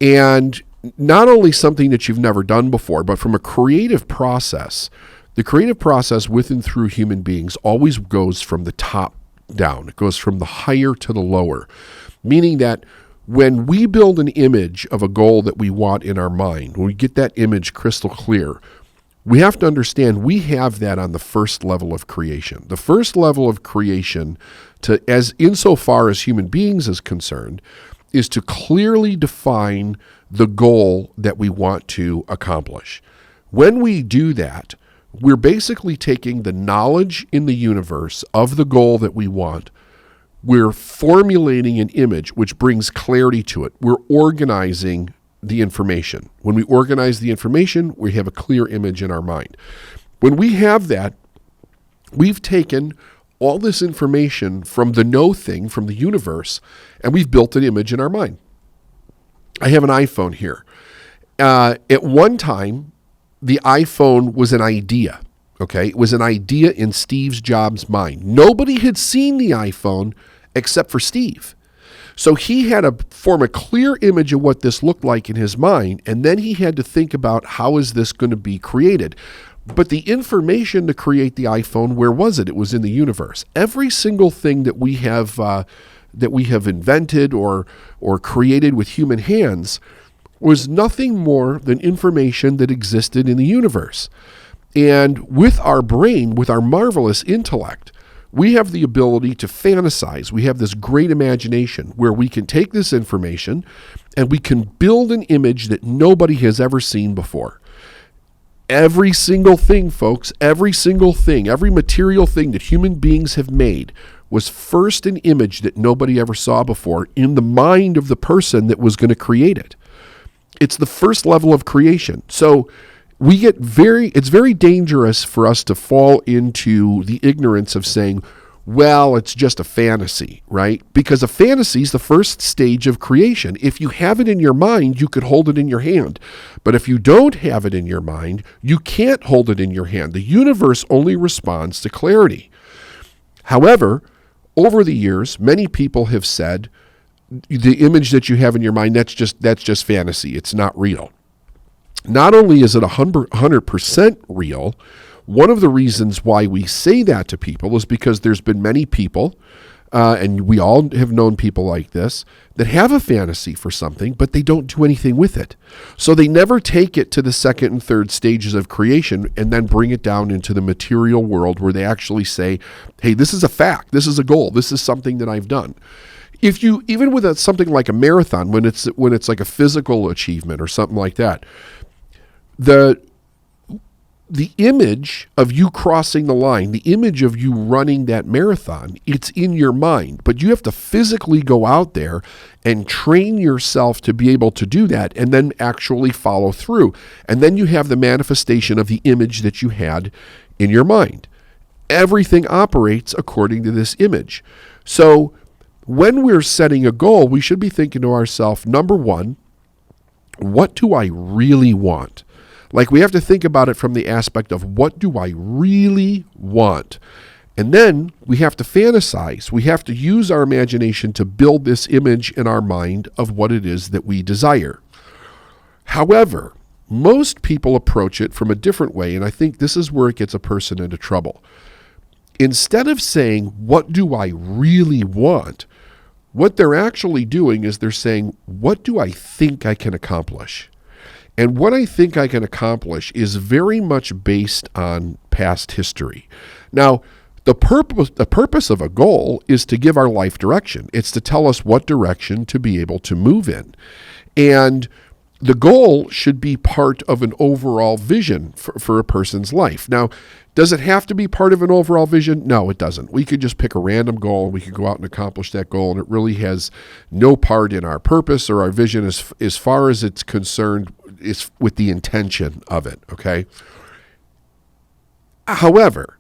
And not only something that you've never done before, but from a creative process, the creative process with and through human beings always goes from the top down. It goes from the higher to the lower, meaning that when we build an image of a goal that we want in our mind, when we get that image crystal clear, we have to understand we have that on the first level of creation. The first level of creation, insofar as human beings is concerned, is to clearly define the goal that we want to accomplish. When we do that, we're basically taking the knowledge in the universe of the goal that we want. We're formulating an image which brings clarity to it. We're organizing the information. When we organize the information, we have a clear image in our mind. When we have that, we've taken all this information from the know thing, from the universe, and we've built an image in our mind. I have an iPhone here. At one time, the iPhone was an idea, okay? It was an idea in Steve Jobs' mind. Nobody had seen the iPhone except for Steve. So he had to form a clear image of what this looked like in his mind, and then he had to think about how is this going to be created. But the information to create the iPhone, where was it? It was in the universe. Every single thing that we have invented or created with human hands was nothing more than information that existed in the universe. And with our brain, with our marvelous intellect, we have the ability to fantasize. We have this great imagination where we can take this information and we can build an image that nobody has ever seen before. Every single thing, folks, every single thing, every material thing that human beings have made was first an image that nobody ever saw before in the mind of the person that was going to create it. It's the first level of creation. So it's very dangerous for us to fall into the ignorance of saying, well, it's just a fantasy, right? Because a fantasy is the first stage of creation. If you have it in your mind, you could hold it in your hand. But if you don't have it in your mind, you can't hold it in your hand. The universe only responds to clarity. However, over the years, many people have said, the image that you have in your mind, that's just fantasy. It's not real. Not only is it 100% real, one of the reasons why we say that to people is because there's been many people, and we all have known people like this, that have a fantasy for something, but they don't do anything with it. So they never take it to the second and third stages of creation and then bring it down into the material world where they actually say, hey, this is a fact, this is a goal, this is something that I've done. If you, even with something like a marathon, when it's like a physical achievement or something like that, the image of you crossing the line, the image of you running that marathon, it's in your mind. But you have to physically go out there and train yourself to be able to do that and then actually follow through. And then you have the manifestation of the image that you had in your mind. Everything operates according to this image. So when we're setting a goal, we should be thinking to ourselves, number one, what do I really want? Like, we have to think about it from the aspect of what do I really want? And then we have to fantasize. We have to use our imagination to build this image in our mind of what it is that we desire. However, most people approach it from a different way, and I think this is where it gets a person into trouble. Instead of saying, what do I really want? What they're actually doing is they're saying, what do I think I can accomplish? And what I think I can accomplish is very much based on past history. Now, the purpose of a goal is to give our life direction. It's to tell us what direction to be able to move in. And the goal should be part of an overall vision for a person's life. Now, does it have to be part of an overall vision? No, it doesn't. We could just pick a random goal and we could go out and accomplish that goal, and it really has no part in our purpose or our vision as far as it's concerned. It's with the intention of it, okay? However,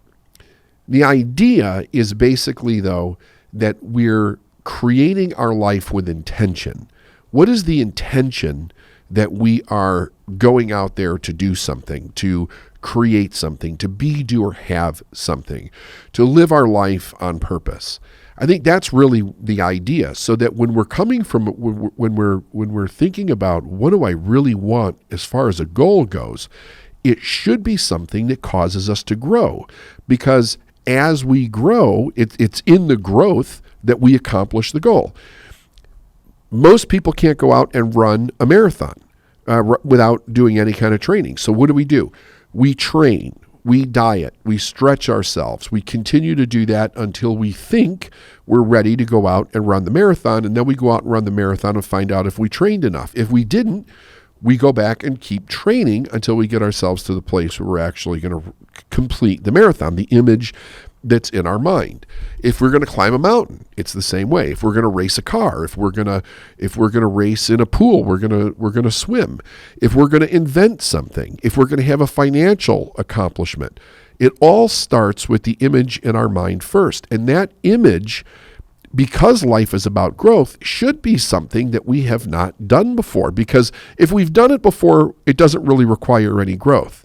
the idea is basically, though, that we're creating our life with intention. What is the intention that we are going out there to do something, to create something, to be, do, or have something, to live our life on purpose. I think that's really the idea, so that when we're coming from, when we're thinking about what do I really want as far as a goal goes, it should be something that causes us to grow, because as we grow, it's in the growth that we accomplish the goal. Most people can't go out and run a marathon without doing any kind of training. So what do? We train, we diet, we stretch ourselves. We continue to do that until we think we're ready to go out and run the marathon. And then we go out and run the marathon and find out if we trained enough. If we didn't, we go back and keep training until we get ourselves to the place where we're actually going to complete the marathon, the image that's in our mind. If we're going to climb a mountain, it's the same way. If we're going to race a car, if we're going to race in a pool, we're going to swim. If we're going to invent something, if we're going to have a financial accomplishment, it all starts with the image in our mind first. And that image, because life is about growth, should be something that we have not done before. Because if we've done it before, it doesn't really require any growth.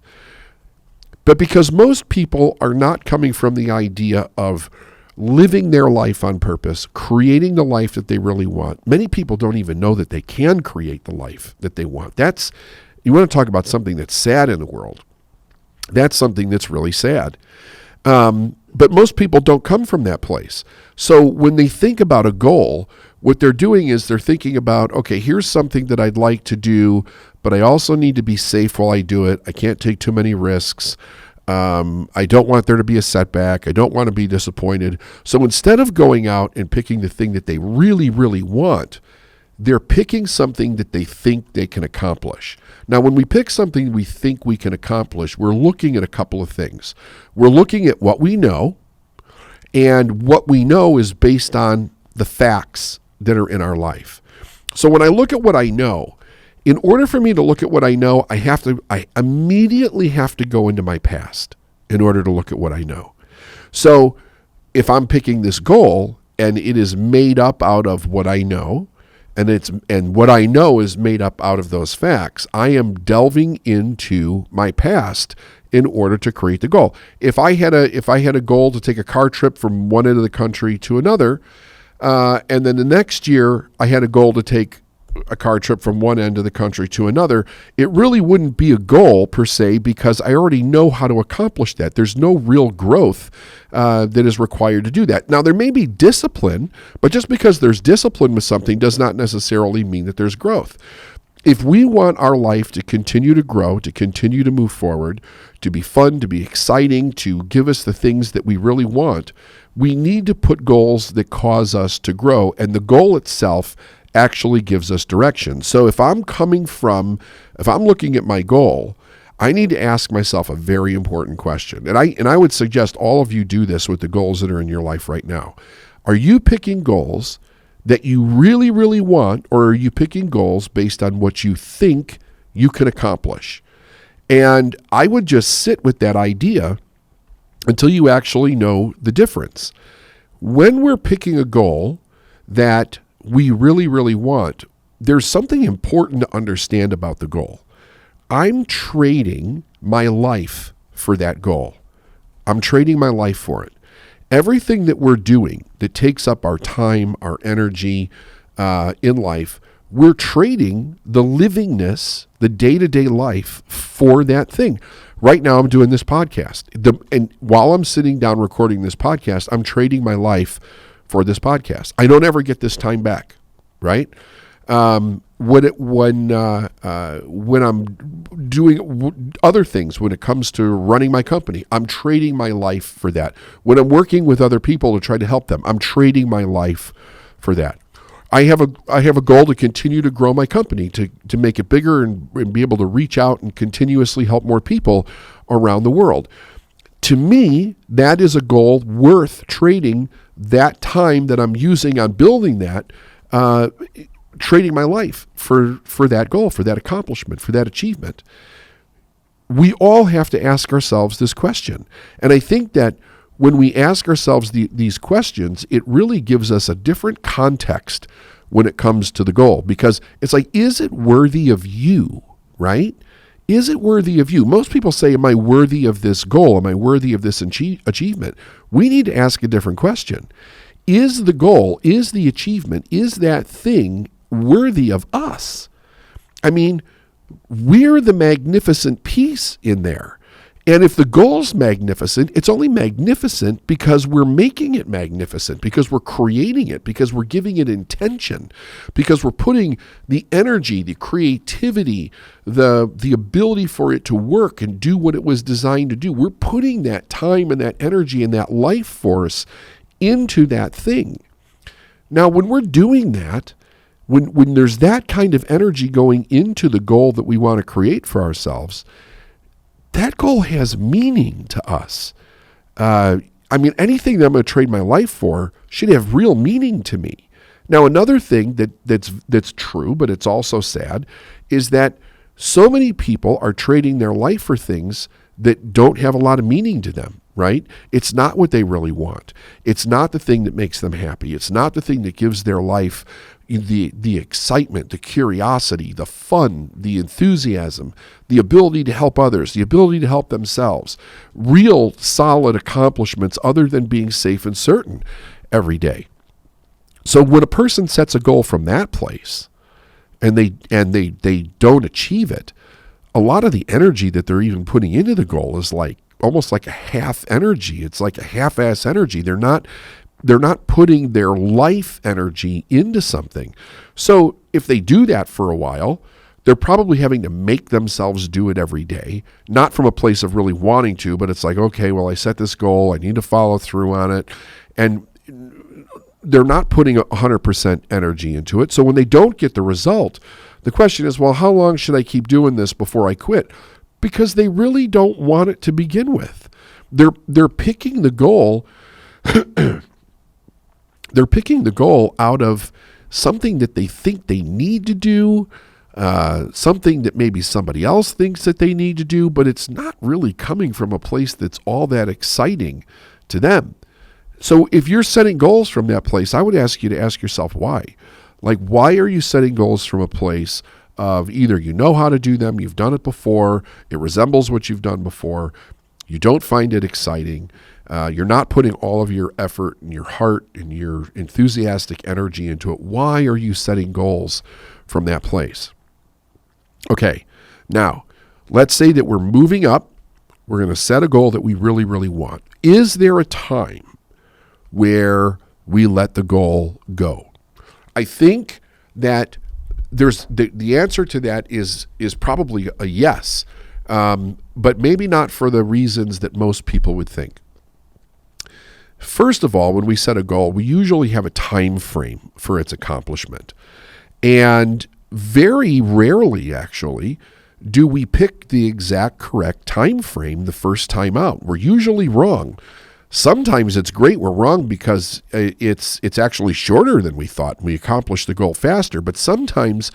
But because most people are not coming from the idea of living their life on purpose, creating the life that they really want, many people don't even know that they can create the life that they want. You want to talk about something that's sad in the world. That's something that's really sad. But most people don't come from that place. So when they think about a goal, what they're doing is they're thinking about, okay, here's something that I'd like to do, but I also need to be safe while I do it. I can't take too many risks. I don't want there to be a setback. I don't want to be disappointed. So instead of going out and picking the thing that they really, really want, they're picking something that they think they can accomplish. Now, when we pick something we think we can accomplish, we're looking at a couple of things. We're looking at what we know, and what we know is based on the facts that are in our life. So when I look at what I know, in order for me to look at what I know, I immediately have to go into my past in order to look at what I know. So if I'm picking this goal and it is made up out of what I know, and what I know is made up out of those facts, I am delving into my past in order to create the goal. If I had a goal to take a car trip from one end of the country to another, and then the next year I had a goal to take a car trip from one end of the country to another, it really wouldn't be a goal per se, because I already know how to accomplish that. There's no real growth that is required to do that. Now, there may be discipline, but just because there's discipline with something does not necessarily mean that there's growth. If we want our life to continue to grow, to continue to move forward, to be fun, to be exciting, to give us the things that we really want, we need to put goals that cause us to grow, and the goal itself actually gives us direction. So if I'm looking at my goal, I need to ask myself a very important question. And I would suggest all of you do this with the goals that are in your life right now. Are you picking goals that you really, really want, or are you picking goals based on what you think you can accomplish? And I would just sit with that idea until you actually know the difference. When we're picking a goal that we really, really want, there's something important to understand about the goal. I'm trading my life for that goal. I'm trading my life for it. Everything that we're doing that takes up our time, our energy in life, we're trading the livingness, the day-to-day life for that thing. Right now, I'm doing this podcast. And while I'm sitting down recording this podcast, I'm trading my life for this podcast. I don't ever get this time back, right? When I'm doing other things, when it comes to running my company, I'm trading my life for that. When I'm working with other people to try to help them, I'm trading my life for that. I have a goal to continue to grow my company, to make it bigger and be able to reach out and continuously help more people around the world. To me, that is a goal worth trading that time that I'm using on building that, trading my life for that goal, for that accomplishment, for that achievement. We all have to ask ourselves this question. And I think that when we ask ourselves these questions, it really gives us a different context when it comes to the goal, because it's like, is it worthy of you, right? Is it worthy of you? Most people say, am I worthy of this goal? Am I worthy of this achievement? We need to ask a different question. Is the goal, is the achievement, is that thing worthy of us? I mean, we're the magnificent piece in there. And if the goal's magnificent, it's only magnificent because we're making it magnificent, because we're creating it, because we're giving it intention, because we're putting the energy, the creativity, the ability for it to work and do what it was designed to do. We're putting that time and that energy and that life force into that thing. Now, when we're doing that, when there's that kind of energy going into the goal that we want to create for ourselves, that goal has meaning to us. I mean, anything that I'm going to trade my life for should have real meaning to me. Now, another thing that's true, but it's also sad, is that so many people are trading their life for things that don't have a lot of meaning to them, right? It's not what they really want. It's not the thing that makes them happy. It's not the thing that gives their life the excitement, the curiosity, the fun, the enthusiasm, the ability to help others, the ability to help themselves, real solid accomplishments other than being safe and certain every day. So when a person sets a goal from that place and they don't achieve it, a lot of the energy that they're even putting into the goal is like almost like a half energy. It's like a half-ass energy. They're not putting their life energy into something. So if they do that for a while, they're probably having to make themselves do it every day, not from a place of really wanting to, but it's like, okay, well, I set this goal, I need to follow through on it. And they're not putting 100% energy into it. So when they don't get the result, the question is, well, how long should I keep doing this before I quit? Because they really don't want it to begin with. They're picking the goal They're picking the goal out of something that they think they need to do, something that maybe somebody else thinks that they need to do, but it's not really coming from a place that's all that exciting to them. So if you're setting goals from that place, I would ask you to ask yourself why. Like, why are you setting goals from a place of either you know how to do them, you've done it before, it resembles what you've done before, you don't find it exciting, you're not putting all of your effort and your heart and your enthusiastic energy into it. Why are you setting goals from that place? Okay, now, let's say that we're moving up. We're going to set a goal that we really, really want. Is there a time where we let the goal go? I think that there's the answer to that is probably a yes, but maybe not for the reasons that most people would think. First of all, when we set a goal, we usually have a time frame for its accomplishment. And very rarely, actually, do we pick the exact correct time frame the first time out. We're usually wrong. Sometimes it's great we're wrong because it's actually shorter than we thought. We accomplish the goal faster, but sometimes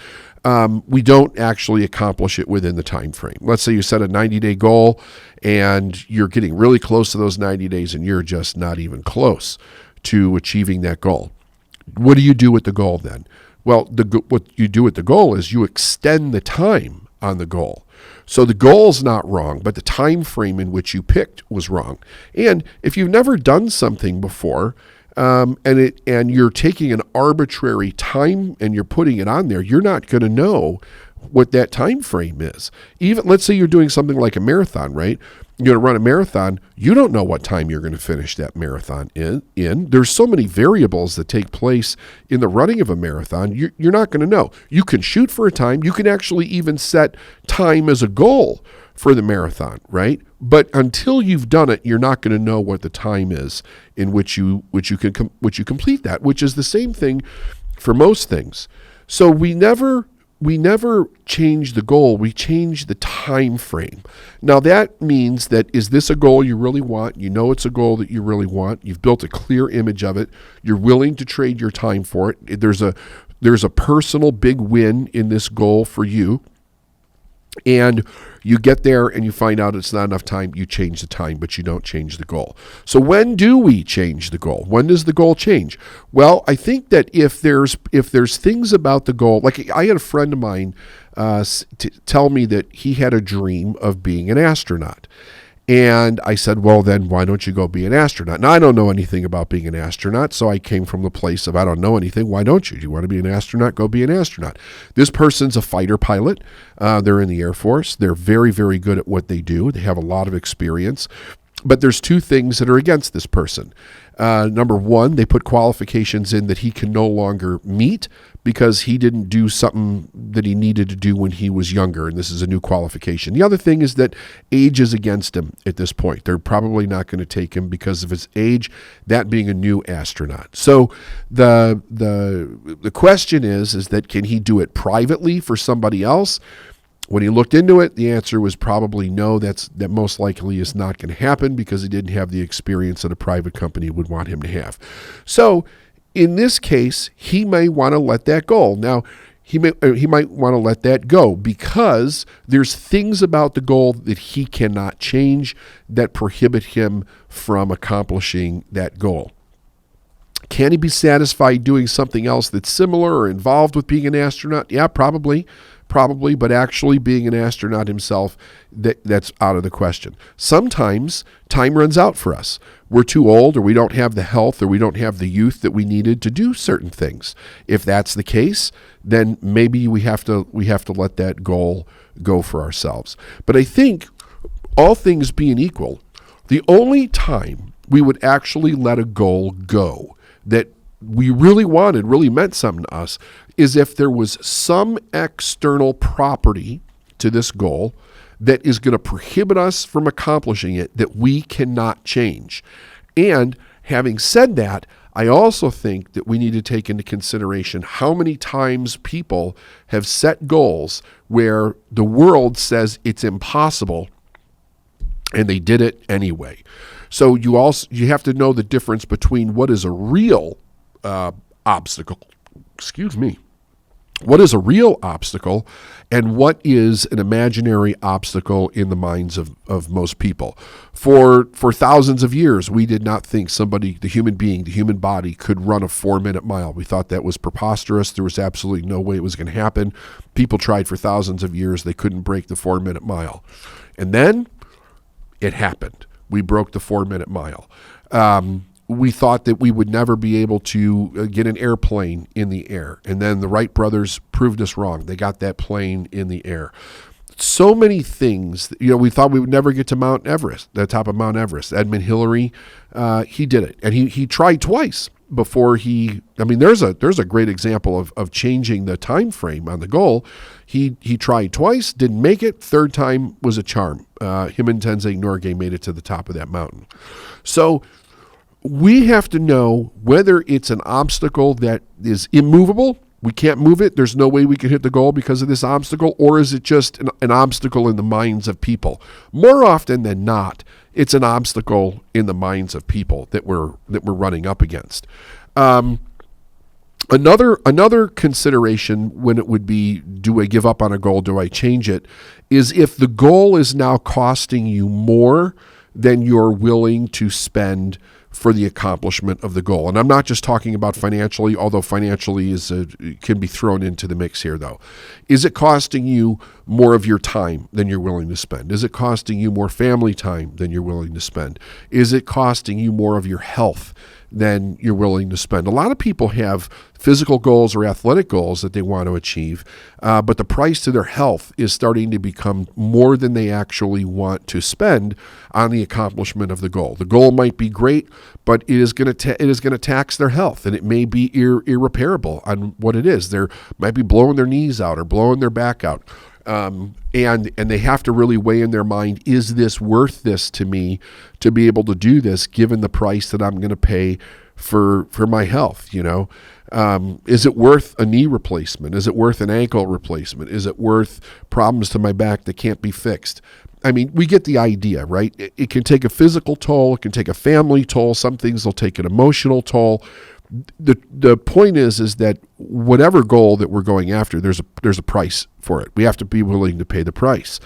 we don't actually accomplish it within the time frame. Let's say you set a 90-day goal and you're getting really close to those 90 days and you're just not even close to achieving that goal. What do you do with the goal then? Well, what you do with the goal is you extend the time on the goal. So the goal's not wrong, but the time frame in which you picked was wrong. And if you've never done something before, and you're taking an arbitrary time and you're putting it on there, you're not going to know what that time frame is. Even let's say you're doing something like a marathon, right? You're going to run a marathon. You don't know what time you're going to finish that marathon in. There's so many variables that take place in the running of a marathon. You're not going to know. You can shoot for a time. You can actually even set time as a goal for the marathon, right? But until you've done it, you're not going to know what the time is in which you complete that, which is the same thing for most things. So we never change the goal, we change the time frame. Now that means that, is this a goal you really want? You know it's a goal that you really want. You've built a clear image of it. You're willing to trade your time for it. There's a personal big win in this goal for you. And you get there and you find out it's not enough time, you change the time, but you don't change the goal. So when do we change the goal? When does the goal change? Well, I think that if there's things about the goal, like I had a friend of mine tell me that he had a dream of being an astronaut. And I said, well, then why don't you go be an astronaut? Now, I don't know anything about being an astronaut, so I came from the place of I don't know anything. Why don't you? Do you want to be an astronaut? Go be an astronaut. This person's a fighter pilot. They're in the Air Force. They're very, very good at what they do. They have a lot of experience. But there's two things that are against this person. Number one, they put qualifications in that he can no longer meet because he didn't do something that he needed to do when he was younger, and this is a new qualification. The other thing is that age is against him at this point. They're probably not going to take him because of his age, that being a new astronaut. So the question is that can he do it privately for somebody else? When he looked into it, the answer was probably no. That most likely is not going to happen because he didn't have the experience that a private company would want him to have. So in this case, he may want to let that go. Now, he might want to let that go because there's things about the goal that he cannot change that prohibit him from accomplishing that goal. Can he be satisfied doing something else that's similar or involved with being an astronaut? Yeah, probably, but actually being an astronaut himself, that's out of the question. Sometimes time runs out for us. We're too old, or we don't have the health, or we don't have the youth that we needed to do certain things. If that's the case, then maybe we have to let that goal go for ourselves. But I think all things being equal, the only time we would actually let a goal go that we really wanted, really meant something to us, is if there was some external property to this goal that is going to prohibit us from accomplishing it that we cannot change. And having said that, I also think that we need to take into consideration how many times people have set goals where the world says it's impossible and they did it anyway. So you have to know the difference between what is a real obstacle. What is a real obstacle and what is an imaginary obstacle in the minds of most people. For thousands of years, we did not think the human body could run a 4-minute mile. We thought that was preposterous. There was absolutely no way it was going to happen. People tried for thousands of years. They couldn't break the 4-minute mile. And then it happened. We broke the 4-minute mile. We thought that we would never be able to get an airplane in the air. And then the Wright brothers proved us wrong. They got that plane in the air. So many things, we thought we would never get to the top of Mount Everest. Edmund Hillary, he did it. And he tried twice before there's a great example of changing the time frame on the goal. He tried twice, didn't make it. Third time was a charm. Him and Tenzing Norgay made it to the top of that mountain. So we have to know whether it's an obstacle that is immovable. We can't move it. There's no way we can hit the goal because of this obstacle. Or is it just an obstacle in the minds of people? More often than not, it's an obstacle in the minds of people that we're running up against. Another consideration when it would be, do I give up on a goal? Do I change it? Is if the goal is now costing you more than you're willing to spend for the accomplishment of the goal. And I'm not just talking about financially, although financially can be thrown into the mix here, though. Is it costing you more of your time than you're willing to spend? Is it costing you more family time than you're willing to spend? Is it costing you more of your health than you're willing to spend? A lot of people have physical goals or athletic goals that they want to achieve, but the price to their health is starting to become more than they actually want to spend on the accomplishment of the goal. The goal might be great, but it is going to tax their health, and it may be irreparable on what it is. They might be blowing their knees out or blowing their back out. And they have to really weigh in their mind, is this worth this to me to be able to do this given the price that I'm going to pay for my health? Is it worth a knee replacement? Is it worth an ankle replacement? Is it worth problems to my back that can't be fixed? I mean, we get the idea, right? It can take a physical toll. It can take a family toll. Some things will take an emotional toll. The point is that whatever goal that we're going after, there's a price for it. We have to be willing to pay the price.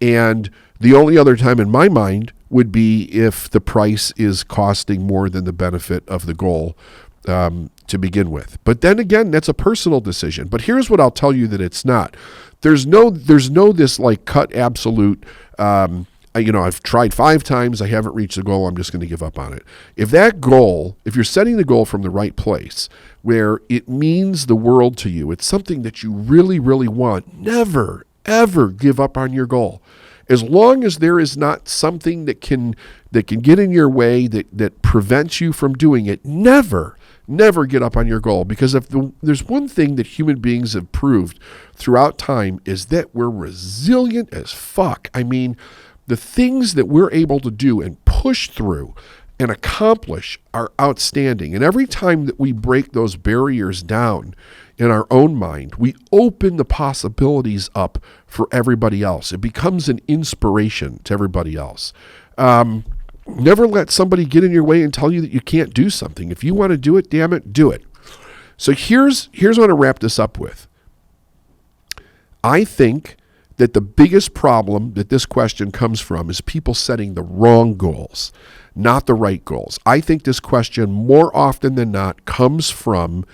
And the only other time in my mind would be if the price is costing more than the benefit of the goal to begin with. But then again, that's a personal decision. But here's what I'll tell you that it's not. There's no this like cut absolute, I've tried 5 times, I haven't reached the goal, I'm just going to give up on it. If you're setting the goal from the right place, where it means the world to you, it's something that you really, really want, never, ever give up on your goal. As long as there is not something that can get in your way, that prevents you from doing it, never get up on your goal. Because if there's one thing that human beings have proved throughout time, is that we're resilient as fuck. I mean, the things that we're able to do and push through and accomplish are outstanding. And every time that we break those barriers down in our own mind, we open the possibilities up for everybody else. It becomes an inspiration to everybody else. Never let somebody get in your way and tell you that you can't do something. If you want to do it, damn it, do it. So here's what I want to wrap this up with. I think that the biggest problem that this question comes from is people setting the wrong goals, not the right goals. I think this question more often than not comes from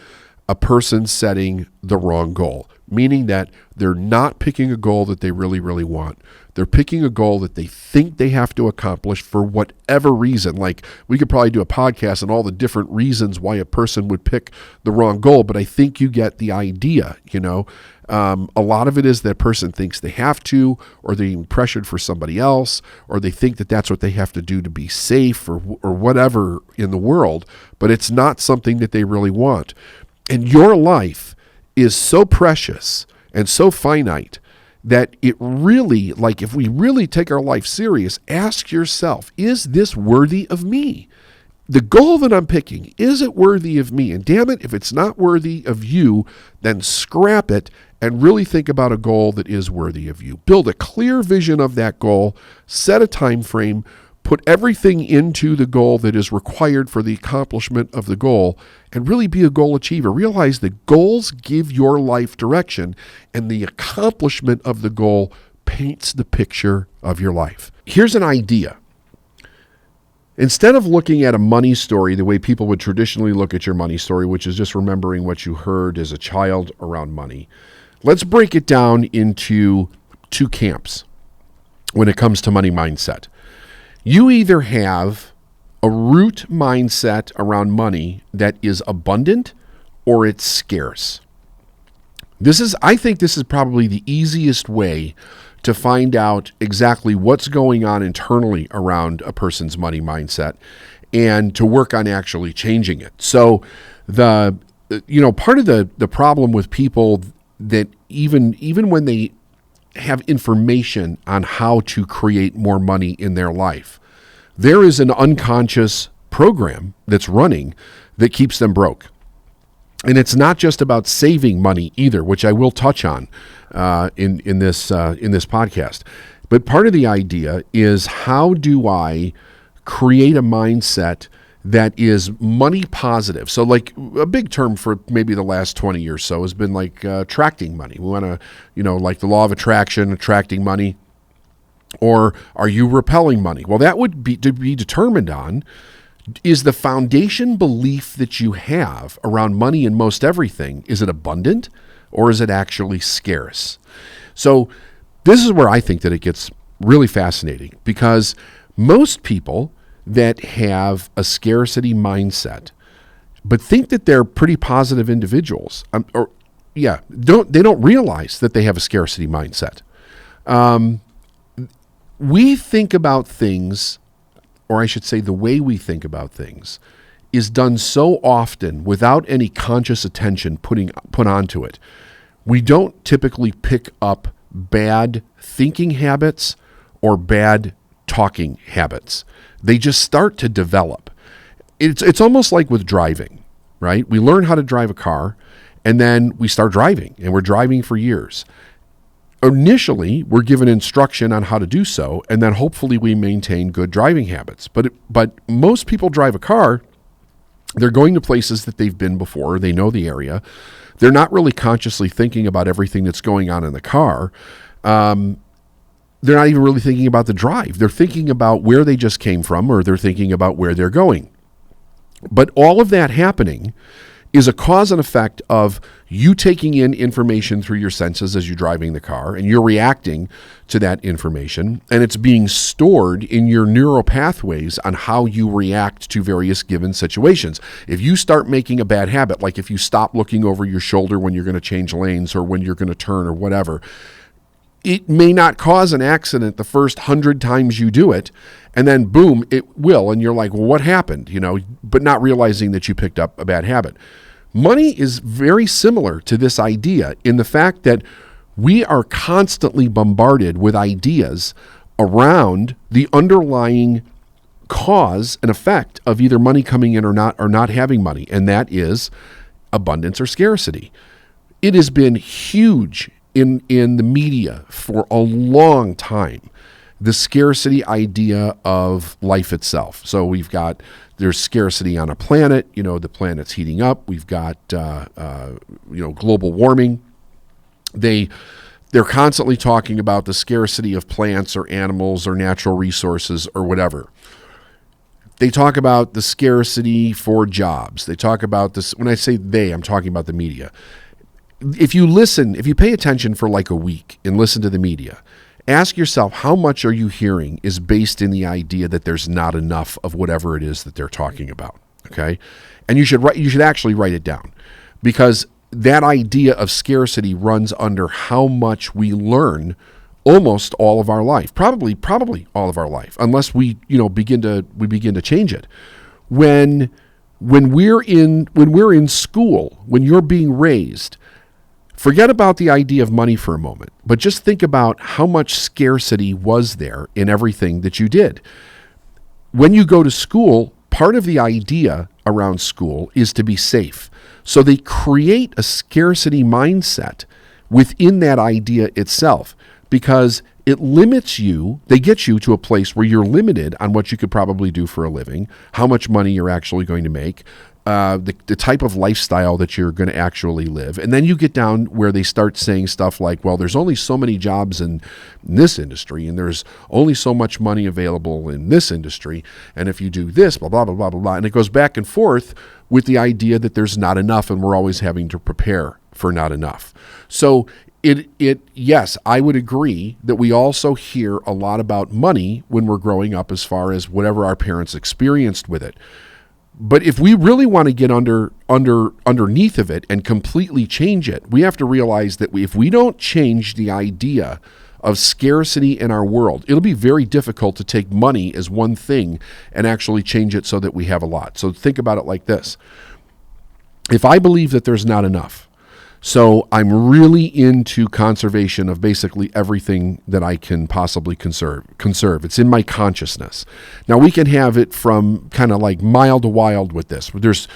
a person setting the wrong goal, meaning that they're not picking a goal that they really, really want. They're picking a goal that they think they have to accomplish for whatever reason. Like, we could probably do a podcast on all the different reasons why a person would pick the wrong goal, but I think you get the idea, A lot of it is that person thinks they have to, or they're being pressured for somebody else, or they think that that's what they have to do to be safe or whatever in the world, but it's not something that they really want. And your life is so precious and so finite that it really, like, if we really take our life serious, ask yourself, is this worthy of me? The goal that I'm picking, is it worthy of me? And damn it, if it's not worthy of you, then scrap it and really think about a goal that is worthy of you. Build a clear vision of that goal, set a time frame, put everything into the goal that is required for the accomplishment of the goal, and really be a goal achiever. Realize that goals give your life direction, and the accomplishment of the goal paints the picture of your life. Here's an idea. Instead of looking at a money story the way people would traditionally look at your money story, which is just remembering what you heard as a child around money, let's break it down into 2 camps when it comes to money mindset. You either have a root mindset around money that is abundant, or it's scarce. I think this is probably the easiest way to find out exactly what's going on internally around a person's money mindset and to work on actually changing it. So part of the problem with people that even when they have information on how to create more money in their life, there is an unconscious program that's running that keeps them broke. And it's not just about saving money either, which I will touch on in this podcast. But part of the idea is, how do I create a mindset that is money positive? So, like, a big term for maybe the last 20 years or so has been like attracting money. We want to, like the law of attraction, attracting money. Or are you repelling money? Well, that would be to be determined on, is the foundation belief that you have around money in most everything, is it abundant or is it actually scarce? So this is where I think that it gets really fascinating, because most people that have a scarcity mindset but think that they're pretty positive individuals, they don't realize that they have a scarcity mindset. We think about things, or I should say the way we think about things, is done so often without any conscious attention put onto it. We don't typically pick up bad thinking habits or bad talking habits. They just start to develop. It's almost like with driving, right? We learn how to drive a car, and then we start driving, and we're driving for years. Initially, we're given instruction on how to do so, and then hopefully we maintain good driving habits. But most people drive a car, They're going to places that they've been before. They know the area. They're not really consciously thinking about everything that's going on in the car. They're not even really thinking about the drive. They're thinking about where they just came from, or they're thinking about where they're going. But all of that happening is a cause and effect of you taking in information through your senses as you're driving the car, and you're reacting to that information, and it's being stored in your neural pathways on how you react to various given situations. If you start making a bad habit, like if you stop looking over your shoulder when you're going to change lanes or when you're going to turn or whatever, it may not cause an accident the first 100 times you do it, and then boom, it will, and you're like, well, what happened? But not realizing that you picked up a bad habit. Money is very similar to this idea in the fact that we are constantly bombarded with ideas around the underlying cause and effect of either money coming in or not having money, and that is abundance or scarcity. It has been huge in the media for a long time, the scarcity idea of life itself. So there's scarcity on a planet, the planet's heating up. We've got, global warming. They're constantly talking about the scarcity of plants or animals or natural resources or whatever. They talk about the scarcity for jobs. They talk about this. When I say they, I'm talking about the media. If you pay attention for like a week and listen to the media, ask yourself, how much are you hearing is based in the idea that there's not enough of whatever it is that they're talking about, okay? And you should actually write it down, because that idea of scarcity runs under how much we learn almost all of our life, probably all of our life, unless we begin to change it. When we're in school, when you're being raised, forget about the idea of money for a moment, but just think about how much scarcity was there in everything that you did. When you go to school, part of the idea around school is to be safe. So they create a scarcity mindset within that idea itself, because it limits you. They get you to a place where you're limited on what you could probably do for a living, how much money you're actually going to make, the type of lifestyle that you're going to actually live. And then you get down where they start saying stuff like, well, there's only so many jobs in this industry, and there's only so much money available in this industry, and if you do this, blah, blah, blah, blah, blah, blah. And it goes back and forth with the idea that there's not enough, and we're always having to prepare for not enough. So yes, I would agree that we also hear a lot about money when we're growing up, as far as whatever our parents experienced with it. But if we really want to get underneath of it and completely change it, we have to realize that if we don't change the idea of scarcity in our world, it'll be very difficult to take money as one thing and actually change it so that we have a lot. So think about it like this. If I believe that there's not enough, so I'm really into conservation of basically everything that I can possibly conserve. It's in my consciousness. Now we can have it from kind of like mild to wild with this. There's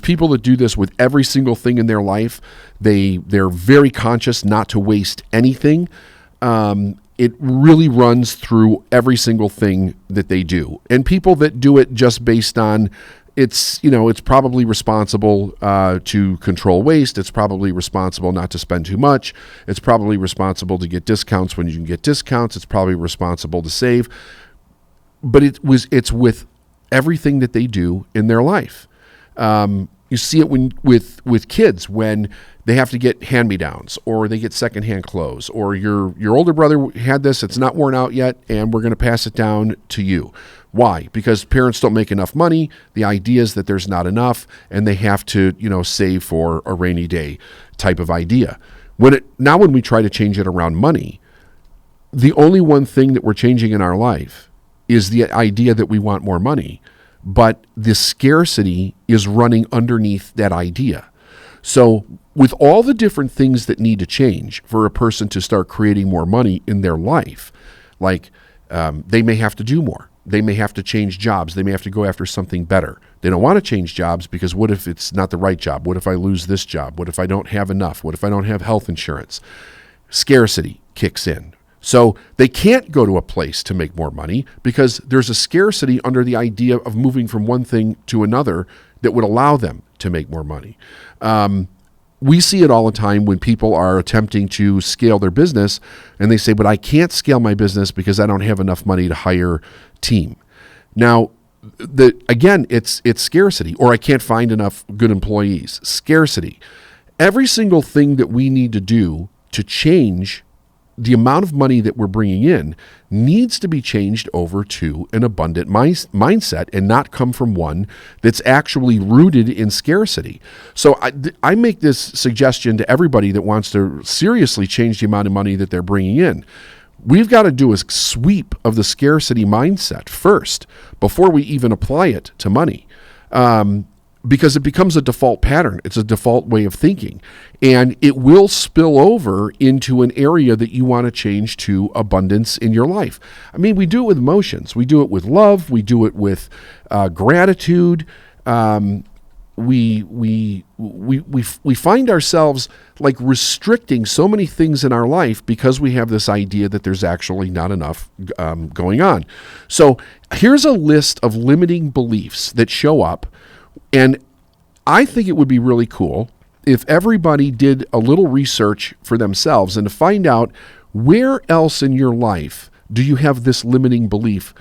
people that do this with every single thing in their life. They're very conscious not to waste anything. It really runs through every single thing that they do. And people that do it just based on it's probably responsible to control waste. It's probably responsible not to spend too much. It's probably responsible to get discounts when you can get discounts. It's probably responsible to save. But it's with everything that they do in their life. You see it with kids when they have to get hand-me-downs, or they get secondhand clothes, or your older brother had this, it's not worn out yet, and we're going to pass it down to you. Why? Because parents don't make enough money. The idea is that there's not enough, and they have to, save for a rainy day type of idea. When we try to change it around money, the only one thing that we're changing in our life is the idea that we want more money, but the scarcity is running underneath that idea. So with all the different things that need to change for a person to start creating more money in their life, like they may have to do more. They may have to change jobs. They may have to go after something better. They don't want to change jobs because what if it's not the right job? What if I lose this job? What if I don't have enough? What if I don't have health insurance? Scarcity kicks in. So they can't go to a place to make more money because there's a scarcity under the idea of moving from one thing to another that would allow them to make more money. We see it all the time when people are attempting to scale their business and they say, but I can't scale my business because I don't have enough money to hire team. Now, again, it's scarcity, or I can't find enough good employees. Scarcity. Every single thing that we need to do to change the amount of money that we're bringing in needs to be changed over to an abundant mindset and not come from one that's actually rooted in scarcity. So I make this suggestion to everybody that wants to seriously change the amount of money that they're bringing in. We've got to do a sweep of the scarcity mindset first before we even apply it to money. Because it becomes a default pattern. It's a default way of thinking. And it will spill over into an area that you want to change to abundance in your life. I mean, we do it with emotions. We do it with love. We do it with gratitude. We find ourselves like restricting so many things in our life because we have this idea that there's actually not enough going on. So here's a list of limiting beliefs that show up. And I think it would be really cool if everybody did a little research for themselves and to find out where else in your life do you have this limiting belief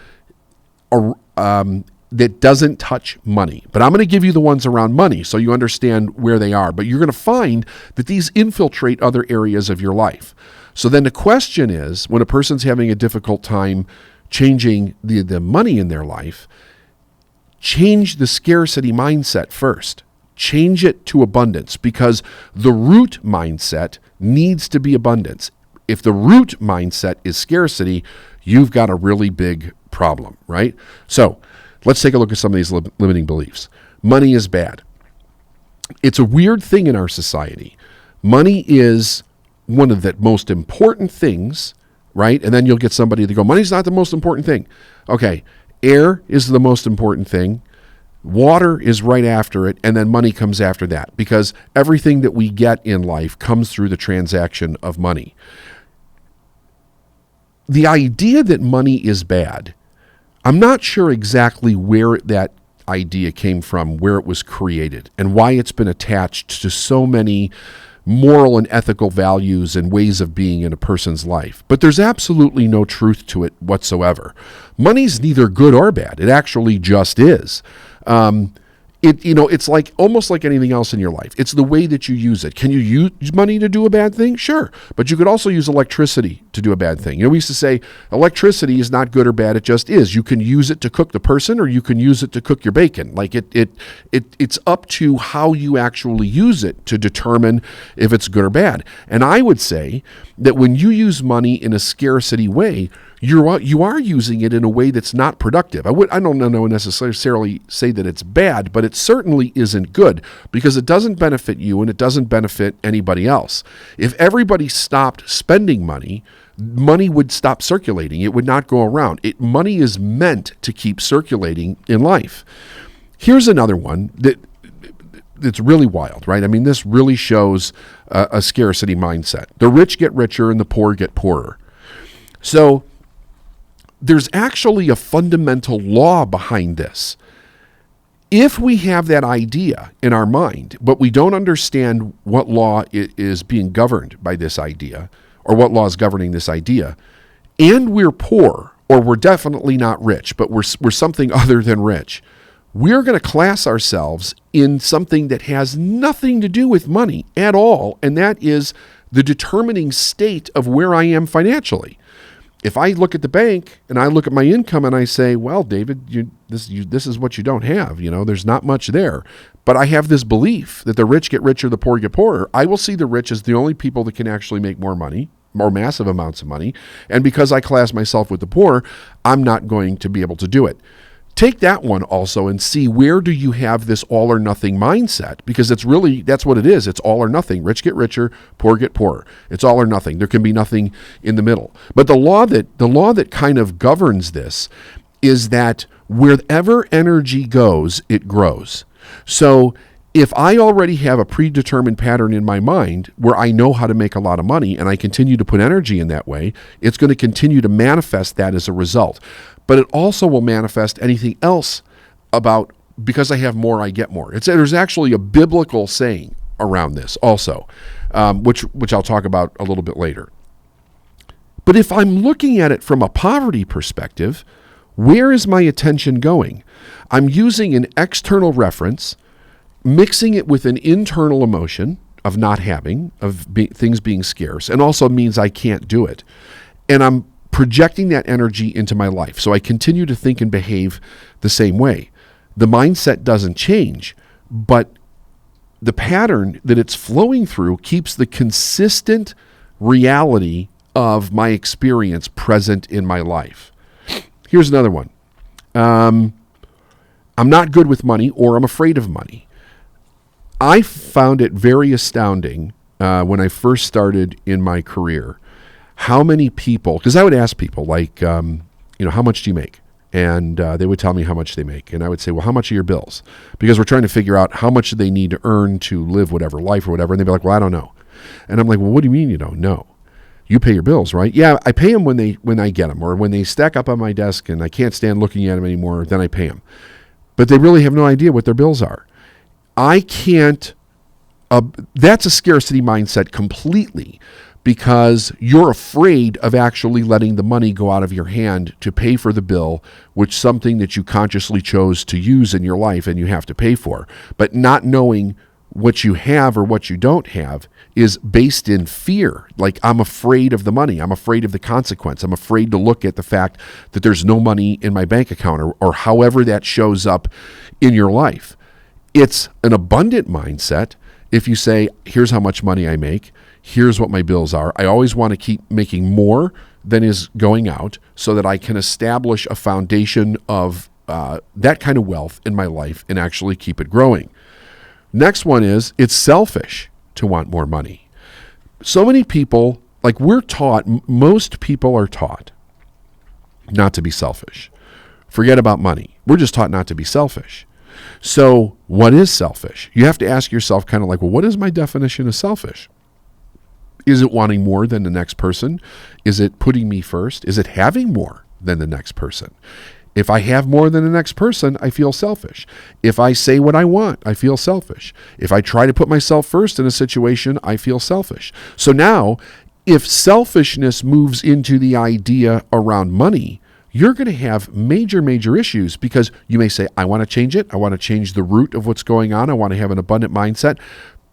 that doesn't touch money. But I'm going to give you the ones around money so you understand where they are. But you're going to find that these infiltrate other areas of your life. So then the question is, when a person's having a difficult time changing the money in their life, change the scarcity mindset first. Change it to abundance, because the root mindset needs to be abundance. If the root mindset is scarcity, you've got a really big problem, right? So let's take a look at some of these limiting beliefs. Money is bad. It's a weird thing in our society. Money is one of the most important things, right? And then you'll get somebody to go, money's not the most important thing. Okay. Air is the most important thing. Water is right after it, and then money comes after that, because everything that we get in life comes through the transaction of money. The idea that money is bad, I'm not sure exactly where that idea came from, where it was created, and why it's been attached to so many moral and ethical values and ways of being in a person's life. But there's absolutely no truth to it whatsoever. Money's neither good or bad. It actually just is. It's like almost like anything else in your life. It's the way that you use it. Can you use money to do a bad thing? Sure. But you could also use electricity to do a bad thing. We used to say electricity is not good or bad. It just is. You can use it to cook the person, or you can use it to cook your bacon. Like it's up to how you actually use it to determine if it's good or bad. And I would say that when you use money in a scarcity way, you are using it in a way that's not productive. I don't necessarily say that it's bad, but it certainly isn't good, because it doesn't benefit you and it doesn't benefit anybody else. If everybody stopped spending money, money would stop circulating. It would not go around. Money is meant to keep circulating in life. Here's another one that's really wild, right? I mean, this really shows a scarcity mindset. The rich get richer and the poor get poorer. So there's actually a fundamental law behind this. If we have that idea in our mind, but we don't understand what law is being governed by this idea, or what law is governing this idea, and we're poor, or we're definitely not rich, but we're something other than rich, we're going to class ourselves in something that has nothing to do with money at all, and that is the determining state of where I am financially. If I look at the bank and I look at my income and I say, well, David, this is what you don't have. There's not much there. But I have this belief that the rich get richer, the poor get poorer. I will see the rich as the only people that can actually make more money, more massive amounts of money. And because I class myself with the poor, I'm not going to be able to do it. Take that one also and see, where do you have this all or nothing mindset? Because that's what it is. It's all or nothing. Rich get richer, poor get poorer. It's all or nothing. There can be nothing in the middle. But the law that kind of governs this is that wherever energy goes, it grows. So If I already have a predetermined pattern in my mind where I know how to make a lot of money and I continue to put energy in that way, it's going to continue to manifest that as a result. But it also will manifest anything else about, because I have more, I get more. There's actually a biblical saying around this also, which I'll talk about a little bit later. But if I'm looking at it from a poverty perspective, where is my attention going? I'm using an external reference, mixing it with an internal emotion of not having, things being scarce, and also means I can't do it. And I'm projecting that energy into my life. So I continue to think and behave the same way. The mindset doesn't change, but the pattern that it's flowing through keeps the consistent reality of my experience present in my life. Here's another one. I'm not good with money, or I'm afraid of money. I found it very astounding when I first started in my career, how many people, because I would ask people like, how much do you make? And they would tell me how much they make. And I would say, well, how much are your bills? Because we're trying to figure out how much they need to earn to live whatever life or whatever. And they'd be like, well, I don't know. And I'm like, well, what do you mean you don't know? You pay your bills, right? Yeah, I pay them when I get them, or when they stack up on my desk and I can't stand looking at them anymore, then I pay them. But they really have no idea what their bills are. I can't, that's a scarcity mindset completely, because you're afraid of actually letting the money go out of your hand to pay for the bill, which something that you consciously chose to use in your life and you have to pay for. But not knowing what you have or what you don't have is based in fear. Like, I'm afraid of the money. I'm afraid of the consequence. I'm afraid to look at the fact that there's no money in my bank account, or however that shows up in your life. It's an abundant mindset if you say, here's how much money I make, here's what my bills are. I always want to keep making more than is going out so that I can establish a foundation of that kind of wealth in my life and actually keep it growing. Next one is, it's selfish to want more money. So many people, like we're taught, most people are taught not to be selfish. Forget about money. We're just taught not to be selfish. So what is selfish? You have to ask yourself kind of like, well, what is my definition of selfish? Is it wanting more than the next person? Is it putting me first? Is it having more than the next person? If I have more than the next person, I feel selfish. If I say what I want, I feel selfish. If I try to put myself first in a situation, I feel selfish. So now, if selfishness moves into the idea around money, you're going to have major, major issues, because you may say, I want to change it. I want to change the root of what's going on. I want to have an abundant mindset.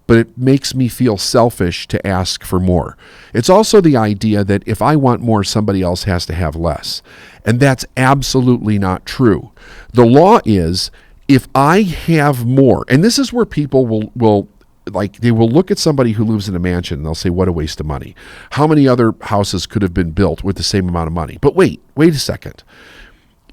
But it makes me feel selfish to ask for more. It's also the idea that if I want more, somebody else has to have less. And that's absolutely not true. The law is, if I have more, and this is where people will they will look at somebody who lives in a mansion and they'll say, what a waste of money. How many other houses could have been built with the same amount of money? But wait a second.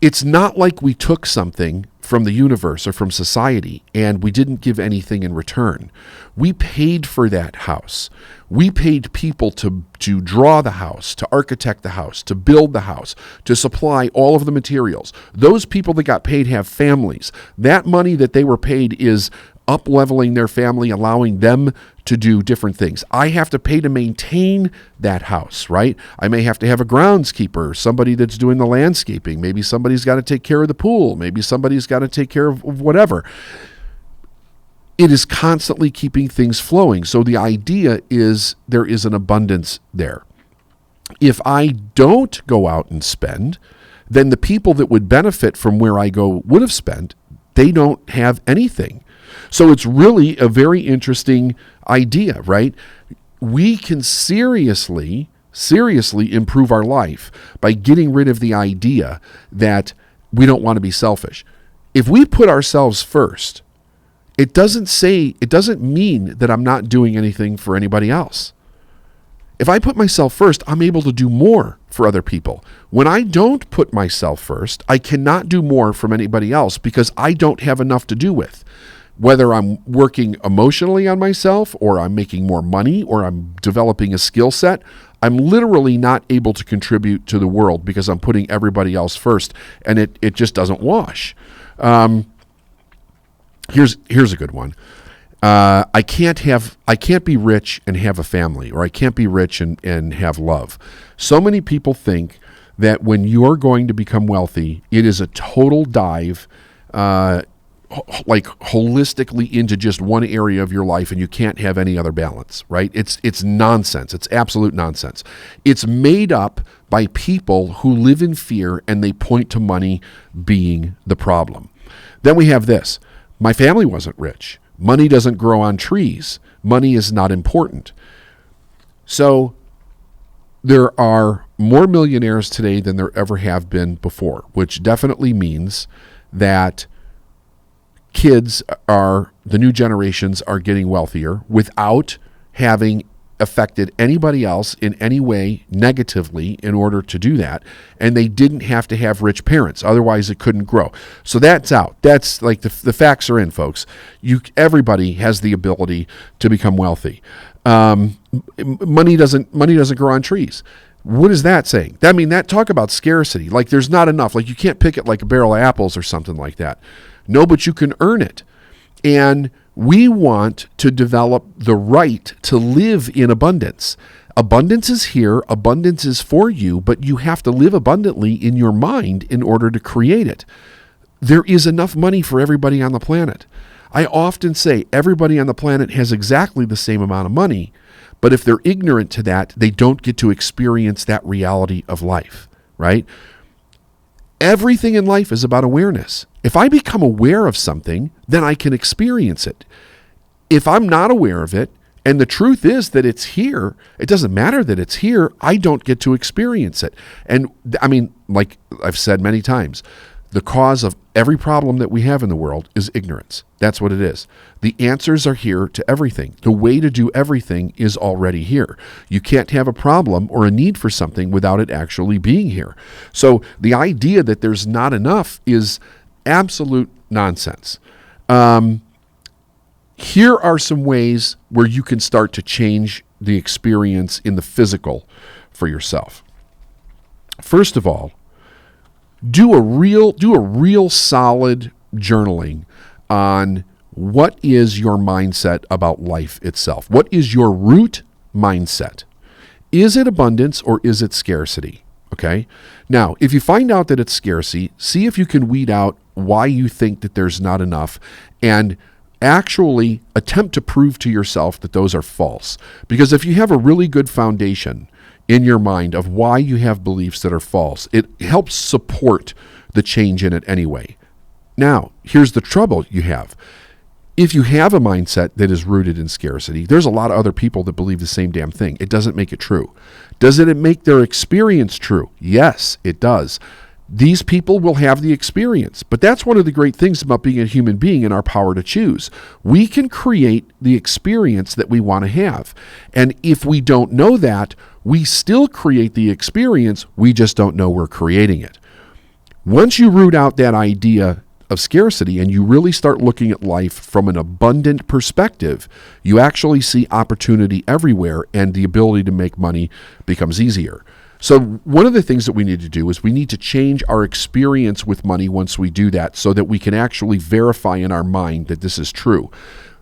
It's not like we took something from the universe or from society and we didn't give anything in return. We paid for that house. We paid people to draw the house, to architect the house, to build the house, to supply all of the materials. Those people that got paid have families. That money that they were paid is up-leveling their family, allowing them to do different things. I have to pay to maintain that house, right? I may have to have a groundskeeper, somebody that's doing the landscaping. Maybe somebody's got to take care of the pool. Maybe somebody's got to take care of whatever. It is constantly keeping things flowing. So the idea is there is an abundance there. If I don't go out and spend, then the people that would benefit from where I go would have spent. They don't have anything. So it's really a very interesting idea, right? We can seriously improve our life by getting rid of the idea that we don't want to be selfish. If we put ourselves first, it doesn't mean that I'm not doing anything for anybody else. If I put myself first, I'm able to do more for other people. When I don't put myself first, I cannot do more from anybody else because I don't have enough to do with. Whether I'm working emotionally on myself, or I'm making more money, or I'm developing a skill set, I'm literally not able to contribute to the world because I'm putting everybody else first, and it just doesn't wash. Here's a good one. I can't be rich and have a family, or I can't be rich and have love. So many people think that when you're going to become wealthy, it is a total dive, like holistically into just one area of your life, and you can't have any other balance, right? It's nonsense. It's absolute nonsense. It's made up by people who live in fear, and they point to money being the problem. Then we have this. My family wasn't rich. Money doesn't grow on trees. Money is not important. So there are more millionaires today than there ever have been before, which definitely means that the new generations are getting wealthier without having affected anybody else in any way negatively in order to do that. And they didn't have to have rich parents. Otherwise, it couldn't grow. So that's out. That's like the facts are in, folks. Everybody has the ability to become wealthy. Money doesn't grow on trees. What is that saying? That talk about scarcity. Like there's not enough. Like you can't pick it like a barrel of apples or something like that. No, but you can earn it. And we want to develop the right to live in abundance. Abundance is here. Abundance is for you, but you have to live abundantly in your mind in order to create it. There is enough money for everybody on the planet. I often say everybody on the planet has exactly the same amount of money, but if they're ignorant to that, they don't get to experience that reality of life, right? Everything in life is about awareness. If I become aware of something, then I can experience it. If I'm not aware of it, and the truth is that it's here, it doesn't matter that it's here, I don't get to experience it. And like I've said many times, the cause of every problem that we have in the world is ignorance. That's what it is. The answers are here to everything. The way to do everything is already here. You can't have a problem or a need for something without it actually being here. So the idea that there's not enough is absolute nonsense. Here are some ways where you can start to change the experience in the physical for yourself. First of all, do a real solid journaling on what is your mindset about life itself. What is your root mindset? Is it abundance or is it scarcity? Okay. Now, if you find out that it's scarcity, see if you can weed out why you think that there's not enough and actually attempt to prove to yourself that those are false. Because if you have a really good foundation in your mind of why you have beliefs that are false, it helps support the change in it anyway. Now, here's the trouble you have. If you have a mindset that is rooted in scarcity, there's a lot of other people that believe the same damn thing. It doesn't make it true. Does it make their experience true? Yes, it does. These people will have the experience. But that's one of the great things about being a human being and our power to choose. We can create the experience that we want to have. And if we don't know that, we still create the experience. We just don't know we're creating it. Once you root out that idea of scarcity and you really start looking at life from an abundant perspective, you actually see opportunity everywhere and the ability to make money becomes easier. So one of the things that we need to do is we need to change our experience with money once we do that so that we can actually verify in our mind that this is true.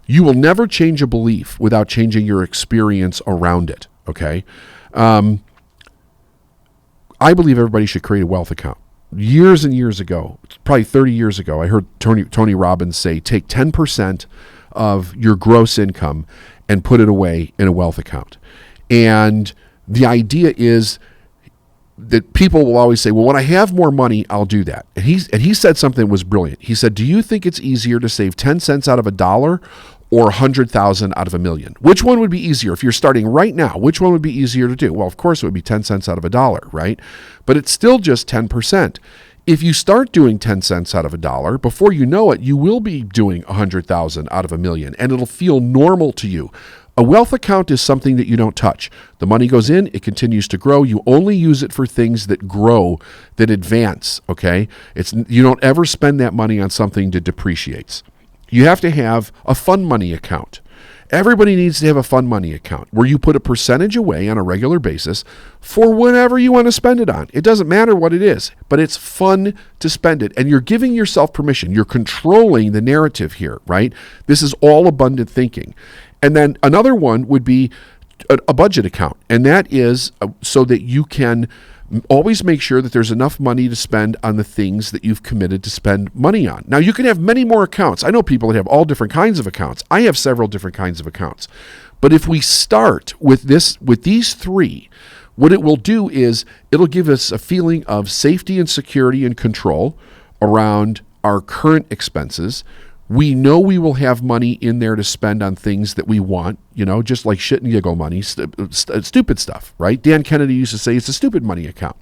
You will never change a belief without changing your experience around it, okay? I believe everybody should create a wealth account. Years and years ago, probably 30 years ago, I heard Tony Robbins say, take 10% of your gross income and put it away in a wealth account. And the idea is that people will always say, well, when I have more money, I'll do that. And he said something that was brilliant. He said, do you think it's easier to save 10 cents out of $1 or 100,000 out of $1 million? Which one would be easier? If you're starting right now, which one would be easier to do? Well, of course, it would be 10 cents out of $1, right? But it's still just 10%. If you start doing 10 cents out of $1, before you know it, you will be doing 100,000 out of $1 million, and it'll feel normal to you. A wealth account is something that you don't touch. The money goes in, it continues to grow. You only use it for things that grow, that advance, okay? You don't ever spend that money on something that depreciates. You have to have a fund money account. Everybody needs to have a fun money account where you put a percentage away on a regular basis for whatever you want to spend it on. It doesn't matter what it is, but it's fun to spend it. And you're giving yourself permission. You're controlling the narrative here, right? This is all abundant thinking. And then another one would be a budget account. And that is so that you can always make sure that there's enough money to spend on the things that you've committed to spend money on. Now, you can have many more accounts. I know people that have all different kinds of accounts. I have several different kinds of accounts. But if we start with these three, what it will do is it'll give us a feeling of safety and security and control around our current expenses. We know we will have money in there to spend on things that we want, just like shit and giggle money, stupid stuff, right? Dan Kennedy used to say it's a stupid money account.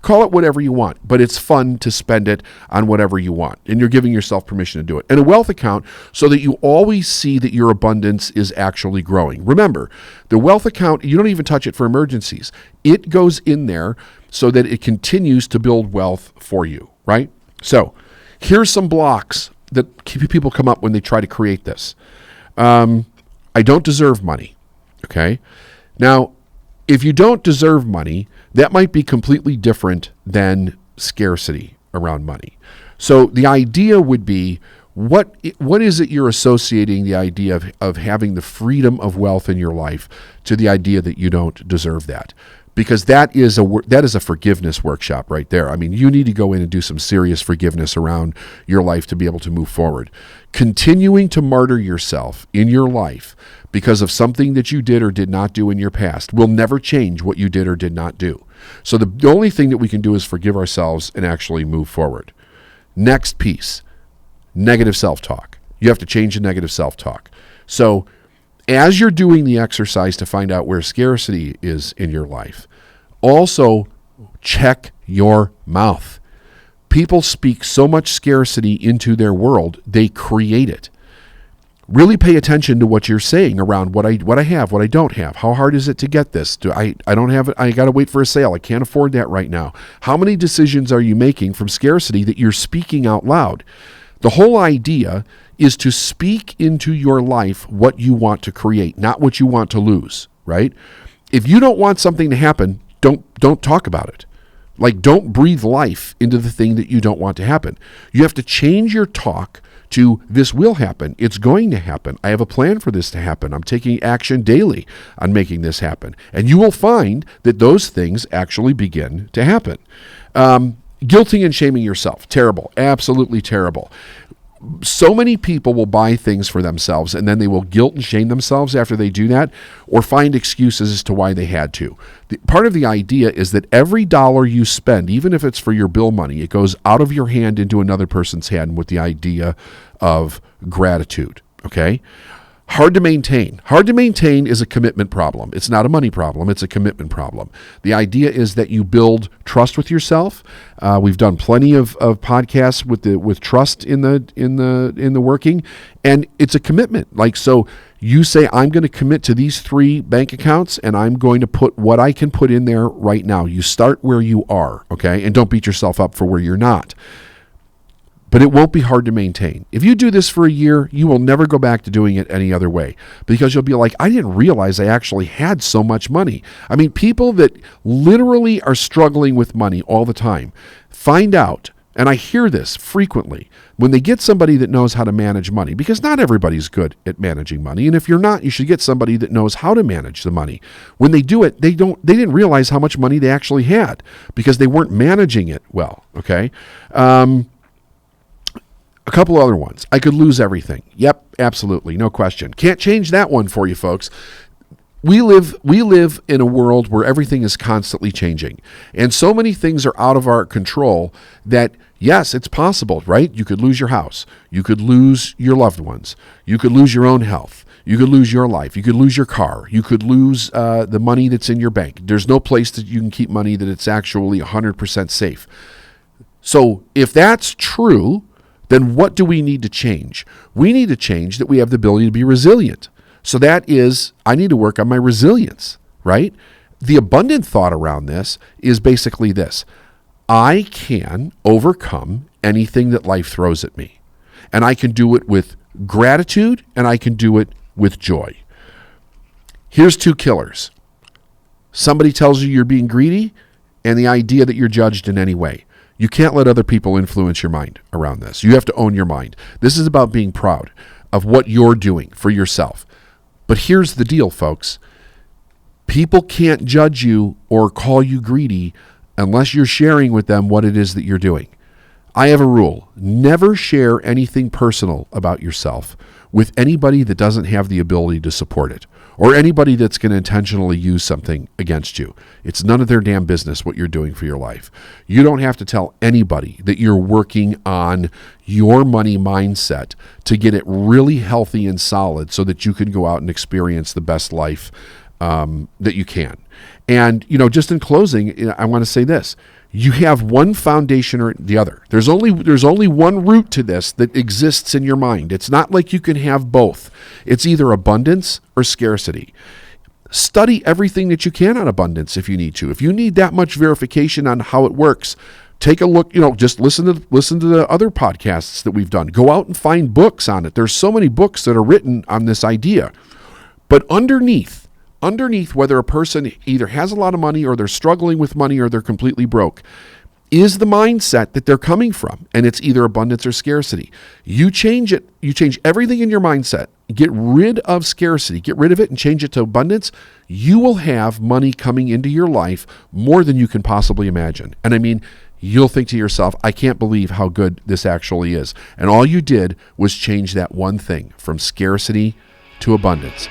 Call it whatever you want, but it's fun to spend it on whatever you want, and you're giving yourself permission to do it. And a wealth account so that you always see that your abundance is actually growing. Remember, the wealth account, you don't even touch it for emergencies. It goes in there so that it continues to build wealth for you, right? So here's some blocks that people come up when they try to create this. I don't deserve money, okay? Now, if you don't deserve money, that might be completely different than scarcity around money. So the idea would be, what is it you're associating the idea of having the freedom of wealth in your life to the idea that you don't deserve that? Because that is a forgiveness workshop right there. I mean, you need to go in and do some serious forgiveness around your life to be able to move forward. Continuing to martyr yourself in your life because of something that you did or did not do in your past will never change what you did or did not do. So the only thing that we can do is forgive ourselves and actually move forward. Next piece, negative self-talk. You have to change the negative self-talk. So as you're doing the exercise to find out where scarcity is in your life, also check your mouth. People speak so much scarcity into their world, they create it. Really pay attention to what you're saying around what I have, what I don't have. How hard is it to get this? I don't have it. I got to wait for a sale. I can't afford that right now. How many decisions are you making from scarcity that you're speaking out loud? The whole idea is to speak into your life what you want to create, not what you want to lose, right? If you don't want something to happen, don't talk about it. Like, don't breathe life into the thing that you don't want to happen. You have to change your talk to, this will happen. It's going to happen. I have a plan for this to happen. I'm taking action daily on making this happen. And you will find that those things actually begin to happen. Guilting and shaming yourself. Terrible. Absolutely terrible. So many people will buy things for themselves and then they will guilt and shame themselves after they do that, or find excuses as to why they had to. Part of the idea is that every dollar you spend, even if it's for your bill money, it goes out of your hand into another person's hand with the idea of gratitude, okay? Hard to maintain. Hard to maintain is a commitment problem. It's not a money problem. It's a commitment problem. The idea is that you build trust with yourself. We've done plenty of podcasts with trust in the working, and it's a commitment. Like, so you say, I'm going to commit to these 3 bank accounts, and I'm going to put what I can put in there right now. You start where you are, okay, and don't beat yourself up for where you're not. But it won't be hard to maintain. If you do this for a year, you will never go back to doing it any other way, because you'll be like, I didn't realize I actually had so much money. I mean, people that literally are struggling with money all the time find out, and I hear this frequently, when they get somebody that knows how to manage money, because not everybody's good at managing money. And if you're not, you should get somebody that knows how to manage the money. When they do it, they didn't realize how much money they actually had because they weren't managing it well. Okay. A couple other ones. I could lose everything. Yep, absolutely, no question. Can't change that one for you folks. We live in a world where everything is constantly changing. And so many things are out of our control that, yes, it's possible, right? You could lose your house. You could lose your loved ones. You could lose your own health. You could lose your life. You could lose your car. You could lose the money that's in your bank. There's no place that you can keep money that it's actually 100% safe. So if that's true, then what do we need to change? We need to change that we have the ability to be resilient. So that is, I need to work on my resilience, right? The abundant thought around this is basically this. I can overcome anything that life throws at me. And I can do it with gratitude, and I can do it with joy. Here's two killers. Somebody tells you you're being greedy, and the idea that you're judged in any way. You can't let other people influence your mind around this. You have to own your mind. This is about being proud of what you're doing for yourself. But here's the deal, folks. People can't judge you or call you greedy unless you're sharing with them what it is that you're doing. I have a rule. Never share anything personal about yourself with anybody that doesn't have the ability to support it, or anybody that's going to intentionally use something against you. It's none of their damn business what you're doing for your life. You don't have to tell anybody that you're working on your money mindset to get it really healthy and solid so that you can go out and experience the best life that you can. And, just in closing, I want to say this. You have one foundation or the other. There's only one root to this that exists in your mind. It's not like you can have both. It's either abundance or scarcity. Study everything that you can on abundance if you need to. If you need that much verification on how it works, take a look, just listen to the other podcasts that we've done. Go out and find books on it. There's so many books that are written on this idea. But underneath, whether a person either has a lot of money or they're struggling with money or they're completely broke, is the mindset that they're coming from. And it's either abundance or scarcity. You change it. You change everything in your mindset. Get rid of scarcity. Get rid of it and change it to abundance. You will have money coming into your life more than you can possibly imagine. And I mean, you'll think to yourself, I can't believe how good this actually is. And all you did was change that one thing from scarcity to abundance.